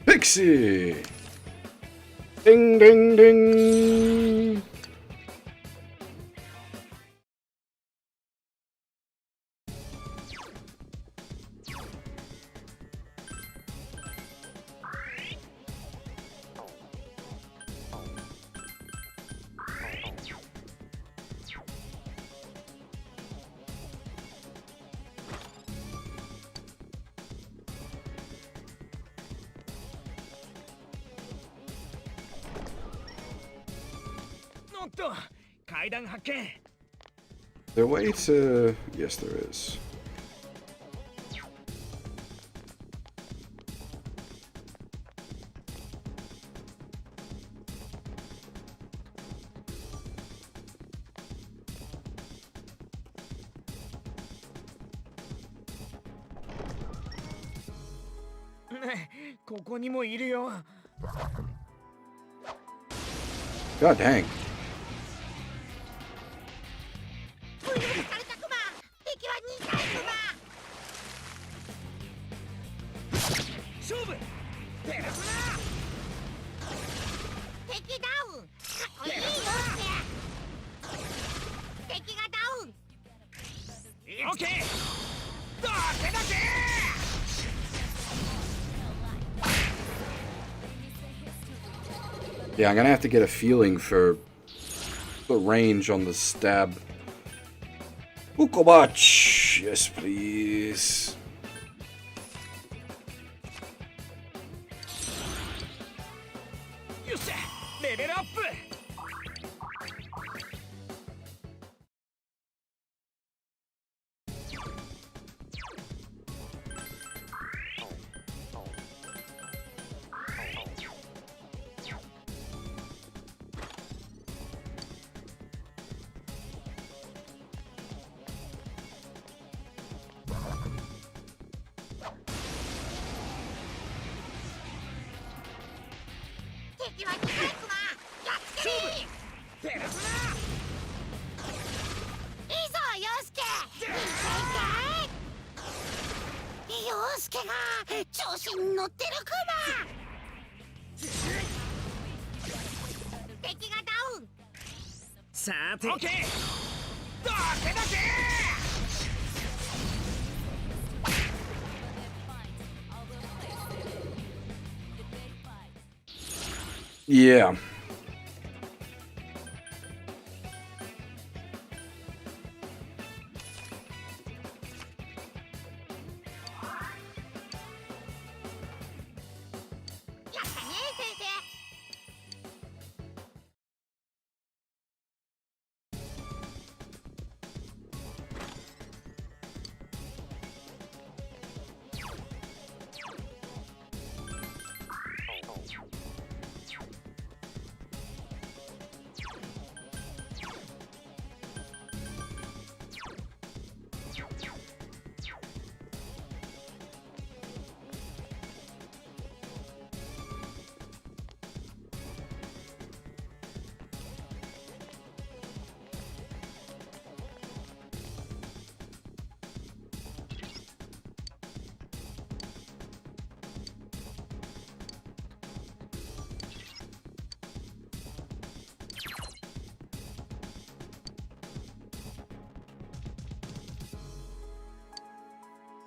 Pixie! Ding, ding, ding! There a way to... Yes, there is. God dang. オッケー。どけどけ。 Yeah, I'm gonna have to get a feeling for the range on the stab. Ukobach! Yes, please. Level up! Yeah.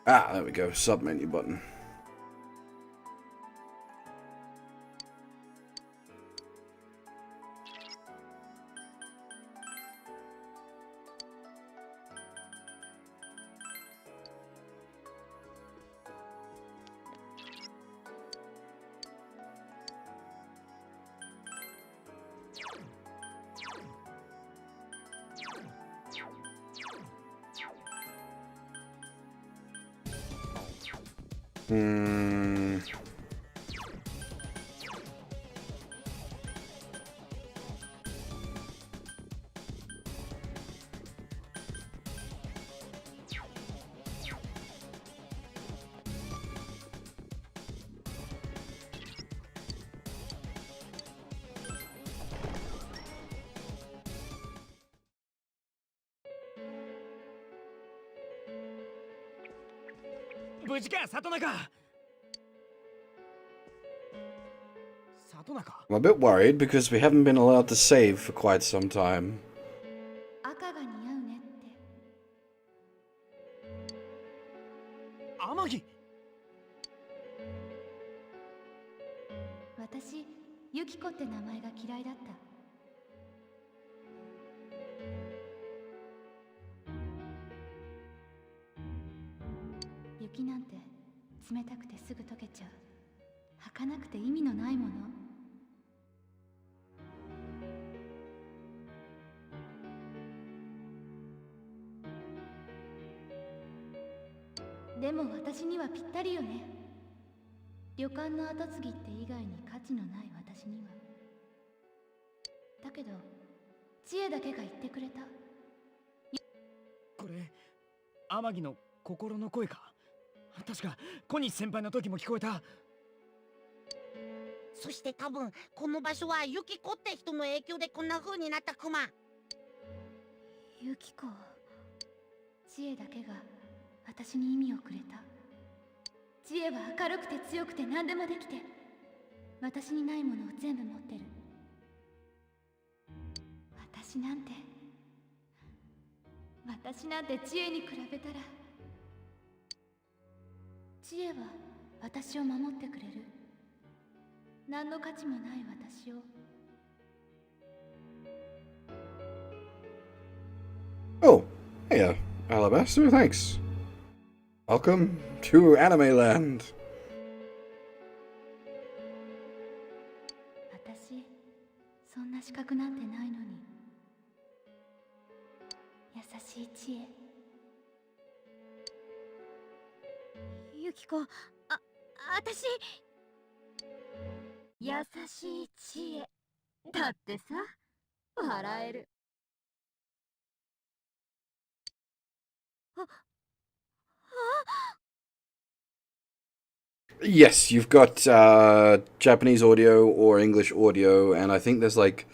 Ah, there we go. Sub-menu button. Hmm. I'm a bit worried because we haven't been allowed to save for quite some time. 赤が似合うねって。天城。私、ユキコって名前が嫌いだった。雪なんて冷たくてすぐ溶けちゃう。儚くて意味のないもの。でも私にはぴったりよね。旅館の跡継ぎって以外に価値のない私には。だけど知恵だけが言ってくれた。これ天城の心の声か。確か小西先輩の時も聞こえた。そして多分この場所はユキコって人の影響でこんな風になったクマ。ユキコ、知恵だけが私に意味をくれた。知恵は明るくて強くて何でもできて、私にないものを全部持ってる。私なんて知恵に比べたら。知恵は私を守ってくれる。何の価値もない私を。Oh, hey, Alabaster, thanks. Welcome to Anime Land. 私、そんな資格なんてないのに。優しい知恵。ユキコ、私。優しい知恵。だってさ、笑える。Yes, you've got Japanese audio or English audio, and I think there's like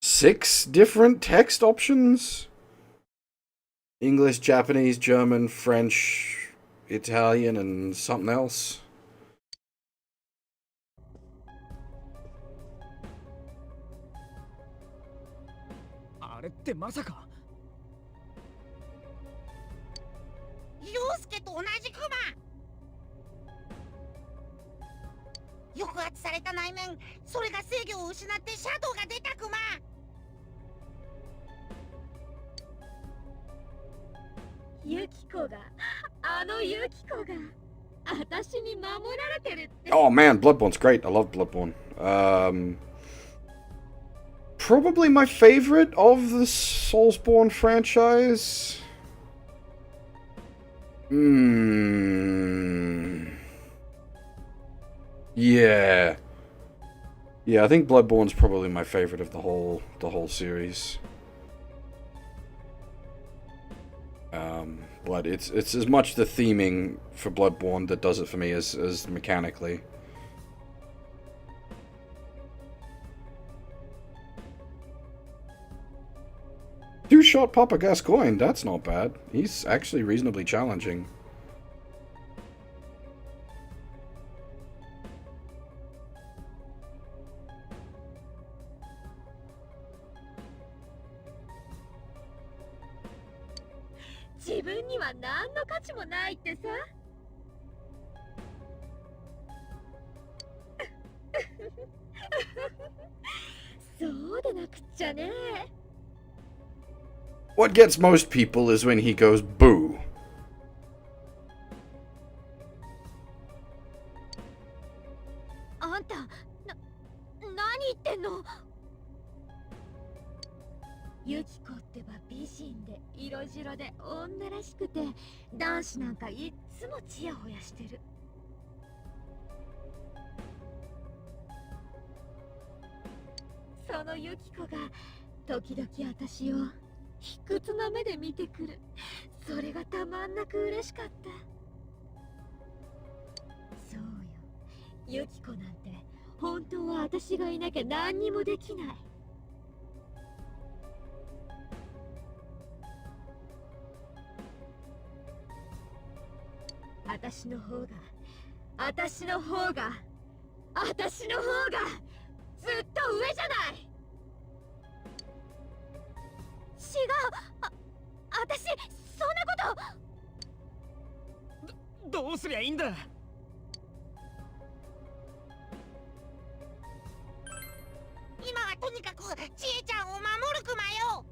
6 different text options. English, Japanese, German, French, Italian, and something else. Yusuke と同じクマ。抑圧された内面、それが制御を失ってシャドウが出たクマ。ユキコが、ユキコが、私に守られてるって。Oh man, Bloodborne's great. I love Bloodborne. Probably my favorite of the Soulsborne franchise. Yeah. Yeah, I think Bloodborne's probably my favorite of the whole series. But it's as much the theming for Bloodborne that does it for me as mechanically. Two-shot Papa Gascoigne, that's not bad. He's actually reasonably challenging. What gets most people is when he goes boo. Yuki ってば美人で色白で女らしくて、男子なんかいっつもチヤホヤしてる。そのユキコが時々私を卑屈な目で見てくる。それがたまんなく嬉しかった。そうよ、ユキコなんて本当は私がいなきゃ何にもできない。私の方がずっと上じゃない。違う、私そんなこと。どうすりゃいいんだ。今はとにかくちえちゃんを守るクマよ。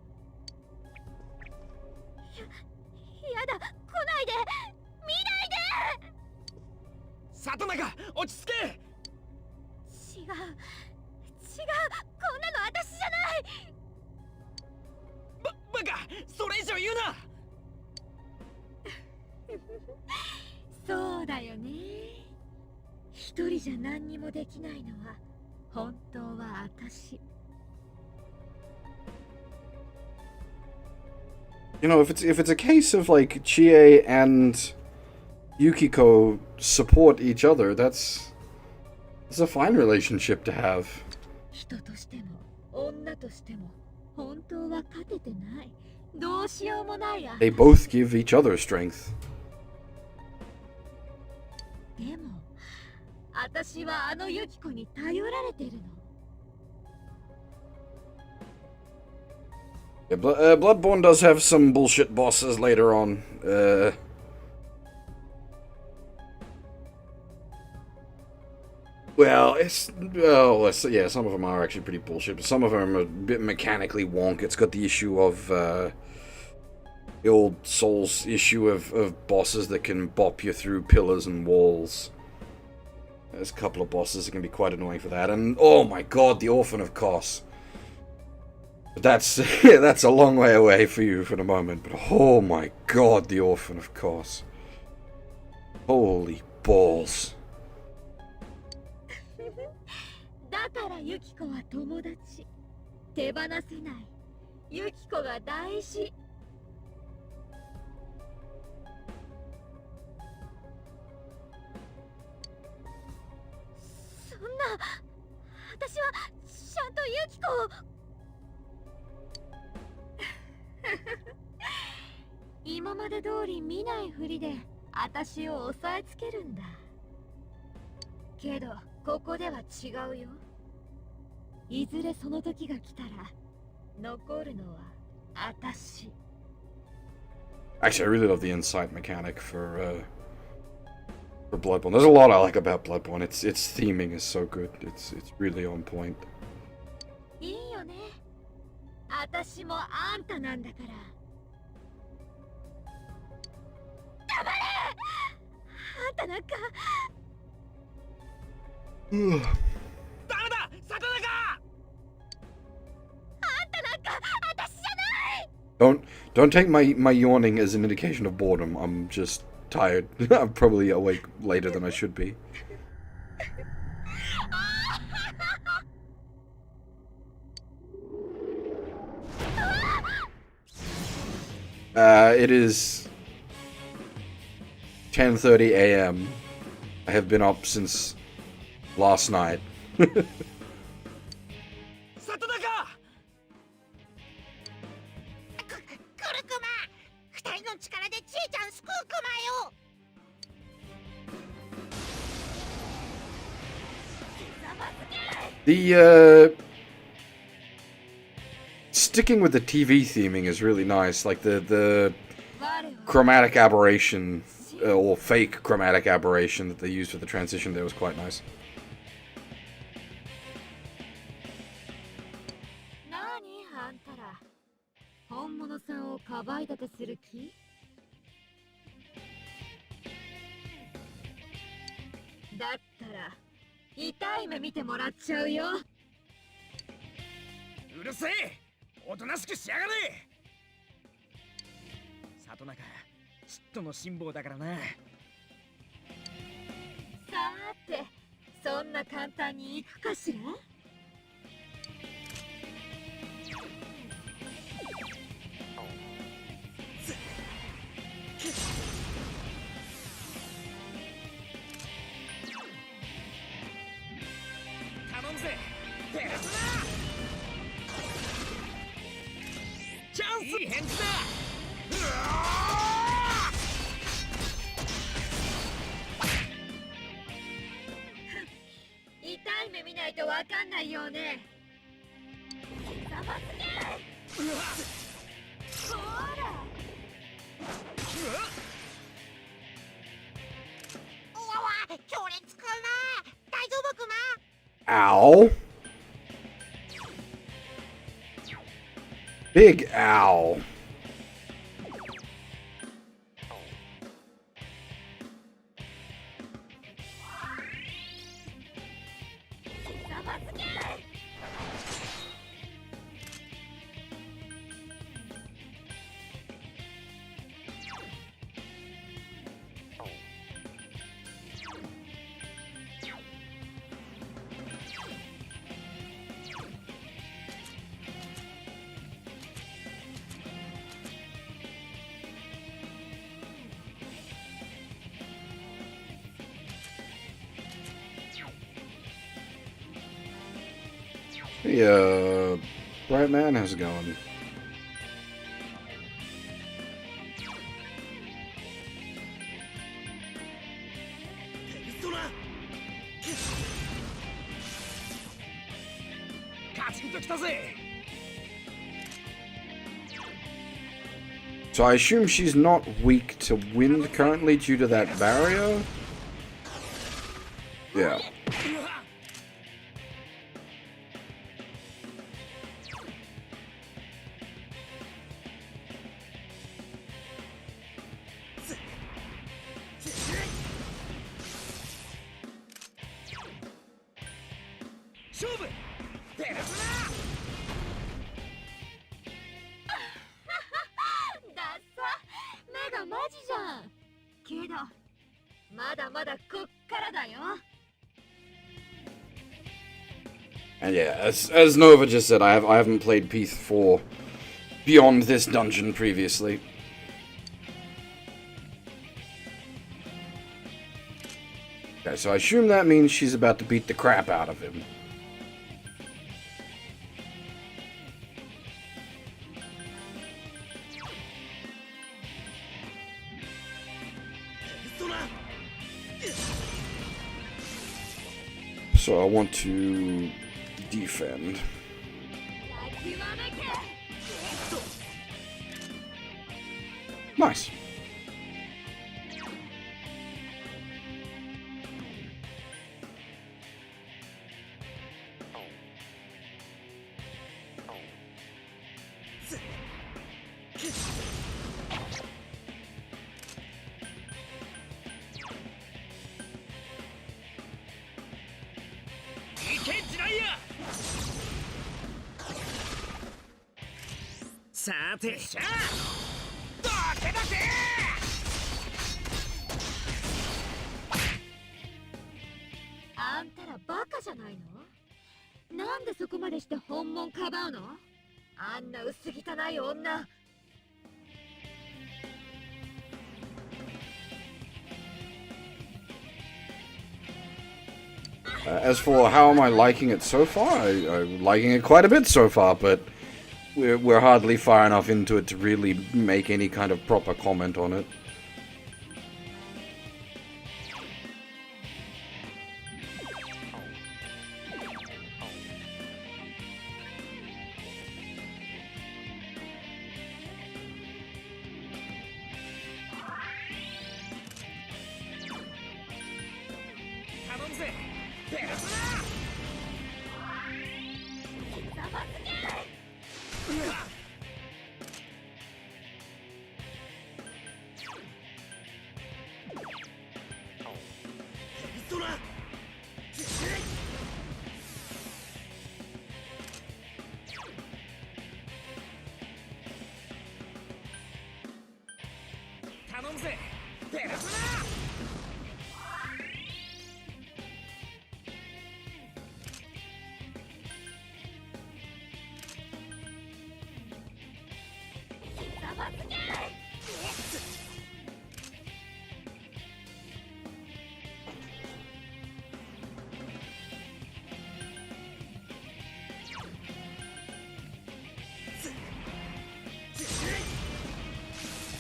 やだ、来ないで、見ないで。里中、落ち着け。違う、こんなの私じゃない。バカ、それ以上言うな。そうだよね。一人じゃ何にもできないのは本当は私。You know, if it's a case of like Chie and Yukiko support each other, that's a fine relationship to have. 人としても女としても本当は勝ててない。どうしようもないや。They both give each other strength. でも私はあのユキコに頼られてるの。Yeah, Bloodborne does have some bullshit bosses later on. Well, yeah, some of them are actually pretty bullshit, but some of them are a bit mechanically wonk. It's got the issue of the old Souls issue of bosses that can bop you through pillars and walls. There's a couple of bosses that can be quite annoying for that, and oh my god, the Orphan of Kos. That's that's a long way away for you for the moment, but oh my god, the Orphan of Kos. Holy balls. だからユキコは友達。手放せない。ユキコが大事。そんな、私はちゃんとユキコを。今まで通り見ないふりで私を押さえつけるんだ。けどここでは違うよ。いずれその時が来たら残るのは私。Actually, I really love the insight mechanic for Bloodborne. There's a lot I like about Bloodborne. Its theming is so good. It's really on point. いいよね。私もあんたなんだから。黙れ！あんたなんか。ダメだ、里中！あんたなんか私じゃない！ Don't take my yawning as an indication of boredom. I'm just tired. I'm probably awake later than I should be. It is 10:30 a.m. I have been up since last night. 里中！来るクマ！二人の力でちえちゃん救うクマよ！ The sticking with the TV theming is really nice. Like the chromatic aberration or fake chromatic aberration that they used for the transition there was quite nice. 何あんたら本物さんをかばい立てする気？だったら痛い目見てもらっちゃうよ。うるせえ！おとなしくしやがれ！里中、嫉妬の辛抱だからな。さーて、そんな簡単にいくかしら？痛い目見ないとわかんないよね。ざますね。ほら。うわわ、強烈かな。大丈夫クマ？ Ow. Big ow. Hey, Bright Man, how's it going? So I assume she's not weak to wind currently due to that barrier? Yeah. And yeah, as Nova just said, I haven't played Peace 4 beyond this dungeon previously. Okay, so I assume that means she's about to beat the crap out of him. So I want to defend. Nice.あんたらバカじゃないの？なんでそこまでして本物かばうの？あんな薄汚い女。As for how am I liking it so far, I'm liking it quite a bit so far, but we're hardly far enough into it to really make any kind of proper comment on it.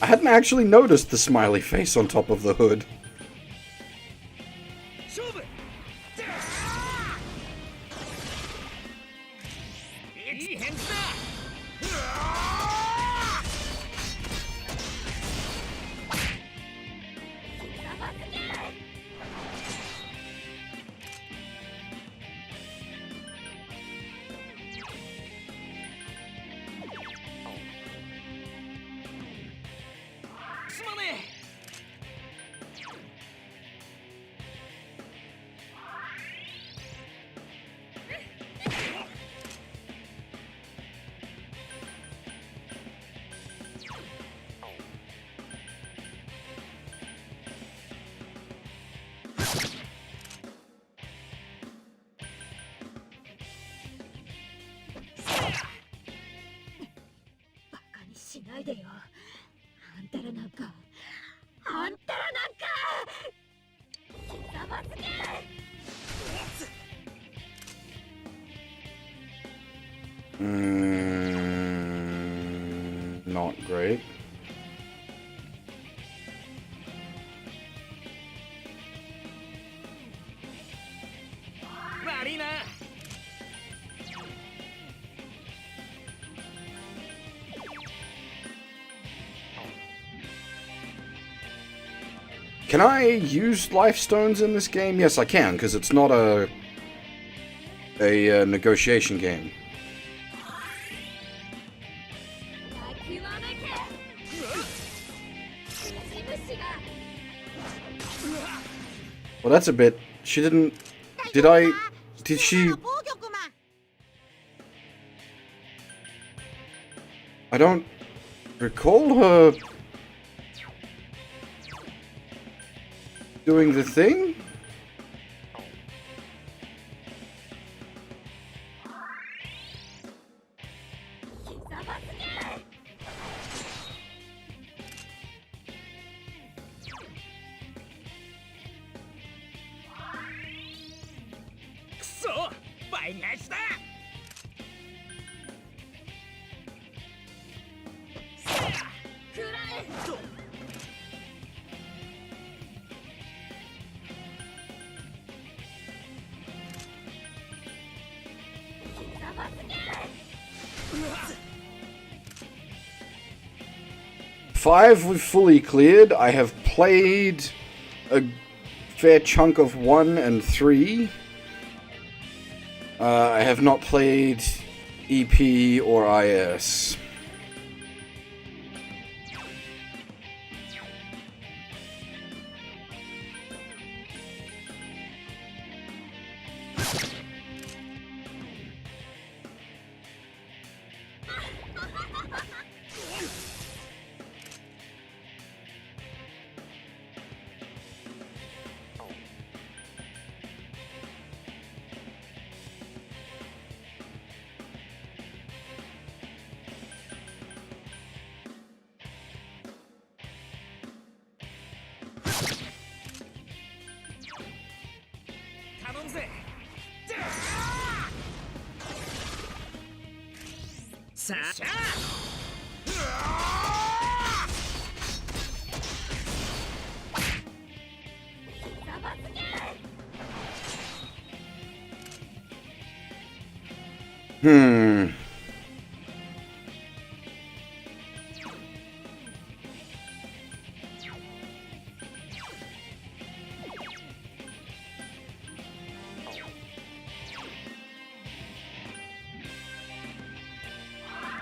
hadn't actually noticed the smiley face on top of the hood. Not great. Can I use life stones in this game? Yes, I can, because it's not a negotiation game. Well, that's a bit... She didn't... Did she... I don't recall her doing the thing? Five we've fully cleared. I have played a fair chunk of 1 and 3. I have not played EP or IS.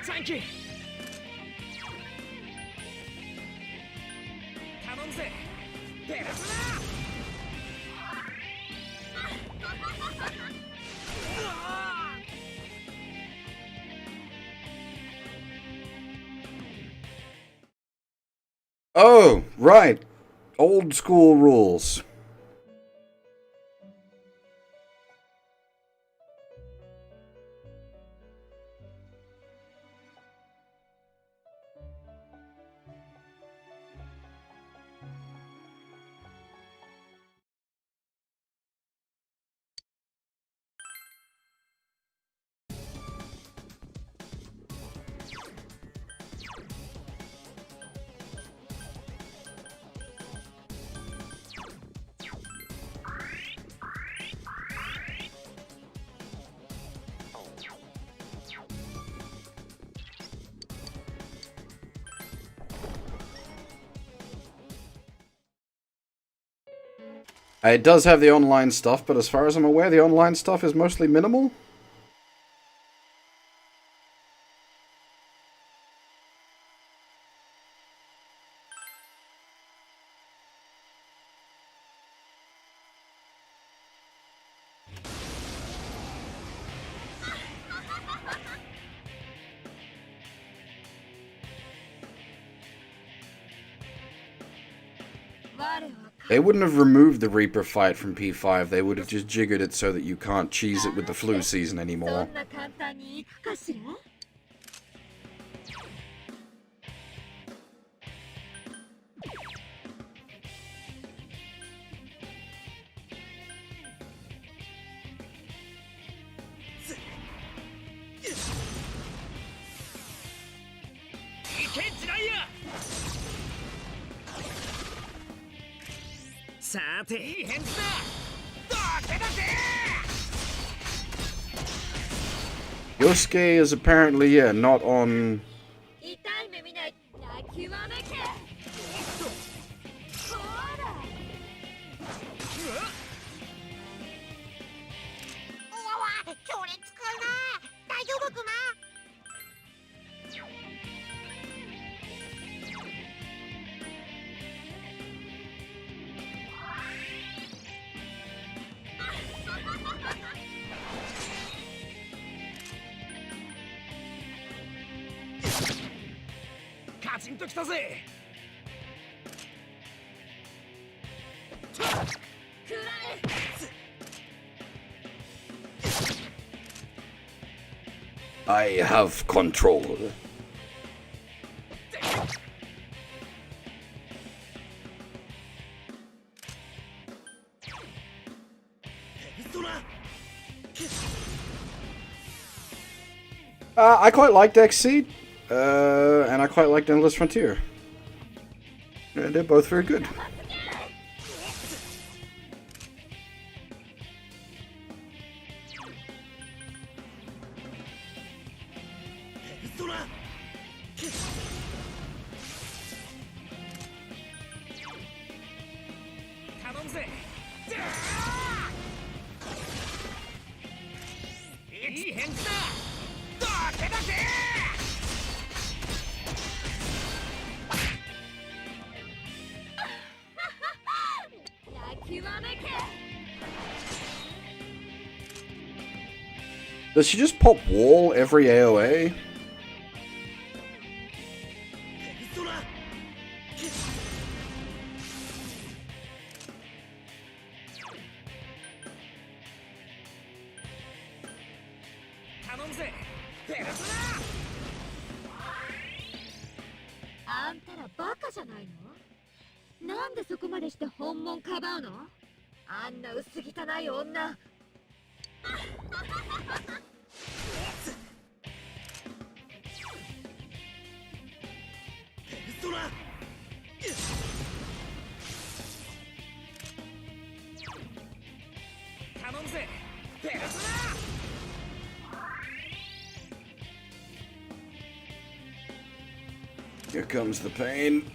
Thank you. 頼むぜ、ペルソナ。Oh, right. Old school rules. It does have the online stuff, but as far as I'm aware, the online stuff is mostly minimal. They wouldn't have removed the Reaper fight from P5, they would have just jiggered it so that you can't cheese it with the flu season anymore. Yosuke is apparently, yeah, not on... I have control. I quite liked Exceed, and I quite liked Endless Frontier. They're both very good. Does she just pop wall every AoA? Here comes the pain.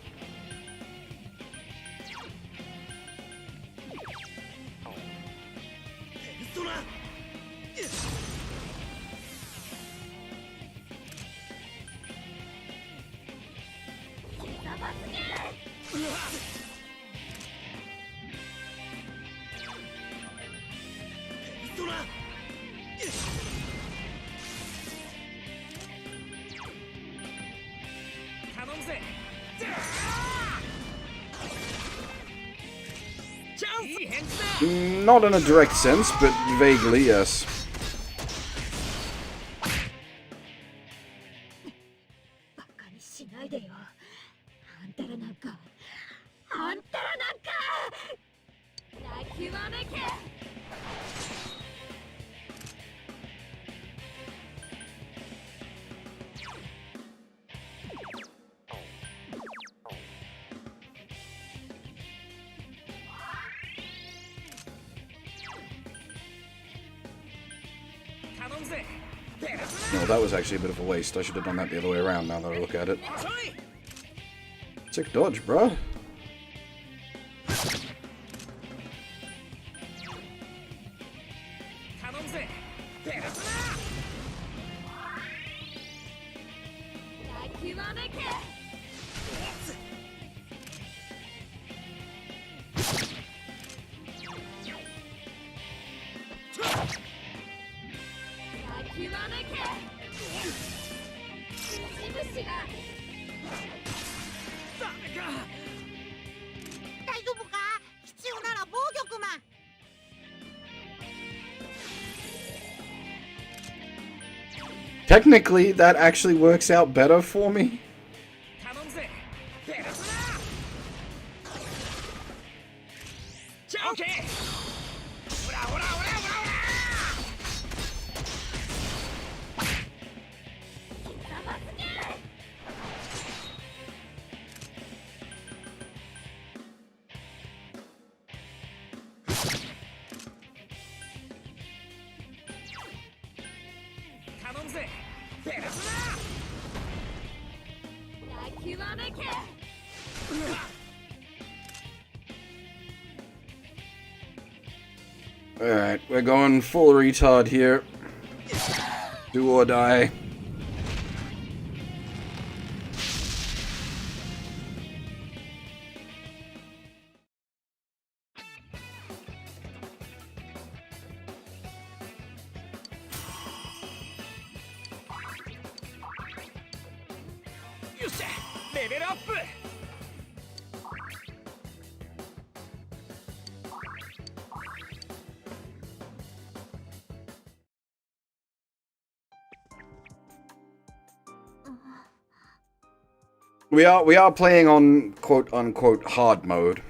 Not in a direct sense, but vaguely, yes. No, that was actually a bit of a waste. I should have done that the other way around now that I look at it. Sick dodge, bruh. 大丈夫か？必要なら防御クマ。Technically, that actually works out better for me. 頼むぜペルソナじゃあオッケーほらほらほらほらほら頼むぜペルソナ諦めけ。 Alright, we're going full retard here. Do or die. Level up! We are playing on quote unquote hard mode.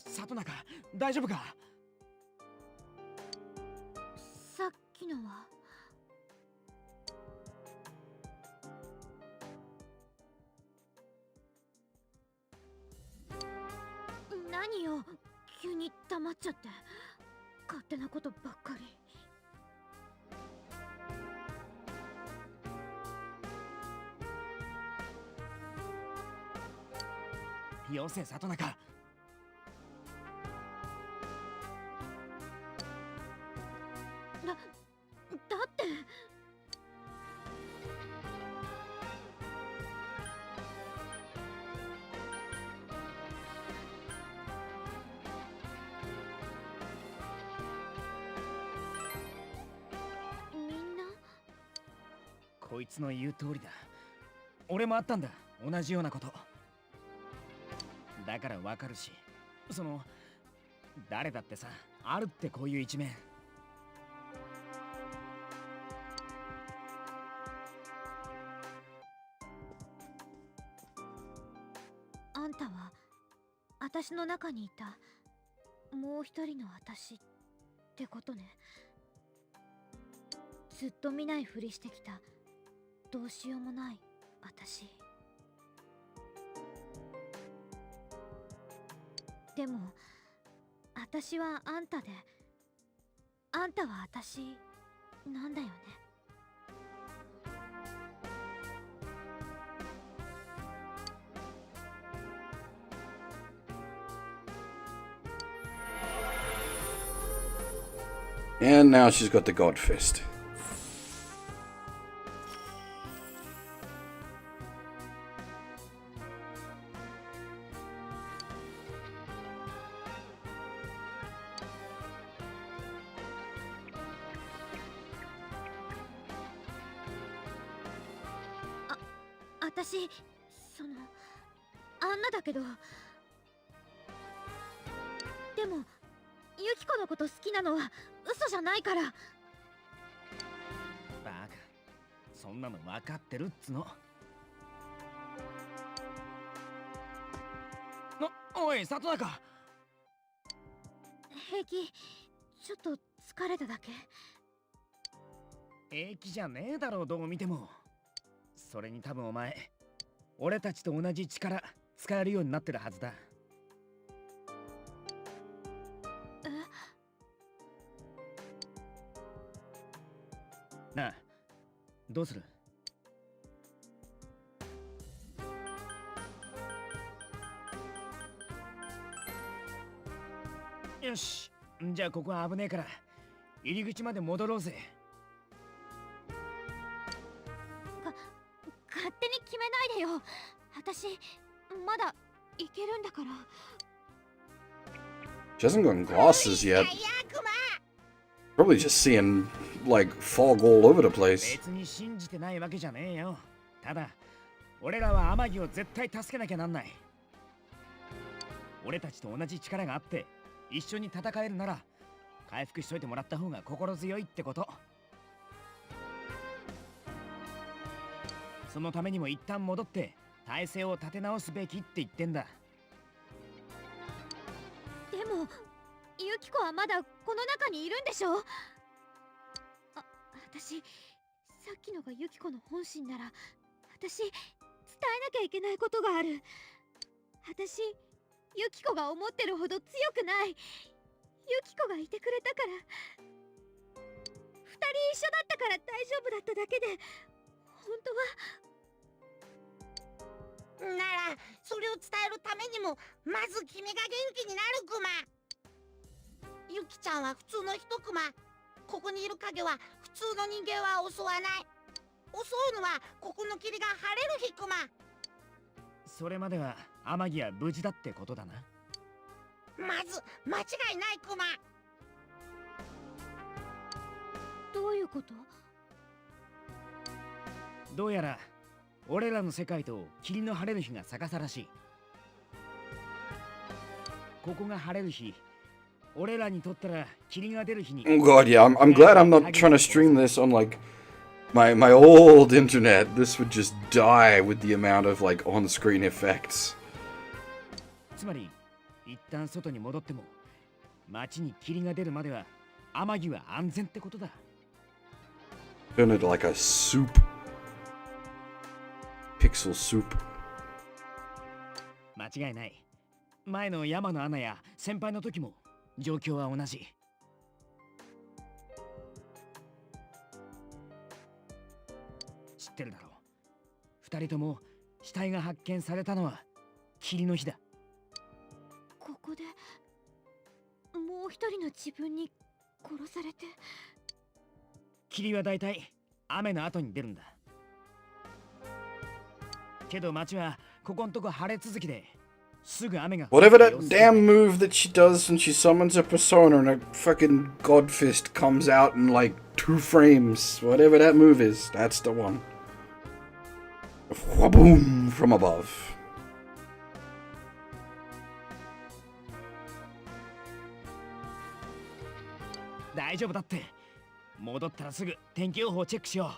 里中、大丈夫か？さっきのは何よ、急に黙っちゃって勝手なことばっかり。よせ里中。だってみんなこいつの言う通りだ。俺もあったんだ、同じようなこと。だからわかるし、その誰だってさ、あるってこういう一面。あんたは私の中にいたもう一人の私ってことね。ずっと見ないふりしてきたどうしようもない私。でも私はあんたで、あんたは私なんだよね。And now she's got the God Fist.あ、私そのあんなだけど、でもユキコのこと好きなのは嘘じゃないから。バカ、そんなの分かってるっつの。おい里中。平気、ちょっと疲れただけ。平気じゃねえだろう、どう見ても。それに多分お前、俺たちと同じ力使えるようになってるはずだ。なあ、どうする？よし、じゃあここは危ねえから入り口まで戻ろうぜ。勝手に決めないでよ。私まだいけるんだから。 She hasn't gotten glasses yet. Probably just seeing, like, fog all over the place. 別に信じてないわけじゃねえよ。ただ、俺らは天城を絶対助けなきゃなんない。俺たちと同じ力があって、一緒に戦えるなら、回復しといてもらった方が心強いってこと。そのためにも一旦戻って、体勢を立て直すべきって言ってんだ。でもユキコはまだこの中にいるんでしょ。私さっきのがユキコの本心なら、私伝えなきゃいけないことがある。私ユキコが思ってるほど強くない。ユキコがいてくれたから、二人一緒だったから大丈夫だっただけで、本当は。ならそれを伝えるためにもまず君が元気になるクマ。ユキちゃんは普通の人クマ。ここにいる影は普通の人間は襲わない。襲うのはここの霧が晴れる日クマ。それまでは天城は無事だってことだな。まず間違いないクマ。どういうこと？どうやら俺らの世界と霧の晴れる日が逆さらしい。ここが晴れる日、俺らにとったら霧が出る日に。 Oh god, yeah, I'm glad I'm not trying to stream this on like my old internet. This would just die with the amount of like on-screen effects. つまり一旦外に戻っても街に霧が出るまでは天城は安全ってことだ。 Turn it like a soup. Pixel soup. 間違いない。前の山の穴や先輩の時も状況は同じ。知ってるだろう。二人とも死体が発見されたのは霧の日だ。ここでもう一人の自分に殺されて。霧はだいたい雨の後に出るんだ。けど街はここんとこ晴れ続きで、すぐ雨が。 Whatever that damn move that she does when she summons a persona and a fucking god fist comes out in like 2 frames. Whatever that move is, that's the one. Boom from above. 大丈夫だって。戻ったらすぐ天気予報チェックしよう。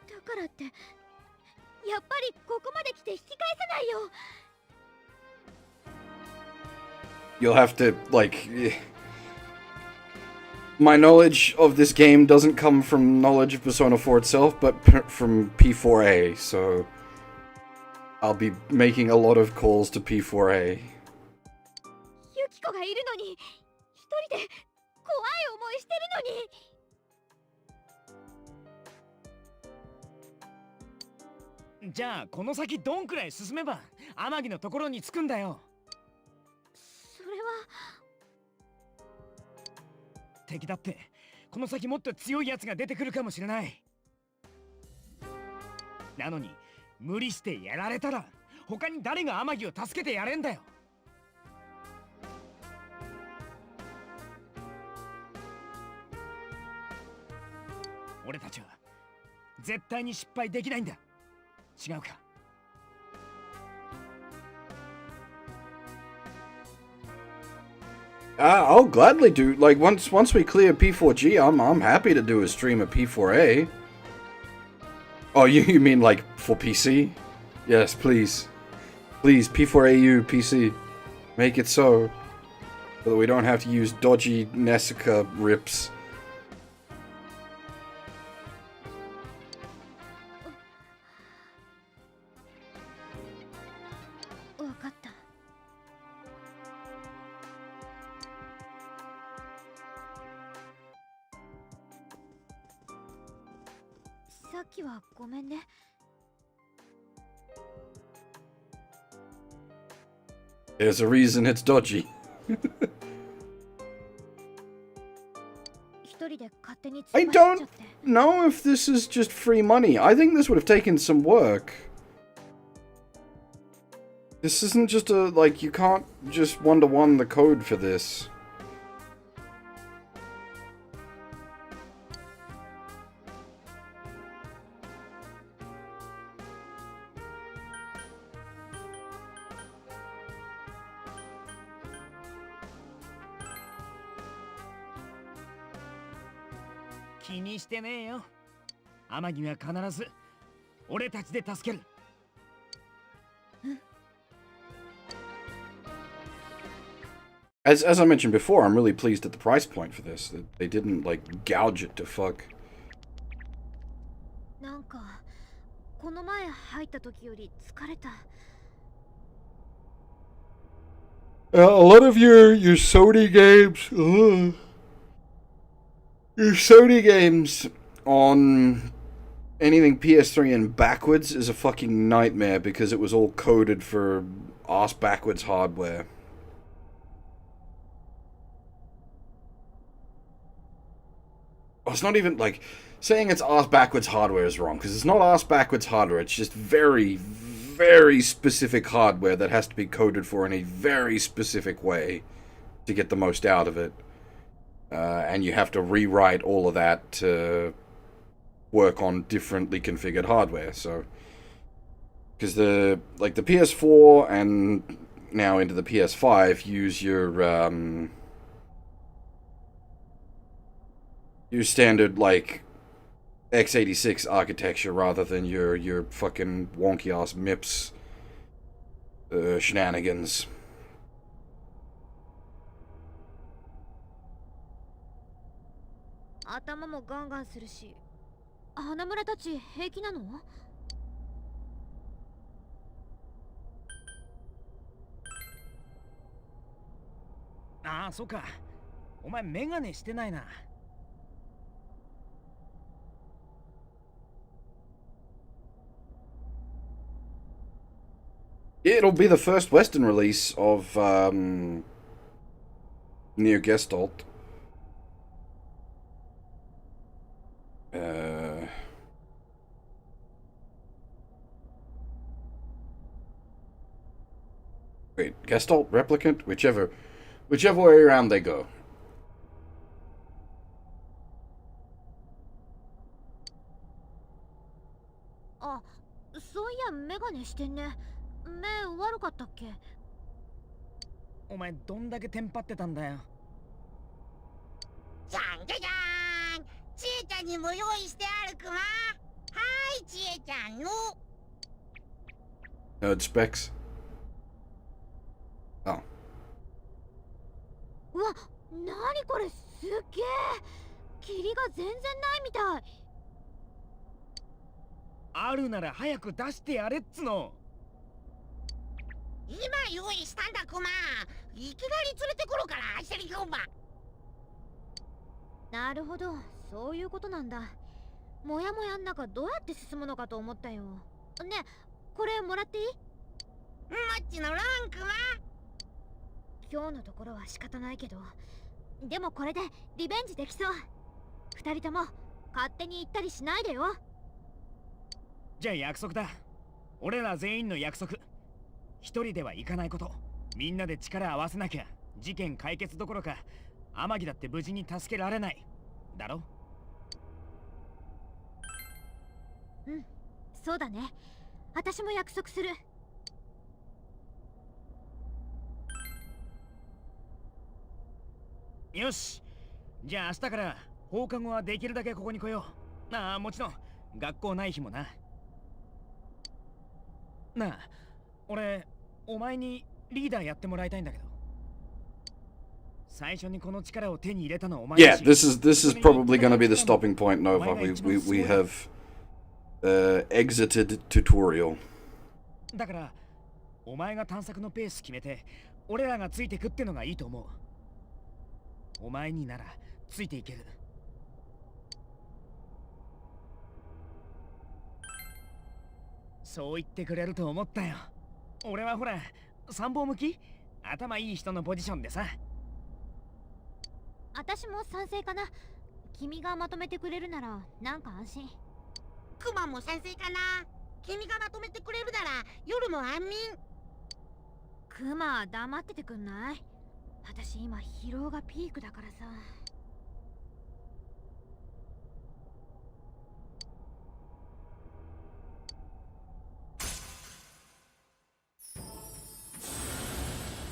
だからってやっぱりここまで来て引き返せないよ。 You'll have to, like... My knowledge of this game doesn't come from knowledge of Persona 4 itself, but from P4A, so... I'll be making a lot of calls to P4A. ユキコがいるのに、一人で怖い思いしてるのに。 じゃあこの先どんくらい進めば天城のところに着くんだよ。それは敵だってこの先もっと強いやつが出てくるかもしれない。なのに無理してやられたら他に誰が天城を助けてやれんだよ。俺たちは絶対に失敗できないんだ。違うか。 I'll gladly do, like, once we clear P4G, I'm happy to do a stream of P4A. Oh, you mean like for PC? Yes, please. Please, P4AU PC. Make it so that we don't have to use dodgy Nessica rips. わかった。さっきはごめんね。 There's a reason it's dodgy. don't know if this is just free money. I think this would have taken some work. This isn't just a, like, you can't just one-to-one the code for this. As I mentioned before, I'm really pleased at the price point for this. That they didn't, like, gouge it to fuck. なんかこの前入った時より疲れた。A lot of your Sony games, your Sony games on anything PS3 and backwards is a fucking nightmare because it was all coded for ass backwards hardware. Oh, it's not even like saying it's ass backwards hardware is wrong because it's not ass backwards hardware. It's just very, very specific hardware that has to be coded for in a very specific way to get the most out of it. And you have to rewrite all of that to work on differently configured hardware. So, because the PS4 and now into the PS5 use your standard like x86 architecture rather than your fucking wonky ass MIPS shenanigans. 頭もガンガンするし、花村たち平気なの？ああ、そっか。お前メガネしてないな。It'll be the first Western release of Neo Gestalt. Wait, Gestalt, Replicant, whichever way around they go. あ、そういやメガネしてんね。目悪かったっけ？お前どんだけテンパってたんだよ。じゃんじゃじゃーん、ちえちゃんにも用意してあるクマ。はい、ちえちゃんの。Nerd specs. Oh. うわ、なにこれ、すっげえ。霧が全然ないみたい。あるなら早く出してやれっつの。今用意したんだクマ。いきなり連れてくるからシェリコンバ。なるほど、そういうことなんだ。もやもやん中どうやって進むのかと思ったよ。ね、これもらっていい？もっちのロンクマ。今日のところは仕方ないけど、でもこれでリベンジできそう。二人とも勝手に行ったりしないでよ。じゃあ約束だ。俺ら全員の約束。一人では行かないこと。みんなで力合わせなきゃ事件解決どころか天城だって無事に助けられないだろ。うん、そうだね。私も約束する。よし、じゃあ明日から放課後はできるだけここに来よう。ああ、もちろん学校ない日もな。なあ、俺お前にリーダーやってもらいたいんだけど。最初にこの力を手に入れたのはお前だし。Yeah, this is probably going to be the stopping point, Nova. We have exited tutorial. だからお前が探索のペース決めて、俺らがついてくってのがいいと思う。お前にならついていける。そう言ってくれると思ったよ。俺はほら、参謀向き？頭いい人のポジションでさ。私も賛成かな。君がまとめてくれるならなんか安心。クマも賛成かな。君がまとめてくれるなら夜も安眠。クマ黙っててくんない？私今疲労がピークだからさ。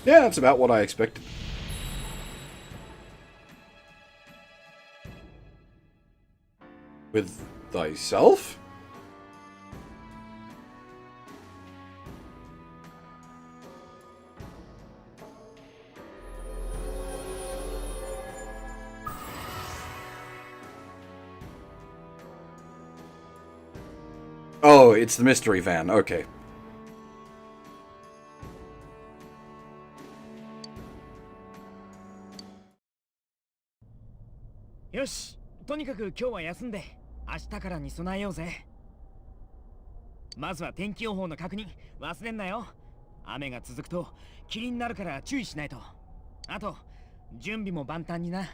Yeah, that's about what I expected. With thyself? Oh, it's the mystery van. Okay. よし、とにかく今日は休んで明日からに備えようぜ。まずは天気予報の確認忘れんなよ。雨が続くと霧になるから注意しないと。あと準備も万端にな。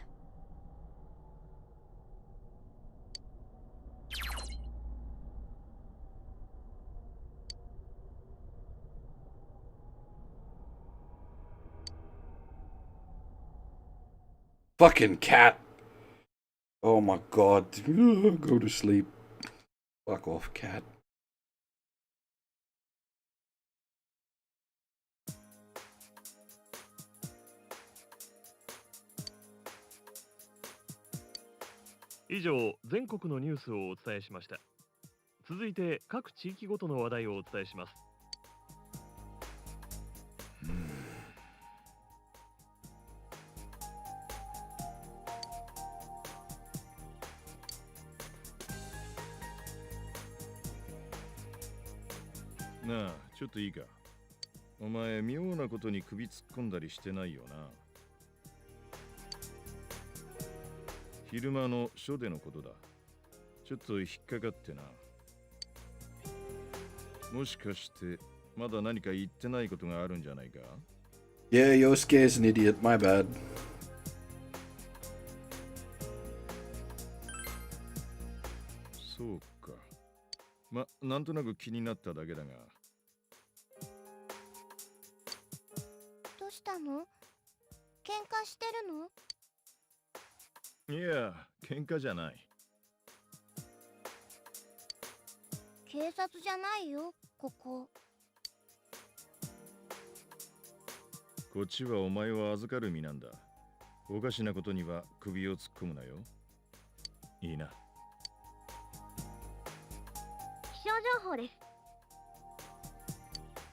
Fucking cat. Oh my god. Go to sleep. Fuck off, cat.「以上、全国のニュースをお伝えしました。続いて各地域ごとの話題をお伝えします。なあ、ちょっといいか。お前、妙なことに首突っ込んだりしてないよな。昼間の書でのことだ。ちょっと引っかかってな。もしかしてまだ何か言ってないことがあるんじゃないか？ Yeah, Yosuke's an idiot. My bad. そうか。ま、なんとなく気になっただけだが。どうしたの？喧嘩してるの？いや、喧嘩じゃない。警察じゃないよ、ここ。こっちはお前を預かる身なんだ。おかしなことには首を突っ込むなよ。いいな。気象情報です。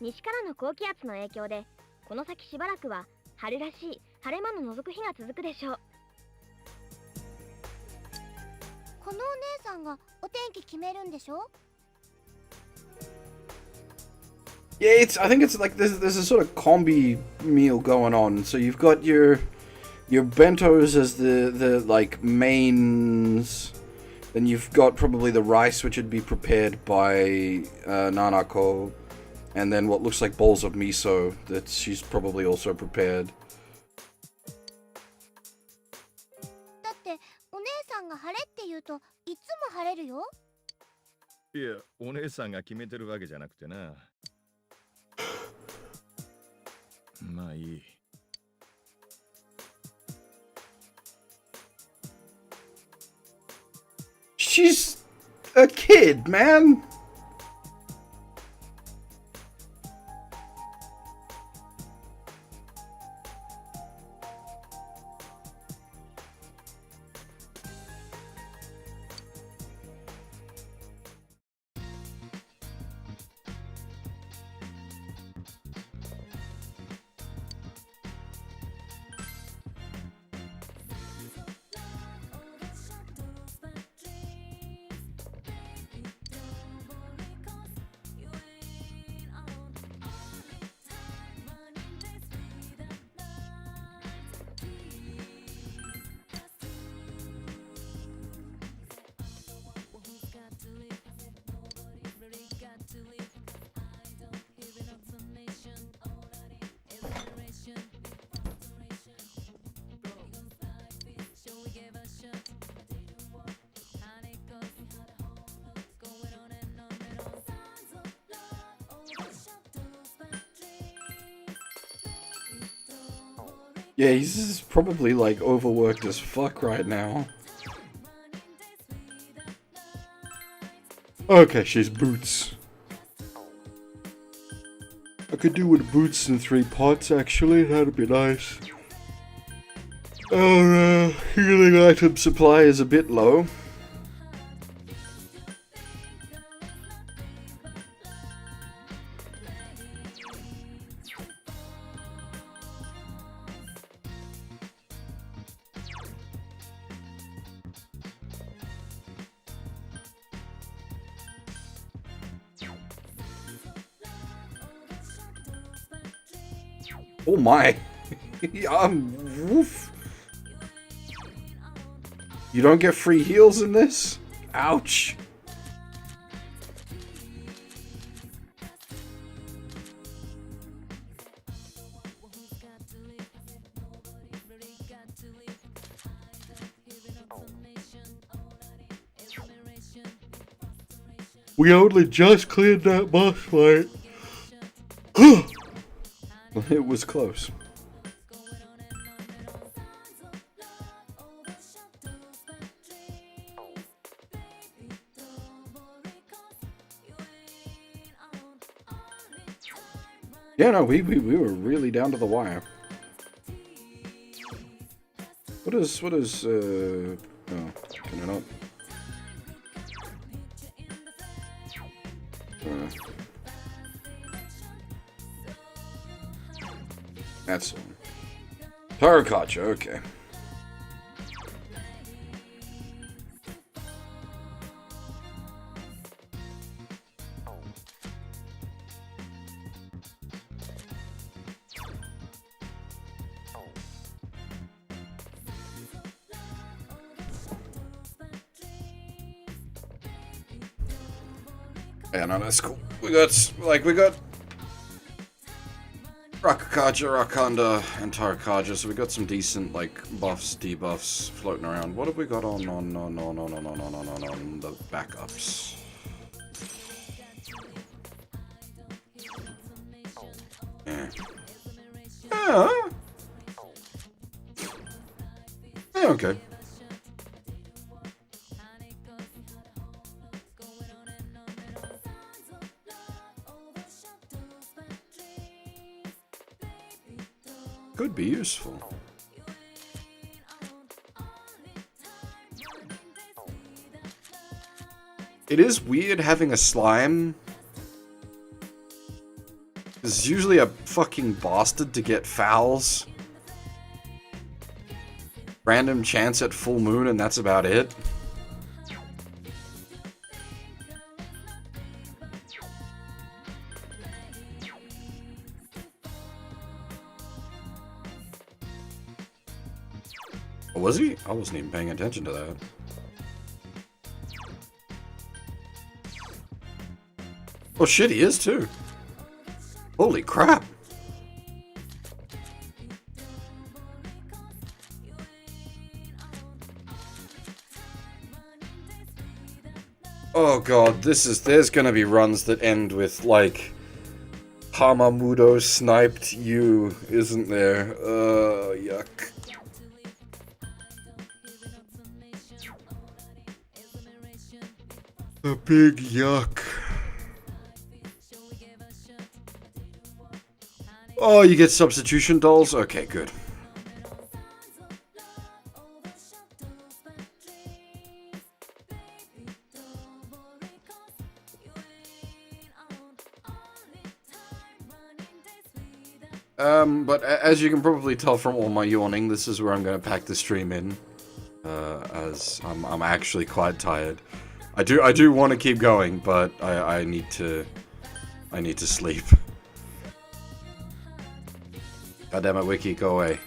西からの高気圧の影響でこの先しばらくは春らしい晴れ間の覗く日が続くでしょう。このお姉さんがお天気決めるんでしょ？ Yeah, I think it's like there's a sort of combi meal going on. So you've got your bentos as the like mains. Then you've got probably the rice, which would be prepared by Nanako, and then what looks like bowls of miso that she's probably also prepared. だってお姉さんが晴れって言うといつも晴れるよ。いや、お姉さんが決めてるわけじゃなくてな。まあいい。She's a kid, man. Yeah, he's probably like overworked as fuck right now. Okay, she's Boots. I could do with Boots in 3 pots actually, that'd be nice. Oh, healing item supply is a bit low. Oh my! Woof. You don't get free heals in this? Ouch! We only just cleared that boss fight. It was close. Yeah, no, we were really down to the wire. What is, oh, can I not? That's one. Tarakacha, okay. Yeah, no, that's cool. We got Rakakaja, Rakanda, and Tarakaja, so we got some decent, like, buffs, debuffs floating around. What have we got on the backups? Yeah. Yeah, okay. Could be useful. It is weird having a slime. It's usually a fucking bastard to get fouls. Random chance at full moon and that's about it. Was he? I wasn't even paying attention to that. Oh shit, he is too. Holy crap. Oh god, there's gonna be runs that end with like Hamamudo sniped you, isn't there? Yuck. A big yuck. Oh, you get substitution dolls? Okay, good. But as you can probably tell from all my yawning, this is where I'm going to pack the stream in. As I'm actually quite tired. I do want to keep going, but I need to sleep. Goddamn it, Wiki, go away.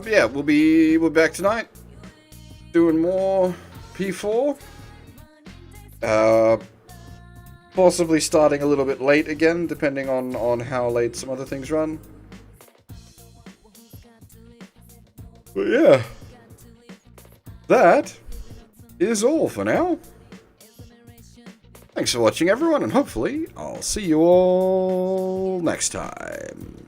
Yeah, we're back tonight, doing more P4. Possibly starting a little bit late again, depending on how late some other things run. But yeah. That is all for now. Thanks for watching, everyone, and hopefully I'll see you all next time.